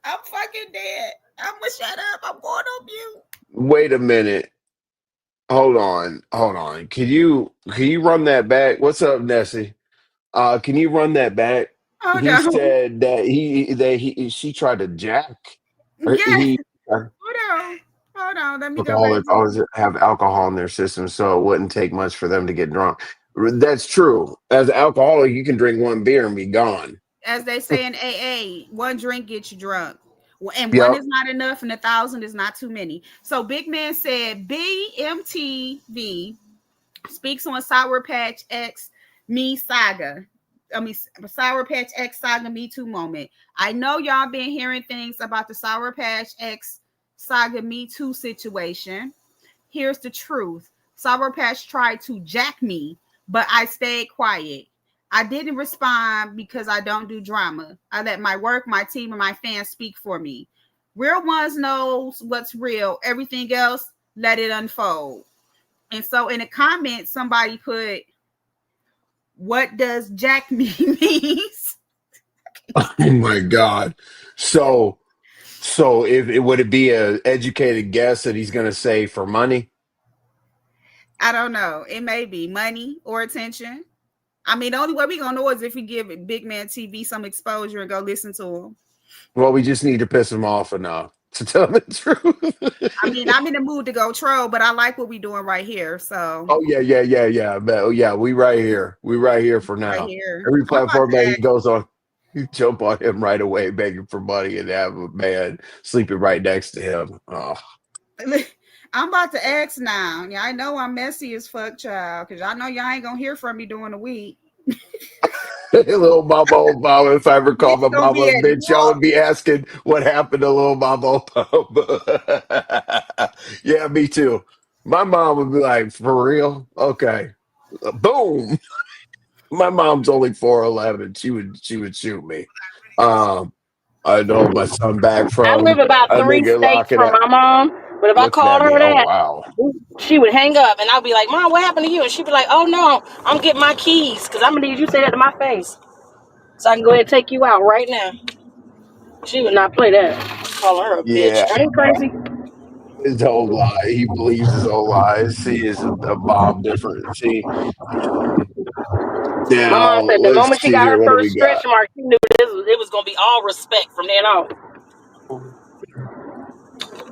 I'm fucking dead. I'm gonna shut up. I'm going on mute. Wait a minute. Hold on. Can you run that back? What's up, Nessie? Can you run that back? Hold He on. said that she tried to jack. Or Yes. he Hold on. Let me go back alcoholics to always have alcohol in their system, so it wouldn't take much for them to get drunk. That's true. As an alcoholic, you can drink one beer and be gone. as they say in AA, one drink gets you drunk. And one Yep. is not enough, and 1,000 is not too many. So Big Man said BMTV speaks on Sour Patch X Me Saga. Sour Patch X Saga Me Too moment. I know y'all been hearing things about the Sour Patch X Saga Me Too situation. Here's the truth. Sour Patch tried to jack me, but I stayed quiet. I didn't respond because I don't do drama. I let my work, my team, and my fans speak for me. Real ones knows what's real. Everything else, let it unfold. And so in the comments, somebody put, what does jack me means? Oh my God. So if it would it be a educated guess that he's gonna say for money? I don't know. It may be money or attention. I mean, the only way we're going to know is if we give Big Man TV some exposure and go listen to him. Well, we just need to piss him off enough to tell the truth. I mean, I'm in the mood to go troll, but I like what we're doing right here. So, Oh yeah. But we right here. We right here for right now. here. Every I'm about platform that to he goes on, you jump on him right away, begging for money, and have a man sleeping right next to him. Oh. I'm about to ask now. Yeah, I know I'm messy as fuck, child, because I know y'all ain't going to hear from me during the week. Little Mama Obama, if I recall Bitch my gonna be mama's at bitch, y'all work. would be asking what happened to little Mama Obama. Yeah, me too. My mom would be like, for real? Okay. Boom. My mom's only 4'11". She would shoot me. Um, I know my son back I live from about a 3 nigga states from my mom, but if I looking called at her me. Oh that, wow. she would hang up, and I'll be like, Mom, what happened to you? And she'd be like, oh no, I'm getting my keys, because I'm gonna need you to say that to my face so I can go ahead and take you out right now. She would not play that. Calling her a bitch. Yeah, Are you crazy? his whole lie. He believes his whole lies. He is a bomb different. See, My now mom said the let's moment she see got here. her What do first we stretch got? mark, she knew it was gonna be all respect from then on.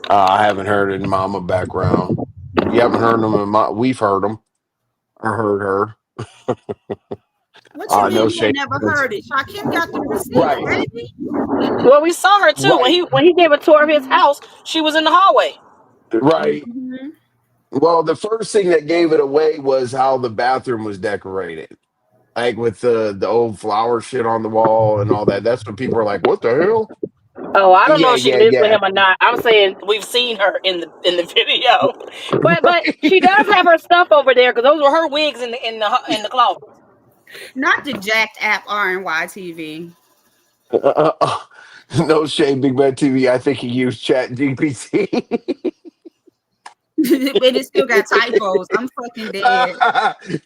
I haven't heard it in Mama background. You haven't heard them in my. We've heard them. I heard her. What you No mean? You ain't shade. never heard it? Shakim got the receipts, Right, baby. Well, we saw her too right, when he gave a tour of his house. She was in the hallway. right. Mm-hmm. Well, the first thing that gave it away was how the bathroom was decorated, like with the old flower shit on the wall and all that. That's when people were like, "What the hell?" Oh, I don't know Yeah, if she yeah, lives with yeah. him or not. I'm saying we've seen her in the video, but she does have her stuff over there because those were her wigs in the closet. Not the jacked app RNY TV. No shade, Big Bad TV. I think he used Chat GPT. But it still got typos. I'm fucking dead.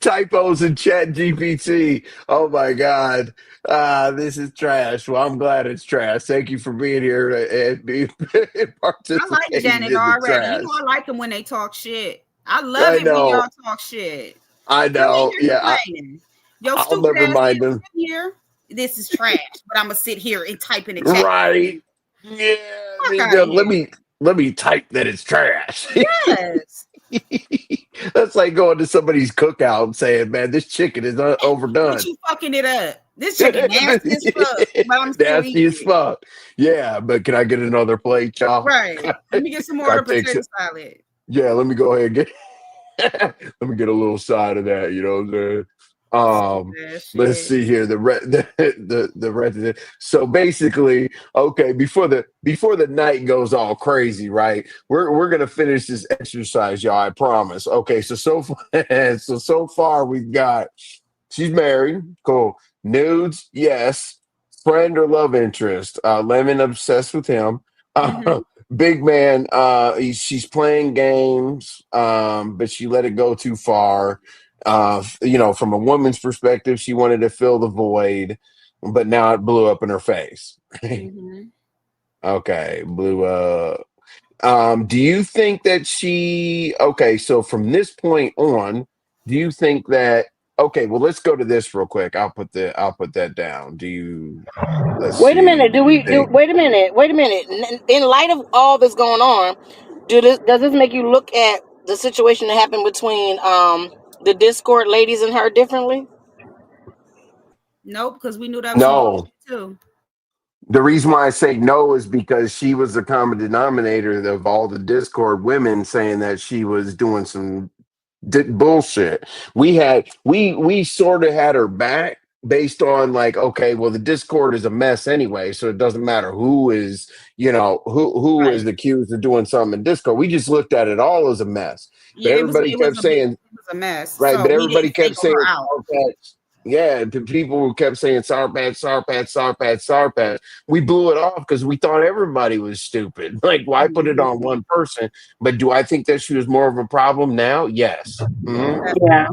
Typos in Chat GPT. Oh my God. This is trash. Well, I'm glad it's trash. Thank you for being here and I like participating Janet in the already. You know trash. I like them when they talk shit. I love I it when know. y'all talk shit. I Come in know. here Yeah, complaining. Yo, I'll stupid never ass mind nigga, them. sit here. This is trash, but I'm gonna sit here and type in the chat. Right. Yeah. I Fuck mean, out of let here. me type that it's trash. Yes. That's like going to somebody's cookout and saying, "Man, this chicken is But overdone." you fucking it up. This chicken nasty as fuck, but I'm still Nasty eating as it. fuck. Yeah, but can I get another plate, y'all? Right. Let me get some more I of the take potato some. salad. Yeah, let me go ahead and get. Let me get a little side of that. You know what I'm saying? Stupid ass Let's shit. see here. The resident. So basically, okay, before the night goes all crazy, right? We're gonna finish this exercise, y'all. I promise. Okay, so far, so far we've got she's married. Cool. Nudes, yes. Friend or love interest. Lemon obsessed with him. Mm-hmm. Big man, she's playing games, but she let it go too far. From a woman's perspective, she wanted to fill the void, but now it blew up in her face. Mm-hmm. Okay, blew up. Do you think that okay, so from this point on, do you think that okay, well let's go to this real quick. I'll put that down. Let's Wait a see. minute. Do you think Wait a minute. Wait a minute. In light of all that's going on, does this make you look at the situation that happened between the Discord ladies and her differently? Nope, because we knew that was some no. bullshit too. The reason why I say no is because she was the common denominator of all the Discord women saying that she was doing some bullshit. We sort of had her back based on like, okay, well, the Discord is a mess anyway, so it doesn't matter who is, who is Right. accused of doing something in Discord. We just looked at it all as a mess. But Yeah, everybody it was kept a big, saying, it was a mess. right, So but we everybody didn't kept single her saying out. Sour Patch. Yeah, the people who kept saying Sour Patch, Sour Patch, Sour Patch, Sour Patch. We blew it off because we thought everybody was stupid. Like, why put it on Mm-hmm. one person? But do I think that she was more of a problem now? Yes. Yeah.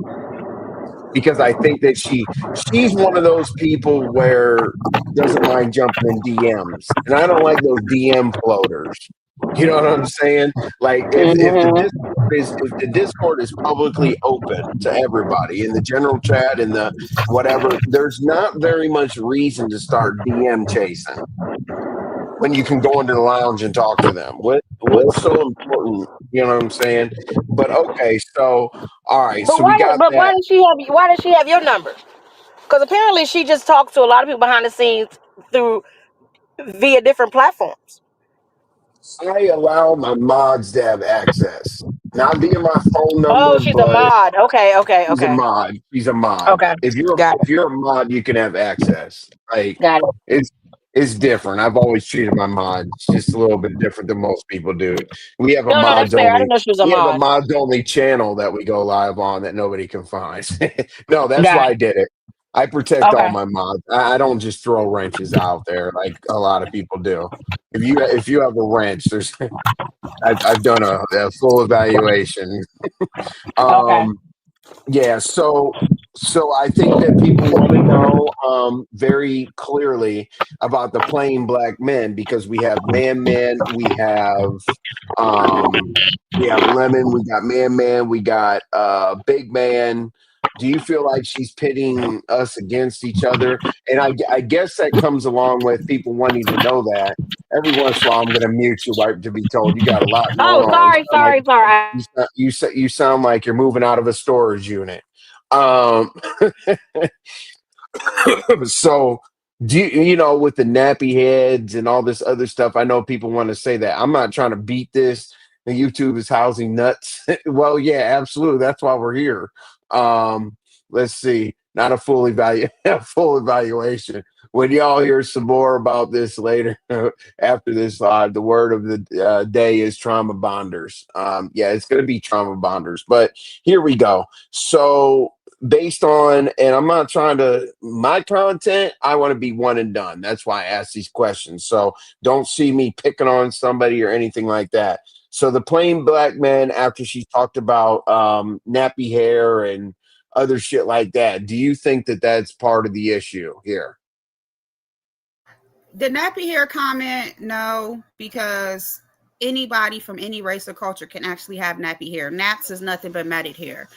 Because I think that she's one of those people where doesn't mind jumping in DMs, and I don't like those DM floaters. You know what I'm saying? Like Hmm. if the Discord is publicly open to everybody in the general chat and the whatever, there's not very much reason to start DM chasing when you can go into the lounge and talk to them. What's so important? You know what I'm saying? But okay, so all right, But so we got why that. does she have your number? Because apparently she just talks to a lot of people behind the scenes through via different platforms. I allow my mods to have access, not via my phone Oh, number, she's a but mod. Okay, okay, she's a okay, mod. She's a mod. okay. If you're Got if you're a mod, you can have access. Like got it. it's it's different. I've always treated my mods just a little bit different than most people do. We have a No, that's mods fair. I didn't only. know she was a We have a mod. mods only channel that we go live on that nobody can find. No, that's Got why I it. did it. I protect all Okay. my mods. I don't just throw wrenches out there like a lot of people do. If you have a wrench, there's I've done a full evaluation. Okay. um, yeah, so I think that people want to know very clearly about the plain black men because we have Lemon, we got Man, we got Big Man. Do you feel like she's pitting us against each other? And I guess that comes along with people wanting to know that. Every once in a while, I'm going to mute you right to be told you got a lot going Oh, on. sorry, sorry, sorry. You sound like you're moving out of a storage unit. Um, So do you know, with the nappy heads and all this other stuff, I know people want to say that. I'm not trying to beat this and YouTube is housing nuts. Well, yeah, absolutely. That's why we're here. Let's see. Not a full full evaluation. When y'all hear some more about this later after this, the word of the day is trauma bonders. Yeah, it's going to be trauma bonders. But here we go. So based on, and I'm not trying to, my content, I want to be one and done. That's why I ask these questions. So don't see me picking on somebody or anything like that. So the plain black man, after she talked about nappy hair and other shit like that, do you think that that's part of the issue here? The nappy hair comment, no, because anybody from any race or culture can actually have nappy hair. Naps is nothing but matted hair.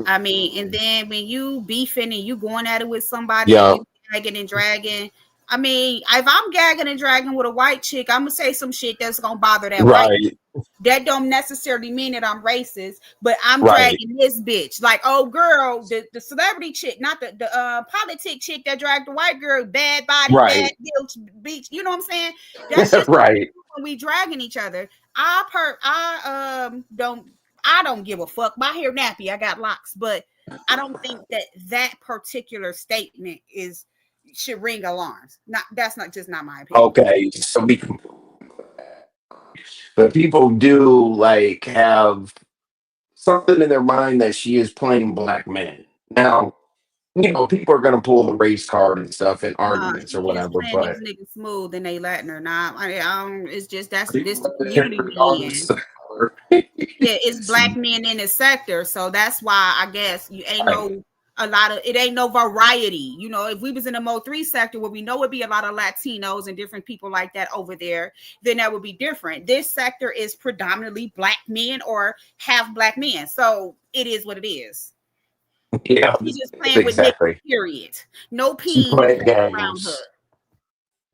I mean, and then when you beefing and you going at it with somebody, Yeah. and you gagging and dragging. I mean, if I'm gagging and dragging with a white chick, I'm gonna say some shit that's gonna bother that white chick. That don't necessarily mean that I'm racist, but I'm dragging this bitch. Like, oh girl, the celebrity chick, not the politic chick that dragged the white girl, bad body, bad bitch. You know what I'm saying? That's just Right. when we dragging each other. I don't give a fuck. My hair nappy, I got locks, but I don't think that particular statement should ring alarms. That's not my opinion. Okay, so but people do like have something in their mind that she is playing black men. Now, you know, people are gonna pull the race card and stuff in arguments or She is whatever, playing but these niggas smooth and they letting her. Nah, it's just that's this community we in. Yeah, it's black men in the sector, so that's why I guess you ain't ain't no variety. You know, if we was in the Mo3 sector where we know it'd be a lot of Latinos and different people like that over there, then that would be different. This sector is predominantly black men or half black men, so it is what it is. yeah, She's just playing with niggas, period. No she's peas playing around her.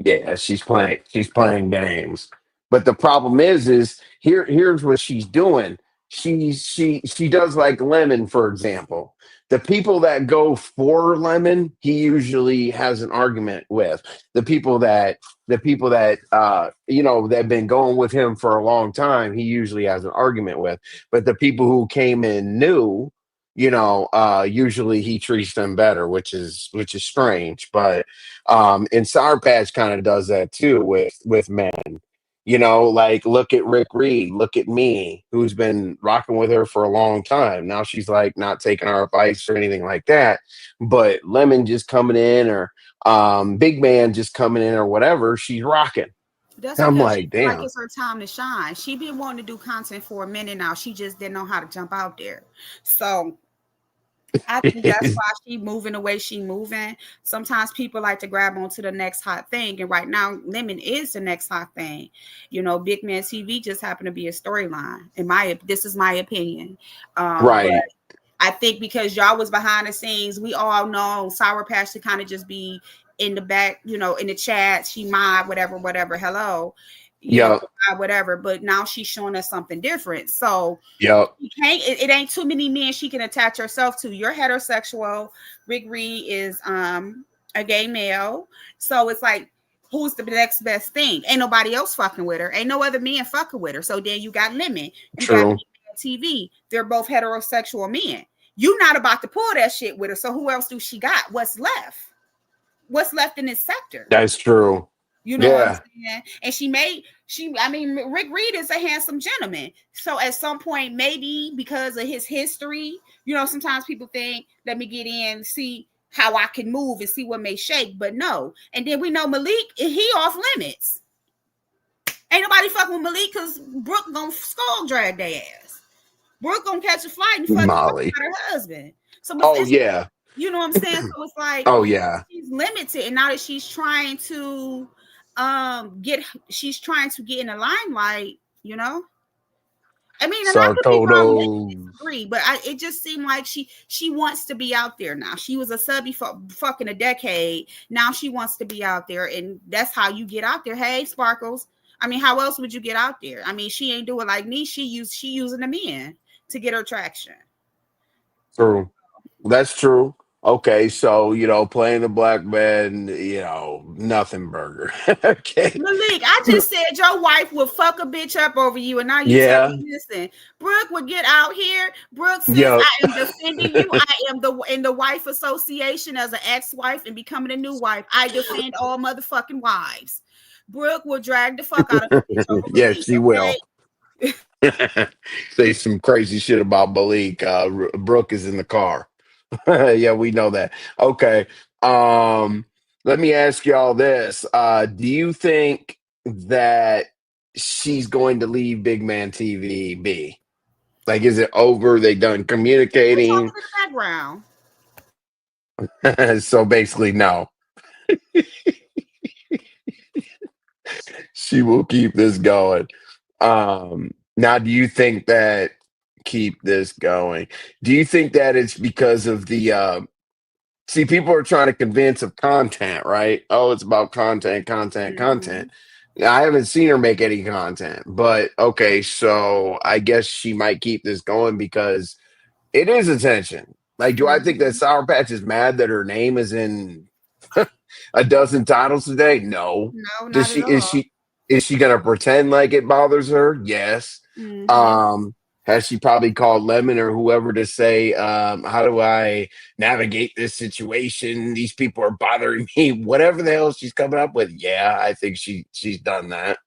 games. Yeah, she's playing games. But the problem is here's what she's doing. She does like Lemon, for example. The people that go for Lemon, he usually has an argument with. The people that you know, that have been going with him for a long time, he usually has an argument with. But the people who came in new, you know, usually he treats them better, which is strange. But and SourPatch kind of does that too with men. You know, like look at Rick Reed, look at me, who's been rocking with her for a long time. Now she's like not taking our advice or anything like that. But Lemon just coming in, or Big Man just coming in, or whatever, she's rocking. That's I'm because she like, feel like damn. it's her time to shine. She been wanting to do content for a minute now. She just didn't know how to jump out there. So I think that's why she moving the way she moving. Sometimes people like to grab onto the next hot thing, and right now, Lemon is the next hot thing. You know, Big Man TV just happened to be a storyline. This is my opinion. But I think because y'all was behind the scenes, we all know SourPatch to kind of just be in the back, you know, in the chat. She might whatever. Hello, you know, whatever. But now she's showing us something different. So you can't. It ain't too many men she can attach herself to. You're heterosexual. Rick Reed is a gay male. So it's like, who's the next best thing? Ain't nobody else fucking with her. Ain't no other men fucking with her. So then you got Lemon. You got TV. They're both heterosexual men. You not about to pull that shit with her. So who else do she got? What's left? What's left in this sector? That's true. You know what I'm saying? And I mean, Rick Reed is a handsome gentleman. So at some point, maybe because of his history, you know, sometimes people think, let me get in, see how I can move and see what may shake. But no. And then we know Malik, he off limits. Ain't nobody fucking with Malik because Brooke gonna skull drag their ass. Brooke gonna catch a flight and fuck her husband. So you know what I'm saying? So it's like, she's limited, and now that she's trying to get in the limelight, you know. I mean, and I could be wrong, disagree, but it just seemed like she wants to be out there now. She was a subby for fucking a decade. Now she wants to be out there, and that's how you get out there. Hey, Sparkles. I mean, how else would you get out there? I mean, she ain't doing like me. She using the men to get her traction. True. That's true. Okay, so playing the black man, nothing burger. Okay. Malik, I just said your wife would fuck a bitch up over you, and now you tell Yeah. me, listen, Brooke would get out here. Brooke says, Yo. I am defending you. I am in the wife association as an ex-wife and becoming a new wife. I defend all motherfucking wives. Brooke will drag the fuck out of a bitch over Yes, Malik, she will. Say some crazy shit about Malik. Brooke is in the car. Yeah, we know that. Okay. Let me ask y'all this. Do you think that she's going to leave Big Man TV be? Like, is it over? They done We're communicating? talking in the background. So basically, no. She will keep this going. Now, do you think that keep this going? Do you think that it's because of the see, people are trying to convince of content, right? Oh, it's about content, content, content. I haven't seen her make any content, but okay, so I guess she might keep this going because it is attention. Like, do I think that Sour Patch is mad that her name is in a dozen titles today? No. No, Does not she at all. is she gonna pretend like it bothers her? Yes. Has she probably called Lemon or whoever to say, how do I navigate this situation? These people are bothering me. Whatever the hell she's coming up with. Yeah, I think she's done that.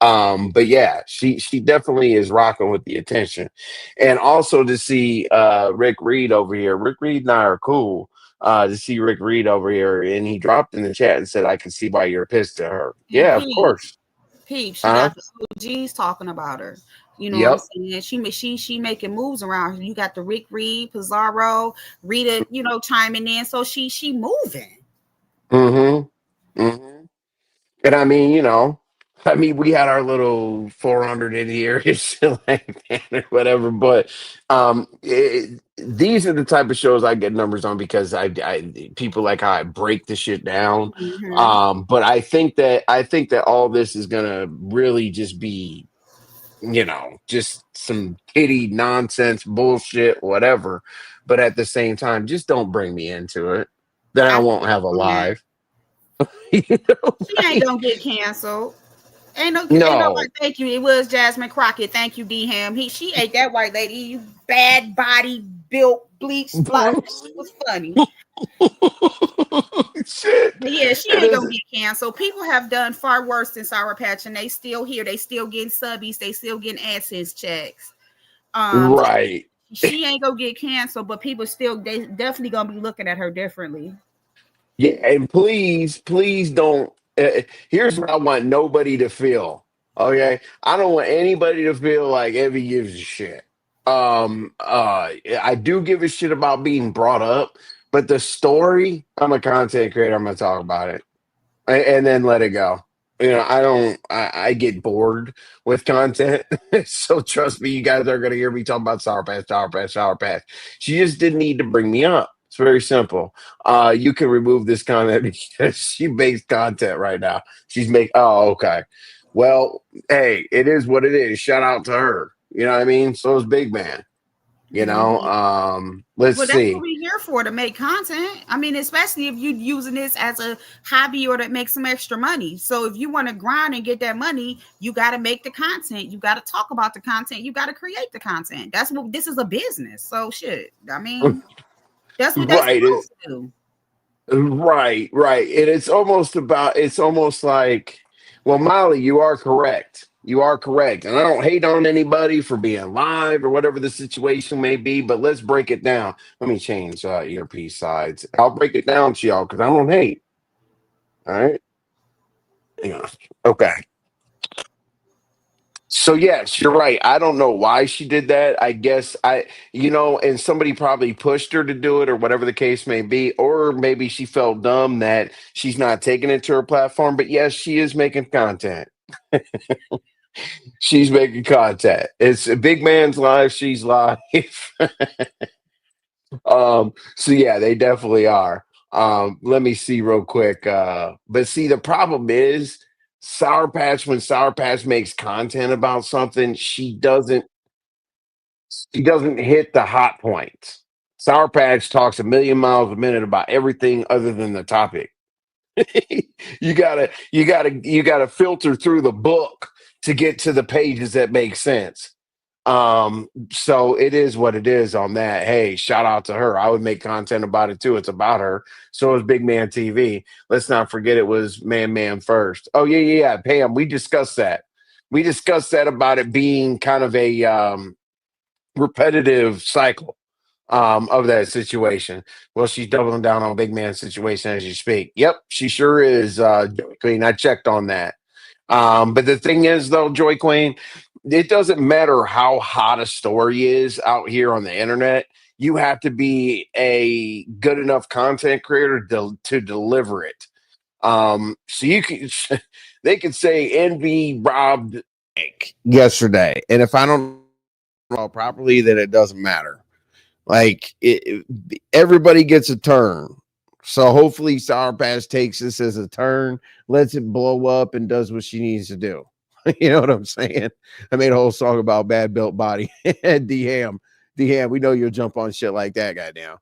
But yeah, she definitely is rocking with the attention. And also to see Rick Reed over here. Rick Reed and I are cool. To see Rick Reed over here, and he dropped in the chat and said, I can see why you're pissed at her. And Yeah, of course. Peep, she Huh? got the OGs talking about her. You know what I'm Yep. saying? She making moves around. You got the Rick Reed, Pizarro, Rita, chiming in. So she moving. Mm-hmm. Mm-hmm. And we had our little 400 in here and shit like that or whatever. But these are the type of shows I get numbers on because I people like how I break the shit down. But I think that all this is gonna really just be, just some kitty nonsense bullshit, whatever. But at the same time, just don't bring me into it. Then I won't have a live. She ain't gonna get canceled. Ain't no No. thank you. It was Jasmine Crockett. Thank you, D Ham. She ate that white lady. You bad body built bleach blonde. It was funny. Shit. But yeah, she ain't gonna get canceled. People have done far worse than Sour Patch, and they still here. They still getting subbies. They still getting AdSense checks. Right. She ain't gonna get canceled, but people they definitely gonna be looking at her differently. Yeah, and please don't. Here's what I want nobody to feel. Okay, I don't want anybody to feel like Evie gives a shit. I do give a shit about being brought up, but the story, I'm a content creator. I'm gonna talk about it, and then let it go. I don't. I get bored with content, so trust me, you guys are gonna hear me talk about Sour Patch, Sour Patch, Sour Patch. She just didn't need to bring me up. It's very simple. You can remove this comment because she makes content right now. Oh, okay. Well, hey, it is what it is. Shout out to her. You know what I mean? So is Big Man. Let's That's see. what we're here for, to make content. I mean, especially if you're using this as a hobby or to make some extra money. So if you want to grind and get that money, you got to make the content. You got to talk about the content. You got to create the content. That's what this is, a business. So shit. I mean, that's what they're supposed to do. Right. And it's almost like, well, Molly, you are correct. You are correct. And I don't hate on anybody for being live or whatever the situation may be, but let's break it down. Let me change earpiece sides. I'll break it down to y'all because I don't hate. All right. Hang on. Okay. So yes, you're right. I don't know why she did that. I guess and somebody probably pushed her to do it or whatever the case may be, or maybe she felt dumb that she's not taking it to her platform. But yes, she is making content. She's making content. It's a big man's live. She's live. So yeah, they definitely are. Let me see real quick. But see, the problem is when Sour Patch makes content about something, she doesn't hit the hot points. Sour Patch talks a million miles a minute about everything other than the topic. you gotta filter through the book to get to the pages that make sense. So it is what it is on that. Hey, shout out to her. I would make content about it too. It's about her. So is Big Man TV. Let's not forget it was Man first. Oh yeah. Pam, we discussed that. We discussed that about it being kind of a repetitive cycle of that situation. Well, she's doubling down on Big Man situation as you speak. Yep, she sure is, Joy Queen. I checked on that. But the thing is, though, Joy Queen, it doesn't matter how hot a story is out here on the internet. You have to be a good enough content creator to deliver it. So you can, they could say Envy robbed yesterday, and if I don't know properly, then it doesn't matter. Like everybody gets a turn. So hopefully Sour Patch takes this as a turn, lets it blow up, and does what she needs to do. You know what I'm saying? I made a whole song about bad built body. D-Ham, we know you'll jump on shit like that, goddamn.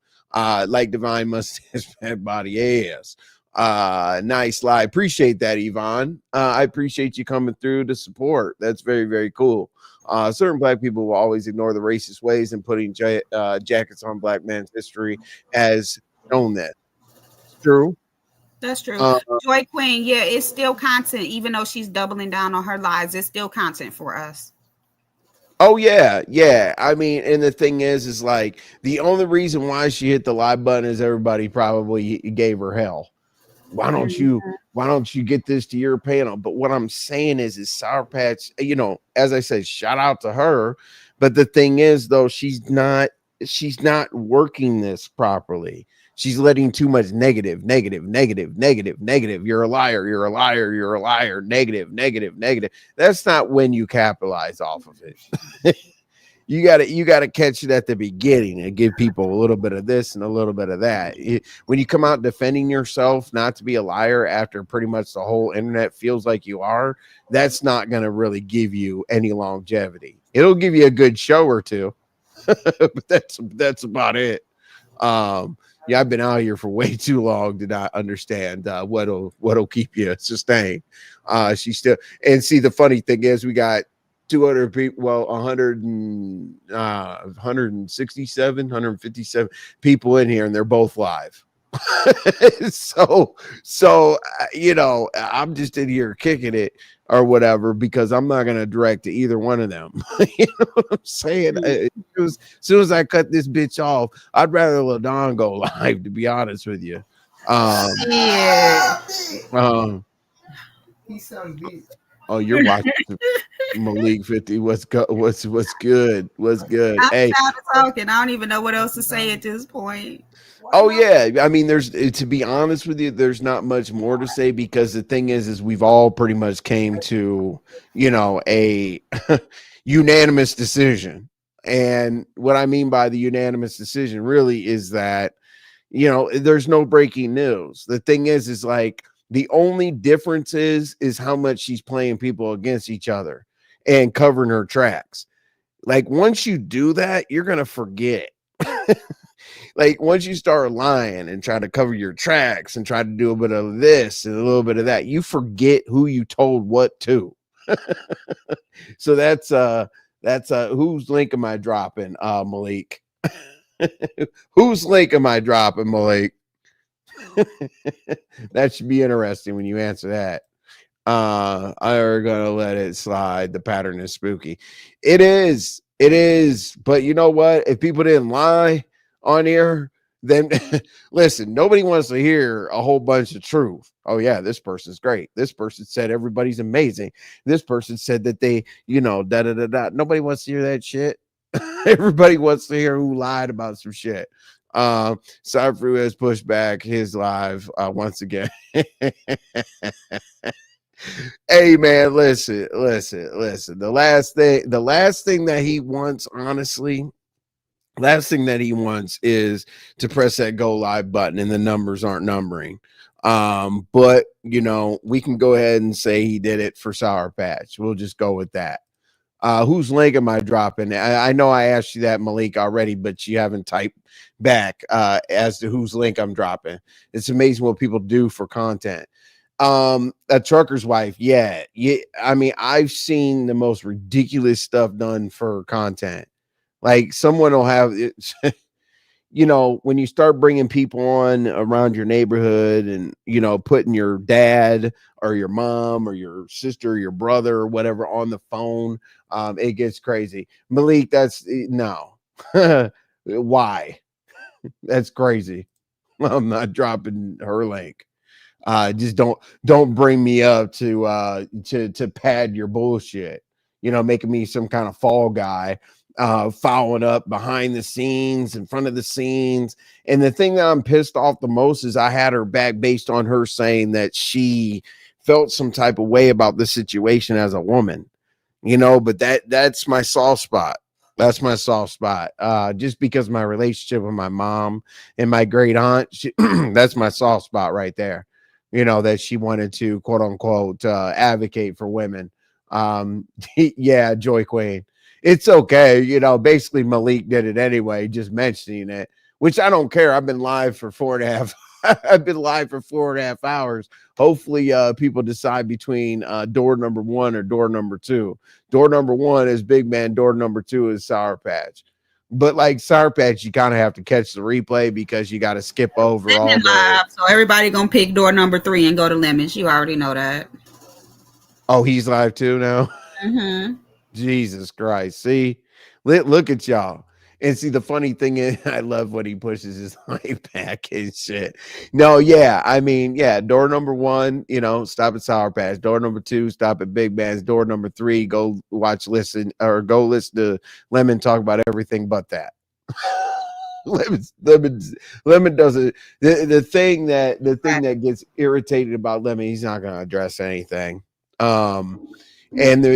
Like Divine Mustache, bad body, yes. Nice lie. Appreciate that, Yvonne. I appreciate you coming through to support. That's very, very cool. Certain black people will always ignore the racist ways and putting jackets on black men's history as shown that. It's true. That's true. Joy Queen, yeah, it's still content, even though she's doubling down on her lies. It's still content for us. Oh yeah. I mean, and the thing is like the only reason why she hit the live button is everybody probably gave her hell. Why don't you get this to your panel? But what I'm saying is Sour Patch, you know, as I said, shout out to her. But the thing is, though, she's not working this properly. She's letting too much negative. You're a liar. Negative. That's not when you capitalize off of it. You gotta catch it at the beginning and give people a little bit of this and a little bit of that. When you come out defending yourself not to be a liar after pretty much the whole internet feels like you are, that's not gonna really give you any longevity. It'll give you a good show or two, but that's about it. Yeah, I've been out here for way too long to not understand what'll keep you sustained. She's still, and see, the funny thing is we got 200 people, well, 157 people in here, and they're both live. so you know, I'm just in here kicking it or whatever because I'm not going to direct to either one of them. You know what I'm saying? As soon as I cut this bitch off, I'd rather LaDon go live, to be honest with you. He sounds deep. Oh, you're watching Malik 50. What's good? I'm tired of talking. I don't even know what else to say at this point. Oh yeah, I mean, to be honest with you, there's not much more to say because the thing is we've all pretty much came to, you know, a unanimous decision. And what I mean by the unanimous decision really is that, you know, there's no breaking news. The thing is like the only difference is how much she's playing people against each other and covering her tracks. Like once you do that, you're gonna forget. Like once you start lying and try to cover your tracks and try to do a bit of this and a little bit of that, you forget who you told what to. So that's whose link am I dropping, Malik? Whose link am I dropping, Malik? That should be interesting when you answer that. I'm gonna let it slide. The pattern is spooky. It is, but you know what? If people didn't lie on here, then listen, nobody wants to hear a whole bunch of truth. Oh yeah, this person's great. This person said everybody's amazing. This person said that they, you know, Nobody wants to hear that shit. Everybody wants to hear who lied about some shit. Cypher has pushed back his live once again. Hey man, listen. The last thing that he wants, honestly, is to press that go live button and the numbers aren't numbering. But you know, we can go ahead and say he did it for Sour Patch. We'll just go with that. Whose link am I dropping? I know I asked you that, Malik, already, but you haven't typed back as to whose link I'm dropping. It's amazing what people do for content. A trucker's wife, yeah. I mean, I've seen the most ridiculous stuff done for content. Like someone will have it. You know, when you start bringing people on around your neighborhood and, you know, putting your dad or your mom or your sister or your brother or whatever on the phone, it gets crazy. Malik, that's no. Why? That's crazy. I'm not dropping her link. Just don't bring me up to pad your bullshit. You know, making me some kind of fall guy, following up behind the scenes, in front of the scenes. And the thing that I'm pissed off the most is I had her back based on her saying that she felt some type of way about the situation as a woman. You know, but that's my soft spot. That's my soft spot. Just because my relationship with my mom and my great aunt, that's my soft spot right there. You know, that she wanted to quote unquote advocate for women. Yeah, Joy Queen. It's okay. You know, basically Malik did it anyway, just mentioning it, which I don't care. I've been live for 4.5. I've been live for 4.5 hours. Hopefully, people decide between door number 1 or door number 2. Door number 1 is Big Man. Door number 2 is SourPatch. But like SourPatch, you kind of have to catch the replay because you got to skip over all the live, so everybody gonna pick door number 3 and go to Lemons. You already know that. Oh, he's live too now. Mm-hmm. Jesus Christ! See, look at y'all. And see, the funny thing is, I love when he pushes his life back and shit. No, yeah, I mean, yeah, door number 1, you know, stop at SourPatch. Door number 2, stop at Big Man's. Door number 3, go listen to Lemon talk about everything but that. Lemon doesn't. The thing that gets irritated about Lemon, he's not going to address anything. And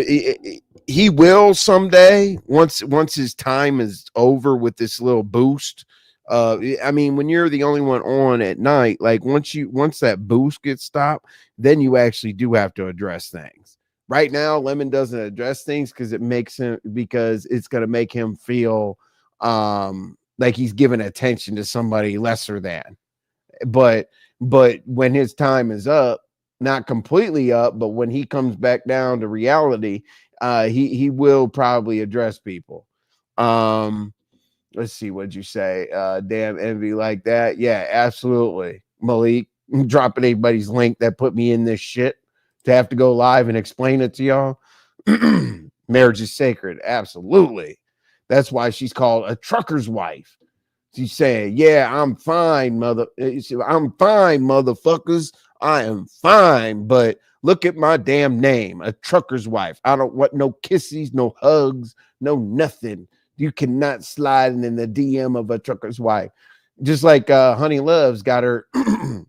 he will someday once his time is over with this little boost. I mean, when you're the only one on at night, like once that boost gets stopped, then you actually do have to address things. Right now, Lemon doesn't address things because it's going to make him feel like he's giving attention to somebody lesser than. But when his time is up, not completely up, but when he comes back down to reality, he will probably address people. Let's see, what'd you say? Damn envy like that. Yeah, absolutely. Malik, dropping anybody's link that put me in this shit to have to go live and explain it to y'all. Marriage is sacred. Absolutely. That's why she's called a trucker's wife. She's saying, yeah, I'm fine, motherfuckers. I am fine, but look at my damn name, a trucker's wife. I don't want no kisses, no hugs, no nothing. You cannot slide in the DM of a trucker's wife. Just like Honey Love's got the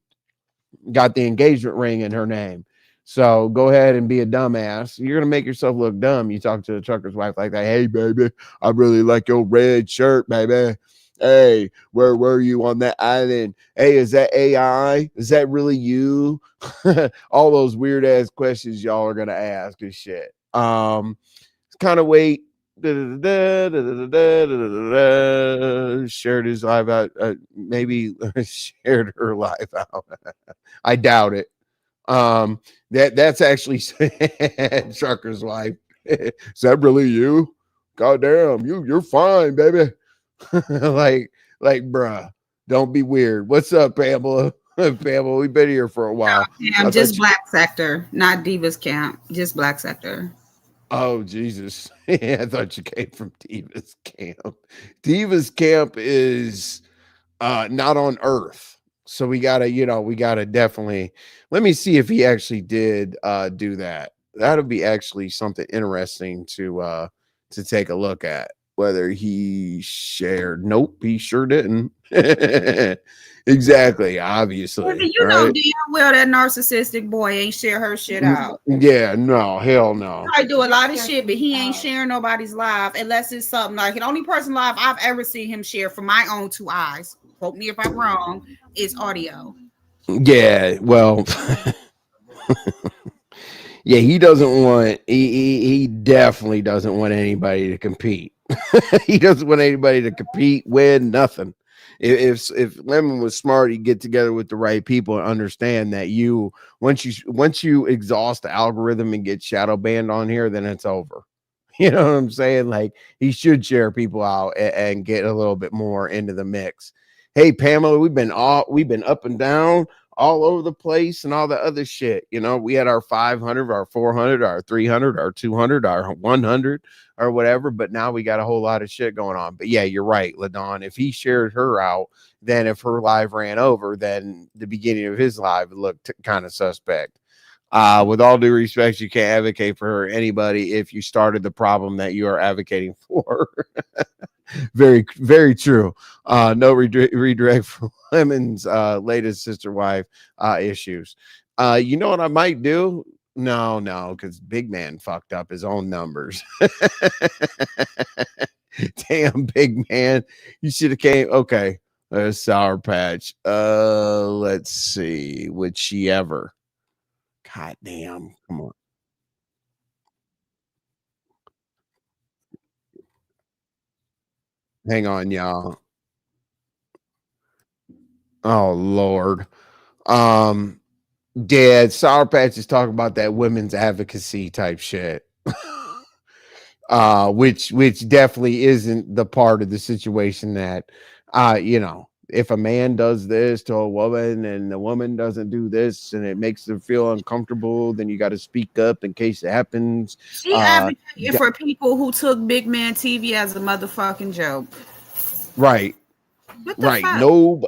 engagement ring in her name. So go ahead and be a dumbass. You're going to make yourself look dumb. You talk to a trucker's wife like that. Hey, baby, I really like your red shirt, baby. Hey, where were you on that island? Hey, is that AI? Is that really you? All those weird ass questions y'all are gonna ask and shit. Kind of wait. Shared his live out. Maybe shared her live out. I doubt it. That's actually Trucker's wife. Is that really you? Goddamn, you're fine, baby. like bruh, don't be weird. What's up, Pamela? Pamela, we've been here for a while. Yeah, just Black Sector, not Divas Camp, just Black Sector. Oh, Jesus. I thought you came from Divas Camp. Divas Camp is not on Earth. So we gotta definitely, let me see if he actually did do that. That'll be actually something interesting to take a look at. Whether he shared. Nope, he sure didn't. Exactly, obviously. You know damn well that narcissistic boy ain't share her shit out. Yeah, no, hell no. I do a lot of shit, but he ain't sharing nobody's live unless it's something like the only person live I've ever seen him share from my own 2 eyes. Quote me if I'm wrong. Is audio. Yeah, well. Yeah, he doesn't want. He definitely doesn't want anybody to compete. He doesn't want anybody to compete, win nothing. If Lemon was smart, he'd get together with the right people and understand that once you exhaust the algorithm and get shadow banned on here, then it's over. You know what I'm saying? Like he should share people out and get a little bit more into the mix. Hey Pamela, we've been up and down all over the place and all the other shit. You know, we had our 500, our 400, our 300, our 200, our 100 or whatever, but now we got a whole lot of shit going on. But yeah, you're right, LaDon. If he shared her out, then if her live ran over, then the beginning of his live looked kind of suspect. With all due respect, you can't advocate for anybody if you started the problem that you are advocating for. Very, very true. No redirect for Lemon's latest sister wife issues. You know what I might do? No, because Big Man fucked up his own numbers. Damn, Big Man. You should have came. Okay. Sour Patch. Let's see. Would she ever? God damn. Come on. Hang on, y'all. Oh Lord. Um Dad, Sour Patch is talking about that women's advocacy type shit. Which definitely isn't the part of the situation that if a man does this to a woman and the woman doesn't do this and it makes them feel uncomfortable, then you got to speak up in case it happens. She advocated for people who took Big Man TV as a motherfucking joke. Right. What the Right. fuck? No,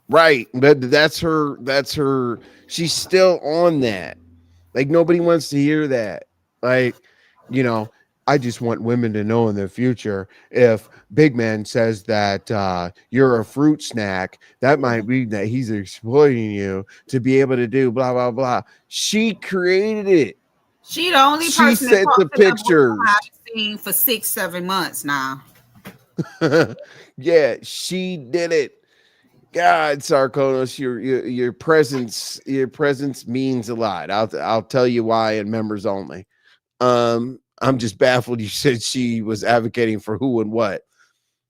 right. But that's her. She's still on that. Like nobody wants to hear that. Like, I just want women to know in the future if Big Man says that you're a fruit snack, that might mean that he's exploiting you to be able to do blah blah blah. She created it. She the only She person that sent the pictures. I've seen for 6-7 months now. Yeah, she did it. God, Sarkonos, your presence means a lot. I'll tell you why in members only. I'm just baffled you said she was advocating for who and what.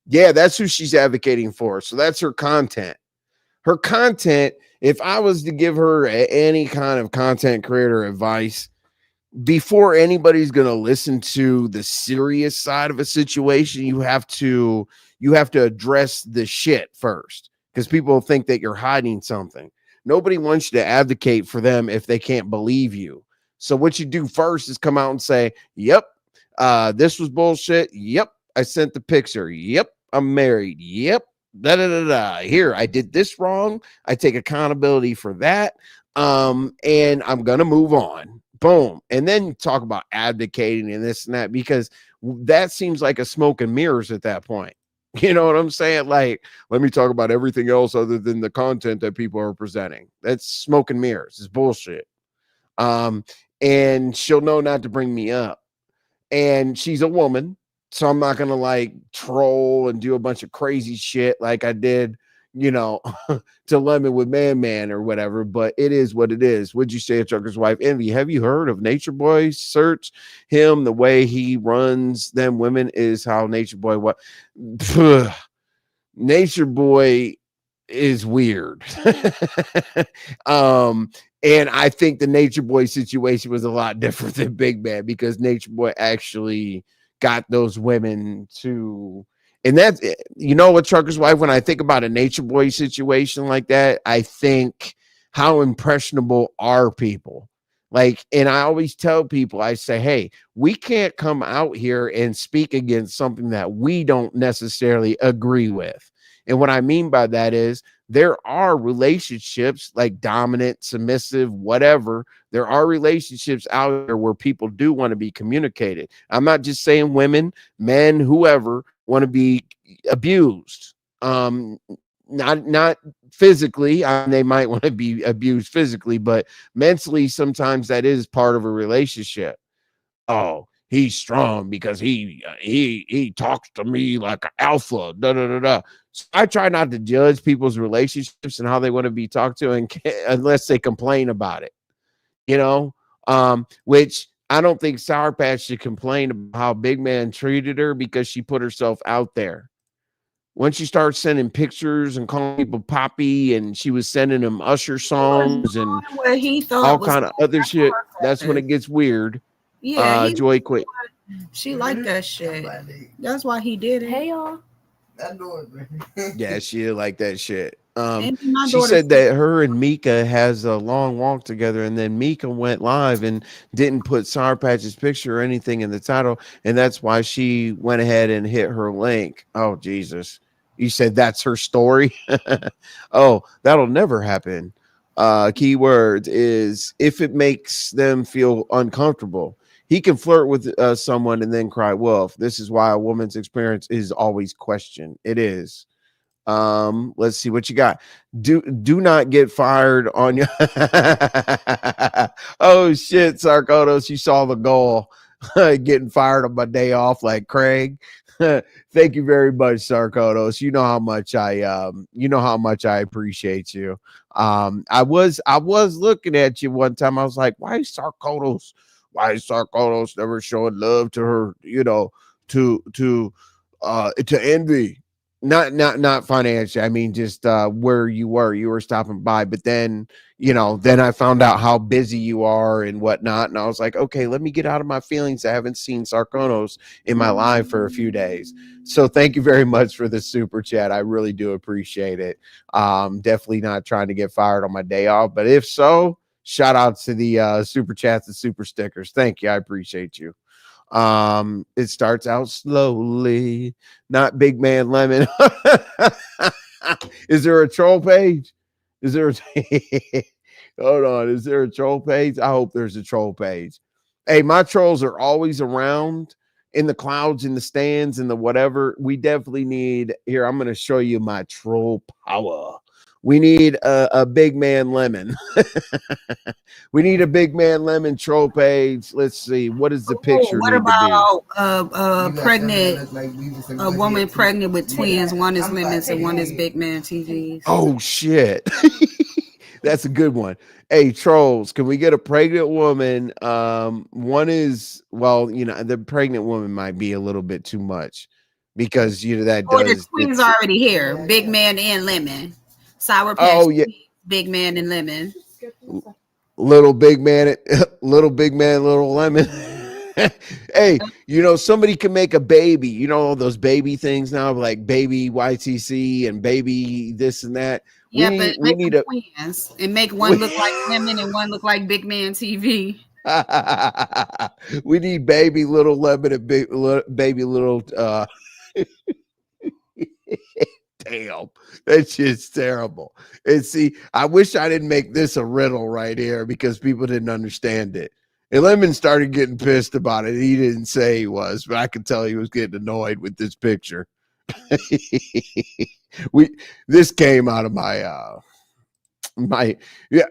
Yeah, that's who she's advocating for. So that's her content. Her content, if I was to give her any kind of content creator advice, before anybody's going to listen to the serious side of a situation, you have to address the shit first, because people think that you're hiding something. Nobody wants you to advocate for them if they can't believe you. So what you do first is come out and say, yep, this was bullshit. Yep, I sent the picture. Yep, I'm married. Yep, da da da da. Here, I did this wrong. I take accountability for that. And I'm gonna move on. Boom. And then talk about advocating and this and that, because that seems like a smoke and mirrors at that point. You know what I'm saying? Like, let me talk about everything else other than the content that people are presenting. That's smoke and mirrors. It's bullshit. And she'll know not to bring me up. And she's a woman, so I'm not gonna like troll and do a bunch of crazy shit like I did, to Lemon with Man or whatever. But it is what it is. Would you say a trucker's wife? Envy, have you heard of Nature Boy? Search him. The way he runs them women is how Nature Boy what Nature Boy is weird. And I think the Nature Boy situation was a lot different than Big Man, because Nature Boy actually got those women to, and that's, what, Trucker's Wife, when I think about a Nature Boy situation like that, I think how impressionable are people? Like, and I always tell people, I say, hey, we can't come out here and speak against something that we don't necessarily agree with. And what I mean by that is there are relationships like dominant, submissive, whatever. There are relationships out there where people do want to be communicated. I'm not just saying women, men, whoever want to be abused. Not physically. They might want to be abused physically, but mentally, sometimes that is part of a relationship. Oh, he's strong because he talks to me like an alpha. Da da da da. So I try not to judge people's relationships and how they want to be talked to, and unless they complain about it. Which I don't think Sour Patch should complain about how Big Man treated her because she put herself out there. Once you start sending pictures and calling people Poppy, and she was sending him Usher songs and what he thought all was kind of other shit, that's when it gets weird. Yeah, Joy quit. She liked that shit. That's why he did it. Hey y'all. Yeah, she like that shit. And my She daughter said that her and Mika has a long walk together, and then Mika went live and didn't put Sour Patch's picture or anything in the title, and that's why she went ahead and hit her link. Oh Jesus. You said that's her story? Oh, that'll never happen. Keyword is if it makes them feel uncomfortable. He can flirt with someone and then cry wolf. This is why a woman's experience is always questioned. It is. Let's see what you got. Do not get fired on your oh shit, Sarkotos, you saw the goal. Getting fired on my day off like Craig. Thank you very much, Sarkotos. You know how much I appreciate you. I was looking at you one time. I was like, why is Sarkotos never showing love to her, to Envy? Not financially. I mean, just where you were stopping by. But then, then I found out how busy you are and whatnot. And I was like, okay, let me get out of my feelings. I haven't seen Sarkonos in my life for a few days. So thank you very much for the super chat. I really do appreciate it. Definitely not trying to get fired on my day off. But if so, shout out to the super chats and super stickers. Thank you. I appreciate you. It starts out slowly, not Big Man Lemon. Is there a troll page? Is there hold on, is there a troll page? I hope there's a troll page. Hey, my trolls are always around in the clouds, in the stands, in the whatever. We definitely need here. I'm going to show you my troll power. We need a Big Man Lemon. We need a Big Man Lemon troll page. Let's see. What is the picture? What about pregnant? A woman pregnant with twins. One is lemons and one is Big Man TVs. Oh shit. That's a good one. Hey, trolls, can we get a pregnant woman? One is, well, the pregnant woman might be a little bit too much because that does. The twins are already here. Big Man and Lemon. Sour Patch. Oh yeah, Big Man and Lemon. Little Big Man, little Big Man, little Lemon. Hey, somebody can make a baby. Those baby things now, like baby YTC and baby this and that. Yeah, we need twins and make one look like Lemon and one look like Big Man TV. We need baby little Lemon and baby little. Damn, that's just terrible. And see, I wish I didn't make this a riddle right here because people didn't understand it. And Lemon started getting pissed about it. He didn't say he was, but I could tell he was getting annoyed with this picture. This came out of my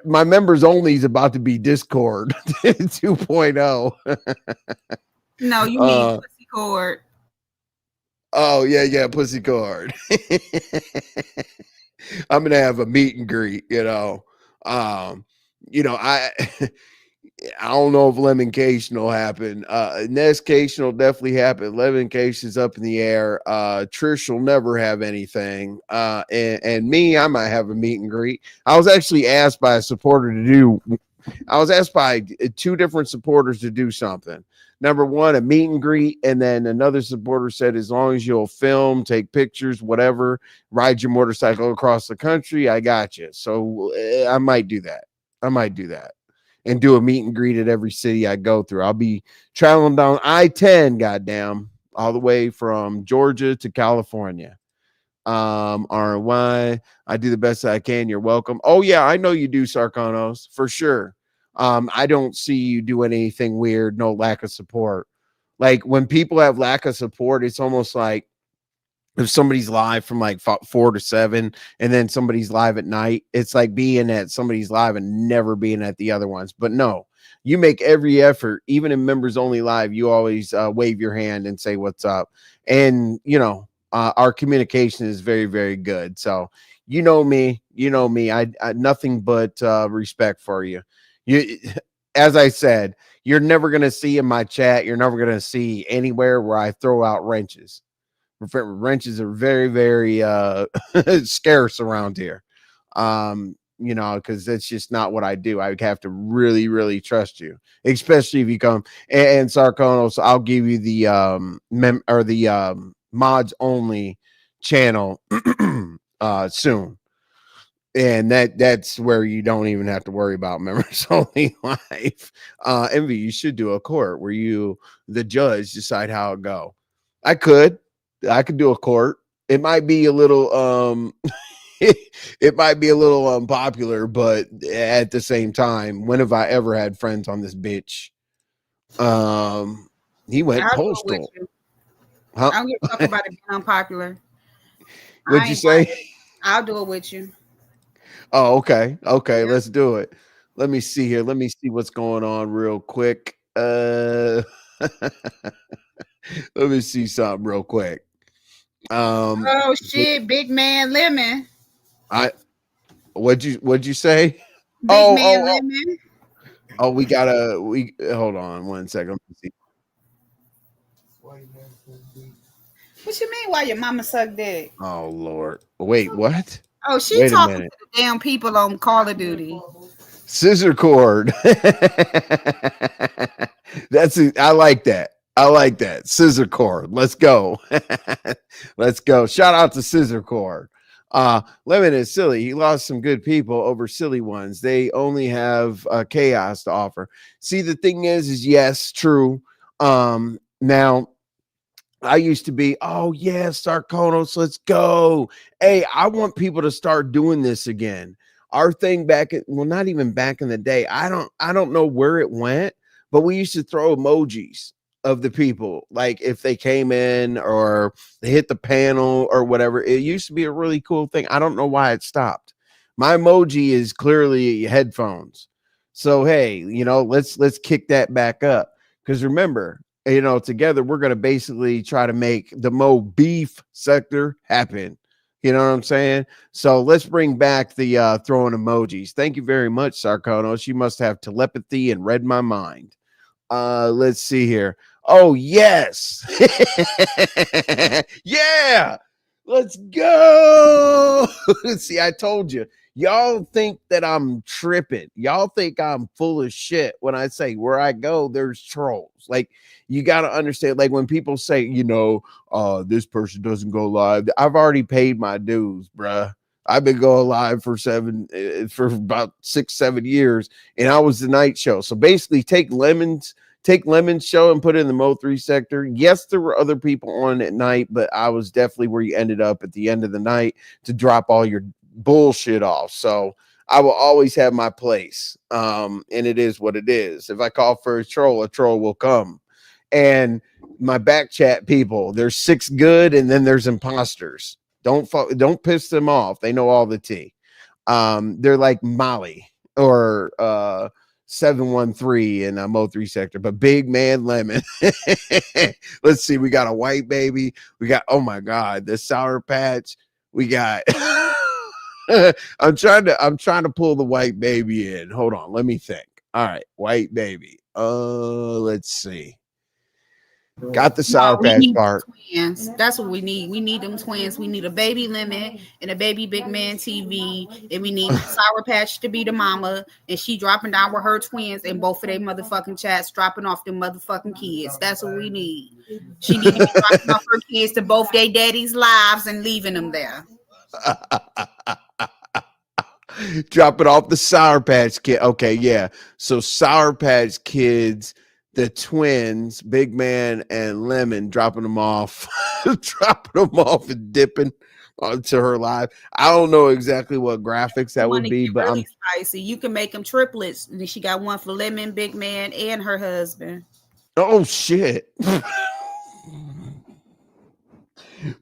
members only is about to be Discord 2.0. No, you mean Pussy Cord. Oh yeah, Pussy Cord. I'm gonna have a meet and greet. I don't know if Lemoncation will happen. Nestcation will definitely happen. Lemoncation's up in the air. Trish will never have anything. And me, I might have a meet and greet. I was actually asked by a supporter to do. I was asked by two different supporters to do something. Number one, a meet and greet, and then another supporter said, as long as you'll film, take pictures, whatever, ride your motorcycle across the country, I got you. So I might do that. And do a meet and greet at every city I go through. I'll be traveling down I-10, goddamn, all the way from Georgia to California. RY, I do the best I can. You're welcome. Oh yeah, I know you do, Sarkonos, for sure. I don't see you do anything weird, no lack of support. Like when people have lack of support, it's almost like if somebody's live from like 4 to 7 and then somebody's live at night, it's like being at somebody's live and never being at the other ones. But no, you make every effort, even in members only live, you always wave your hand and say what's up. And, our communication is very, very good. So, me, I nothing but respect for you. as I said, you're never going to see in my chat, you're never going to see anywhere where I throw out wrenches. Wrenches are very, very scarce around here. Because that's just not what I do. I would have to really, really trust you, especially if you come and Sarkonos. I'll give you the mods only channel soon. And that's where you don't even have to worry about members only life. Envy, you should do a court where the judge, decide how it go. I could do a court. It might be a little it might be a little unpopular, but at the same time, when have I ever had friends on this bitch? He went postal. Huh? I don't give a fuck about it being unpopular. What'd you say? I'll do it with you. Oh, okay. Okay, yeah. Let's do it. Let me see here. Let me see what's going on real quick. Let me see something real quick. Oh shit, Big Man Lemon. What'd you say? Big Man Lemon. Oh, we hold on one second. Let me see. What you mean? Why your mama suck dick? Oh Lord! Wait, what? Oh, she talking to the damn people on Call of Duty. Scissor cord. I like that. I like that. Scissor cord. Let's go. Let's go. Shout out to Scissor cord. Lemon is silly. He lost some good people over silly ones. They only have chaos to offer. See, the thing is yes, true. Now I used to be, oh yeah, Sarkonos, let's go. Hey, I want people to start doing this again. Our thing not even back in the day. I don't know where it went, but we used to throw emojis of the people, like if they came in or they hit the panel or whatever. It used to be a really cool thing. I don't know why it stopped. My emoji is clearly headphones. So hey, let's kick that back up. Because remember, together we're going to basically try to make the Mo Beef sector happen. You know what I'm saying? So let's bring back the throwing emojis. Thank you very much, Sarkonos. You must have telepathy and read my mind. Let's see here. Oh, yes. Yeah. Let's go. See, I told you. Y'all think that I'm tripping. Y'all think I'm full of shit when I say where I go, there's trolls. Like, you got to understand, like when people say, this person doesn't go live. I've already paid my dues, bruh. I've been going live for about 6-7 years, and I was the night show. So basically take Lemon's show and put it in the Mo3 sector. Yes, there were other people on at night, but I was definitely where you ended up at the end of the night to drop all your bullshit off. So I will always have my place. And it is what it is. If I call for a troll will come. And my back chat people, there's 6 good and then there's imposters. Don't piss them off. They know all the tea. They're like Molly or 713 in Mo3 sector, but Big Man Lemon. Let's see. We got a white baby. We got, oh my God, the Sour Patch. We got I'm trying to pull the white baby in. Hold on, let me think. All right, white baby. Let's see. Got the Sour Patch part. Twins. That's what we need. We need them twins. We need a baby Lemon and a baby Big Man TV, and we need Sour Patch to be the mama, and she dropping down with her twins, and both of their motherfucking chats dropping off them motherfucking kids. That's what we need. She need to be dropping off her kids to both their daddy's lives and leaving them there. Dropping off the Sour Patch Kid. Okay, yeah. So Sour Patch Kids, the twins, Big Man and Lemon, dropping them off and dipping onto her live. I don't know exactly what graphics that would be, but really spicy. You can make them triplets. And she got one for Lemon, Big Man, and her husband. Oh shit.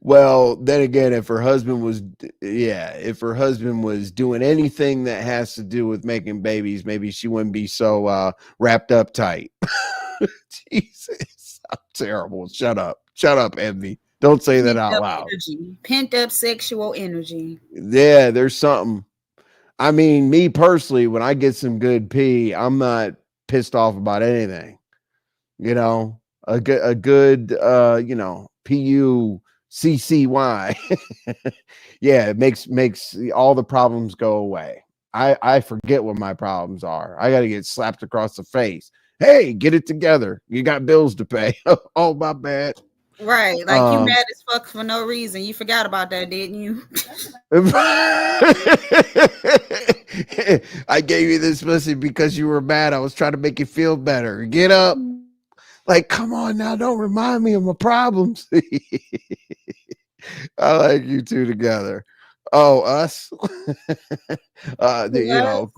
Well, then again, if her husband was doing anything that has to do with making babies, maybe she wouldn't be so wrapped up tight. Jesus, I'm terrible. Shut up, Envy. Don't say that out loud. Pent up sexual energy. Yeah, there's something. I mean, me personally, when I get some good pee, I'm not pissed off about anything. You know, a good you know, PUCCY. Yeah, it makes all the problems go away. I forget what my problems are. I got to get slapped across the face. Hey, get it together. You got bills to pay. Oh, my bad. Right. Like you mad as fuck for no reason. You forgot about that, didn't you? I gave you this pussy because you were mad. I was trying to make you feel better. Get up. Like, come on now. Don't remind me of my problems. I like you two together. Oh, us. You know,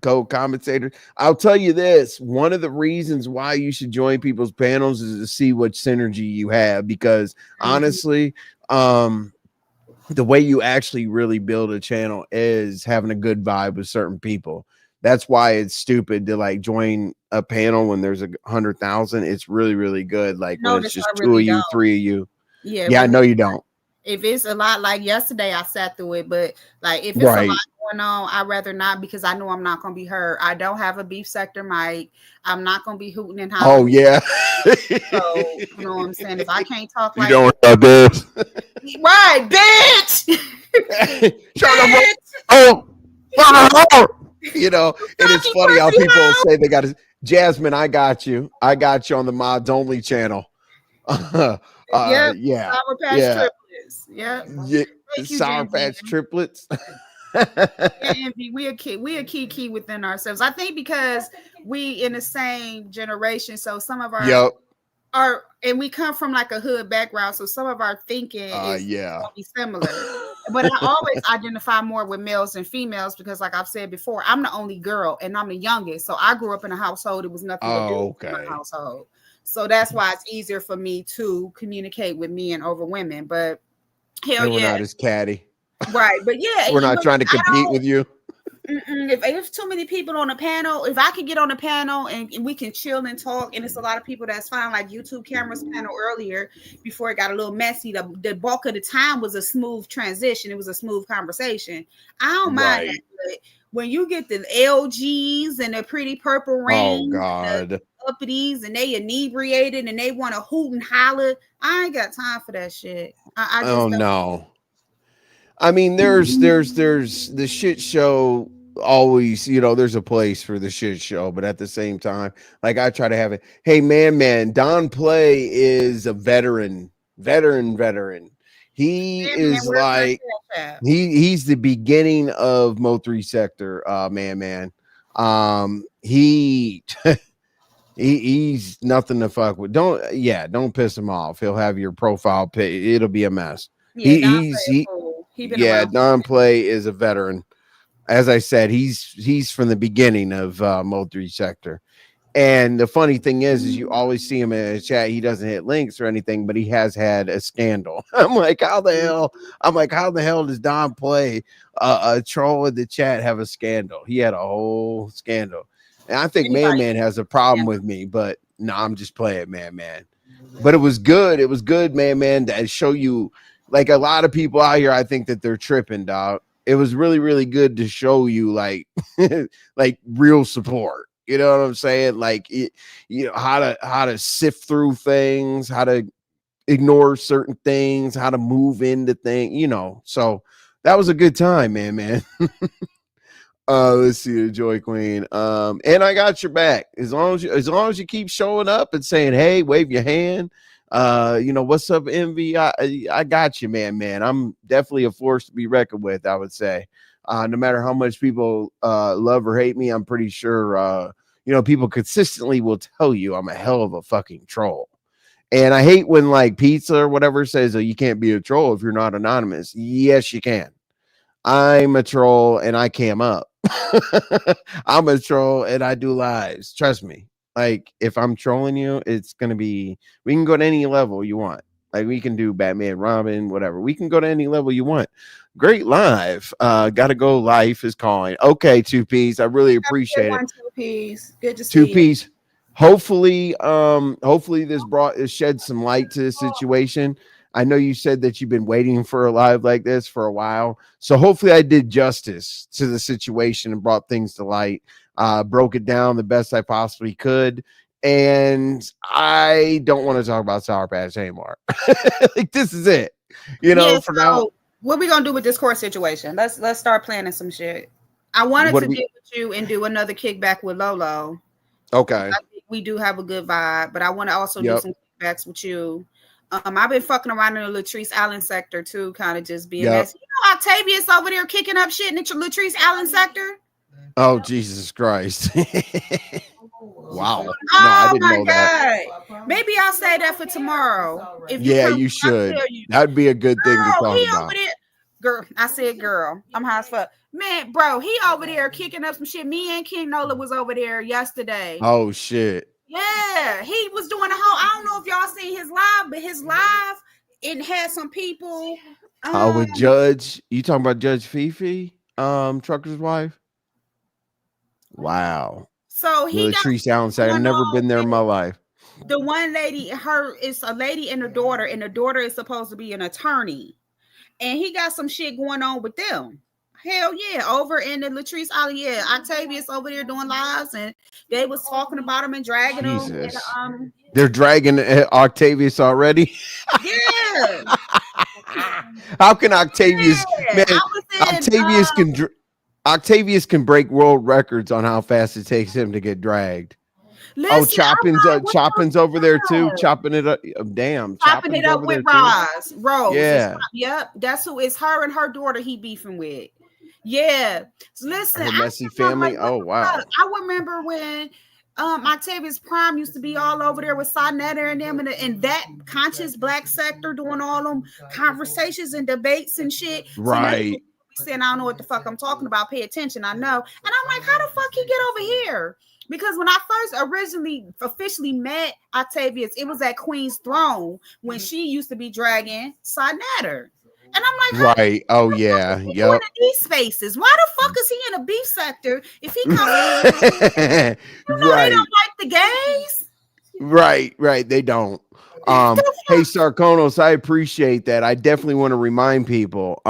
co-commentators. I'll tell you this. One of the reasons why you should join people's panels is to see what synergy you have, because honestly, the way you actually really build a channel is having a good vibe with certain people. That's why it's stupid to like join a panel when there's 100,000. It's really, really good. Like when it's just two of you, three of you. Yeah, I know you don't. If it's a lot, like yesterday, I sat through it, but like if it's a lot going on, I'd rather not, because I know I'm not going to be heard. I don't have a beef sector mic. I'm not going to be hooting and hollering. Oh yeah. So you know what I'm saying? If I can't talk like you don't have this. Right, bitch. Shut up. You know, and it's funny how people say they got Jasmine, I got you on the Mods Only channel. Yeah. Triplets. Yeah. Sour Patch triplets. Envy, we a key within ourselves. I think because we in the same generation, so some of our and we come from like a hood background, so some of our thinking is be similar. But I always identify more with males than females because, like I've said before, I'm the only girl and I'm the youngest. So I grew up in a household. It was nothing to do with my household. So that's why it's easier for me to communicate with men over women. But hell we're not as catty. Right. But yeah. We're not trying to compete with you. If too many people on a panel, if I could get on a panel and we can chill and talk, and it's a lot of people, that's fine. Like YouTube Cameras panel earlier, before it got a little messy, the bulk of the time was a smooth transition. It was a smooth conversation. I don't mind that, but when you get the LGs and the pretty purple rings, the uppities, and they inebriated and they want to hoot and holler, I ain't got time for that shit. I just no. I mean, there's the shit show always, you know, there's a place for the shit show, but at the same time, like I try to have it. Hey, man, Don Play is a veteran. He is like he's the beginning of Mo 3 Sector, man. He's nothing to fuck with. Don't piss him off. He'll have your profile pic. It'll be a mess. Don Play is a veteran. As I said, he's from the beginning of Mo 3 Sector. And the funny thing is you always see him in a chat. He doesn't hit links or anything, but he has had a scandal. I'm like, how the hell does Don Play, a troll in the chat, have a scandal? He had a whole scandal. And I think Man has a problem with me, but no, I'm just playing Man. But it was good. It was good, Man, to show you. Like a lot of people out here, I think that they're tripping, dog. It was really, really good to show you like, like real support. You know what I'm saying? Like, you know, how to sift through things, how to ignore certain things, how to move into things, you know. So that was a good time, man. Let's see the Joy Queen. And I got your back as long as you keep showing up and saying, hey, wave your hand. You know, what's up, Envy? I got you, man. I'm definitely a force to be reckoned with, I would say. No matter how much people love or hate me, I'm pretty sure you know, people consistently will tell you I'm a hell of a fucking troll. And I hate when like Pizza or whatever says, oh, you can't be a troll if you're not anonymous. Yes, you can. I'm a troll and I cam up. I'm a troll and I do lives. Trust me. Like, if I'm trolling you, it's going to be, we can go to any level you want. Like, we can do Batman, Robin, whatever. We can go to any level you want. Great live. Gotta go. Life is calling. Okay, 2Ps. I really appreciate it. 2Ps. Good to see 2Ps. Hopefully, this shed some light to the situation. I know you said that you've been waiting for a live like this for a while. So hopefully I did justice to the situation and brought things to light. broke it down the best I possibly could. And I don't want to talk about SourPatch anymore. Like, this is it. You know, for now. What we gonna do with this court situation? Let's start planning some shit. I wanted to get with you and do another kickback with Lolo. Okay. I think we do have a good vibe, but I want to also do some kickbacks with you. I've been fucking around in the Latrice Allen sector too, kind of just being messy. You know, Octavius over there kicking up shit in the Latrice Allen sector. Oh, Jesus Christ. Wow. No, I didn't know that. Maybe I'll say that for tomorrow. If you should. That'd be a good thing to talk about. Girl, I said girl. I'm high as fuck. Man, bro, he over there kicking up some shit. Me and King Nola was over there yesterday. Oh, shit. Yeah, he was doing a whole, I don't know if y'all seen his live, but his live, it had some people. With Judge, you talking about Judge Fifi, Trucker's wife? Wow. So he got Latrice Allen said, I've never been there in my life. The one lady, it's a lady and a daughter is supposed to be an attorney. And he got some shit going on with them. Hell yeah, over in the Latrice Allen, Octavius over there doing lives, and they was talking about him and dragging him. And, they're dragging Octavius already. Yeah. How can Octavius? Man, Octavius can break world records on how fast it takes him to get dragged. Listen, Choppin's over there too, chopping it up. Damn, chopping it up with Rose. Yeah, yep. That's who is her and her daughter he beefing with. Yeah, listen, her messy family. Oh wow, I remember when Octavius Prime used to be all over there with Sonetta and them in that conscious black sector doing all them conversations and debates and shit. Right. Saying I don't know what the fuck I'm talking about. Pay attention. I know. And I'm like, how the fuck he get over here? Because when I first originally officially met Octavius, it was at Queen's Throne when she used to be dragging Sonetta. And I'm like, right. Oh yeah. Yep. These spaces. Why the fuck is he in a beef sector if he comes right. They don't like the gays? Right. They don't. Hey Sarkonos, I appreciate that. I definitely want to remind people.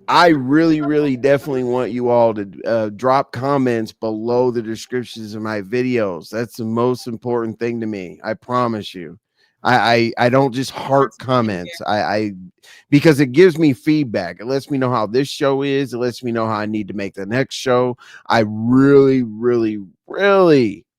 I really definitely want you all to drop comments below the descriptions of my videos. That's the most important thing to me. I promise you. I don't just heart comments. I because it gives me feedback. It lets me know how this show is. It lets me know how I need to make the next show. I really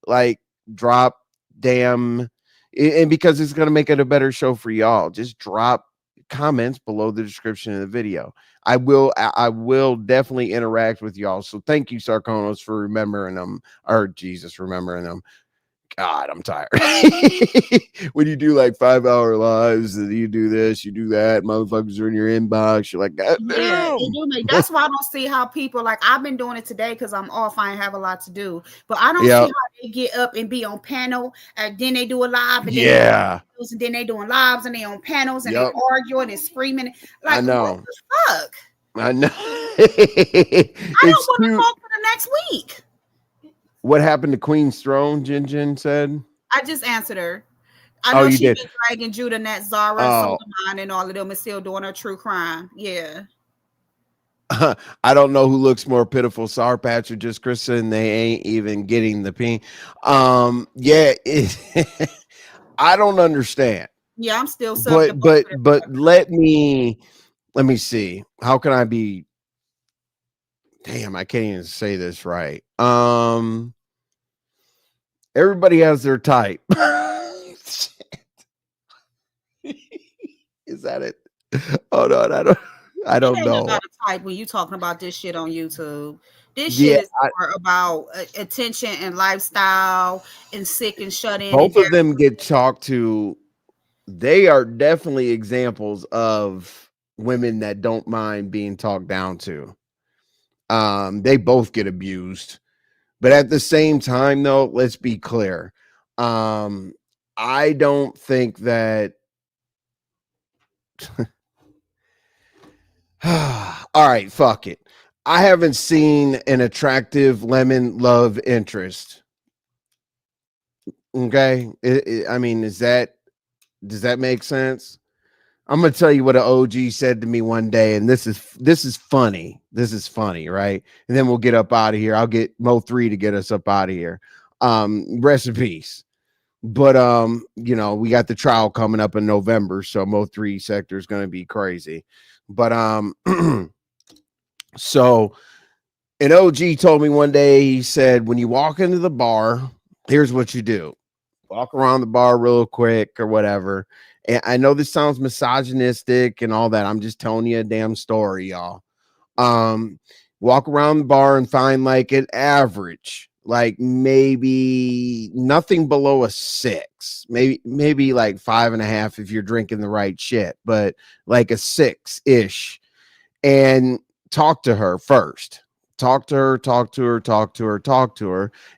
like drop damn, and because it's going to make it a better show for y'all. Just drop comments below the description of the video. I will definitely interact with y'all. So thank you, Sarkonos, for remembering them. Or Jesus, remembering them. God, I'm tired. When you do like 5-hour lives, and you do this, you do that, motherfuckers are in your inbox. You're like, God damn. That's why I don't see how people like. I've been doing it today because I'm off. I ain't have a lot to do, but I don't see how they get up and be on panel, and then they do a live, and then they doing lives, and they on panels, and they arguing and screaming. Like, I know. What the fuck? I know. I don't want to go for the next week. What happened to Queen's Throne? Jin said. I just answered her. I know she's been dragging Judah, Nat, Zara, Solomon, and all of them, and still doing her true crime. Yeah. I don't know who looks more pitiful, SourPatch or just Krista, and they ain't even getting the ping. I don't understand. Yeah, I'm still. But let me see. How can I be? Damn, I can't even say this right. Everybody has their type. Is that it? Oh no, I don't know. Not a type when you talking about this shit on YouTube. This shit is more about attention and lifestyle and sick and shut in. Both of them get talked to. They are definitely examples of women that don't mind being talked down to. They both get abused, but at the same time, though, let's be clear. I don't think that. All right, fuck it. I haven't seen an attractive lemon love interest. Okay, I mean, does that make sense? I'm gonna tell you what an OG said to me one day, and this is funny. This is funny, right? And then we'll get up out of here. I'll get Mo3 to get us up out of here. Rest in peace. But you know, we got the trial coming up in November, so Mo3 sector is gonna be crazy. But so an OG told me one day, he said, when you walk into the bar, here's what you do. Walk around the bar real quick or whatever. And I know this sounds misogynistic and all that. I'm just telling you a damn story, y'all. Walk around the bar and find like an average, like maybe nothing below a 6, maybe like 5.5 if you're drinking the right shit, but like a 6-ish, and talk to her first. Talk to her,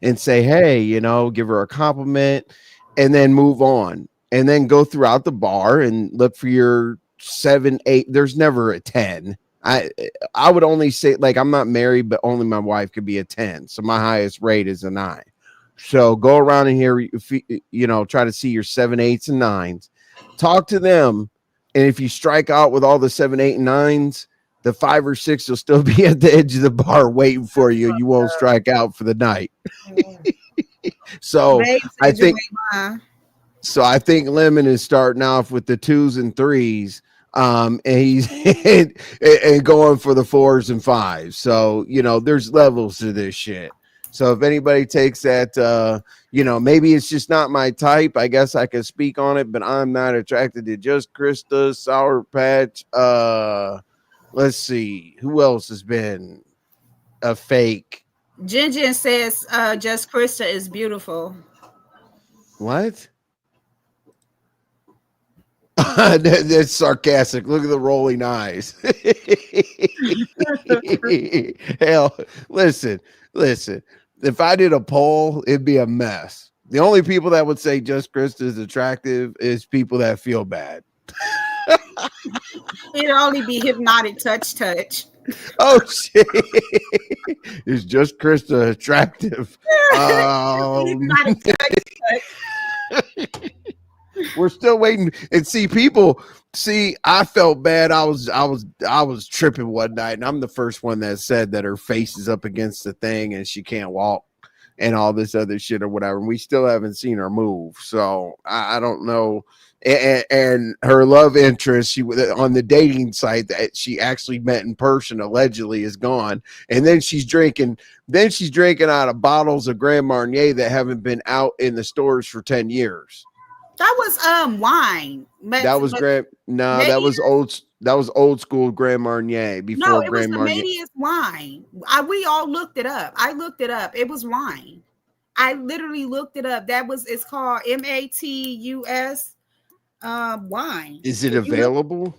and say, hey, you know, give her a compliment, and then move on, and then go throughout the bar and look for your 7, 8. There's never a 10. I would only say, like, I'm not married, but only my wife could be a 10. So my highest rate is a 9. So go around in here, you know, try to see your 7, 8s, and 9s. Talk to them, and if you strike out with all the 7, 8, and 9s, the 5 or 6 will still be at the edge of the bar waiting for you. You won't strike out for the night. So I think Lemon is starting off with the 2s and 3s, and he's and going for the 4s and 5s. So, you know, there's levels to this shit. So if anybody takes that, you know, maybe it's just not my type, I guess I could speak on it, but I'm not attracted to Just Krista, SourPatch. Let's see who else has been a fake. Jinjin says Just Krista is beautiful. What? That's sarcastic. Look at the rolling eyes. Hell, listen. If I did a poll, it'd be a mess. The only people that would say Just Krista is attractive is people that feel bad. It'd only be hypnotic touch. Oh shit! Is Just Krista attractive? Hypnotic touch. We're still waiting. And see, people. See, I felt bad. I was tripping one night, and I'm the first one that said that her face is up against the thing and she can't walk and all this other shit or whatever. And we still haven't seen her move, so I don't know. And her love interest, she on the dating site that she actually met in person, allegedly is gone. And then she's drinking out of bottles of Grand Marnier that haven't been out in the stores for 10 years. That was wine. That was old school Grand Marnier before. No, it Grand was the Marnier. Madius wine. We all looked it up. I looked it up. It was wine. I literally looked it up. It's called MATUS wine. Is it available?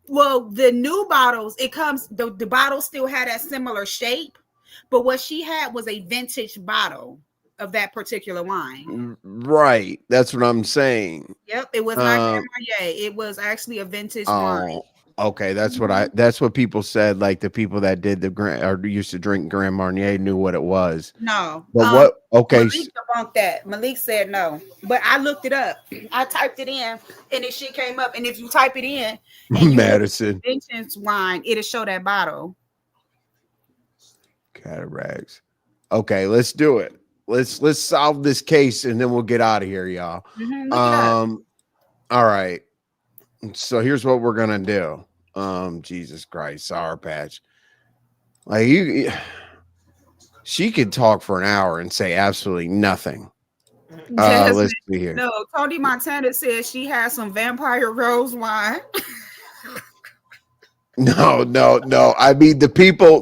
Well, the new bottles, it comes, the bottle still had a similar shape, but what she had was a vintage bottle of that particular wine. Right. That's what I'm saying. Yep. It was not Grand Marnier. It was actually a vintage wine. Okay. That's what people said. Like the people that did or used to drink Grand Marnier knew what it was. No. But what? Okay. Malik debunked that. Malik said no. But I looked it up. I typed it in and this shit came up. And if you type it in and Madison vintage wine, it'll show that bottle. Cataracts. Okay, let's do it. Let's solve this case and then we'll get out of here, y'all. All right. So here's what we're gonna do. Jesus Christ, SourPatch. Like she could talk for an hour and say absolutely nothing. Let's see here. No, Tony Montana says she has some vampire rose wine. No. I mean the people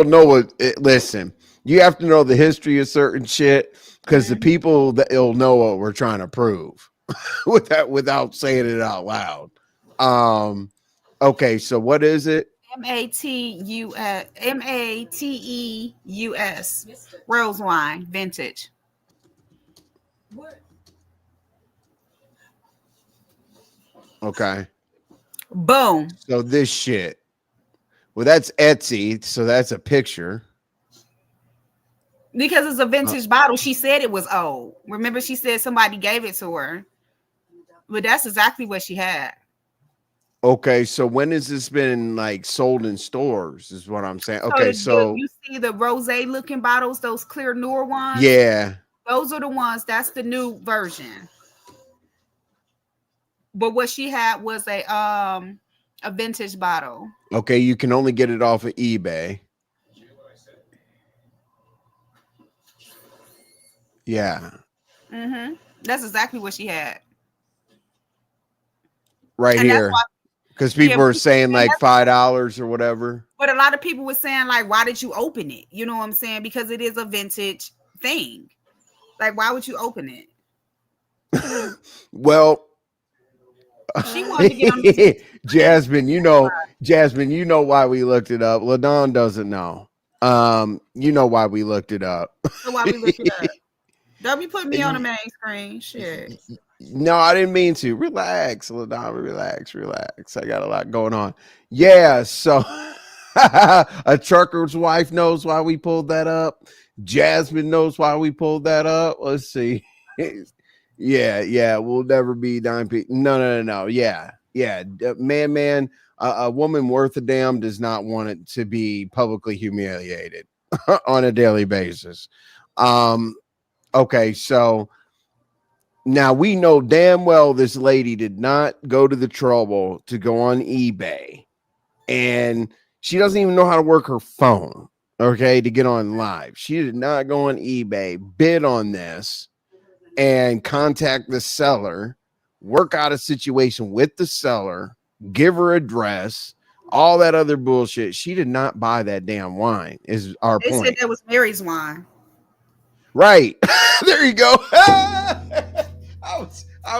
know what. Listen. You have to know the history of certain shit because the people that'll know what we're trying to prove without saying it out loud. Okay, so what is it? MATEUS rose wine vintage. Okay. Boom. So this shit. Well, that's Etsy, so that's a picture. Because it's a vintage bottle. She said it was old. Remember, she said somebody gave it to her. But that's exactly what she had. Okay, so when has this been like sold in stores? Is what I'm saying. Okay, so you see the rosé looking bottles, those clear newer ones. Yeah, those are the ones. That's the new version. But what she had was a vintage bottle. Okay, you can only get it off of eBay. Yeah. Mm-hmm. That's exactly what she had. Right and here. Because people are saying like $5 or whatever. But a lot of people were saying, like, why did you open it? You know what I'm saying? Because it is a vintage thing. Like, why would you open it? Well, she wanted to get on the Jasmine, you know why we looked it up. LaDon doesn't know. You know why we looked it up. So why we looked it up? Don't be putting me on the main screen. Shit. No, I didn't mean to. Relax, LaDon. Relax. I got a lot going on. Yeah, so a trucker's wife knows why we pulled that up. Jasmine knows why we pulled that up. Let's see. Yeah. We'll never be 9P. No. Yeah. Man. A woman worth a damn does not want it to be publicly humiliated on a daily basis. Okay, so now we know damn well this lady did not go to the trouble to go on eBay, and she doesn't even know how to work her phone, okay, to get on live. She did not go on eBay, bid on this, and contact the seller, work out a situation with the seller, give her address, all that other bullshit. She did not buy that damn wine, is our point. They said that was Mary's wine. Right. There you go. I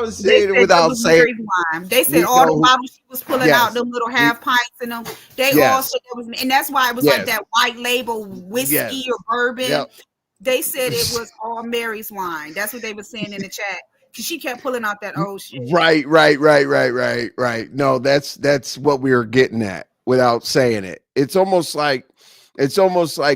was saying it without saying. They said all the bottles she was pulling out, them little half pints and them. They all said it was, and that's why it was like that white label whiskey or bourbon. Yep. They said it was all Mary's wine. That's what they were saying in the chat. Because she kept pulling out that old shit. Right. No, that's what we were getting at without saying it. It's almost like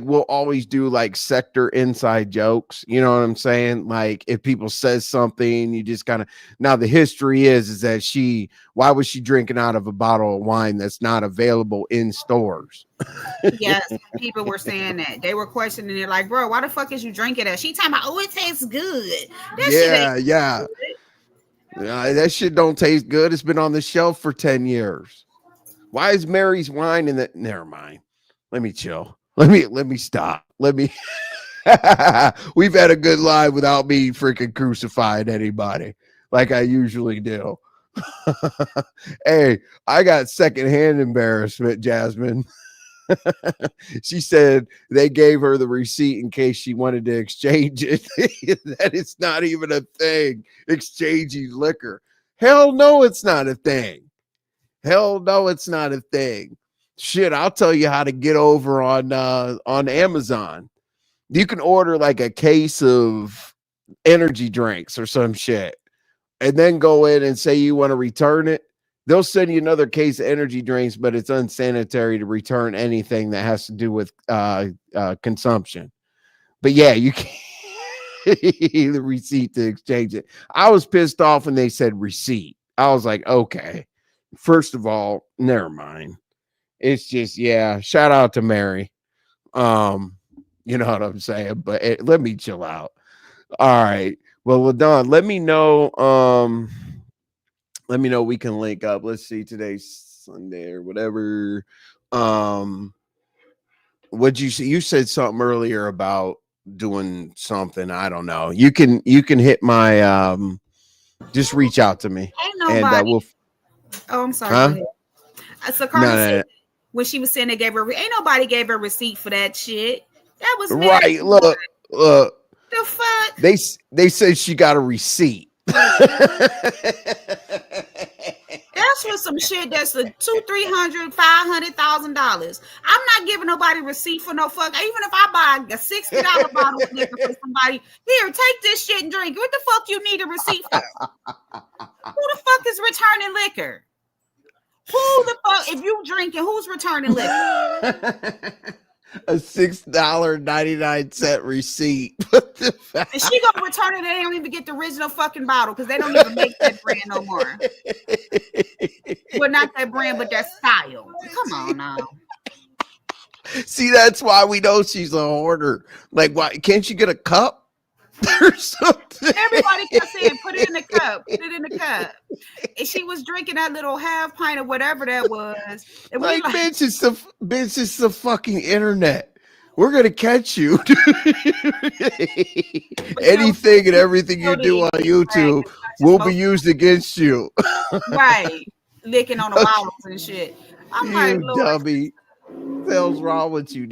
we'll always do like sector inside jokes. You know what I'm saying? Like if people says something, you just kind of, now the history is that why was she drinking out of a bottle of wine that's not available in stores? Yes, people were saying that. They were questioning it like, bro, why the fuck is you drinking that? She talking about, oh, it tastes good. Yeah. That shit don't taste good. It's been on the shelf for 10 years. Why is Mary's wine in that? Never mind. Let me chill. Let me stop. We've had a good live without me freaking crucifying anybody like I usually do. Hey, I got secondhand embarrassment, Jasmine. She said they gave her the receipt in case she wanted to exchange it. That is not even a thing. Exchanging liquor. Hell no, it's not a thing. Shit, I'll tell you how to get over on Amazon. You can order like a case of energy drinks or some shit, and then go in and say you want to return it. They'll send you another case of energy drinks, but it's unsanitary to return anything that has to do with consumption. But yeah, you can't the receipt to exchange it. I was pissed off when they said receipt. I was like, okay, first of all, never mind. It's just, shout out to Mary. You know what I'm saying? But let me chill out. All right. Well, LaDon, let me know we can link up. Let's see, today's Sunday or whatever. What'd you say? You said something earlier about doing something. I don't know. You can hit my just reach out to me. Ain't nobody. And I'm sorry. Huh? So Carmen said when she was saying they gave her, ain't nobody gave her receipt for that shit. That was right. Look. The fuck? They said she got a receipt. That's for some shit that's a $200,000, $300,000, $500,000. I'm not giving nobody receipt for no fuck. Even if I buy a $60 bottle of liquor for somebody, here, take this shit and drink. What the fuck you need a receipt for? Who the fuck is returning liquor? Who the fuck? If you drinking, who's returning liquor? A $6.99 receipt. What the fuck? And she gonna return it. They don't even get the original fucking bottle because they don't even make that brand no more. Well, not that brand, but that style. Come on now. See, that's why we know she's a hoarder. Like, why can't you get a cup or something? Everybody kept saying, "Put it in the cup. Put it in the cup." And she was drinking that little half pint of whatever that was. And like, bitch, it's the fucking internet. We're gonna catch you. Anything and everything you do on YouTube will be used against you. Right, licking on the walls and shit. I'm like, You dummy. What the hell's wrong with you?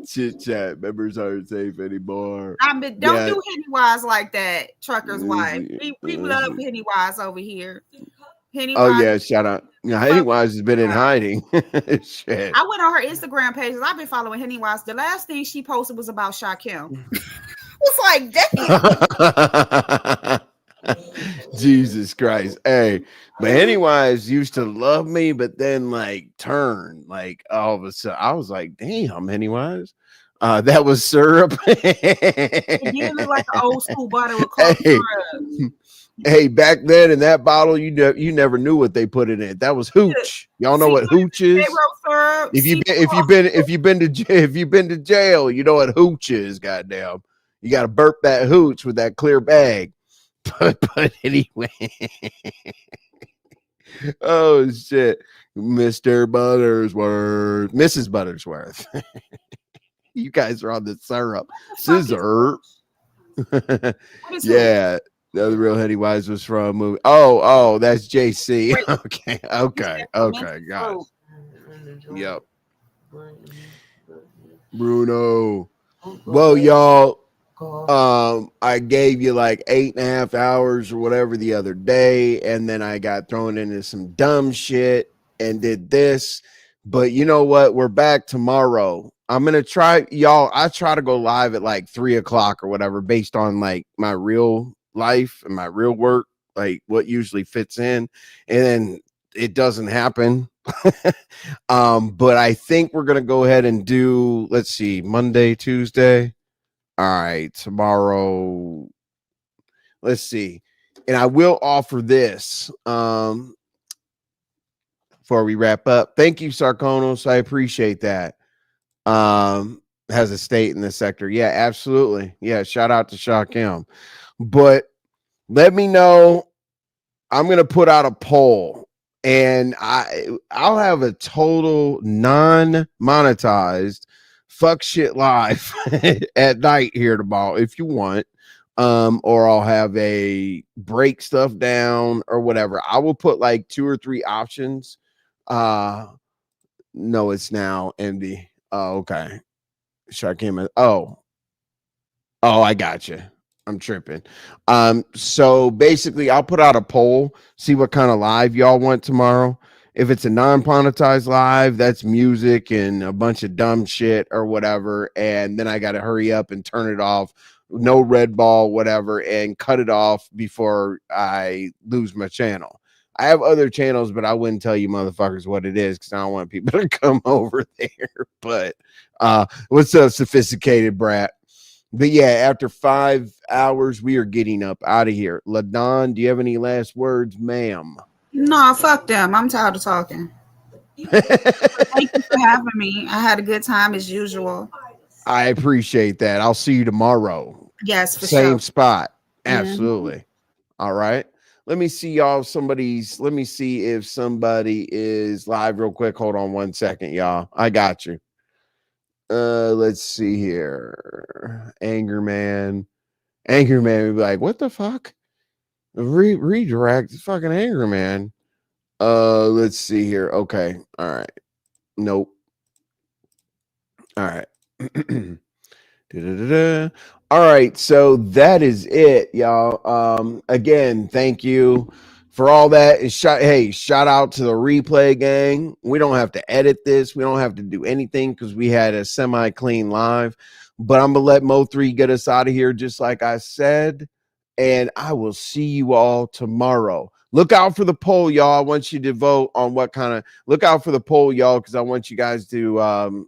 Chit chat. Members aren't safe anymore. Don't do Pennywise like that, Trucker's wife. We love Pennywise over here. Pennywise. Oh yeah, shout out. Yeah, Pennywise has been in hiding. Shit. I went on her Instagram page. I've been following Pennywise. The last thing she posted was about Shaquem. It's like, damn. Jesus Christ. Hey, but Pennywise used to love me, but then like turned like all of a sudden. I was like, damn, Pennywise. That was syrup. You look like an old school bottle with cough syrup. Hey, back then in that bottle, you never knew what they put in it. That was hooch. Y'all know what hooch is? If you've been to jail, you know what hooch is. Goddamn, you got to burp that hooch with that clear bag. But anyway, oh shit, Mr. Buttersworth, Mrs. Buttersworth. You guys are on the syrup. Scissor. Yeah. The other real Pennywise was from a movie. Oh, that's JC. Okay, got it. Yep. Bruno. Well, y'all, I gave you like 8.5 hours or whatever the other day, and then I got thrown into some dumb shit and did this. But you know what? We're back tomorrow. I'm gonna try, y'all. I try to go live at like 3:00 or whatever, based on like my real life and my real work, like what usually fits in, and then it doesn't happen. But I think we're gonna go ahead and do, let's see, Monday, Tuesday. All right, tomorrow, let's see. And I will offer this before we wrap up. Thank you, Sarkonos. I appreciate that. Has a state in the sector. Yeah, absolutely. Yeah, shout out to Shaquem. But let me know. I'm gonna put out a poll, and I'll have a total non-monetized fuck shit live at night here tomorrow if you want. Or I'll have a break stuff down or whatever. I will put like 2 or 3 options. No, it's now Andy. Oh, okay. Shaquem. Oh, I got you. I'm tripping. So basically, I'll put out a poll, see what kind of live y'all want tomorrow. If it's a non-monetized live, that's music and a bunch of dumb shit or whatever, and then I got to hurry up and turn it off. No red ball, whatever, and cut it off before I lose my channel. I have other channels, but I wouldn't tell you motherfuckers what it is because I don't want people to come over there. But what's up, sophisticated brat? But yeah, after 5 hours, we are getting up out of here. LaDon, do you have any last words, ma'am? No, fuck them. I'm tired of talking. Thank you for having me. I had a good time as usual. I appreciate that. I'll see you tomorrow. Yes, for same sure. spot. Absolutely. Mm-hmm. All right. Let me see y'all. Let me see if somebody is live real quick. Hold on 1 second, y'all. I got you. Let's see here. Anger Man would be like, what the fuck? Redirect fucking Anger Man. Let's see here. Okay. All right. Nope. All right. All right, so that is it, y'all. Again, thank you for all that. And shout out to the replay gang. We don't have to edit this. We don't have to do anything because we had a semi-clean live. But I'm gonna let Mo3 get us out of here, just like I said. And I will see you all tomorrow. Look out for the poll, y'all. I want you to vote on what kind of, look out for the poll, y'all, because I want you guys to,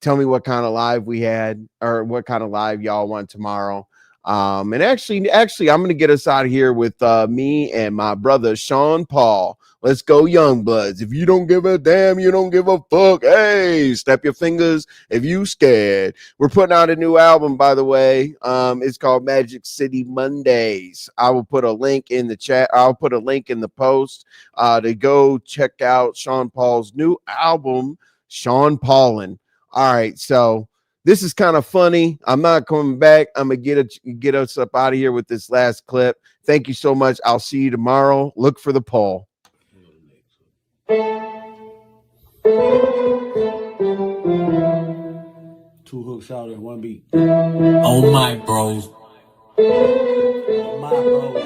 tell me what kind of live we had or what kind of live y'all want tomorrow. And actually, I'm going to get us out of here with me and my brother, Sean Paul. Let's go, young bloods. If you don't give a damn, you don't give a fuck. Hey, snap your fingers if you scared. We're putting out a new album, by the way. It's called Magic City Mondays. I will put a link in the chat. I'll put a link in the post to go check out Sean Paul's new album, Sean Paulin. All right, so this is kind of funny. I'm not coming back. I'm gonna get us up out of here with this last clip. Thank you so much. I'll see you tomorrow. Look for the poll. 2 hooks out and 1 beat. On my bros. On my bros.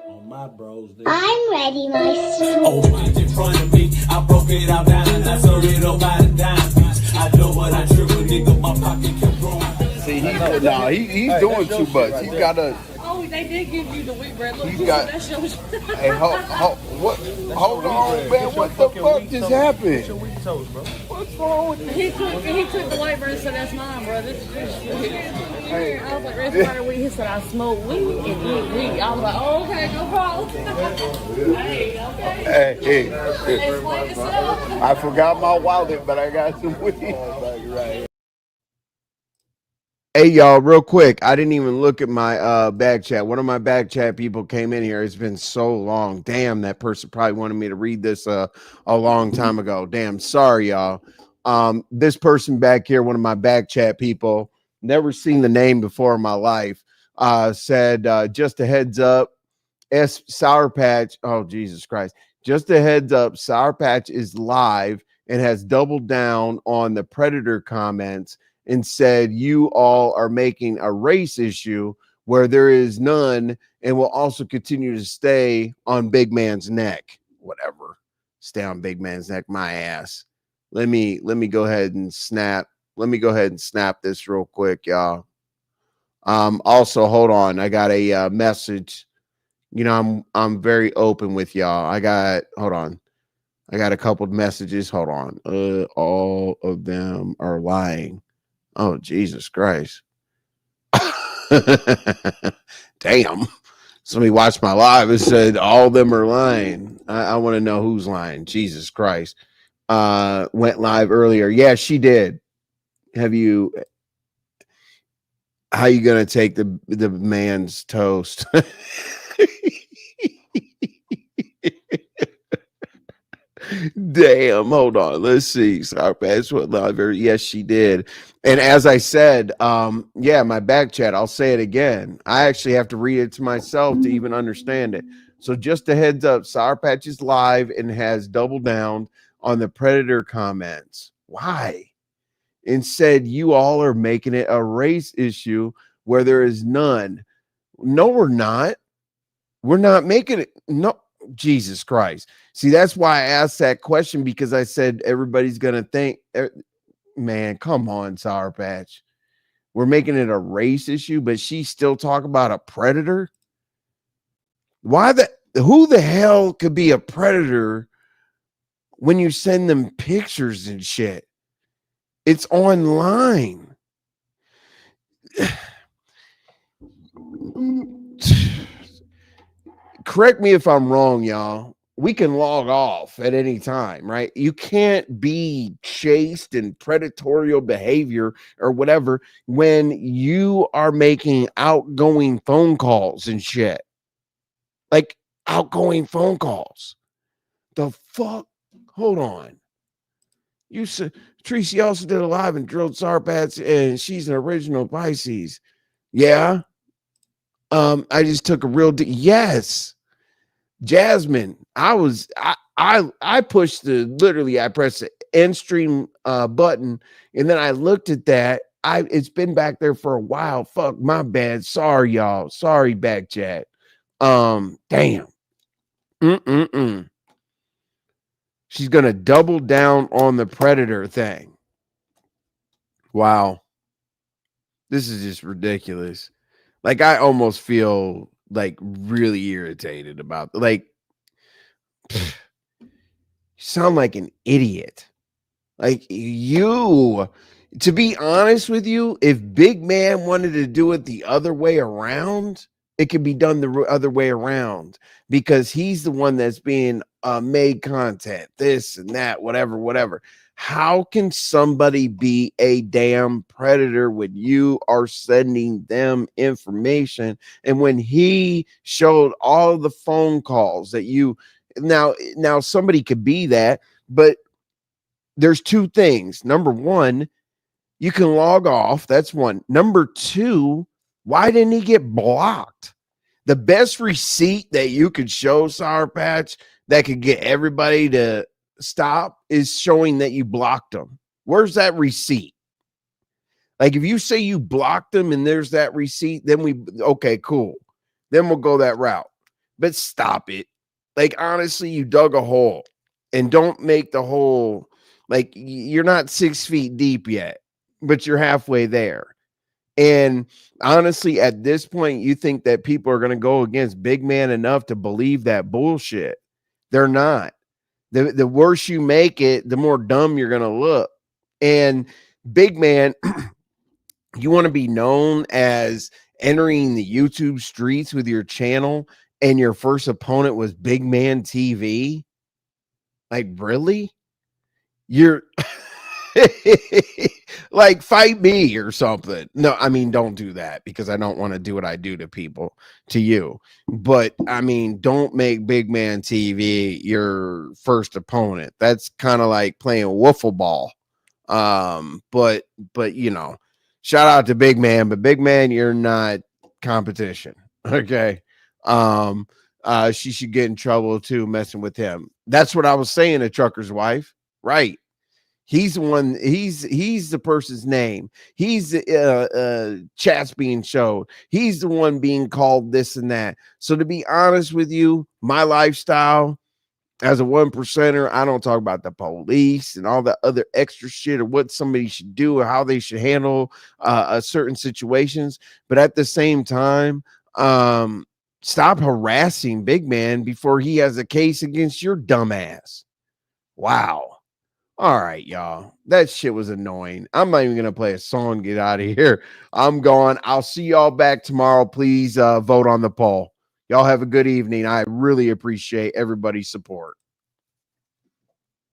On my bros. I'm ready, myself. Oh, mine's in front of me. I broke it out down and I served it up by the dime piece. I know what I tripped with, nigga. My pocket kept growing. See, he's doing too much. He's got to. Oh, they did give you the wheat bread. Look, He's got. that's yours. Hey, hold on, man. What the fuck just happened? What's wrong with this? He took the white bread and said, that's mine, bro. This is hey. I was like, that's part of weed. He said, I smoke weed and eat weed. I was like, oh, okay, no problem. Hey, okay. Hey. Explain yourself. I forgot my wallet, but I got some weed. Right. Hey, y'all, real quick. I didn't even look at my back chat. One of my back chat people came in here. It's been so long. Damn, that person probably wanted me to read this a long time ago. Damn, sorry, y'all. This person back here, one of my back chat people, never seen the name before in my life, said, just a heads up, SourPatch. Oh, Jesus Christ. Just a heads up, SourPatch is live and has doubled down on the Predator comments and said you all are making a race issue where there is none and will also continue to stay on big man's neck. Whatever. Stay on big man's neck, my ass. Let me go ahead and snap. Let me go ahead and snap this real quick, y'all. Also, hold on. I got a message. You know, I'm very open with y'all. Hold on. I got a couple of messages. Hold on. All of them are lying. Oh, Jesus Christ. Damn. Somebody watched my live and said all of them are lying. I want to know who's lying. Jesus Christ. Went live earlier. Yeah, she did. How you gonna take the man's toast? Damn, hold on. Let's see. SourPatch went live. Yes, she did. And as I said, my back chat, I'll say it again. I actually have to read it to myself to even understand it. So just a heads up, SourPatch is live and has doubled down on the Predator comments. Why? And said you all are making it a race issue where there is none. No, we're not. We're not making it. No. Jesus Christ. See, that's why I asked that question, because I said everybody's going to think, man, come on, SourPatch. We're making it a race issue, but she still talk about a predator? Who the hell could be a predator when you send them pictures and shit? It's online. Correct me if I'm wrong, y'all. We can log off at any time, right? You can't be chased in predatorial behavior or whatever when you are making outgoing phone calls and shit. Like outgoing phone calls. The fuck? Hold on. You said Tracy also did a live and drilled SourPatch, and she's an original Pisces. Yeah. I just took a real yes. Jasmine, I pushed I pressed the end stream button, and then I looked at that. It's been back there for a while. Fuck, my bad. Sorry, y'all. Sorry, back chat. Damn. She's gonna double down on the Predator thing. Wow. This is just ridiculous. Like, I almost feel like really irritated about. Like, you sound like an idiot. Like you, to be honest with you, if Big Man wanted to do it the other way around, it could be done the other way around because he's the one that's being made content, this and that, whatever. How can somebody be a damn predator when you are sending them information? And when he showed all the phone calls that you now somebody could be that, but there's two things. Number one, you can log off. That's one. Number two, why didn't he get blocked? The best receipt that you could show, SourPatch, that could get everybody to stop is showing that you blocked them. Where's that receipt? Like if you say you blocked them and there's that receipt, then okay, cool. Then we'll go that route. But stop it. Like honestly, you dug a hole and don't make the hole. Like you're not 6 feet deep yet, but you're halfway there. And honestly, at this point, you think that people are going to go against Big Man enough to believe that bullshit. They're not. The worse you make it, the more dumb you're going to look. And Big Man, you want to be known as entering the YouTube streets with your channel and your first opponent was Big Man TV? Like, really? You're like, fight me or something. No, I mean, don't do that because I don't want to do what I do to people, to you. But I mean, don't make Big Man TV your first opponent. That's kind of like playing wiffle ball. But you know, shout out to Big Man, but Big Man, you're not competition. Okay. She should get in trouble too, messing with him. That's what I was saying to Trucker's wife. Right. He's the one, he's the person's name. He's the chats being showed. He's the one being called this and that. So to be honest with you, my lifestyle as a 1%er, I don't talk about the police and all the other extra shit or what somebody should do or how they should handle certain situations. But at the same time, stop harassing Big Man before he has a case against your dumbass. Wow. All right, y'all. That shit was annoying. I'm not even going to play a song, get out of here. I'm gone. I'll see y'all back tomorrow. Please vote on the poll. Y'all have a good evening. I really appreciate everybody's support.